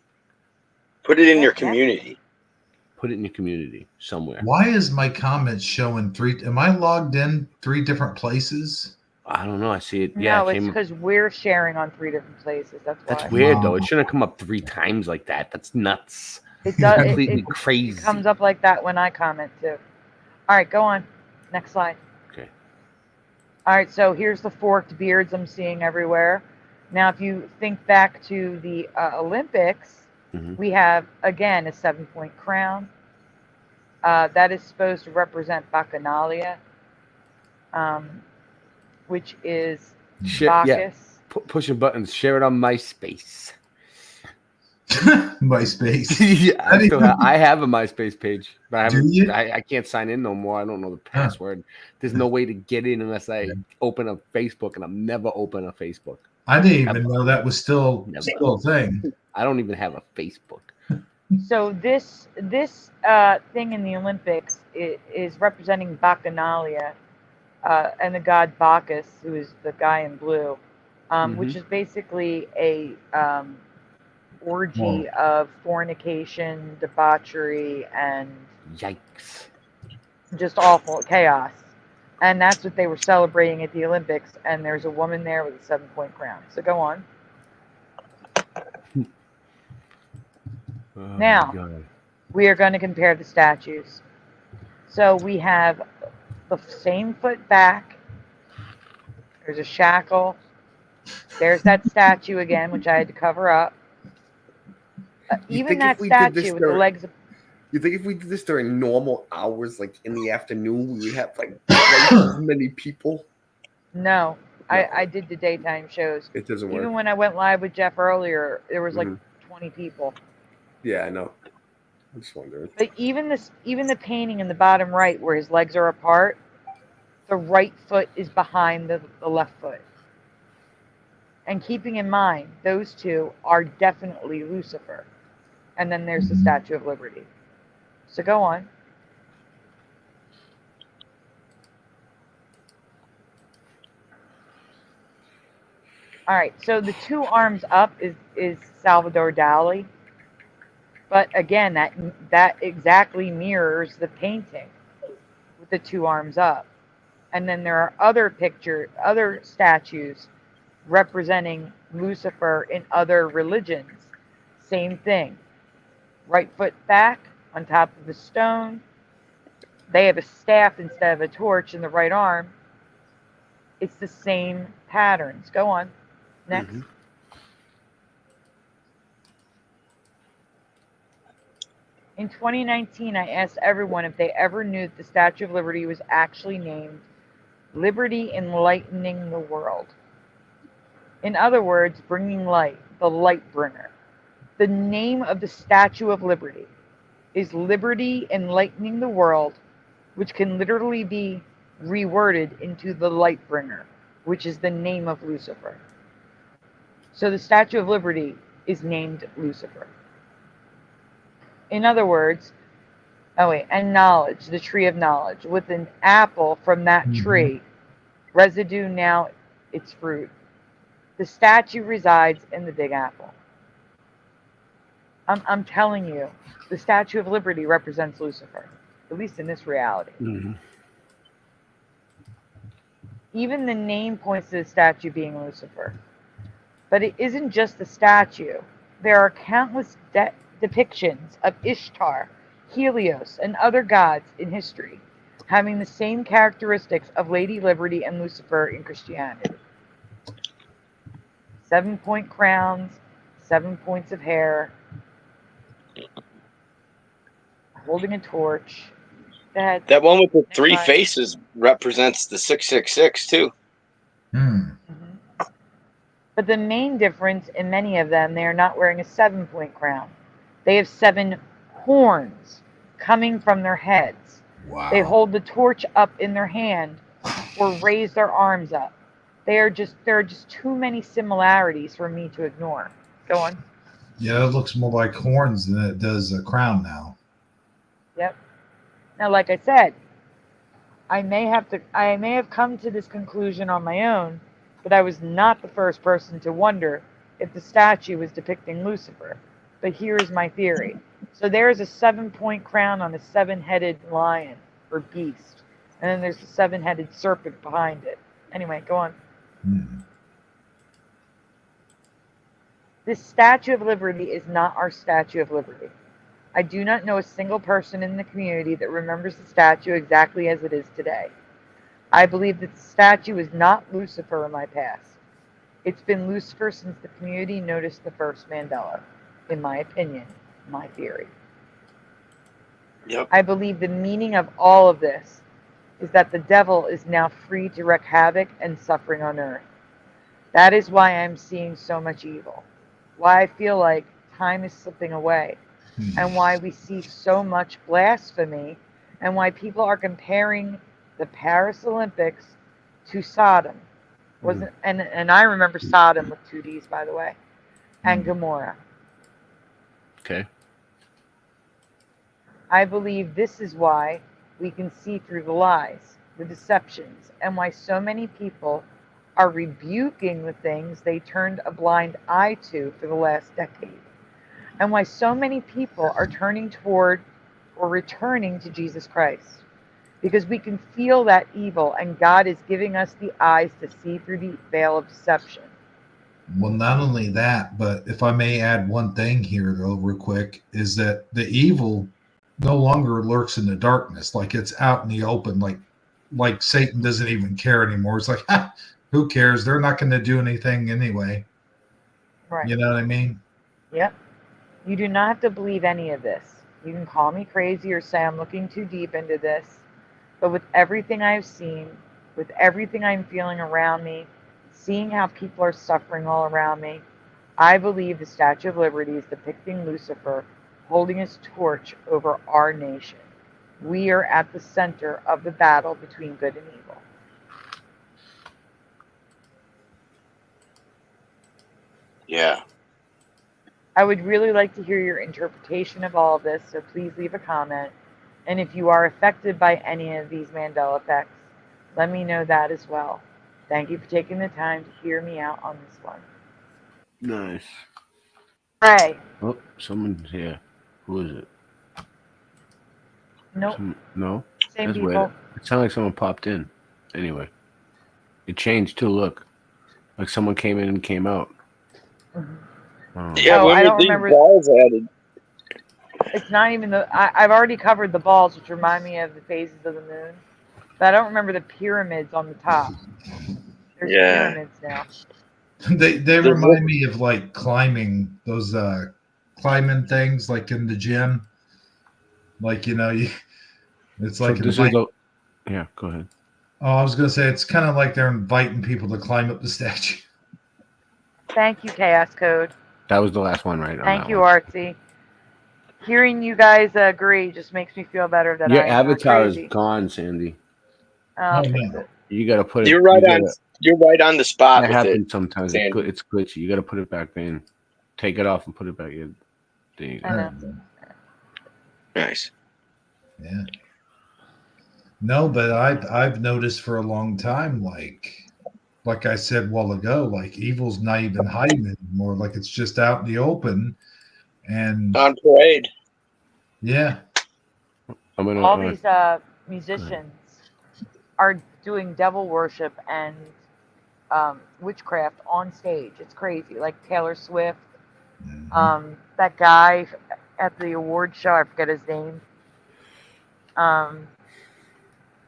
Put it in your community. Put it in your community somewhere. Why is my comments showing 3? Am I logged in 3 different places? I don't know. I see it. No, Yeah, it's because we're sharing on 3 different places. That's why. That's weird, though. It shouldn't come up 3 times like that. That's nuts. It does. Completely it crazy. comes up like that when I comment too. All right, go on. Next slide. Okay. All right, so here's the forked beards I'm seeing everywhere. Now, if you think back to the Olympics, we have, again, a 7-point crown. That is supposed to represent Bacchanalia, which is Bacchus. Yeah. Pushing buttons. Share it on MySpace. MySpace. Yeah, I have a MySpace page, but I can't sign in no more. I don't know the password. There's no way to get in unless I open a Facebook, and I've never opened a Facebook. I didn't even know that was still a thing. I don't even have a Facebook. So this thing in the Olympics is representing Bacchanalia and the god Bacchus, who is the guy in blue, which is basically a orgy of fornication, debauchery, and yikes, just awful chaos. And that's what they were celebrating at the Olympics. And there's a woman there with a 7-point crown. So go on. Now, we are going to compare the statues. So we have the same foot back. There's a shackle. There's that statue again, which I had to cover up. Even that statue with the legs. You think if we did this during normal hours, like in the afternoon, we would have like twice as many people? No. I did the daytime shows. It doesn't work. Even when I went live with Jeff earlier, there was like 20 people. Yeah, I know. I'm just wondering. But even the painting in the bottom right, where his legs are apart, the right foot is behind the left foot. And keeping in mind, those two are definitely Lucifer. And then there's the Statue of Liberty. So go on. All right, so the 2 arms up is Salvador Dali. But again, that exactly mirrors the painting with the 2 arms up. And then there are other statues representing Lucifer in other religions. Same thing. Right foot back on top of the stone. They have a staff instead of a torch in the right arm. It's the same patterns. Go on. Next. In 2019, I asked everyone if they ever knew that the Statue of Liberty was actually named Liberty Enlightening the World. In other words, bringing light, the light bringer. The name of the Statue of Liberty is Liberty Enlightening the World, which can literally be reworded into the light bringer, which is the name of Lucifer. So the Statue of Liberty is named Lucifer. In other words, and knowledge, the tree of knowledge, with an apple from that tree, residue now its fruit. The statue resides in the Big Apple. I'm telling you, the Statue of Liberty represents Lucifer, at least in this reality. Even the name points to the statue being Lucifer. But it isn't just the statue. There are countless depictions of Ishtar, Helios, and other gods in history, having the same characteristics of Lady Liberty and Lucifer in Christianity. 7-point crowns, 7 points of hair, holding a torch. That one with the 3 faces represents the 666 too. But the main difference in many of them, they are not wearing a 7-point crown. They have 7 horns coming from their heads. Wow. They hold the torch up in their hand or raise their arms up. There are just too many similarities for me to ignore. Go on. Yeah, it looks more like horns than it does a crown now. Yep. Now, like I said, I may have come to this conclusion on my own, but I was not the first person to wonder if the statue was depicting Lucifer. But here is my theory. So there is a 7-point crown on a 7-headed lion or beast, and then there's a 7-headed serpent behind it. Anyway, go on. This Statue of Liberty is not our Statue of Liberty. I do not know a single person in the community that remembers the statue exactly as it is today. I believe that the statue is not Lucifer in my past. It's been Lucifer since the community noticed the first Mandela, in my opinion, my theory. Yep. I believe the meaning of all of this is that the devil is now free to wreak havoc and suffering on earth. That is why I'm seeing so much evil, why I feel like time is slipping away, and why we see so much blasphemy, and why people are comparing the Paris Olympics to Sodom. Wasn't and I remember Sodom with 2 D's, by the way, and Gomorrah. Okay. I believe this is why we can see through the lies, the deceptions, and why so many people are rebuking the things they turned a blind eye to for the last decade, and why so many people are turning toward or returning to Jesus Christ. Because we can feel that evil, and God is giving us the eyes to see through the veil of deception. Well, not only that, but if I may add one thing here, though, real quick, is that the evil no longer lurks in the darkness. Like, it's out in the open. Like Satan doesn't even care anymore. It's like, who cares? They're not going to do anything anyway. Right. You know what I mean? Yep. You do not have to believe any of this. You can call me crazy or say I'm looking too deep into this. But with everything I've seen, with everything I'm feeling around me, seeing how people are suffering all around me, I believe the Statue of Liberty is depicting Lucifer holding his torch over our nation. We are at the center of the battle between good and evil. Yeah. I would really like to hear your interpretation of all of this, so please leave a comment. And if you are affected by any of these Mandela effects, let me know that as well. Thank you for taking the time to hear me out on this one. Nice. Ray. Oh, someone's here. Who is it? Nope. No? Same That's people. weird. It sounded like someone popped in. Anyway. It changed too, look. Like someone came in and came out. Yeah, when I were don't these remember. balls added? It's not even the. I've already covered the balls, which remind me of the phases of the moon. But I don't remember the pyramids on the top. There's pyramids now. They remind me of like climbing, those climbing things like in the gym. Like, it's like yeah, go ahead. Oh, I was gonna say it's kind of like they're inviting people to climb up the statue. Thank you, Chaos Code. That was the last one, right? Thank you, Artsy. Hearing you guys agree just makes me feel better that Your I'm avatar not is crazy. gone, Sandy. I'll fix it. You gotta put it. You're right on the spot That with happens it. sometimes. Sandy. It's glitchy. You gotta put it back in. Take it off and put it back in. There you go. I know. Nice. Yeah. No, but I've noticed for a long time, like I said a while ago, like evil's not even hiding anymore. Like it's just out in the open, and on parade. Yeah. All these musicians are doing devil worship and witchcraft on stage. It's crazy. Like Taylor Swift, that guy at the award show, I forget his name.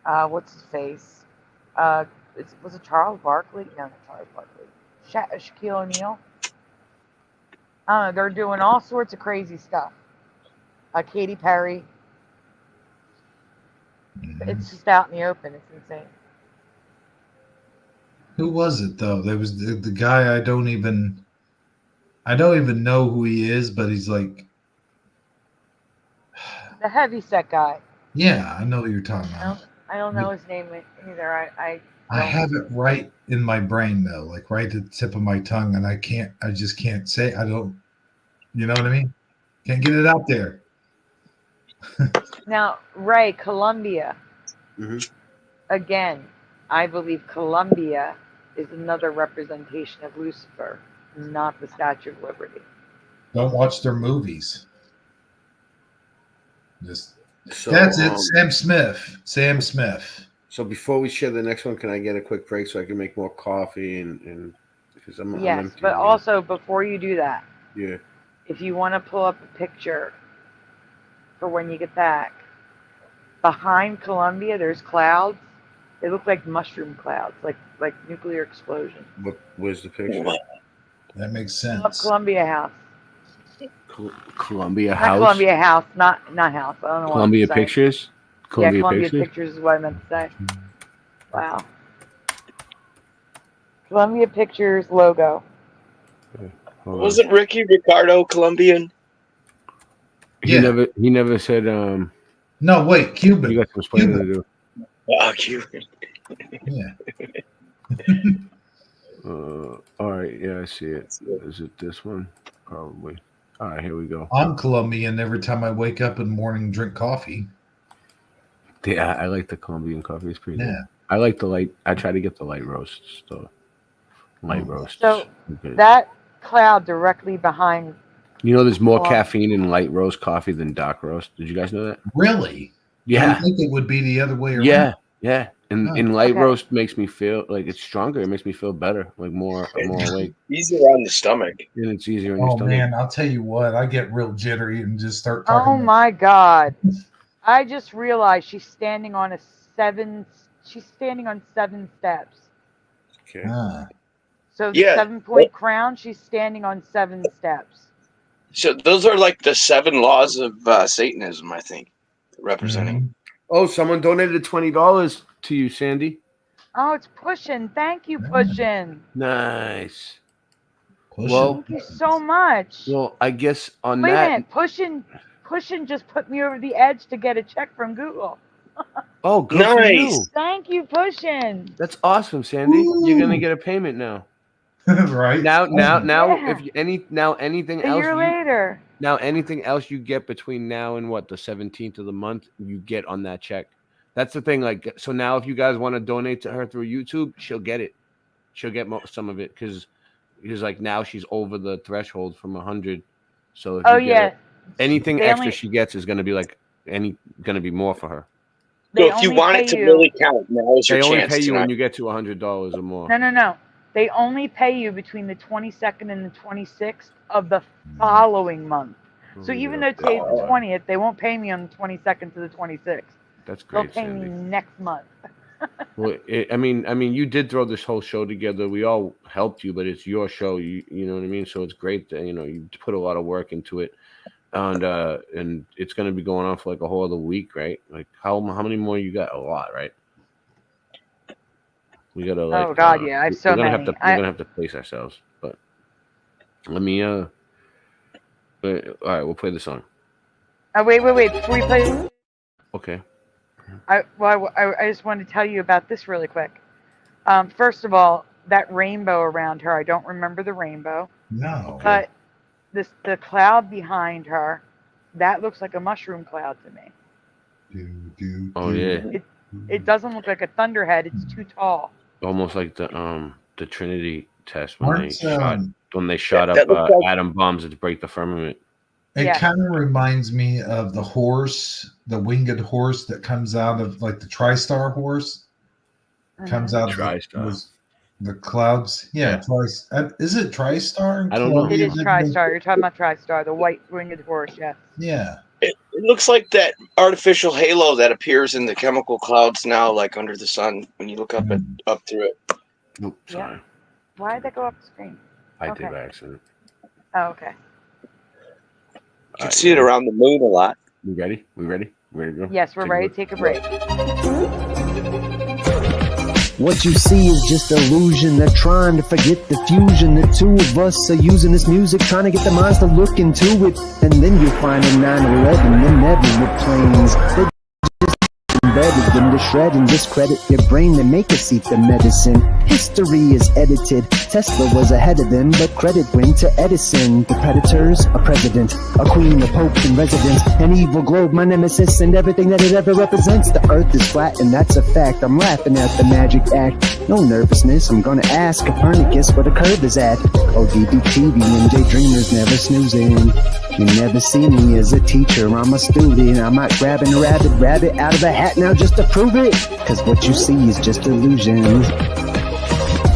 What's his face? Was it Charles Barkley? No, not Charles Barkley. Shaquille O'Neal. They're doing all sorts of crazy stuff. Katy Perry. It's just out in the open. It's insane. Who was it though? There was the guy I don't even know who he is, but he's like The heavyset guy. Yeah, I know who you're talking about. I don't know his name either. I have it right in my brain though, like right at the tip of my tongue, and I just can't say. I don't. You know what I mean? Can't get it out there. Now, Ray, Colombia. Again, I believe Colombia is another representation of Lucifer, not the Statue of Liberty. Don't watch their movies. That's it. Sam Smith. So before we share the next one, can I get a quick break so I can make more coffee and because I'm Yes, empty but here. also before you do that, Yeah. if you want to pull up a picture for when you get back, behind Colombia there's clouds, They look like mushroom clouds, like nuclear explosion. Where's the picture? That makes sense. Columbia House. Columbia Not House. Columbia House, not House. I don't know Columbia what I'm saying. Pictures. Yeah, Columbia Pictures is what I meant to say. Wow. Columbia Pictures logo. Wasn't Ricky Ricardo Colombian? He never said. No, wait, Cuban. You got some explaining to do. Oh, Cuban. Yeah. All right. Yeah, I see it. Is it this one? Probably. All right, here we go. I'm Colombian. Every time I wake up in the morning and drink coffee. Yeah, I like the Colombian coffee. It's pretty good. Yeah. I like the light. I try to get the light roasts. Light roasts. So Okay. that cloud directly behind. You know, there's more caffeine in light roast coffee than dark roast. Did you guys know that? Really? Yeah. I think it would be the other way around. Yeah. And light roast makes me feel like it's stronger. It makes me feel better, like more awake. Easier on the stomach. And it's easier on your stomach. Man, I'll tell you what, I get real jittery and just start talking. Oh my God! I just realized she's standing on 7 steps. Okay. So Yeah. 7-point crown. She's standing on 7 steps. So those are like the 7 laws of Satanism, I think, representing. Oh, someone donated $20 to you, Sandy. Oh, it's Pushin'. Thank you, Pushin'. Nice. Well, thank you so much. Well, I guess on Wait a that. minute, Pushin' just put me over the edge to get a check from Google. Oh, good for you. Thank you, Pushin'. That's awesome, Sandy. You're gonna get a payment now. Right now, Yeah. if anything A else, year later. Now anything else you get between now and the 17th of the month, you get on that check. That's the thing. Like, so now if you guys want to donate to her through YouTube, she'll get it. She'll get some of it because like now she's over the threshold from 100. So if you get anything extra she gets is gonna be gonna be more for her. So if you want it to really count, now is your They only chance. pay you tonight. when you get to $100 or more. No. They only pay you between the 22nd and the 26th of the following month. So even though today's the 20th, they won't pay me on the 22nd to the 26th. That's great. They'll pay me next month. Well, I mean, you did throw this whole show together. We all helped you, but it's your show. You know what I mean. So it's great that you put a lot of work into it, and it's going to be going on for like a whole other week, right? Like how many more you got? A lot, right? We gotta like. Oh God, yeah, I have so many. We're gonna have to place ourselves, but let me. All right, we'll play the song. Wait. Before we play. Okay. I just wanted to tell you about this really quick. First of all, that rainbow around her, I don't remember the rainbow. No. But the cloud behind her, that looks like a mushroom cloud to me. Oh yeah. It doesn't look like a thunderhead. It's too tall. Almost like the Trinity test when Aren't, they shot that up looks like- atom bombs to break the firmament. It kind of reminds me of the horse, the winged horse that comes out of like the TriStar horse. Comes out of the clouds. Yeah, is it TriStar? I don't know. It is TriStar. You're talking about TriStar, the white winged horse, yes. Yeah. It looks like that artificial halo that appears in the chemical clouds now, like under the sun, when you look up through it. Nope, sorry. Yeah. Why did that go off the screen? I did by accident. Oh, okay. You can see it around the moon a lot. We ready? We ready to go? Yes, we're ready to take a break. What you see is just illusion. They're trying to forget the fusion. The two of us are using this music, trying to get the minds to look into it. And then you find a 9/11, the nebula planes. They're just embedded in the shred and discredit your brain to make it seek the medicine. History is edited. Tesla was ahead of them, but credit went to Edison. The predators, a president, a queen, a pope in residence, an evil globe, my nemesis, and everything that it ever represents. The earth is flat, and that's a fact. I'm laughing at the magic act. No nervousness, I'm gonna ask Copernicus where the curve is at. ODD TV and J Dreamers never snoozing. You never see me as a teacher, I'm a student. I'm not grabbing a rabbit out of a hat now just to prove it. Cause what you see is just illusions.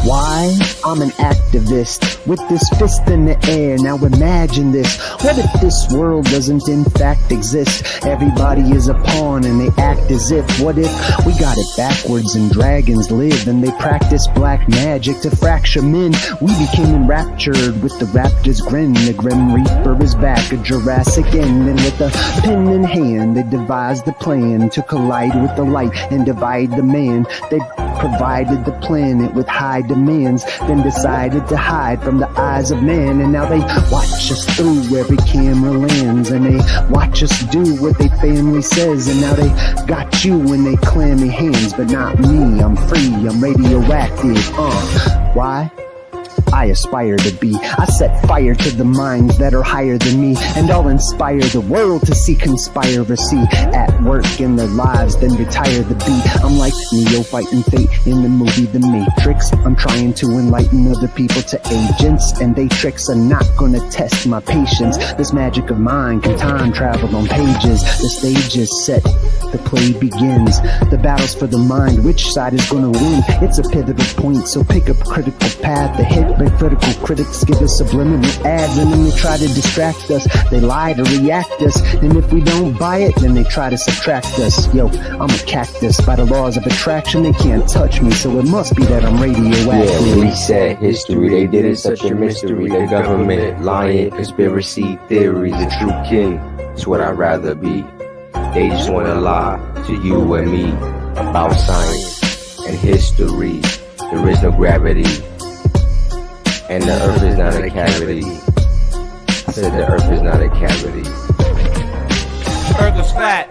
Why? I'm an activist with this fist in the air. Now imagine this. What if this world doesn't in fact exist? Everybody is a pawn and they act as if. What if we got it backwards and dragons live and they practice black magic to fracture men? We became enraptured with the raptor's grin. The Grim Reaper is back, a Jurassic end. And with a pen in hand, they devised the plan to collide with the light and divide the man. They provided the planet with high demands, then decided to hide from the eyes of man. And now they watch us through every camera lens, and they watch us do what they family says. And now they got you in they clammy hands, but not me. I'm free, I'm radioactive. Why? I aspire to be. I set fire to the minds that are higher than me, and I'll inspire the world to see conspiracy at work in their lives, then retire the beat. I'm like Neo fighting fate in the movie The Matrix. I'm trying to enlighten other people to agents, and they tricks are not gonna test my patience. This magic of mine can time travel on pages. The stage is set, the play begins. The battle's for the mind, which side is gonna win? It's a pivotal point, so pick up a critical path ahead. But critical critics give us subliminal ads, and then they try to distract us. They lie to react us, and if we don't buy it, then they try to subtract us. Yo, I'm a cactus. By the laws of attraction, they can't touch me, so it must be that I'm radioactive. Yeah, reset history. They did it such a mystery. The government lying, conspiracy theory. The true king is what I'd rather be. They just wanna lie to you and me about science and history. There is no gravity, and the earth is not a cavity. I said the earth is not a cavity. Earth is flat.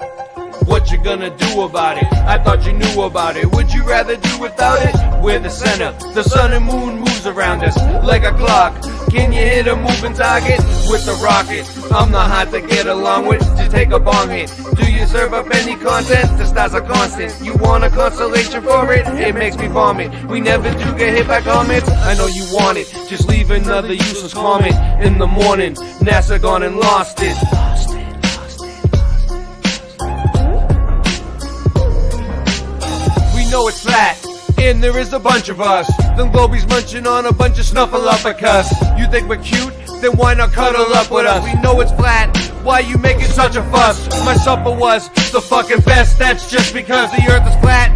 What you gonna do about it? I thought you knew about it. Would you rather do without it? We're the center. The sun and moon moves around us like a clock. Can you hit a moving target with a rocket? I'm not hard to get along with. Just take a bong hit. Do you serve up any content? The stars are constant. You want a constellation for it? It makes me vomit. We never do get hit by comets. I know you want it. Just leave another useless comment in the morning. NASA gone and lost it. We know it's flat, and there is a bunch of us. Them globies munching on a bunch of snuffleupagus. You think we're cute? Then why not cuddle up with us? We know it's flat. Why you making such a fuss? My supper was the fucking best. That's just because the earth is flat.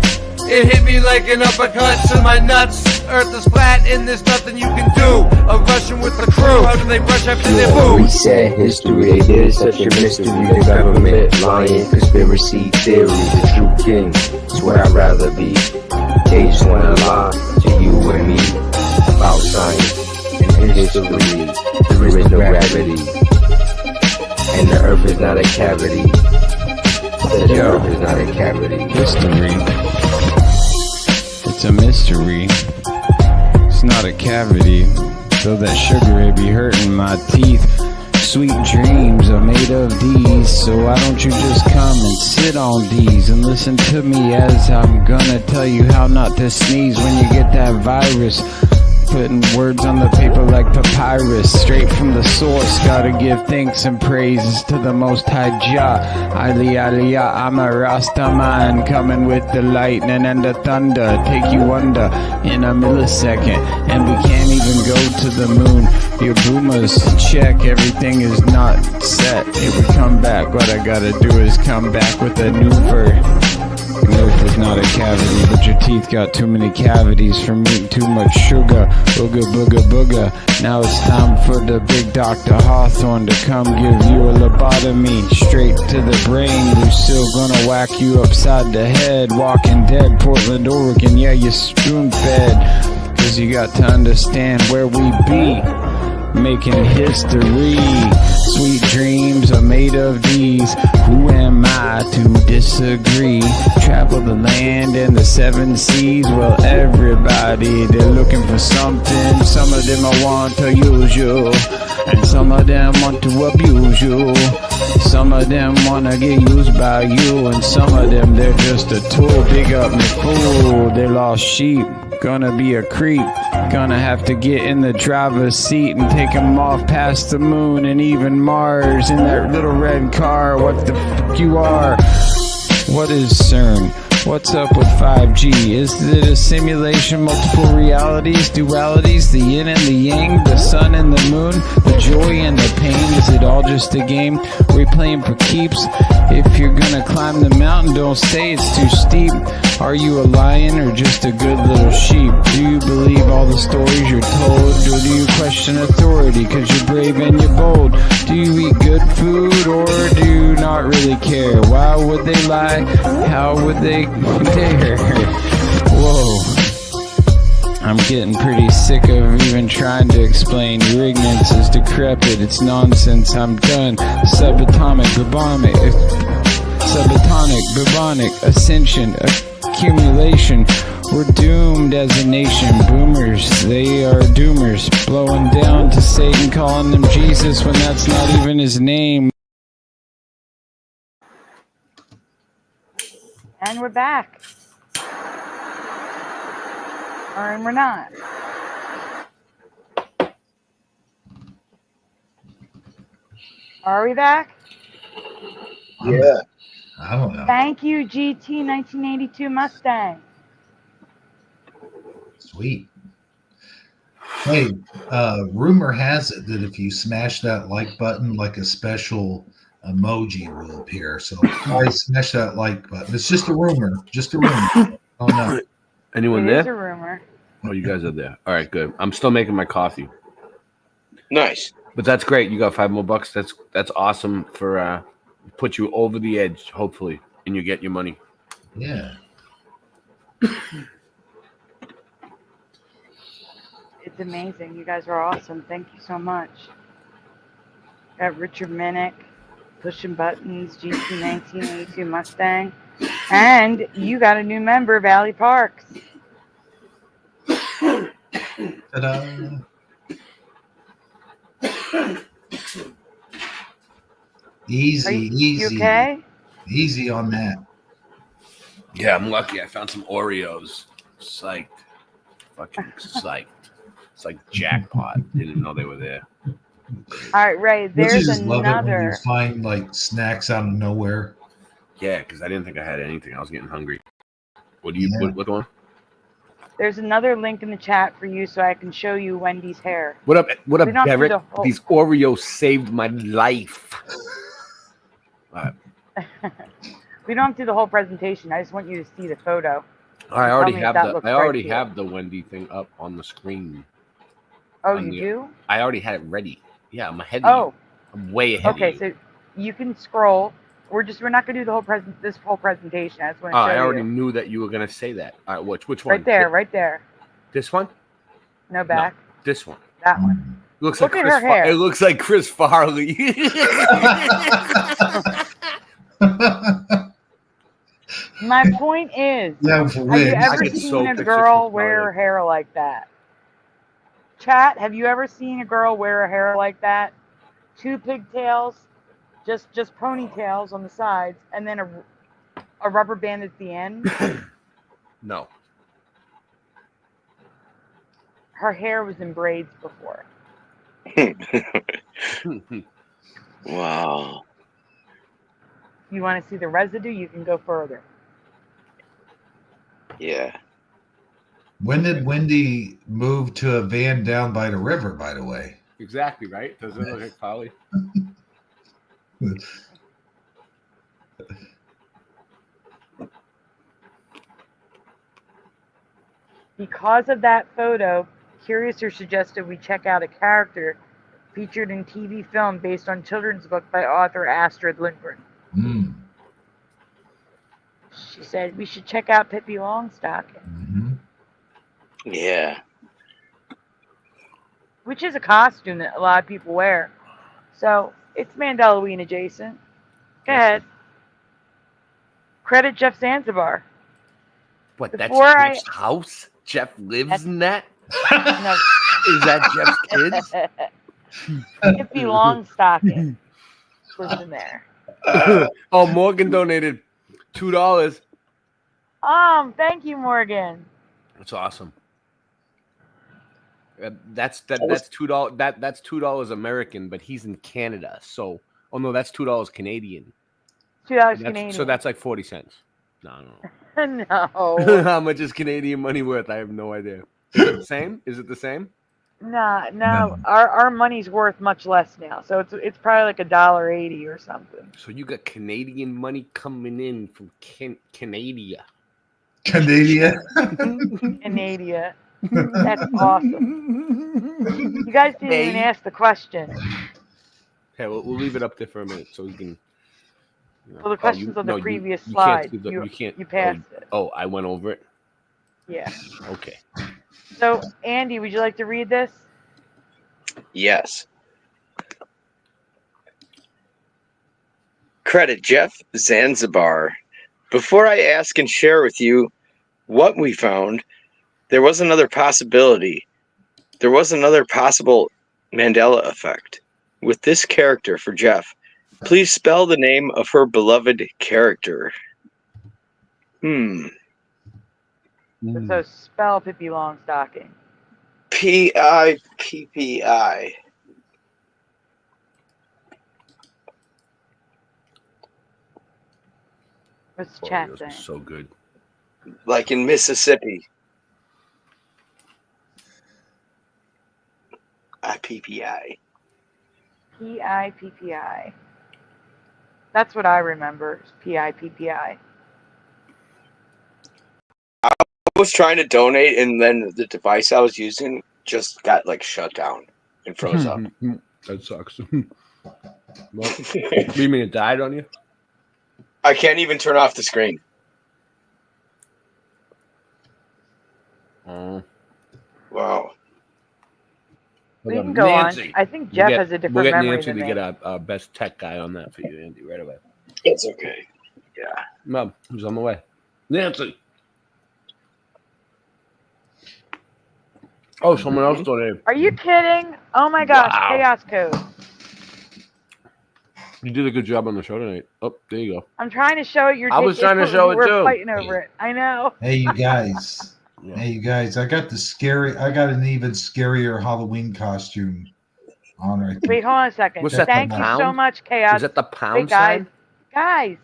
It hit me like an uppercut to my nuts. Earth is flat and there's nothing you can do. A Russian with the crew. How do they brush after their food? Reset history. They did it such a mystery. The government lying, conspiracy theory. The true king is what I'd rather be. They just wanna lie to you and me about science and history. There is no gravity, and the earth is not a cavity. The earth is not a cavity. History. It's a mystery. It's not a cavity. Though that sugar it be hurting my teeth. Sweet dreams are made of these, so why don't you just come and sit on these and listen to me as I'm gonna tell you how not to sneeze when you get that virus. Putting words on the paper like papyrus, straight from the source. Gotta give thanks and praises to the Most High Jah. Aliyah, I'm a Rastaman, coming with the lightning and the thunder. Take you under in a millisecond, and we can't even go to the moon. Your boomers check, everything is not set. If we come back, what I gotta do is come back with a new verse. Earth is not a cavity, but your teeth got too many cavities from eating too much sugar. Booga, booga, booga. Now it's time for the big Dr. Hawthorne to come give you a lobotomy straight to the brain. We're still gonna whack you upside the head. Walking Dead, Portland, Oregon, yeah, you're spoon fed. Cause you got to understand where we be. Making history. Sweet dreams are made of these. Who am I to disagree? Travel the land and the seven seas. Well, everybody, they're looking for something. Some of them I want to use you, and some of them want to abuse you. Some of them wanna get used by you, and some of them they're just a tool. Big up me fool, they lost sheep. Gonna be a creep. Gonna have to get in the driver's seat and take him off past the moon and even Mars in that little red car. What the fuck you are? What is CERN? What's up with 5G? Is it a simulation, multiple realities, dualities, the yin and the yang, the sun and the moon, the joy and the pain? Is it all just a game we're playing for keeps? If you're gonna climb the mountain, don't say it's too steep. Are you a lion or just a good little sheep? Do you believe all the stories you're told? Or do you question authority cause you're brave and you're bold? Do you eat good food or do you not really care? Why would they lie? How would they dare? Whoa. I'm getting pretty sick of even trying to explain. Your ignorance is decrepit, it's nonsense, I'm done. Subatomic, bubonic, ascension, accumulation. We're doomed as a nation. Boomers, they are doomers. Blowing down to Satan, calling him Jesus when that's not even his name. And we're back. Or and we're not. Are we back? Yeah. I don't know. Thank you, GT 1982 Mustang. Sweet. Hey, rumor has it that if you smash that like button, like a special emoji will appear. So I smash that like button. It's just a rumor. Just a rumor. Oh no. Anyone It there? is a rumor. Oh, you guys are there. All right, good. I'm still making my coffee. Nice. But that's great. You got $5 more. That's awesome for put you over the edge, hopefully, and you get your money. Yeah. It's amazing. You guys are awesome. Thank you so much. Got Richard Minnick, pushing buttons, GT 1982 Mustang, and you got a new member, Valley Parks. Ta-da. Easy, You okay? Easy on that. Yeah, I'm lucky. I found some Oreos. Psyched. Fucking psyched. It's like jackpot. Didn't know they were there. All right, Ray, Don't you there's just love it when you another. find like snacks out of nowhere? Yeah, because I didn't think I had anything. I was getting hungry. What do you Yeah. what on? There's another link in the chat for you so I can show you Wendy's hair. What up, We don't have to do Derek? the whole- These Oreos saved my life. All right. We don't have to do the whole presentation. I just want you to see the photo. I already have the have the Wendy thing up on the screen. Oh, you do? I already had it ready. Yeah, I'm ahead Oh. of you. I'm way ahead of Okay, you. so you can scroll. We're not gonna do the whole this whole presentation. I just want to show I already you. knew that you were gonna say that. All right, which one? Right there, right there. This one? No, back. No, this one. That one. Looks Look like at her hair. It looks like Chris Farley. My point is, Yeah, have for you wigs. I ever could so seen a picture girl Chris wear Farley. her hair like that? Chat, have you ever seen a girl wear her hair like that? 2 pigtails, just ponytails on the sides, and then a rubber band at the end? No. Her hair was in braids before. Wow. You want to see the residue? You can go further. Yeah. When did Wendy move to a van down by the river, by the way? Exactly, right? Does it look like Farley? Because of that photo, Curiouser suggested we check out a character featured in TV film based on children's book by author Astrid Lindgren. Mm. She said we should check out Pippi Longstocking, Mm-hmm. Yeah. which is a costume that a lot of people wear. So it's Mandelaween adjacent. Go ahead. Credit Jeff Zanzibar. What, Before that's Jeff's house? Jeff lives in that? No. Is that Jeff's kids? Pippi Longstocking was in there. Oh, Morgan donated $2. Thank you, Morgan. That's awesome. That's $2. That's $2 American, but he's in Canada. So, oh no, that's $2 Canadian. $2 Canadian. So that's like 40 cents. No. No. How much is Canadian money worth? I have no idea. Is it the same? Is it the same? No. No. Our money's worth much less now, so it's probably like $1.80 or something. So you got Canadian money coming in from Canada. Canada. Canada. That's awesome. You guys didn't even ask the question. Okay, we'll leave it up there for a minute so we can. Well, the question's on the previous you slide. Can't, you can't. You passed it. Oh, I went over it. Yeah. Okay. So, Andy, would you like to read this? Yes. Credit Jeff Zanzibar. Before I ask and share with you what we found, there was another possibility. There was another possible Mandela effect. With this character for Jeff, please spell the name of her beloved character. So spell Pippi Longstocking. Pippi. What's the chat saying? So good. Like in Mississippi. Pippi. Pippi. That's what I remember. Pippi. I was trying to donate, and then the device I was using just got like shut down and froze up. That sucks. Well, you mean it died on you? I can't even turn off the screen. Wow. We can go Nancy. on. I think Jeff has a different memory Nancy than to me. get our best tech guy on that for you, Andy, right away. It's okay. Yeah. Mom, who's on the way? Nancy. Oh, someone else donated. Are you kidding? Oh my gosh, Wow. Chaos Code. You did a good job on the show tonight. Oh, there you go. I'm trying to show it. You're I was trying to show it We're too. fighting over it. I know. Hey, you guys. Hey, you guys. I got an even scarier Halloween costume on right there. Wait, hold on a second. What's that, Thank the you so pound? much, Chaos. Is that the pound Wait, guys. sign? Guys,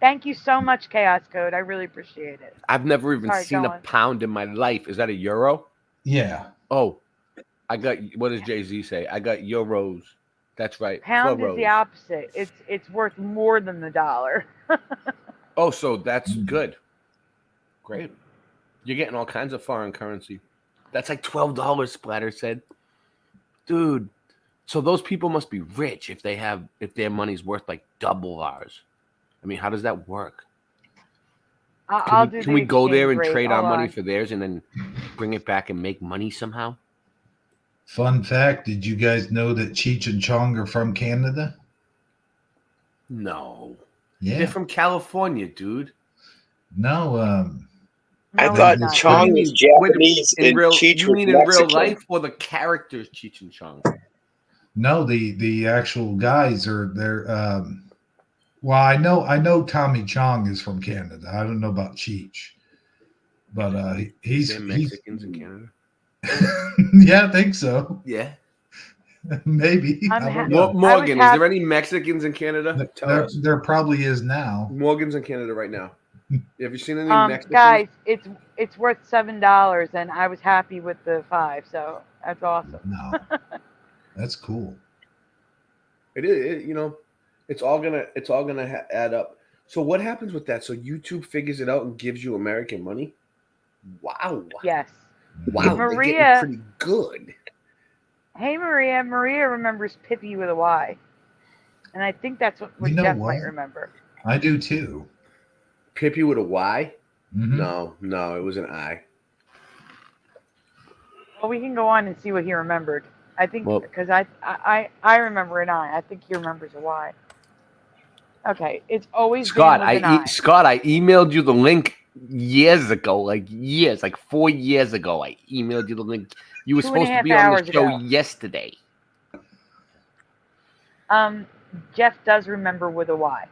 thank you so much, Chaos Code. I really appreciate it. I've never even Sorry, seen go a on. pound in my life. Is that a euro? Yeah. Oh, I got, what does Jay-Z say? I got euros. That's right. Pound is Floros. the opposite. It's worth more than the dollar. Oh, so that's good. Great. You're getting all kinds of foreign currency. That's like $12, Splatter said. Dude, so those people must be rich if their money's worth like double ours. I mean, how does that work? I'll do Can we the go there and exchange rate. trade our Hold money on. for theirs and then bring it back and make money somehow? Fun fact, did you guys know that Cheech and Chong are from Canada? No. Yeah. They're from California, dude. No, I thought Chong was Japanese and Cheech You was mean in real Mexican. life or the characters Cheech and Chong? no, the actual guys are they're well, I know Tommy Chong is from Canada. I don't know about Cheech. But he's They're Mexicans in Canada. yeah, I think so. Yeah. Maybe. I don't know. Morgan, is there any Mexicans in Canada? Tell us. There probably is now. Morgan's in Canada right now. Have you seen any Mexicans? Guys, it's worth $7, and I was happy with the 5, so that's awesome. No, that's cool. It is, it's all gonna add up. So what happens with that? So YouTube figures it out and gives you American money? Wow. Yes. Wow. Maria, they're getting pretty good. Hey, Maria. Maria remembers Pippi with a Y. And I think that's what You know Jeff what? might remember. I do too. Pippi with a Y? Mm-hmm. No, it was an I. Well, we can go on and see what he remembered. I think, Well- because I remember an I. I think he remembers a Y. Okay, it's always Scott, been with an I. I emailed you the link years ago, like 4 years ago. I emailed you the link. You were 2.5 supposed to be on the hours show ago. yesterday. Jeff does remember with a Y.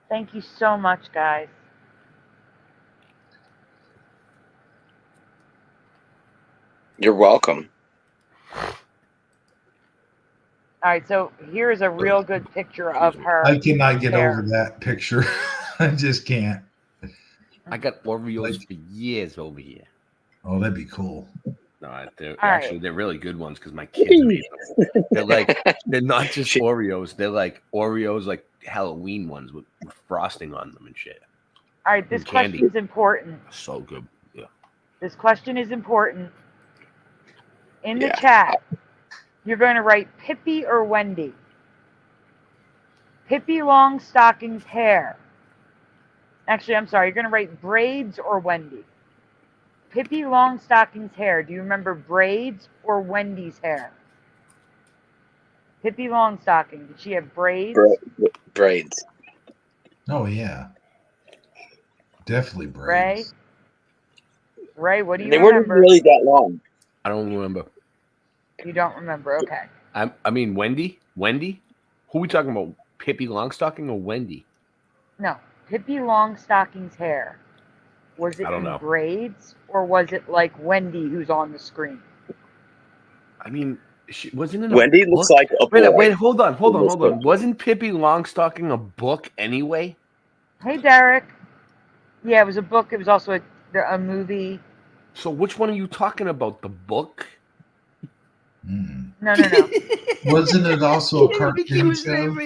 Thank you so much, guys. You're welcome. All right, so here's a real good picture of her. I cannot get hair. over that picture. I just can't. I got Oreos for years over here. Oh, that'd be cool. No, they're All actually right. they're really good ones because my kids made them. They're not just Oreos. They're like Oreos, like Halloween ones with frosting on them and shit. All right, this And candy. question is important. So good. Yeah. This question is important. In the chat, you're going to write Pippi or Wendy. Pippi Longstocking's hair. Actually, I'm sorry. You're going to write braids or Wendy. Pippi Longstocking's hair. Do you remember braids or Wendy's hair? Pippi Longstocking. Did she have braids? Braids. Oh yeah, definitely braids. Ray, what do you They remember? weren't really that long. I don't remember. You don't remember. Okay. I mean Wendy. Wendy. Who are we talking about? Pippi Longstocking or Wendy? No. Pippi Longstocking's hair. Was it I don't in know. braids or was it like Wendy who's on the screen? I mean, she wasn't in. Wendy a book? looks like a boy. Wait, hold on. in this book. Wasn't Pippi Longstocking a book anyway? Hey, Derek. Yeah, it was a book. It was also a movie. So which one are you talking about? The book? No. Wasn't it also a cartoon show?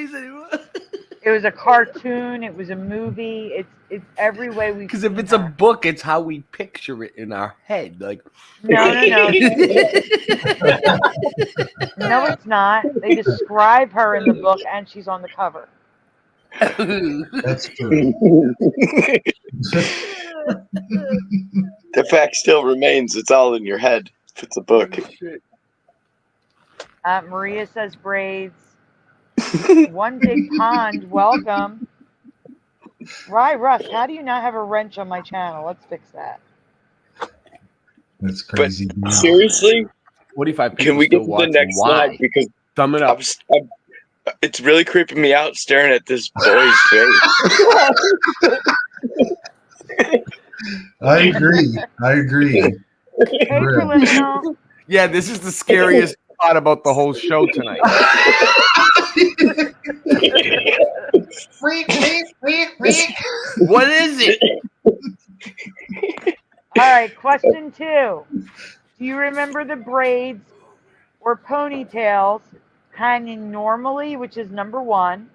It was a cartoon. It was a movie. It's every way we. Because if it's a book, it's how we picture it in our head. Like No. No, it's not. They describe her in the book, and she's on the cover. That's true. The fact still remains. It's all in your head. If it's a book. Maria says braids. One Big Pond, welcome. Russ, how do you not have a wrench on my channel? Let's fix that. That's crazy. But seriously, 45 can we get to the next slide? Because thumb it up. It's really creeping me out staring at this boy's face. I agree. Hey, Preliminal. Yeah, this is the scariest part about the whole show tonight. What is it? All right, question 2. Do you remember the braids or ponytails hanging normally, which is number 1,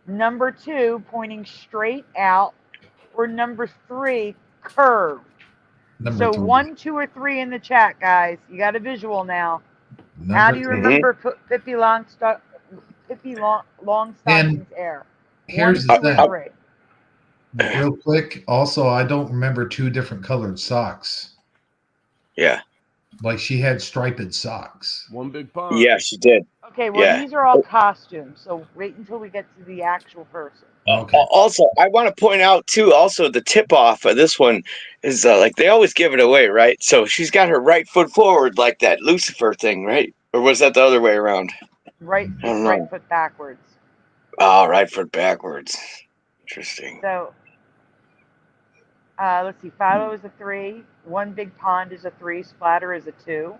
number 2, pointing straight out, or number 3, curved? Number 3. 3. 1, 2, or 3 in the chat, guys. You got a visual now. How do you remember Pippi Longstocking's hair? Here's 1, 2, the or 3. thing. Real quick. Also, I don't remember 2 different colored socks. Yeah. Like she had striped socks. One big pond. Yeah, she did. Okay, well, these are all costumes, so wait until we get to the actual person. Okay. Also, I want to point out too. Also, the tip off of this one is like they always give it away, right? So she's got her right foot forward, like that Lucifer thing, right? Or was that the other way around? Right foot backwards. Oh, right foot backwards. Interesting. So, let's see. Philo is a 3. One Big Pond is a 3. Splatter is a 2.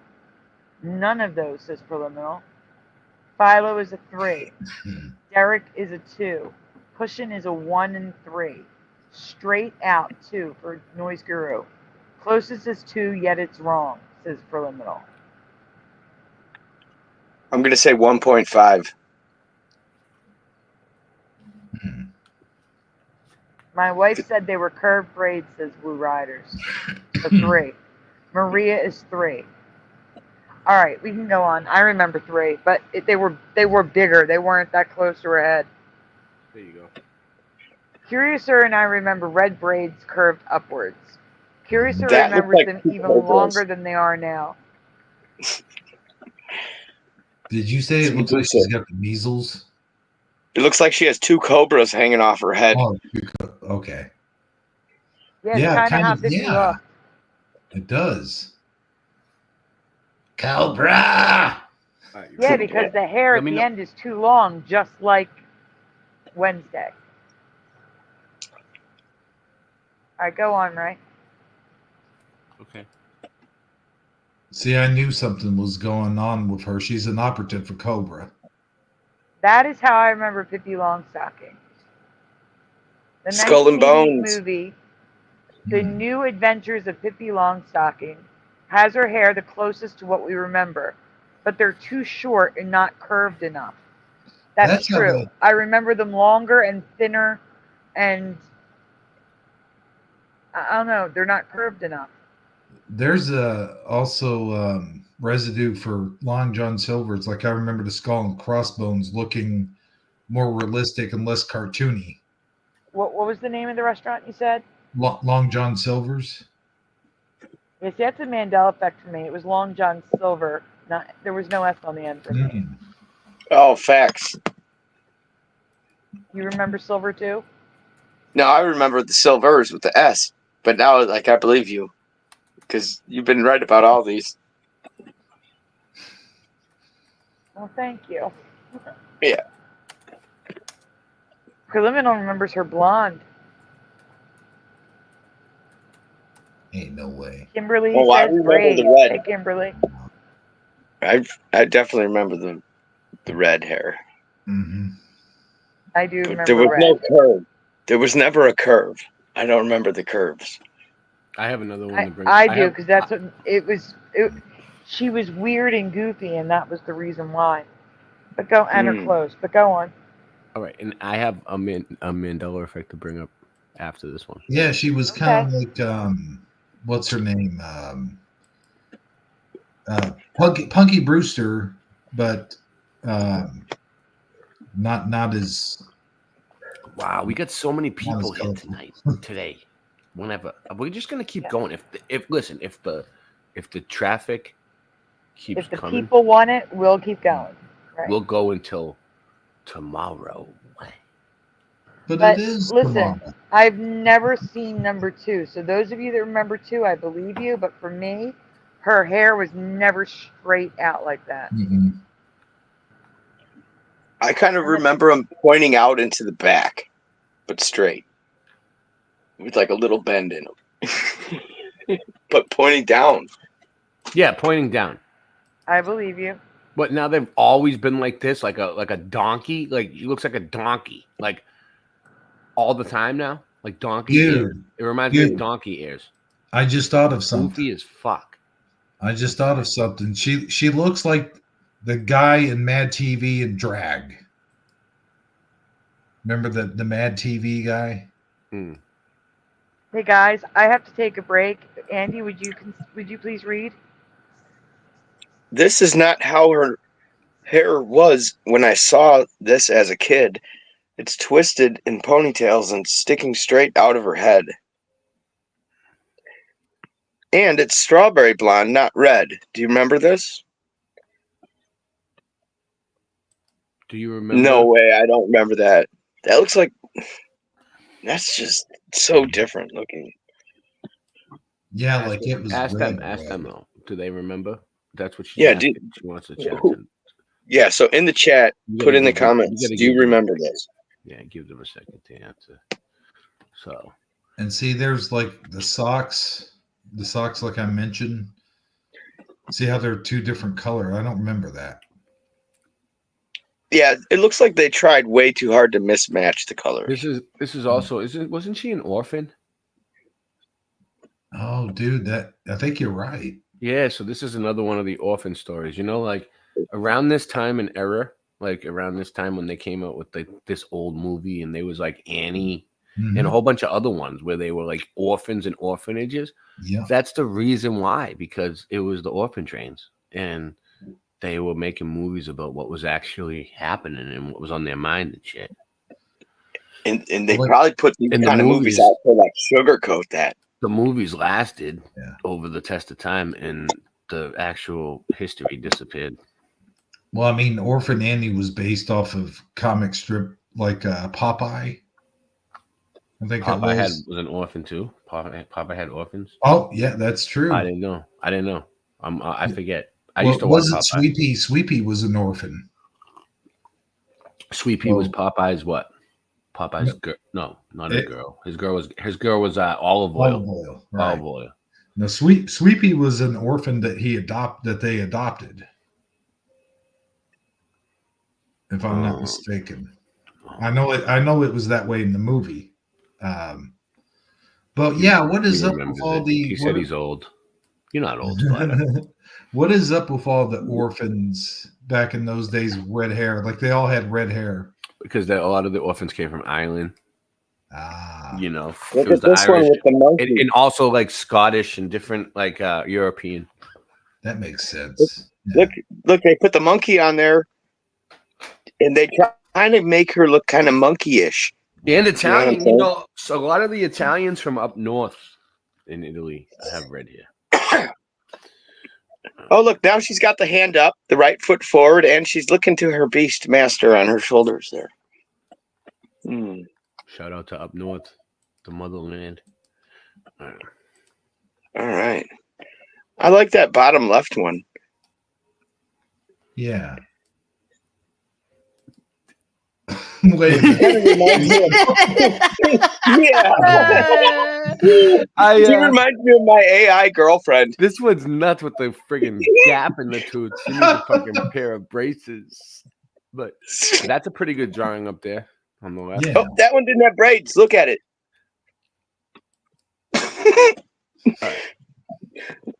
None of those, says Preliminal. Philo is a 3. Derek is a 2. Pushin is a 1 and 3. Straight out 2 for Noise Guru. Closest is 2, yet it's wrong, says Preliminal. I'm going to say 1.5. My wife said they were curved braids, says Blue Riders. A 3. Maria is 3. All right, we can go on. I remember 3, but they were bigger. They weren't that close to her head. There you go. Curiouser and I remember red braids curved upwards. Curiouser That remembers looks like them even cobras. longer than they are now. Did you say it looks like she's got the measles? It looks like she has 2 cobras hanging off her head. Oh, okay. Yeah, kind of how Pippi looked. It does. Cobra! Yeah, because the hair at the end is too long, just like Wednesday. All right, go on, Ray. Okay. See, I knew something was going on with her. She's an operative for Cobra. That is how I remember Pippi Longstocking. The Skull and 1980s Bones. movie, The New Adventures of Pippi Longstocking, has her hair the closest to what we remember, but they're too short and not curved enough. That's how true. I remember them longer and thinner, and I don't know, they're not curved enough. There's also residue for Long John Silver. It's like I remember the skull and crossbones looking more realistic and less cartoony. What was the name of the restaurant you said? Long John Silver's. Yes, that's a Mandela effect for me. It was Long John Silver. There was no S on the end for me. Oh, facts. You remember Silver too? No, I remember the Silvers with the S, but now, like, I believe you because you've been right about all these. Well, thank you. Yeah. Criminal remembers her blonde. Ain't no way. Kimberly Oh, I says remember great. the red. Hey, Kimberly. I definitely remember the red hair. Mm-hmm. I do remember There was red. no curve. There was never a curve. I don't remember the curves. I have another one to bring. I do, because that's what it was. She was weird and goofy, and that was the reason why. But go and her clothes. But go on. All right, and I have a Mandela effect to bring up after this one. Yeah, she was kind of like what's her name? Punky Brewster, but not as. Wow, we got so many people here today. Whenever we're just gonna keep going. If the traffic keeps If the coming, people want it, we'll keep going. Right. we'll go until tomorrow. But But it is listen, tomorrow. I've never seen number 2. So those of you that remember 2, I believe you. But for me, her hair was never straight out like that. Mm-hmm. I kind of remember him pointing out into the back, but straight, with like a little bend in him, but pointing down. Yeah, pointing down. I believe you. But now they've always been like this, like a donkey. Like he looks like a donkey, like all the time now, like donkey ears. It reminds me of donkey ears. I just thought of something. Goofy as fuck. I just thought of something. She looks like the guy in Mad TV and Drag. Remember the Mad TV guy? Hey guys, I have to take a break. Andy, would you please read? This is not how her hair was when I saw this as a kid. It's twisted in ponytails and sticking straight out of her head. And it's strawberry blonde, not red. Do you remember this? Do you remember? No way, I don't remember that. That looks like... That's just so different looking. Yeah, like it was Ask red. them though. Do they remember? That's what she's Yeah, asking. She wants to chat. Yeah, so in the chat, put in the comments, do you remember this? Yeah, give them a second to answer. So. And see, there's like the socks like I mentioned. See how they're two different color. I don't remember that. Yeah, it looks like they tried way too hard to mismatch the colors. This is also wasn't she an orphan? Oh, dude, I think you're right. Yeah, so this is another one of the orphan stories. You know, like around this time and era, like around this time when they came out with this old movie, and there was like Annie and a whole bunch of other ones where they were like orphans and orphanages. Yeah, that's the reason why, because it was the orphan trains, and they were making movies about what was actually happening and what was on their mind and shit. And they probably put these kind of movies out to like sugarcoat that. The movies lasted over the test of time, and the actual history disappeared. Well, I mean, Orphan Annie was based off of comic strip like Popeye. I think Popeye was an orphan too. Popeye had orphans. Oh, yeah, that's true. I didn't know. I forget. I Well, used to watch was it Popeye. Sweepy? Sweepy was an orphan. Sweepy was Popeye's what? Popeye's girl? No, not a girl. His girl was olive oil. Olive oil. Right. Olive oil. No, Sweepy was an orphan that they adopted. if I'm not mistaken. I know it was that way in the movie. But yeah, what is up with all the? He said he's old. You're not old, Spider. What is up with all the orphans back in those days with red hair? Like they all had red hair. Because a lot of the orphans came from Ireland. You know, Look it was at the this one Irish with the monkey. and also like Scottish and different like European. That makes sense. Look, they put the monkey on there, and they kind of make her look kind of monkey-ish. And Italian, You know what I'm saying? so a lot of the Italians from up north in Italy have red hair. Oh, look, now she's got the hand up, the right foot forward, and she's looking to her beast master on her shoulders there. Shout out to up north, the motherland. All right. I like that bottom left one. Yeah. Wait a yeah. She reminds me of my AI girlfriend. This one's nuts with the friggin' gap in the tooth. She needs a fucking pair of braces. But that's a pretty good drawing up there on the left. Oh, that one didn't have braids. Look at it.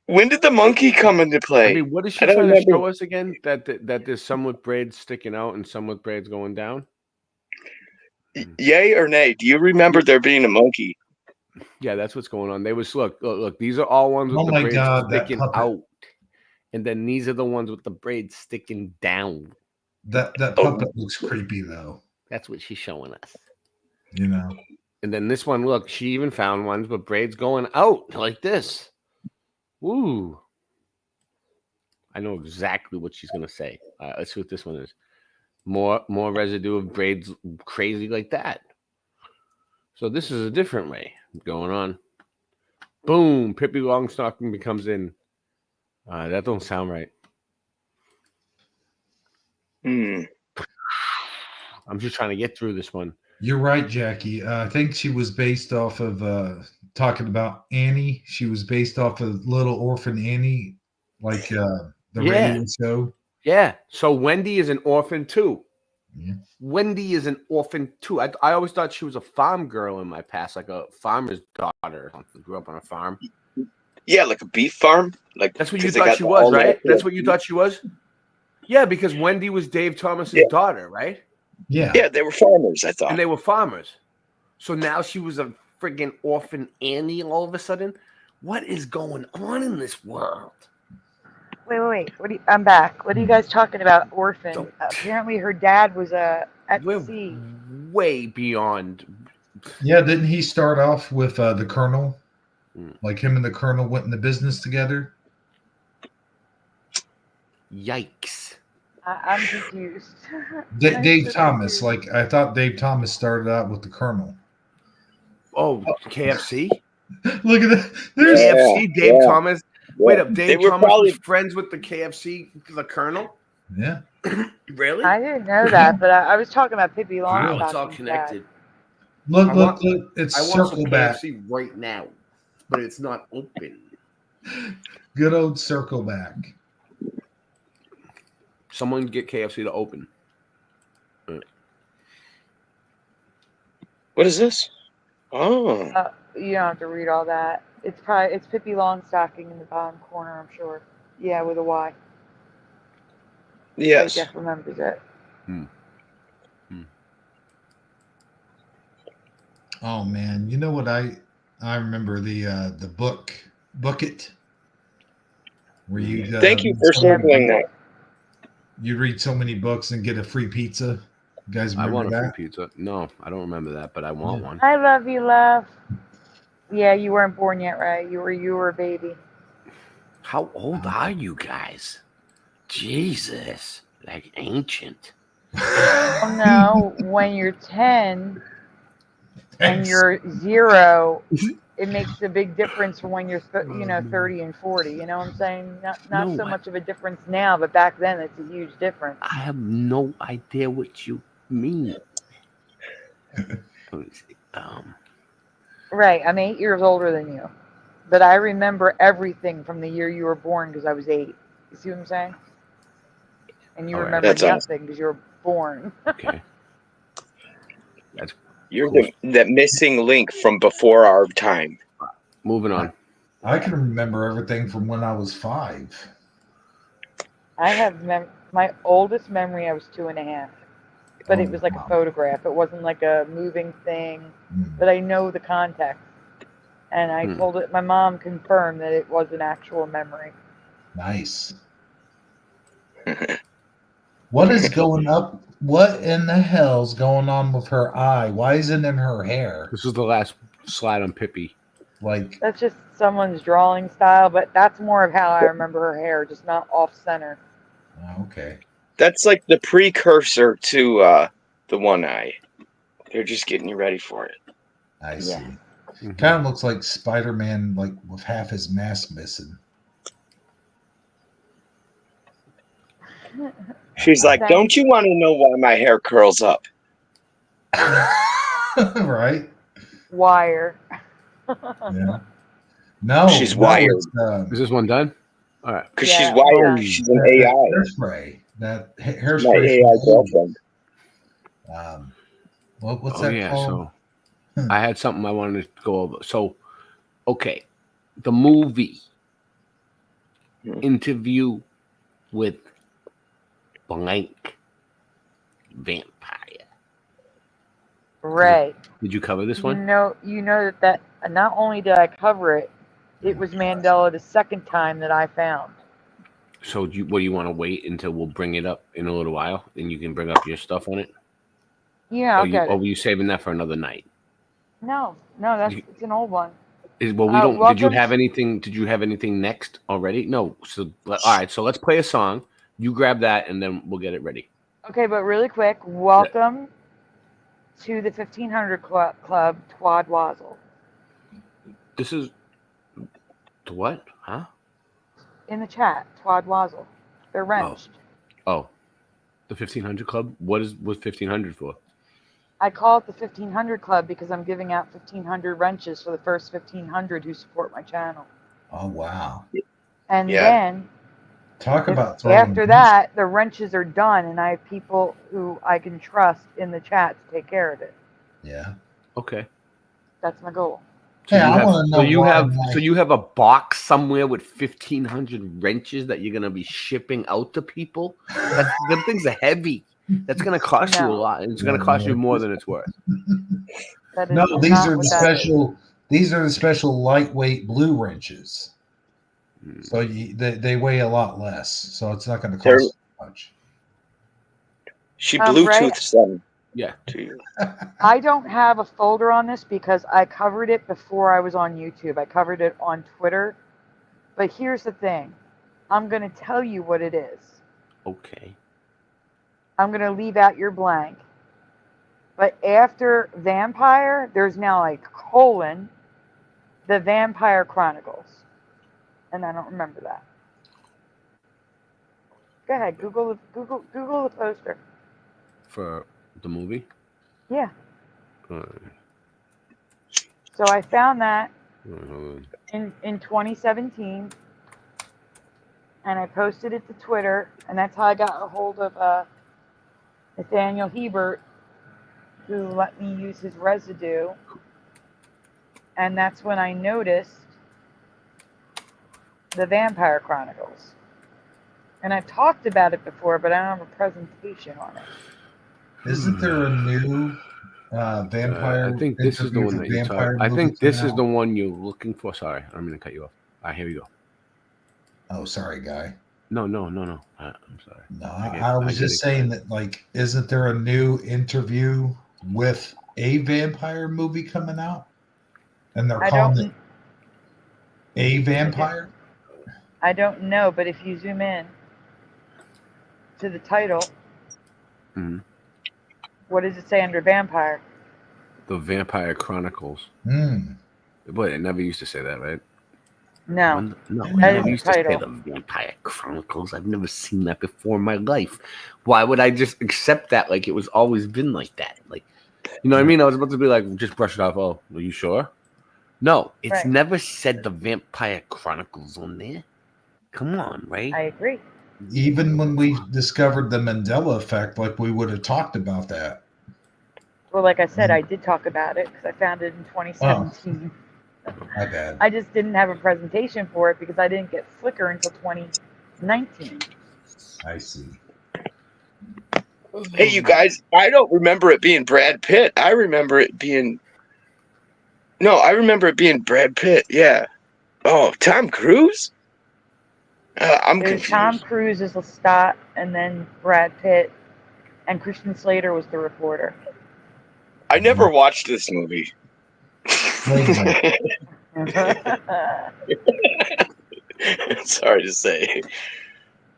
When did the monkey come into play? I mean, what is she trying to show us again? That there's some with braids sticking out and some with braids going down? Yay or nay? Do you remember there being a monkey? Yeah, that's what's going on. They was look. These are all ones with the braids sticking out, and then these are the ones with the braids sticking down. That puppet looks creepy though. That's what she's showing us. You know. And then this one, look, she even found ones with braids going out like this. Woo! I know exactly what she's gonna say. Let's see what this one is. More residue of braids crazy like that. So this is a different way going on. Boom! Pippi Longstocking comes in. That don't sound right. Hmm. I'm just trying to get through this one. You're right, Jackie. I think she was based off of talking about Annie. She was based off of Little Orphan Annie, like the radio show. Yeah. So Wendy is an orphan too. Yeah. Wendy is an orphan too. I always thought she was a farm girl in my past, like a farmer's daughter or something. Grew up on a farm. Yeah, like a beef farm. Like that's what you thought she was, right? That's what you thought she was. Yeah, because Wendy was Dave Thomas's daughter, right? Yeah. Yeah, they were farmers, I thought. And they were farmers. So now she was a friggin' orphan Annie all of a sudden. What is going on in this world? Wait. I'm back. What are you guys talking about? Orphan. Apparently her dad was at sea. Way beyond. Yeah, didn't he start off with the Colonel? Like him and the Colonel went in the business together? Yikes. I'm confused. Dave Thomas. Like I thought Dave Thomas started out with the Colonel. Oh, KFC? Look at that. KFC, Dave Thomas. Wait up, Dave Thomas probably was friends with the KFC, the Colonel? Yeah. Really? I didn't know that, but I was talking about Pippi Longstocking. Wow, it's all connected. Look. It's I want circle some back. KFC right now, but it's not open. Good old circle back. Someone get KFC to open. What is this? Oh. You don't have to read all that. It's Pippi Longstocking in the bottom corner, I'm sure. Yeah, with a Y. Yes. Jeff remembers it. Oh man, you know what I remember the book it where you Thank you for circling that. You read so many books and get a free pizza. You guys remember I want a that? free pizza. No, I don't remember that, but I want one. I love you, love. Yeah, you weren't born yet, right? You were a baby. How old are you guys? Jesus, like ancient. Oh no, when you're 10 and you're 0, it makes a big difference from when you're 30 and 40. You know what I'm saying? Not so much of a difference now, but back then it's a huge difference. I have no idea what you mean. Right, I'm 8 years older than you, but I remember everything from the year you were born because I was 8. You see what I'm saying? And you remember nothing because you were born. Okay. That's You're the missing link from before our time. Moving on. I can remember everything from when I was 5. I have my oldest memory. I was 2.5, but it was like a photograph. It wasn't like a moving thing. But I know the context, and I told it. My mom confirmed that it was an actual memory. Nice. What is going up? What in the hell's going on with her eye? Why is it in her hair? This is the last slide on Pippi. Like, That's just someone's drawing style, but that's more of how I remember her hair, just not off center. Okay. That's like the precursor to the one eye. They're just getting you ready for it. I see. Kind of looks like Spider-Man, like with half his mask missing. She's like, don't you want to know why my hair curls up? Right? Wire. Yeah. No, she's wired. Is this one done? All right. Because she's wired. She's an AI. Hairspray. That hairspray. My AI girlfriend. What's that called? So I had something I wanted to go over. So, okay, the movie Interview with Blank Vampire. Right. Did you cover this one? You know that not only did I cover it, it was Mandela the second time that I found. So what do you want to wait until we'll bring it up in a little while, and you can bring up your stuff on it? Yeah, okay. Or were you saving that for another night? No, it's an old one. We don't. Did you have anything? Did you have anything next already? No. So all right. So let's play a song. You grab that, and then we'll get it ready. Okay, but really quick, welcome to the 1500 Club, Twad Wazzle. This is the what? Huh? In the chat, Twad Wazzle. They're wrenched. Oh, the 1500 Club. What is 1500 for? I call it the 1500 Club because I'm giving out 1500 wrenches for the first 1500 who support my channel. Oh wow! And then after that, the wrenches are done, and I have people who I can trust in the chat to take care of it. Yeah. Okay. That's my goal. So you have a box somewhere with 1,500 wrenches that you're gonna be shipping out to people. Them things are heavy. That's gonna cost you a lot. It's gonna cost you more than it's worth. No, these are the special. These are the special lightweight blue wrenches. So they weigh a lot less. So it's not going to cost much. She Bluetooths them. Yeah. To you. I don't have a folder on this because I covered it before I was on YouTube. I covered it on Twitter. But here's the thing. I'm going to tell you what it is. Okay. I'm going to leave out your blank. But after Vampire, there's now a colon, the Vampire Chronicles. And I don't remember that. Go ahead, Google the poster. For the movie? Yeah. So I found that in 2017, and I posted it to Twitter, and that's how I got a hold of Nathaniel Hebert, who let me use his residue, and that's when I noticed the Vampire Chronicles. And I've talked about it before, but I don't have a presentation on it. Isn't there a new vampire? I think this is the one that you're talking. I think this is the one you're looking for. Sorry, I'm going to cut you off. All right, here we go. Oh, sorry, guy. No. I'm sorry. No, I was just saying that, like, isn't there a new interview with a vampire movie coming out? And they're calling it A Vampire? I don't know, but if you zoom in to the title, what does it say under Vampire? The Vampire Chronicles. Boy, they never used to say that, right? No. No, That I is never used the to say title. the Vampire Chronicles. I've never seen that before in my life. Why would I just accept that like it was always been like that? Like, you know what I mean? I was about to be like, just brush it off. Oh, are you sure? No, it's never said the Vampire Chronicles on there. Come on, right? I agree. even when we discovered the Mandela effect, like we would have talked about that. Well, like I said, I did talk about it because I found it in 2017. My bad. I just didn't have a presentation for it because I didn't get Flickr until 2019. I see. Hey, you guys, I don't remember it being Brad Pitt. I remember it being Brad Pitt. Yeah. Oh, Tom Cruise? I'm There's confused. Tom Cruise as Lestat, and then Brad Pitt, and Christian Slater was the reporter. I never watched this movie. Sorry to say.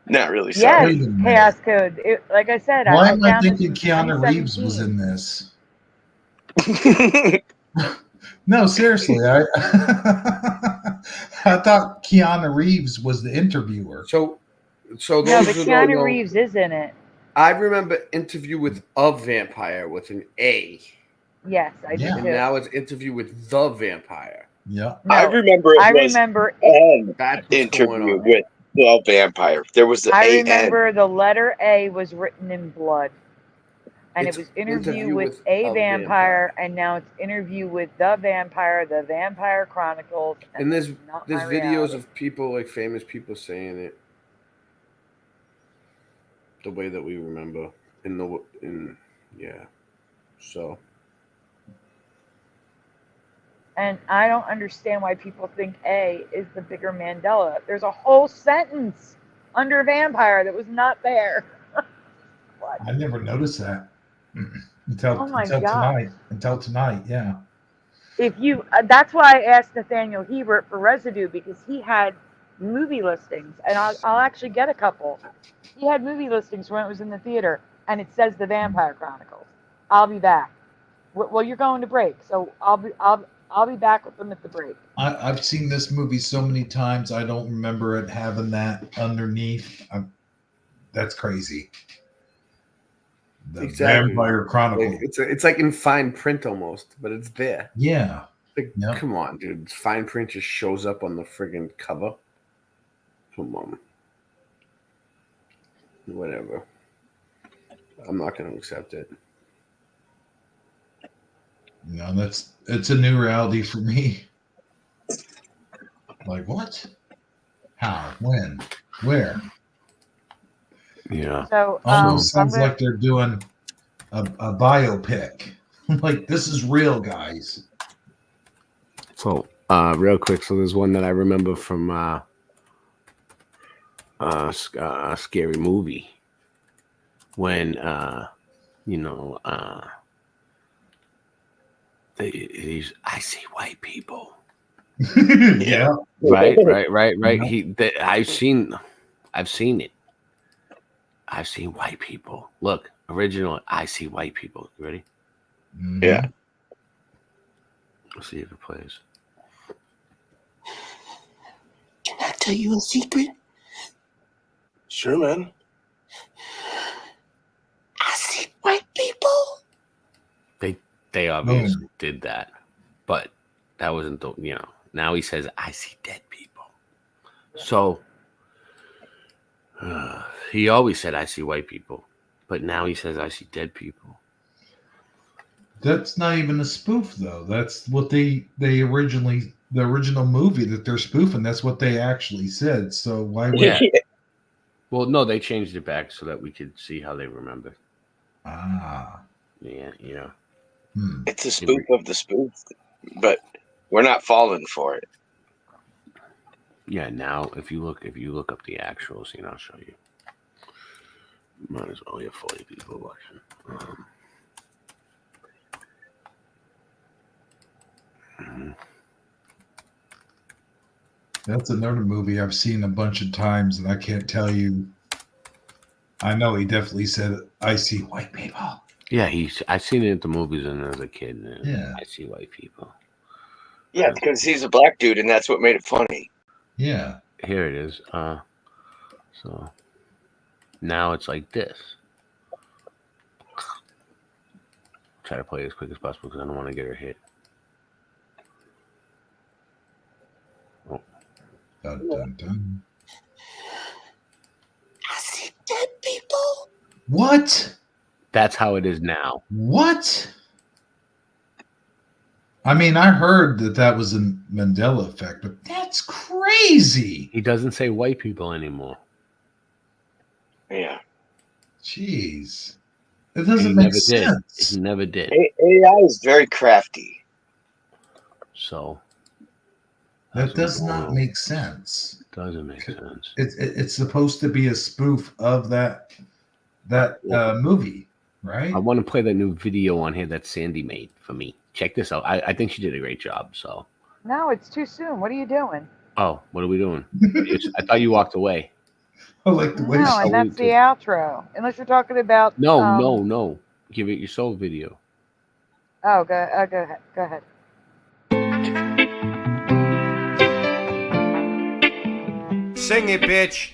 Not really sorry. Yes, Chaos Code. Like I said, Why I am I found this thinking in Keanu Reeves was 2017. in this? No, seriously, I thought Keanu Reeves was the interviewer. So No, those but are Keanu Reeves is in it. I remember Interview with a Vampire with an A. Yes, I do And too. now it's Interview with the Vampire. Yeah. No, I remember it was That's what's Interview going on. with the Vampire. There was the I A-N. remember the letter A was written in blood. And It's it was Interview Interview with with a a Vampire, and now it's Interview with the Vampire Chronicles. And there's Not there's My videos Reality. of people, like famous people, saying it the way that we remember so And I don't understand why people think A is the bigger Mandela. There's a whole sentence under Vampire that was not there. I never noticed that until Oh my until gosh. tonight. Until tonight, yeah. If you, that's why I asked Nathaniel Hebert for residue, because he had movie listings, and I'll actually get a couple. He had movie listings when it was in the theater, and it says the Vampire Chronicles. I'll be back. Well, you're going to break, so I'll be back with them at the break. I've seen this movie so many times. I don't remember it having that underneath. That's crazy. The Vampire Chronicle. Like, it's like in fine print almost, but it's there. Yeah. Like, Yep. Come on, dude. Fine print just shows up on the friggin' cover. Come on. Whatever. I'm not going to accept it. No, it's a new reality for me. Like what? How? When? Where? Yeah. So almost sounds like they're doing a biopic. Like this is real, guys. So real quick, so there's one that I remember from Scary Movie when I see white people. Yeah. Right. Yeah. I've seen it. I've seen white people. Look, original. I see white people. You ready? Mm-hmm. Yeah. Let's see if it plays. Can I tell you a secret? Sure, man. I see white people. They obviously did that, but that wasn't the Now he says I see dead people. So he always said I see white people, but now he says I see dead people. That's not even a spoof, though. That's what they originally, the original movie that they're spoofing. That's what they actually said. So why would? Yeah. Well, no, they changed it back so that we could see how they remember. Ah. Yeah. It's a spoof of the spoof, but we're not falling for it. Yeah. Now, if you look up the actuals, I'll show you. Might as well have 40 people watching. That's another movie I've seen a bunch of times, and I can't tell you. I know he definitely said, I see white people. Yeah, I've seen it at the movies and as a kid. And yeah. I see white people. Yeah, because he's a black dude, and that's what made it funny. Yeah. Here it is. So now it's like this. Try to play it as quick as possible because I don't want to get her hit. Oh. Dun, dun, dun. I What? That's how it is now. What? I mean, I heard that was a Mandela effect, but that's crazy. He doesn't say white people anymore. Yeah. Jeez. It doesn't make sense. He never did. AI is very crafty. So that does not make sense. It doesn't make sense. It's supposed to be a spoof of that movie, right? I want to play that new video on here that Sandy made for me. Check this out. I think she did a great job. So. No, it's too soon. What are you doing? Oh, what are we doing? I thought you walked away. I like the way. No, and that's the outro. Unless you're talking about. No. Give it your soul video. Oh, go ahead. Go ahead. Sing it, bitch.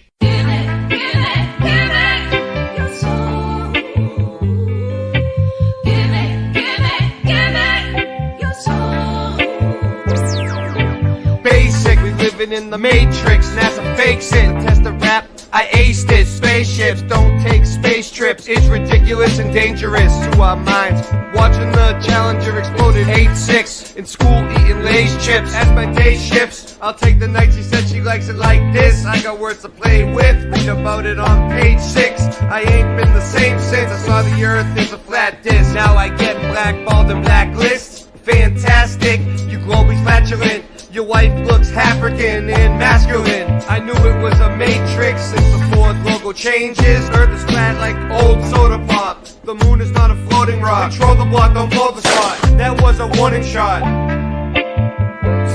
Basic, we living in the matrix. NASA fakes it. Test the rap, I aced it. Spaceships don't take space trips. It's ridiculous and dangerous to our minds. Watching the Challenger exploded 8-6. In school eating Lay's chips. As my day shifts, I'll take the night. She said she likes it like this. I got words to play with. Read about it on page 6. I ain't been the same since I saw the earth is a flat disc. Now I get blackballed and blacklist. Fantastic, you globally flatulent. Your wife looks African and masculine. I knew it was a matrix since the Ford logo changes. Earth is flat like old soda pop. The moon is not a floating rock. Control the block, don't blow the spot. That was a warning shot.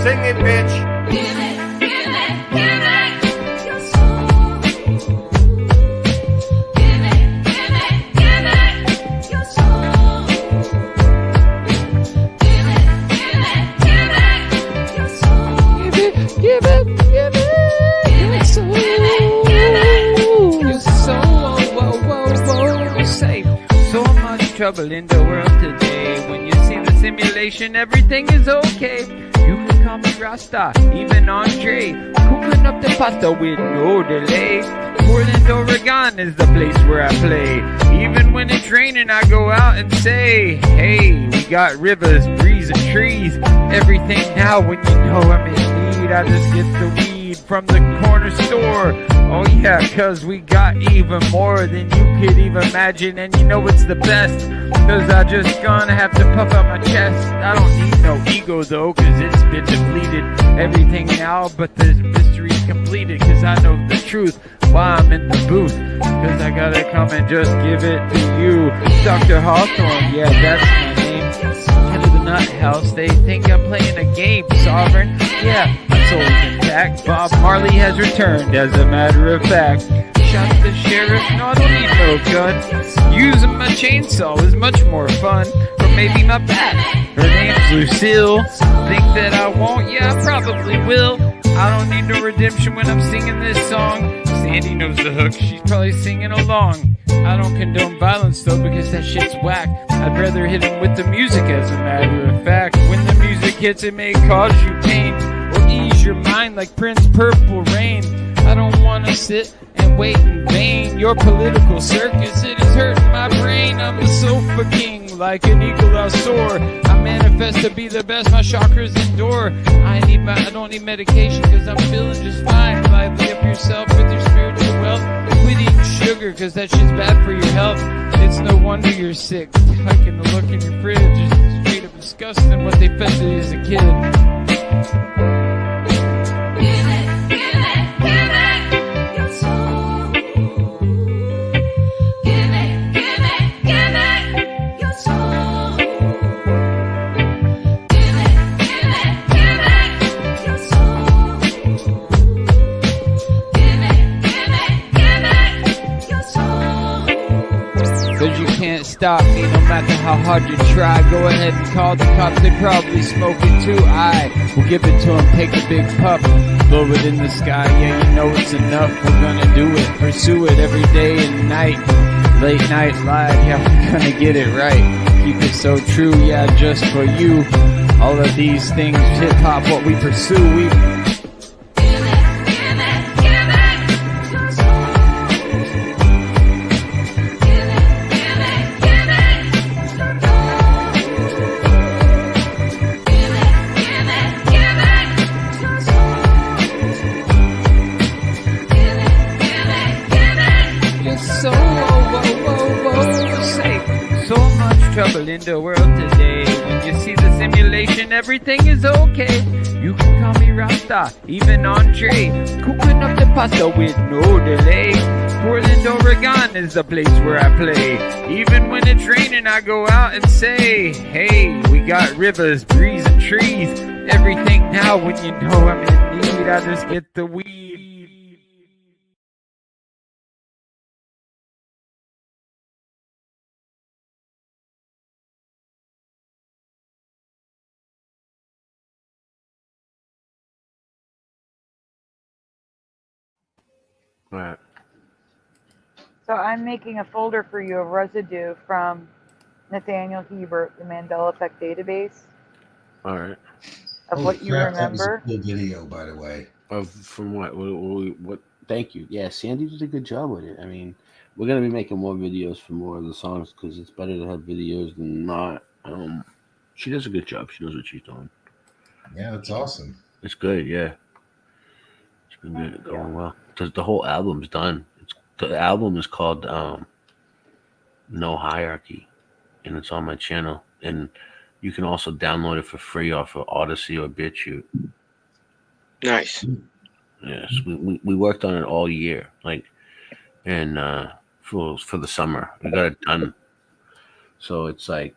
Sing it, bitch. Give it, give it, give it. Your soul. Give it, give it, give it. Your soul. Give it, give it, give it. Your soul. Give it, give it, give it. Your soul. Give it, your soul. Whoa, whoa, whoa. You say so much trouble in the world today. When you see the simulation, everything is okay. You can call me Rasta, even Andre. Cooking up the pasta with no delay. Portland, Oregon is the place where I play. Even when it's raining, I go out and say, hey, we got rivers, breeze, and trees. Everything now when you know I'm in need. I just get the weed from the corner store. Oh yeah, cause we got even more than you could even imagine. And you know it's the best, cause I just gonna have to puff out my chest. I don't need no ego though, cause it's been depleted. Everything now but the mystery's completed. Cause I know the truth, why I'm in the booth. Cause I gotta come and just give it to you. Dr. Hawthorne, yeah, that's my name. Head of the nut house, they think I'm playing a game. Sovereign, yeah, my soul's intact. Bob Marley has returned, as a matter of fact. Shot the sheriff, no, I don't need no gun. Using my chainsaw is much more fun. Or maybe my bat, her name's Lucille. Think that I won't? Yeah, I probably will. I don't need no redemption when I'm singing this song. Sandy knows the hook, she's probably singing along. I don't condone violence though, because that shit's whack. I'd rather hit him with the music, as a matter of fact. When the music hits, it may cause you pain, or ease your mind like Prince Purple Rain. I don't wanna sit and wait in vain. Your political circus, it is hurting my brain. I'm the sofa king, like an eagle I'll soar. I manifest to be the best, my chakras endure. I don't need medication, cause I'm feeling just fine. Lively up yourself with your spiritual wealth. Quit eating sugar, cause that shit's bad for your health. It's no wonder you're sick. Liking the look in your fridge is straight up disgusting what they fed to you as a kid. Cause you can't stop me no matter how hard you try. Go ahead and call the cops, they probably smoke it too. I will give it to them, take a big puff, blow it in the sky, yeah you know it's enough. We're gonna do it, pursue it every day and night. Late night live, yeah we're gonna get it right. Keep it so true, yeah just for you. All of these things, hip hop, what we pursue, we the world today. When you see the simulation, everything is okay. You can call me Rasta, even Andre. Cooking up the pasta with no delay. Portland, Oregon is the place where I play. Even when it's raining, I go out and say, hey, we got rivers, breeze, and trees. Everything now when you know I'm in need, I just get the weed. Right. So I'm making a folder for you of residue from Nathaniel Hebert, the Mandela Effect database, All right. of Holy what you crap, that was a remember. cool video, by the way. From what? What? Thank you. Yeah, Sandy did a good job with it. I mean, we're gonna be making more videos for more of the songs because it's better to have videos than not. She does a good job. She knows what she's doing. Yeah, that's awesome. It's good. Yeah, it's been good, going well. The whole album's done. The album is called No Hierarchy, and it's on my channel. And you can also download it for free off of Odyssey or BitChute. Nice. Yes, we worked on it all year, and for the summer we got it done. So it's like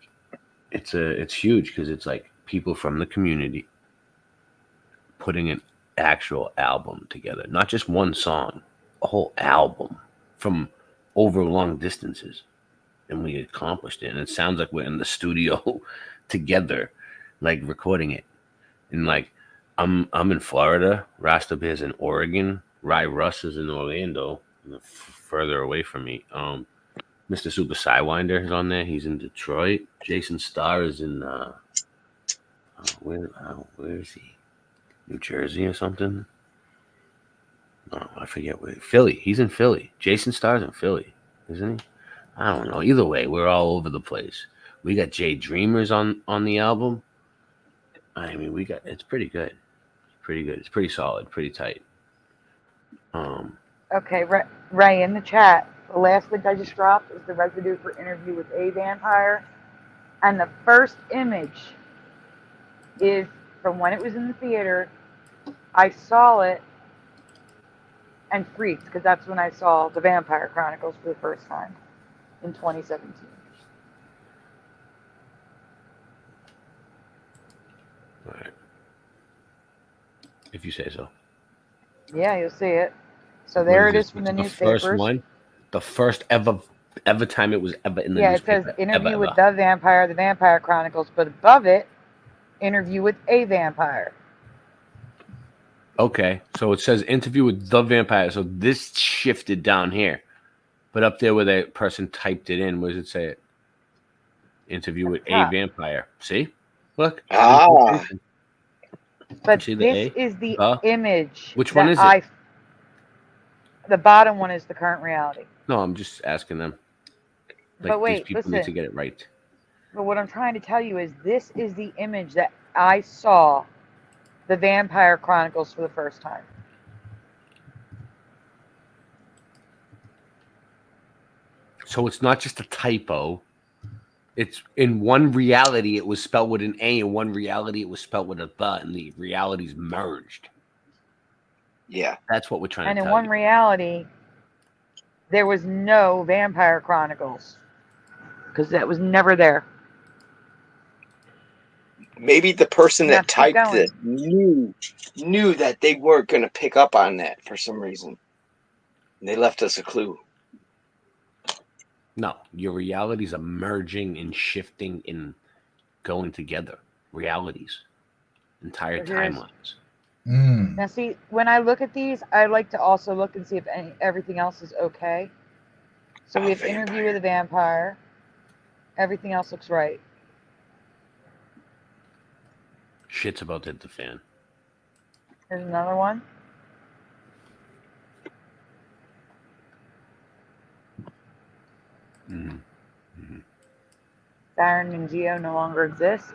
it's huge because it's like people from the community putting an actual album together, not just one song, a whole album from over long distances, and we accomplished it. And it sounds like we're in the studio together, like recording it. And like I'm in Florida, Rasta Bear's in Oregon, Rye Russ is in Orlando, further away from me. Mr. Super Sidewinder is on there. He's in Detroit. Jason Starr is in where is he? New Jersey or something? Oh, I forget where. Philly. He's in Philly. Jason Starr's in Philly, isn't he? I don't know. Either way, we're all over the place. We got Jay Dreamers on the album. I mean, it's pretty good. Pretty good. It's pretty solid. Pretty tight. Okay, Ray, in the chat, the last link I just dropped is the residue for interview with a vampire. And the first image is from when it was in the theater. I saw it and freaked because that's when I saw the Vampire Chronicles for the first time in 2017. All right. If you say so. Yeah, you'll see it. So there it is from the newspapers. First one, the first ever time it was ever in the yeah, newspaper. it says interview ever. with the Vampire Chronicles, but above it, interview with a vampire. Okay, so it says interview with the vampire. So this shifted down here, but up there where that person typed it in, where does it say it? Interview with a vampire. See, look. Ah. But see this is the image. Which one is it? The bottom one is the current reality. No, I'm just asking them. Like, but wait, these people need to get it right. But what I'm trying to tell you is this is the image that I saw the Vampire Chronicles for the first time. So it's not just a typo. It's in one reality it was spelled with an A, in one reality it was spelled with a B, and the realities merged. Yeah. That's what we're trying to tell you. And in one reality, there was no Vampire Chronicles. Because that was never there. Maybe the person that typed it knew that they weren't going to pick up on that for some reason. And they left us a clue. No, your realities are merging and shifting and going together. Realities. Entire timelines. Now see, when I look at these, I like to also look and see if everything else is okay. So we have interview with a vampire. Everything else looks right. Shit's about to hit the fan. There's another one. Siren and Geo no longer exist.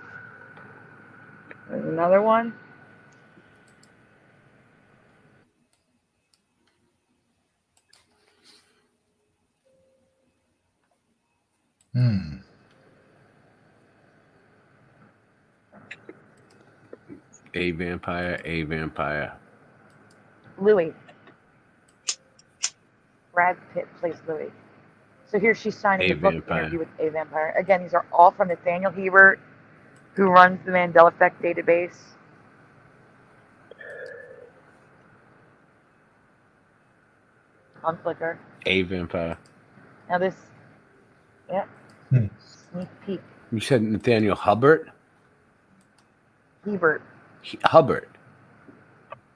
There's another one. A vampire. Louis. Brad Pitt plays Louis. So here she's signing A the book vampire. Interview with a Vampire. Again, these are all from Nathaniel Hebert, who runs the Mandela Effect database. On Flickr. A vampire. Now this, yeah, sneak peek. You said Nathaniel Hubbard? Hebert. Hubbard.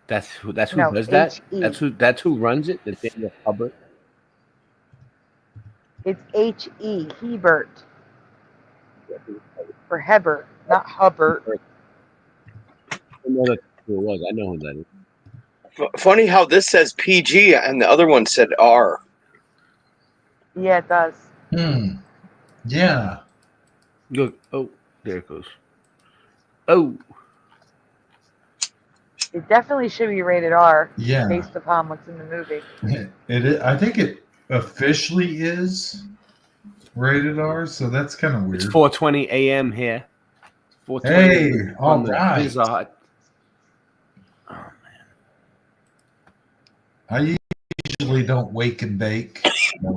That's who No, does that? H-E. That's who runs it? Nathaniel Hubbard. It's H-E, Hebert. For Hebert, not Hubbard. I know that's who it was. I know who that is. Funny how this says PG and the other one said R. Yeah, it does. Yeah. Look. Oh, there it goes. Oh. It definitely should be rated R. Yeah. Based upon what's in the movie. It is, I think it officially is rated R, so that's kind of weird. It's 4:20 a.m. here. 4:20. Hey, all on the right. Blizzard. I usually don't wake and bake. So,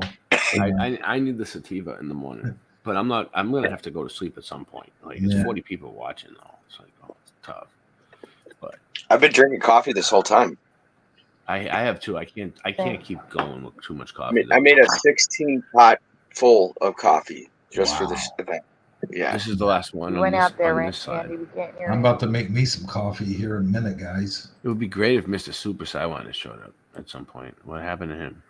I need the sativa in the morning, but I'm gonna have to go to sleep at some point. Like it's 40 people watching though. It's like, oh, it's tough. But I've been drinking coffee this whole time. I have too. I can't keep going with too much coffee. I made a 16 pot full of coffee just for this event. Yeah. This is the last one. You went out there, Andy. We can't hear I'm you. about to make me some coffee here in a minute, guys. It would be great if Mr. Super Sidewinder showed up at some point. What happened to him?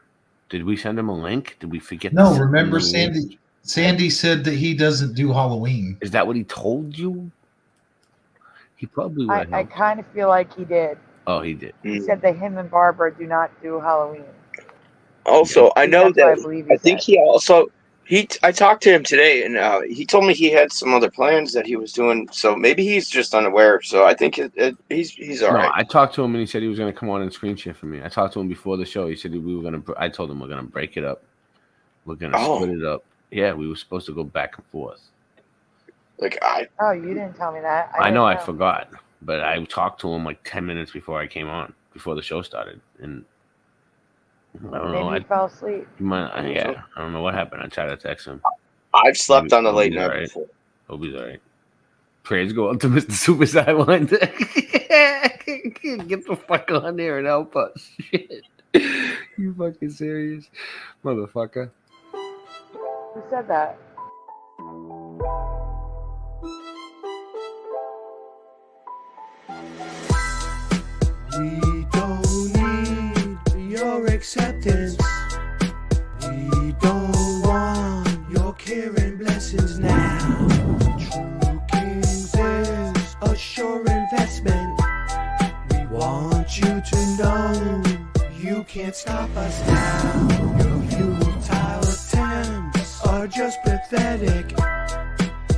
Did we send him a link? Did we forget? No, to send remember him a link? Sandy said that he doesn't do Halloween. Is that what he told you? He probably would. I kind of feel like he did. Oh, he did. He said that him and Barbara do not do Halloween. Also, I know That's what I that believe he I think said. he also I talked to him today, and he told me he had some other plans that he was doing. So maybe he's just unaware. So I think he's all right. I talked to him and he said he was going to come on and screen share for me. I talked to him before the show. He said we were going to. I told him we're going to break it up. We're going to split it up. Yeah, we were supposed to go back and forth. Oh, you didn't tell me that. I know I forgot, but I talked to him like 10 minutes before I came on, before the show started, and I don't know. Maybe he fell asleep. I don't know what happened. I tried to text him. I've slept on a late night before. Hope he's all right. Prayers go up to Mr. Super Sidewinder. Get the fuck on there and help us. Shit. You fucking serious? Motherfucker. Who said that? We don't need your acceptance. We don't want your care and blessings now. True Kings is a sure investment. We want you to know you can't stop us now. Your futile attempts are just pathetic.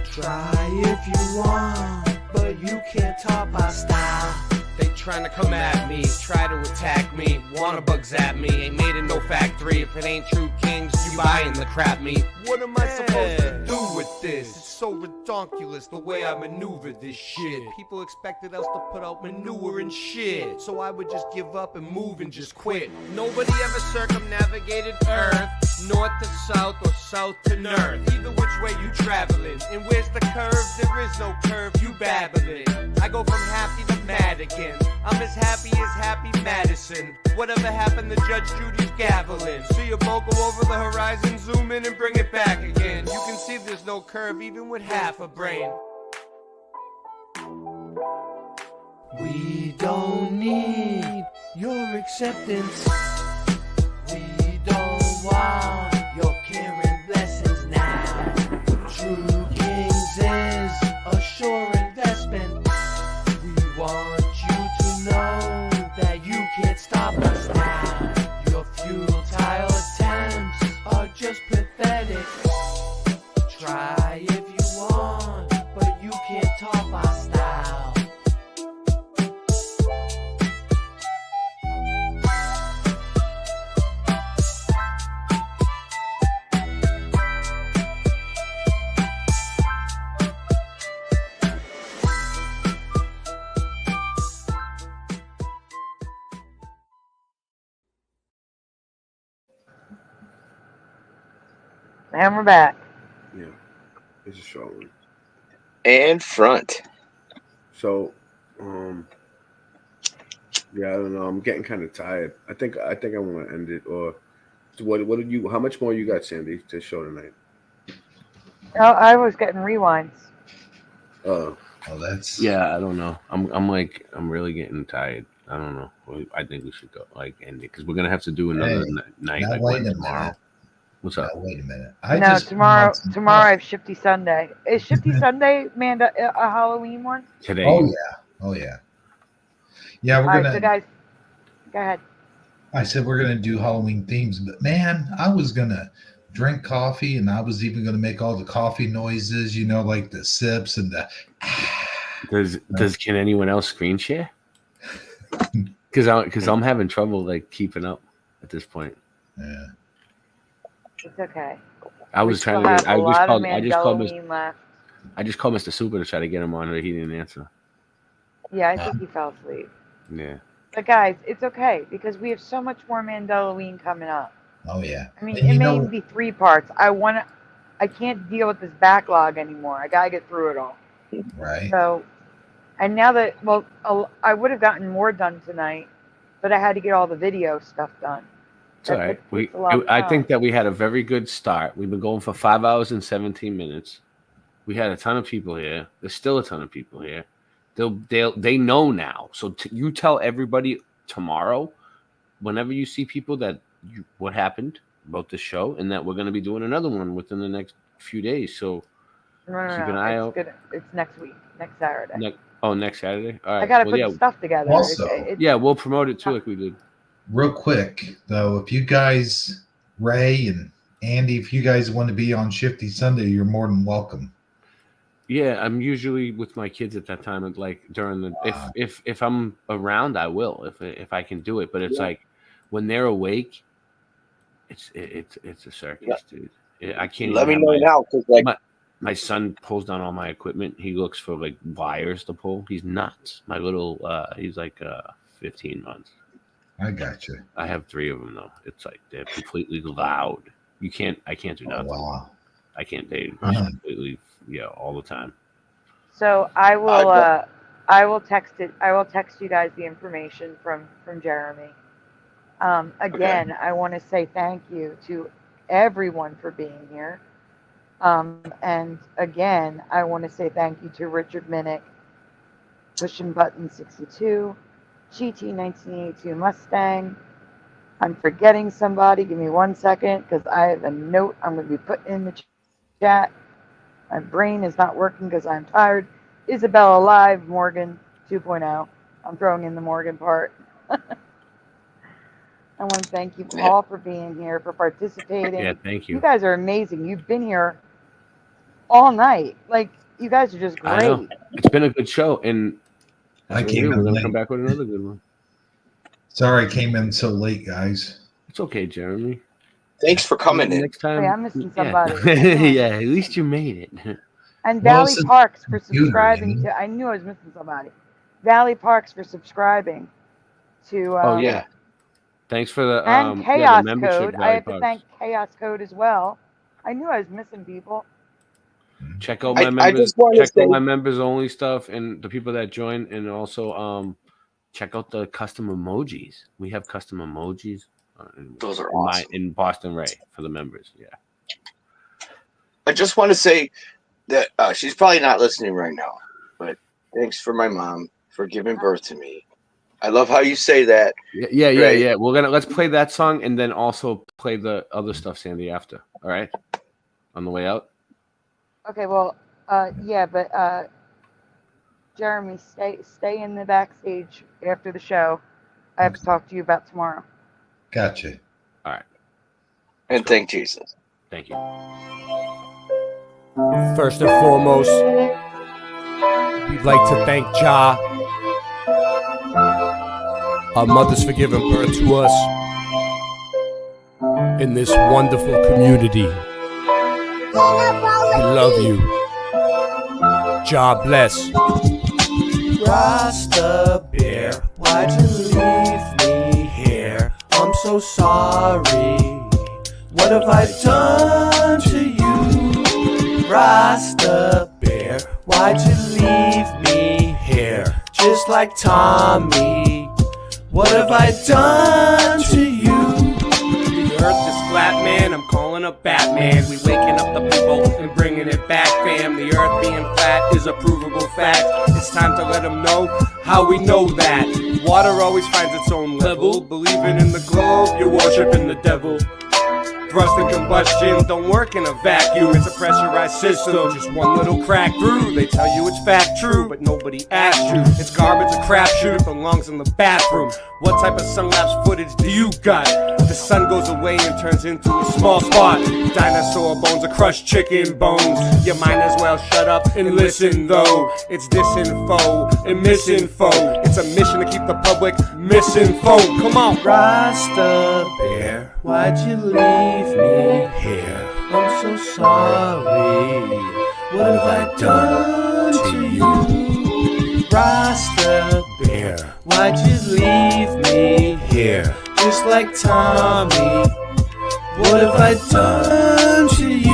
Try if you want, but you can't top our style. They trying to come at me, try to attack me, wanna bug zap me. Ain't made in no factory. If it ain't True Kings, you buying the crap me. What am I supposed to do with this? It's so redonkulous the way I maneuver this shit. People expected us to put out manure and shit, so I would just give up and move and just quit. Nobody ever circumnavigated Earth, north to south or south to north. Either which way you traveling, and where's the curve? There is no curve, you babbling. I go from happy to mad again. I'm as happy Madison. Whatever happened to Judge Judy's gaveling? See a boat go over the horizon, zoom in and bring it back again. You can see there's no curve even with half a brain. We don't need your acceptance. We don't want your care and blessings now. True Kings is a sure investment. We want you to know that you can't stop us now. Your futile attempts are just pathetic. Try if you want, but you can't top our style. And we're back. Yeah, it's a short one. And front. So, yeah, I don't know. I'm getting kind of tired. I think I want to end it. Or what did you? How much more you got, Sandy, to show tonight? Oh, I was getting rewinds. Oh, that's. Yeah, I don't know. I'm really getting tired. I don't know. I think we should go end it because we're gonna have to do another night now like wait a tomorrow. minute. What's up? Now, wait a minute. Tomorrow I have Shifty Sunday. Is Shifty Sunday, Amanda, a Halloween one? Today. Oh yeah. Oh yeah. Yeah, we're All right, gonna. so guys, go ahead. I said we're gonna do Halloween themes, but man, I was gonna drink coffee, and I was even gonna make all the coffee noises, like the sips and the. Can anyone else screen share? Because I'm having trouble keeping up at this point. Yeah. It's okay. I was trying to. I just called Mr. Super to try to get him on, but he didn't answer. Yeah, I think he fell asleep. Yeah. But guys, it's okay because we have so much more Mandelaween coming up. Oh yeah. I mean, it may even be 3 parts. I can't deal with this backlog anymore. I gotta get through it all. Right. So, and now that I would have gotten more done tonight, but I had to get all the video stuff done. It's all right. I think that we had a very good start. We've been going for 5 hours and 17 minutes. We had a ton of people here. There's still a ton of people here. They know now. So you tell everybody tomorrow, whenever you see people, what happened about the show, and that we're going to be doing another one within the next few days. So keep an eye out. It's next week, next Saturday. Next Saturday. All right. I got to put the stuff together. Also, we'll promote it too, like we did. Real quick though, if you guys, Ray and Andy, if you guys want to be on Shifty Sunday, you're more than welcome. Yeah, I'm usually with my kids at that time, and during the if I'm around, I will if I can do it. But it's when they're awake, it's a circus, dude. I can't. Let me know now, because my son pulls down all my equipment. He looks for wires to pull. He's nuts. My little he's 15 months. I got you. I have 3 of them though. It's they're completely loud. I can't do nothing. Oh, wow. I can't. They completely all the time. So I will text it. I will text you guys the information from Jeremy. Again, I want to say thank you to everyone for being here. And again, I want to say thank you to Richard Minnick, Pushing Button 62, GT 1982 Mustang. I'm forgetting somebody. Give me 1 second because I have a note I'm going to be putting in the chat. My brain is not working because I'm tired. Isabella Live, Morgan 2.0. I'm throwing in the Morgan part. I want to thank you all for being here, for participating. Yeah, thank you. You guys are amazing. You've been here all night. You guys are just great. I know. It's been a good show, and we're going to come back with another good one. Sorry I came in so late, guys. It's okay, Jeremy. Thanks for coming in. Next time. Hey, I'm missing somebody. Yeah, at least you made it. And Valley Parks for subscribing to. I knew I was missing somebody. Valley Parks for subscribing to. Thanks for the and Chaos the Code. Valley I have Parks. to thank Chaos Code as well. I knew I was missing people. Check out my members. Check out my members only stuff and the people that join, and also check out the custom emojis. We have custom emojis. Those are awesome. In Boston Ray for the members. Yeah. I just want to say that she's probably not listening right now, but thanks for my mom for giving birth to me. I love how you say that. Yeah. Let's play that song and then also play the other stuff, Sandy, after. All right. On the way out. Okay. Well, but Jeremy, stay in the backstage after the show. I have to talk to you about tomorrow. Gotcha. All right. And thank Jesus. Thank you. First and foremost, we'd like to thank Ja, our mothers, for giving birth to us in this wonderful community. We love you. Ja bless. Rasta Bear, why'd you leave me here? I'm so sorry. What have I done to you, Rasta Bear? Why'd you leave me here, just like Tommy? What have I done to you? The earth is flat, man, I'm calling up Batman. We waking up the people and bringing it back, fam. The earth being flat is a provable fact. It's time to let them know how we know that. Water always finds its own level. Believing in the globe, you're worshiping the devil. Thrust and combustion don't work in a vacuum. It's a pressurized system, just one little crack through. They tell you it's fact true, but nobody asked you. It's garbage, a crapshoot, it belongs in the bathroom. What type of sun-lapse footage do you got? The sun goes away and turns into a small spot. Dinosaur bones or crushed chicken bones. You might as well shut up and listen though. It's disinfo and misinfo. It's a mission to keep the public misinformed. Come on, Rasta Bear, why'd you leave me here? I'm so sorry. What have I done to you, Rasta Bear? Why'd you leave me here, just like Tommy? What have I done to you?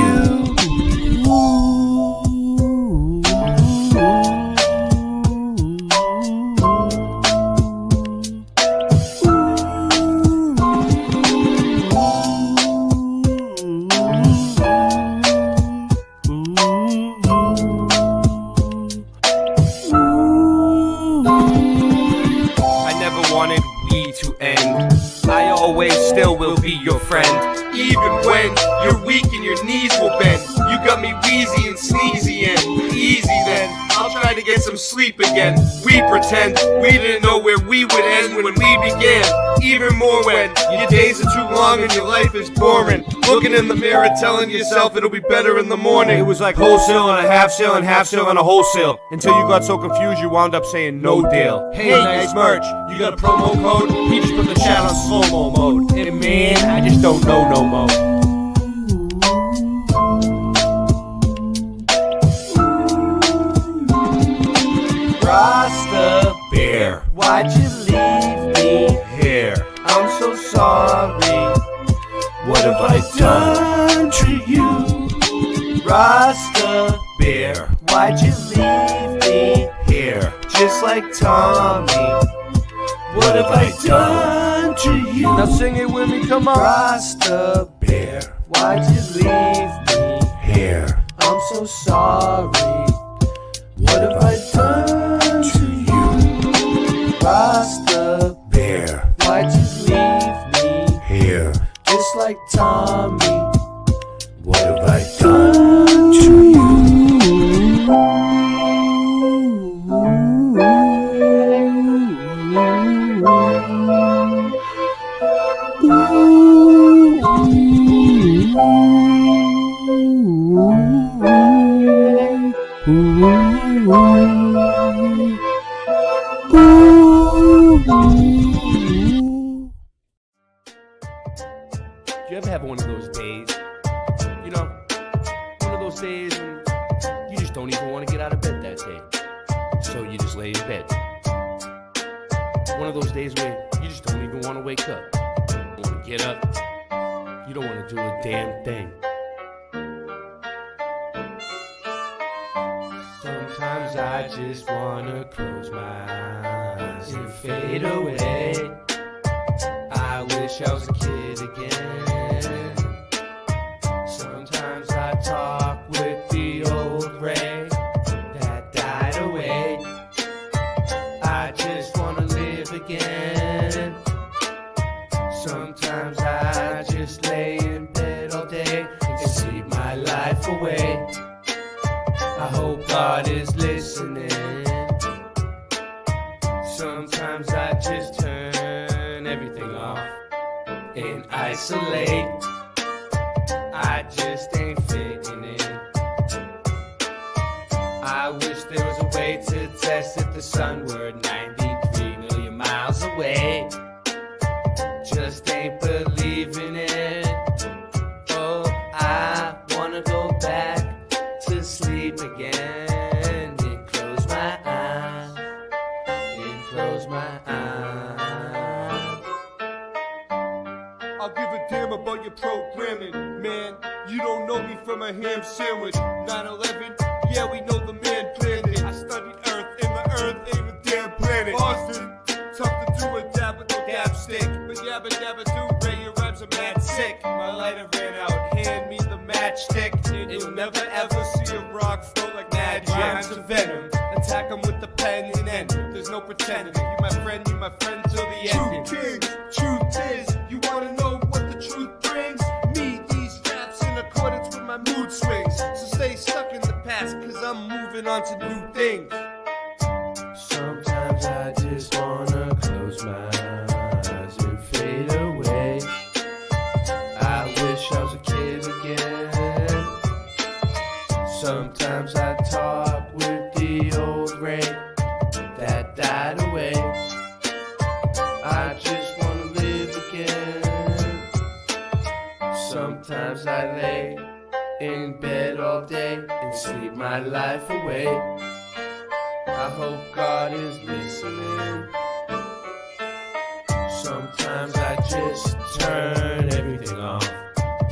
Still will be your friend, even when you're weak and your knees will bend. You got me wheezy and sneezy and easy then. I'll try to get some sleep again. We pretend we didn't know where we would end when we began. Even more when your days are too long and your life is boring. Looking in the mirror telling yourself it'll be better in the morning. It was like wholesale and a half sale and half sale and a wholesale. Until you got so confused you wound up saying no deal. Hey, nice merch, you got a promo code? He just put the chat on slow-mo mode. And man, I just don't know no more. Rasta Bear, why'd you leave me here? I'm so sorry. What have I done to you, Rasta Bear? Why'd you leave me here, just like Tommy? What have I done to you? Now sing it with me, come on. Rasta Bear, why'd you leave me here? I'm so sorry. What have I done to you, Rasta Bear? Why'd you leave me here, just like Tommy? What have I done to you? Do you ever have one of those days? You know, one of those days when you just don't even want to get out of bed that day. So you just lay in bed. One of those days where you just don't even want to wake up. You don't want to get up. You don't want to do a damn thing. Sometimes I just want to close my eyes and fade away. I wish I was a kid again. Sometimes I talk with the old Ray that died away. I just want to live again. Sometimes I just lay in bed all day and sleep my life away. I hope God is listening. Sometimes I just turn everything off and isolate. I just ain't fitting in. I wish there was a way to test if the sun were 93 million miles away. Just ain't believing it. Oh, I wanna go back to sleep again and close my eyes, and close my eyes. I'll give it damn about your programming. Man, you don't know me from a ham sandwich. 9/11, yeah, we know the man planned it. I studied Earth, and the Earth ain't a damn planet. Boston, tough to do a dab with no dab stick. But yabba dabba do, Ray, your rhymes are mad sick. My lighter ran out, hand me the matchstick. And you'll never ever see a rock flow like magic. Rhymes of venom, attack them with the pen and end. There's no pretending, you my friend till the end. True kings, truth is, you wanna know what the truth brings? Me, these raps in accordance with my mood swings. So stay stuck in the past, cause I'm moving on to new things. Sometimes I just wanna close my eyes and fade away. I wish I was a kid again. Sometimes I talk with the old Ray that died away. I just wanna live again. Sometimes I lay in bed all day and sleep my life away. I hope God is listening. Sometimes I just turn everything off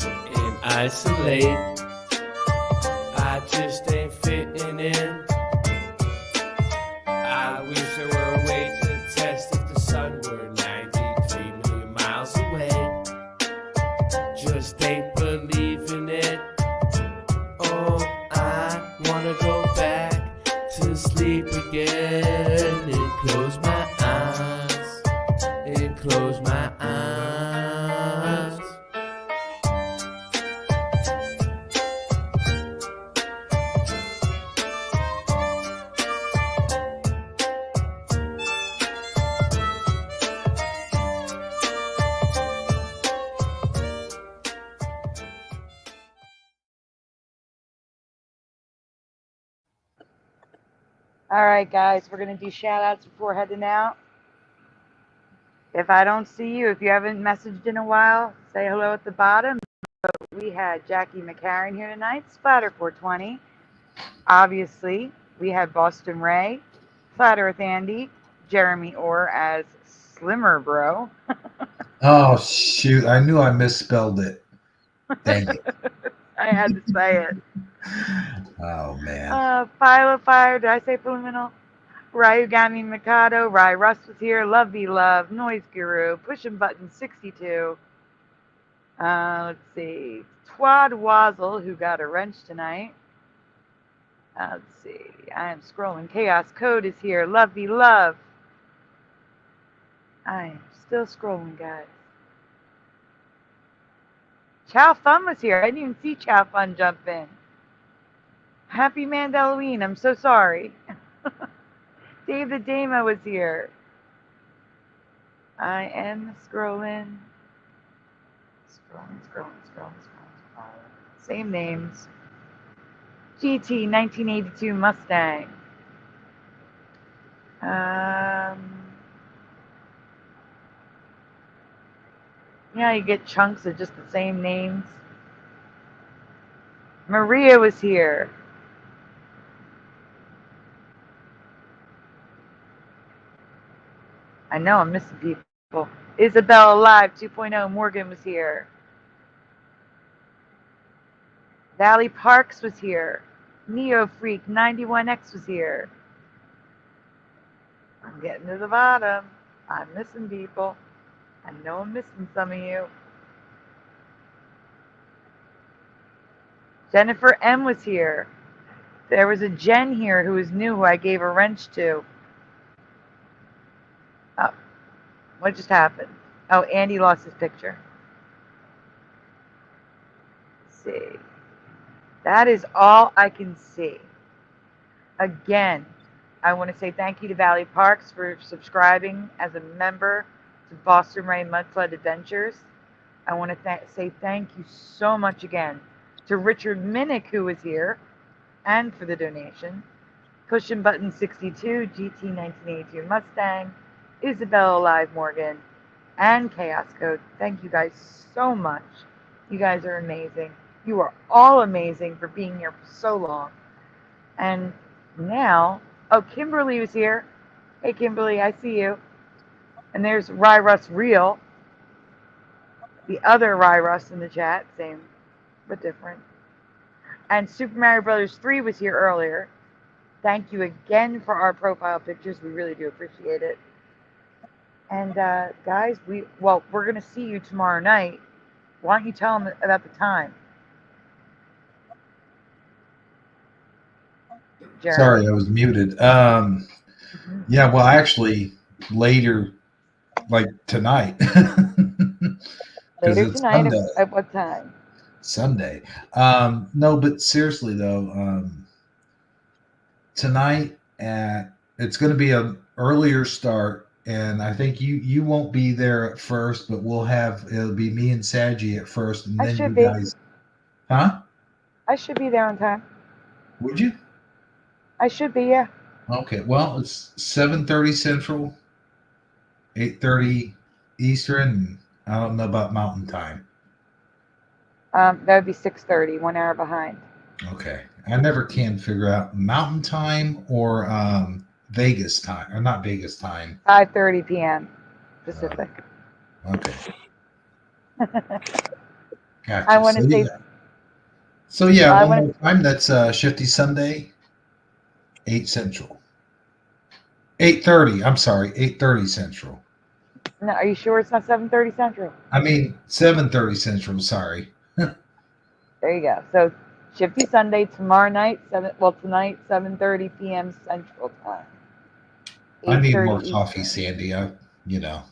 and isolate. I just ain't fitting in. I wish there were a way to test if the sun were 93 million miles away. Just ain't believing it. Oh, I wanna go back to sleep again and close my eyes, and close my eyes. All right, guys, we're going to do shout-outs before heading out. If I don't see you, if you haven't messaged in a while, say hello at the bottom. We had Jackie McCarran here tonight, Splatter 420. Obviously, we had Boston Ray, Flat Earth Andy, Jeremy Orr as Slimmer Bro. Oh, shoot. I knew I misspelled it. Dang it. I had to say it. Oh, man. Philo Fire, did I say Fluminal? Ryugami Mikado, Ry Russ was here, Love Be Love, Noise Guru, Pushing Button 62. Let's see. Twad Wazzle, who got a wrench tonight. Let's see. I am scrolling. Chaos Code is here. Love Be Love. I am still scrolling, guys. Chow Fun was here. I didn't even see Chow Fun jump in. Happy Mandelaween. I'm so sorry. Dave the Dama was here. I am scrolling. Scrolling. Same names. GT 1982 Mustang. Yeah, you get chunks of just the same names. Maria was here. I know I'm missing people. Isabel Alive 2.0 Morgan was here. Valley Parks was here. Neo Freak 91X was here. I'm getting to the bottom. I'm missing people. I know I'm missing some of you. Jennifer M was here. There was a Jen here who was new who I gave a wrench to. Oh, what just happened? Oh, Andy lost his picture. Let's see. That is all I can see. Again, I want to say thank you to Valley Parks for subscribing as a member to Boston Ray Mudflood Adventures. I want to say thank you so much again to Richard Minnick, who was here, and for the donation. Pushing Button 62, GT 1982 Mustang, Isabel Alive Morgan, and Chaos Code. Thank you guys so much. You guys are amazing. You are all amazing for being here for so long. And now, oh, Kimberly was here. Hey, Kimberly, I see you. And there's Ry Russ Real. The other Rye Russ in the chat, same but different. And Super Mario Brothers 3 was here earlier. Thank you again for our profile pictures. We really do appreciate it. And guys, we're going to see you tomorrow night. Why don't you tell them about the time? Jeremy? Sorry, I was muted. Yeah, well, actually, later, like tonight. Later it's tonight, Sunday. at what time? Sunday. No, but seriously though, tonight it's going to be an earlier start, and I think you won't be there at first, but it'll be me and Saji at first, and then you guys. Huh? I should be there on time. Would you? I should be, yeah. Okay. Well, it's 7:30 Central, 8:30 Eastern. And I don't know about Mountain Time. That would be 6:30, 1 hour behind. Okay. I never can figure out Mountain Time or Vegas time, or not Vegas time. 5:30 p.m. Pacific. Okay. Gotcha. I want to say. So yeah, one more time. That's Shifty Sunday, 8 Central. 8:30. I'm sorry, 8:30 Central. No, are you sure it's not 7:30 Central? I mean 7:30 Central. Sorry. There you go. So Shifty Sunday tomorrow night, tonight 7:30 p.m. Central Time. I need more coffee, Sandy. I know.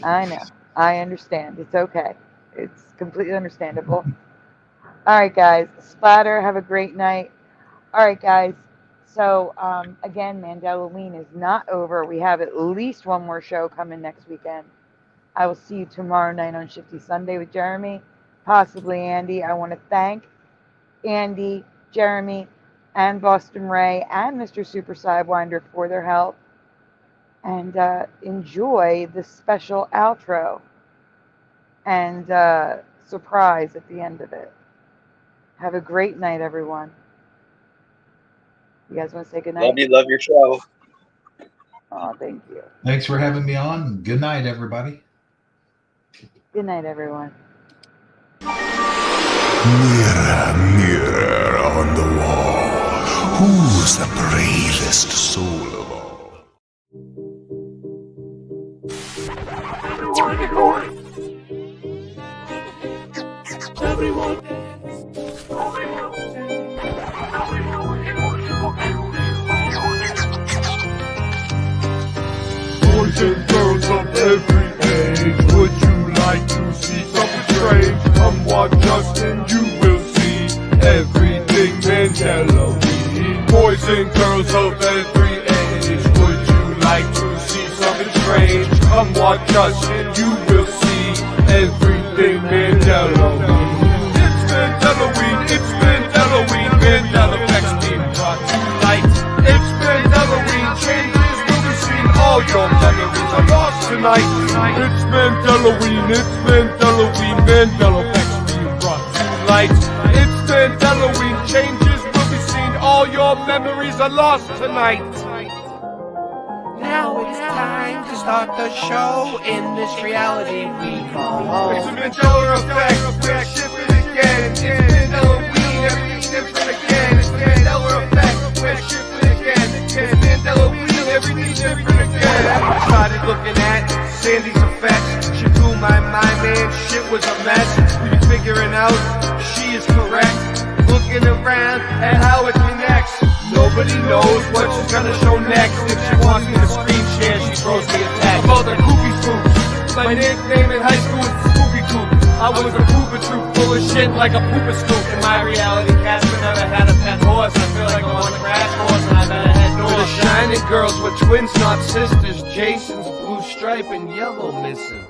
I understand. It's okay. It's completely understandable. All right, guys. Splatter, have a great night. All right, guys. So, again, Mandelaween is not over. We have at least one more show coming next weekend. I will see you tomorrow night on Shifty Sunday with Jeremy, possibly Andy. I want to thank Andy, Jeremy, and Boston Ray, and Mr. Super Sidewinder for their help. And enjoy the special outro and surprise at the end of it. Have a great night, everyone. You guys want to say goodnight? Love you. Love your show. Oh, thank you. Thanks for having me on. Good night, everybody. Good night, everyone. Mirror, mirror on the wall, who's the bravest soul of all? Everyone. Boys and girls of every age, would you like to see something strange? Come watch us and you will see everything Mandelaween. Boys and girls of every age, would you like to see something strange? Come watch us and you will see everything Mandelaween. It's Mandelaween, it's Mandelaween, Mandela effects being brought to light. It's Mandelaween, changes will be seen, all your memories are lost tonight. It's Mandelaween, Mandela effects being brought to light. It's Mandelaween, changes will be seen, all your memories are lost tonight. Now it's time to start the show in this reality we call home. It's a Mandela effect, we're shifting again. It's Mandelaween, everything's different again. It's Mandela effect, we're shifting again. It's Mandelaween, everything's different again. I started looking at Sandy's effects. She blew my mind, man, shit was a mess. We be figuring out she is correct. Looking around at how it connects. Nobody knows what she's gonna show next. If she wants me to screen share, she throws me a text. About the Kooky Scoops. My nickname in high school was Scooby Coop. I was a pooper troop full of shit like a pooper scoop. In my reality, Casper never had a pet horse. I feel like I'm on a grass horse and I better head north. For the shining girls were twins, not sisters. Jason's blue stripe and yellow missing.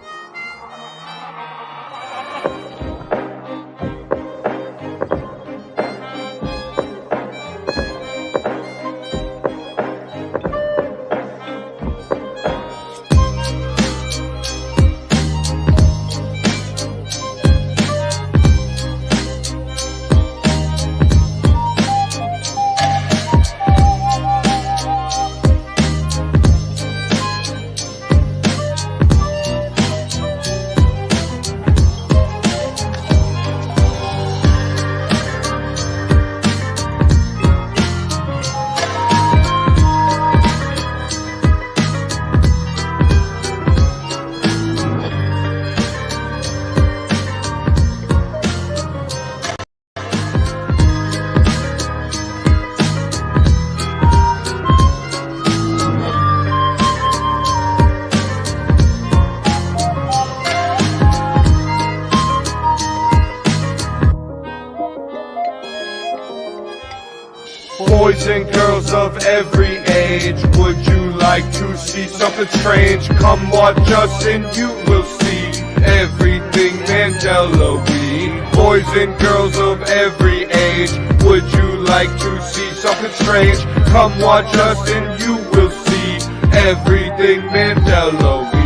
and girls of every age, would you like to see something strange? Come watch us and you will see everything Mandela-ween. Boys and girls of every age, would you like to see something strange? Come watch us and you will see everything Mandela-ween.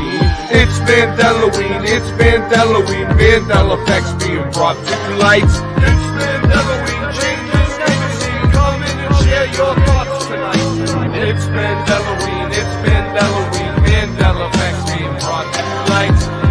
It's Mandelaween, it's Mandelaween, Mandela effects being brought to light. It's Mandelaween, changes never seen. Come in and share your thoughts tonight. It's Mandelaween, Mandela effects being brought to light.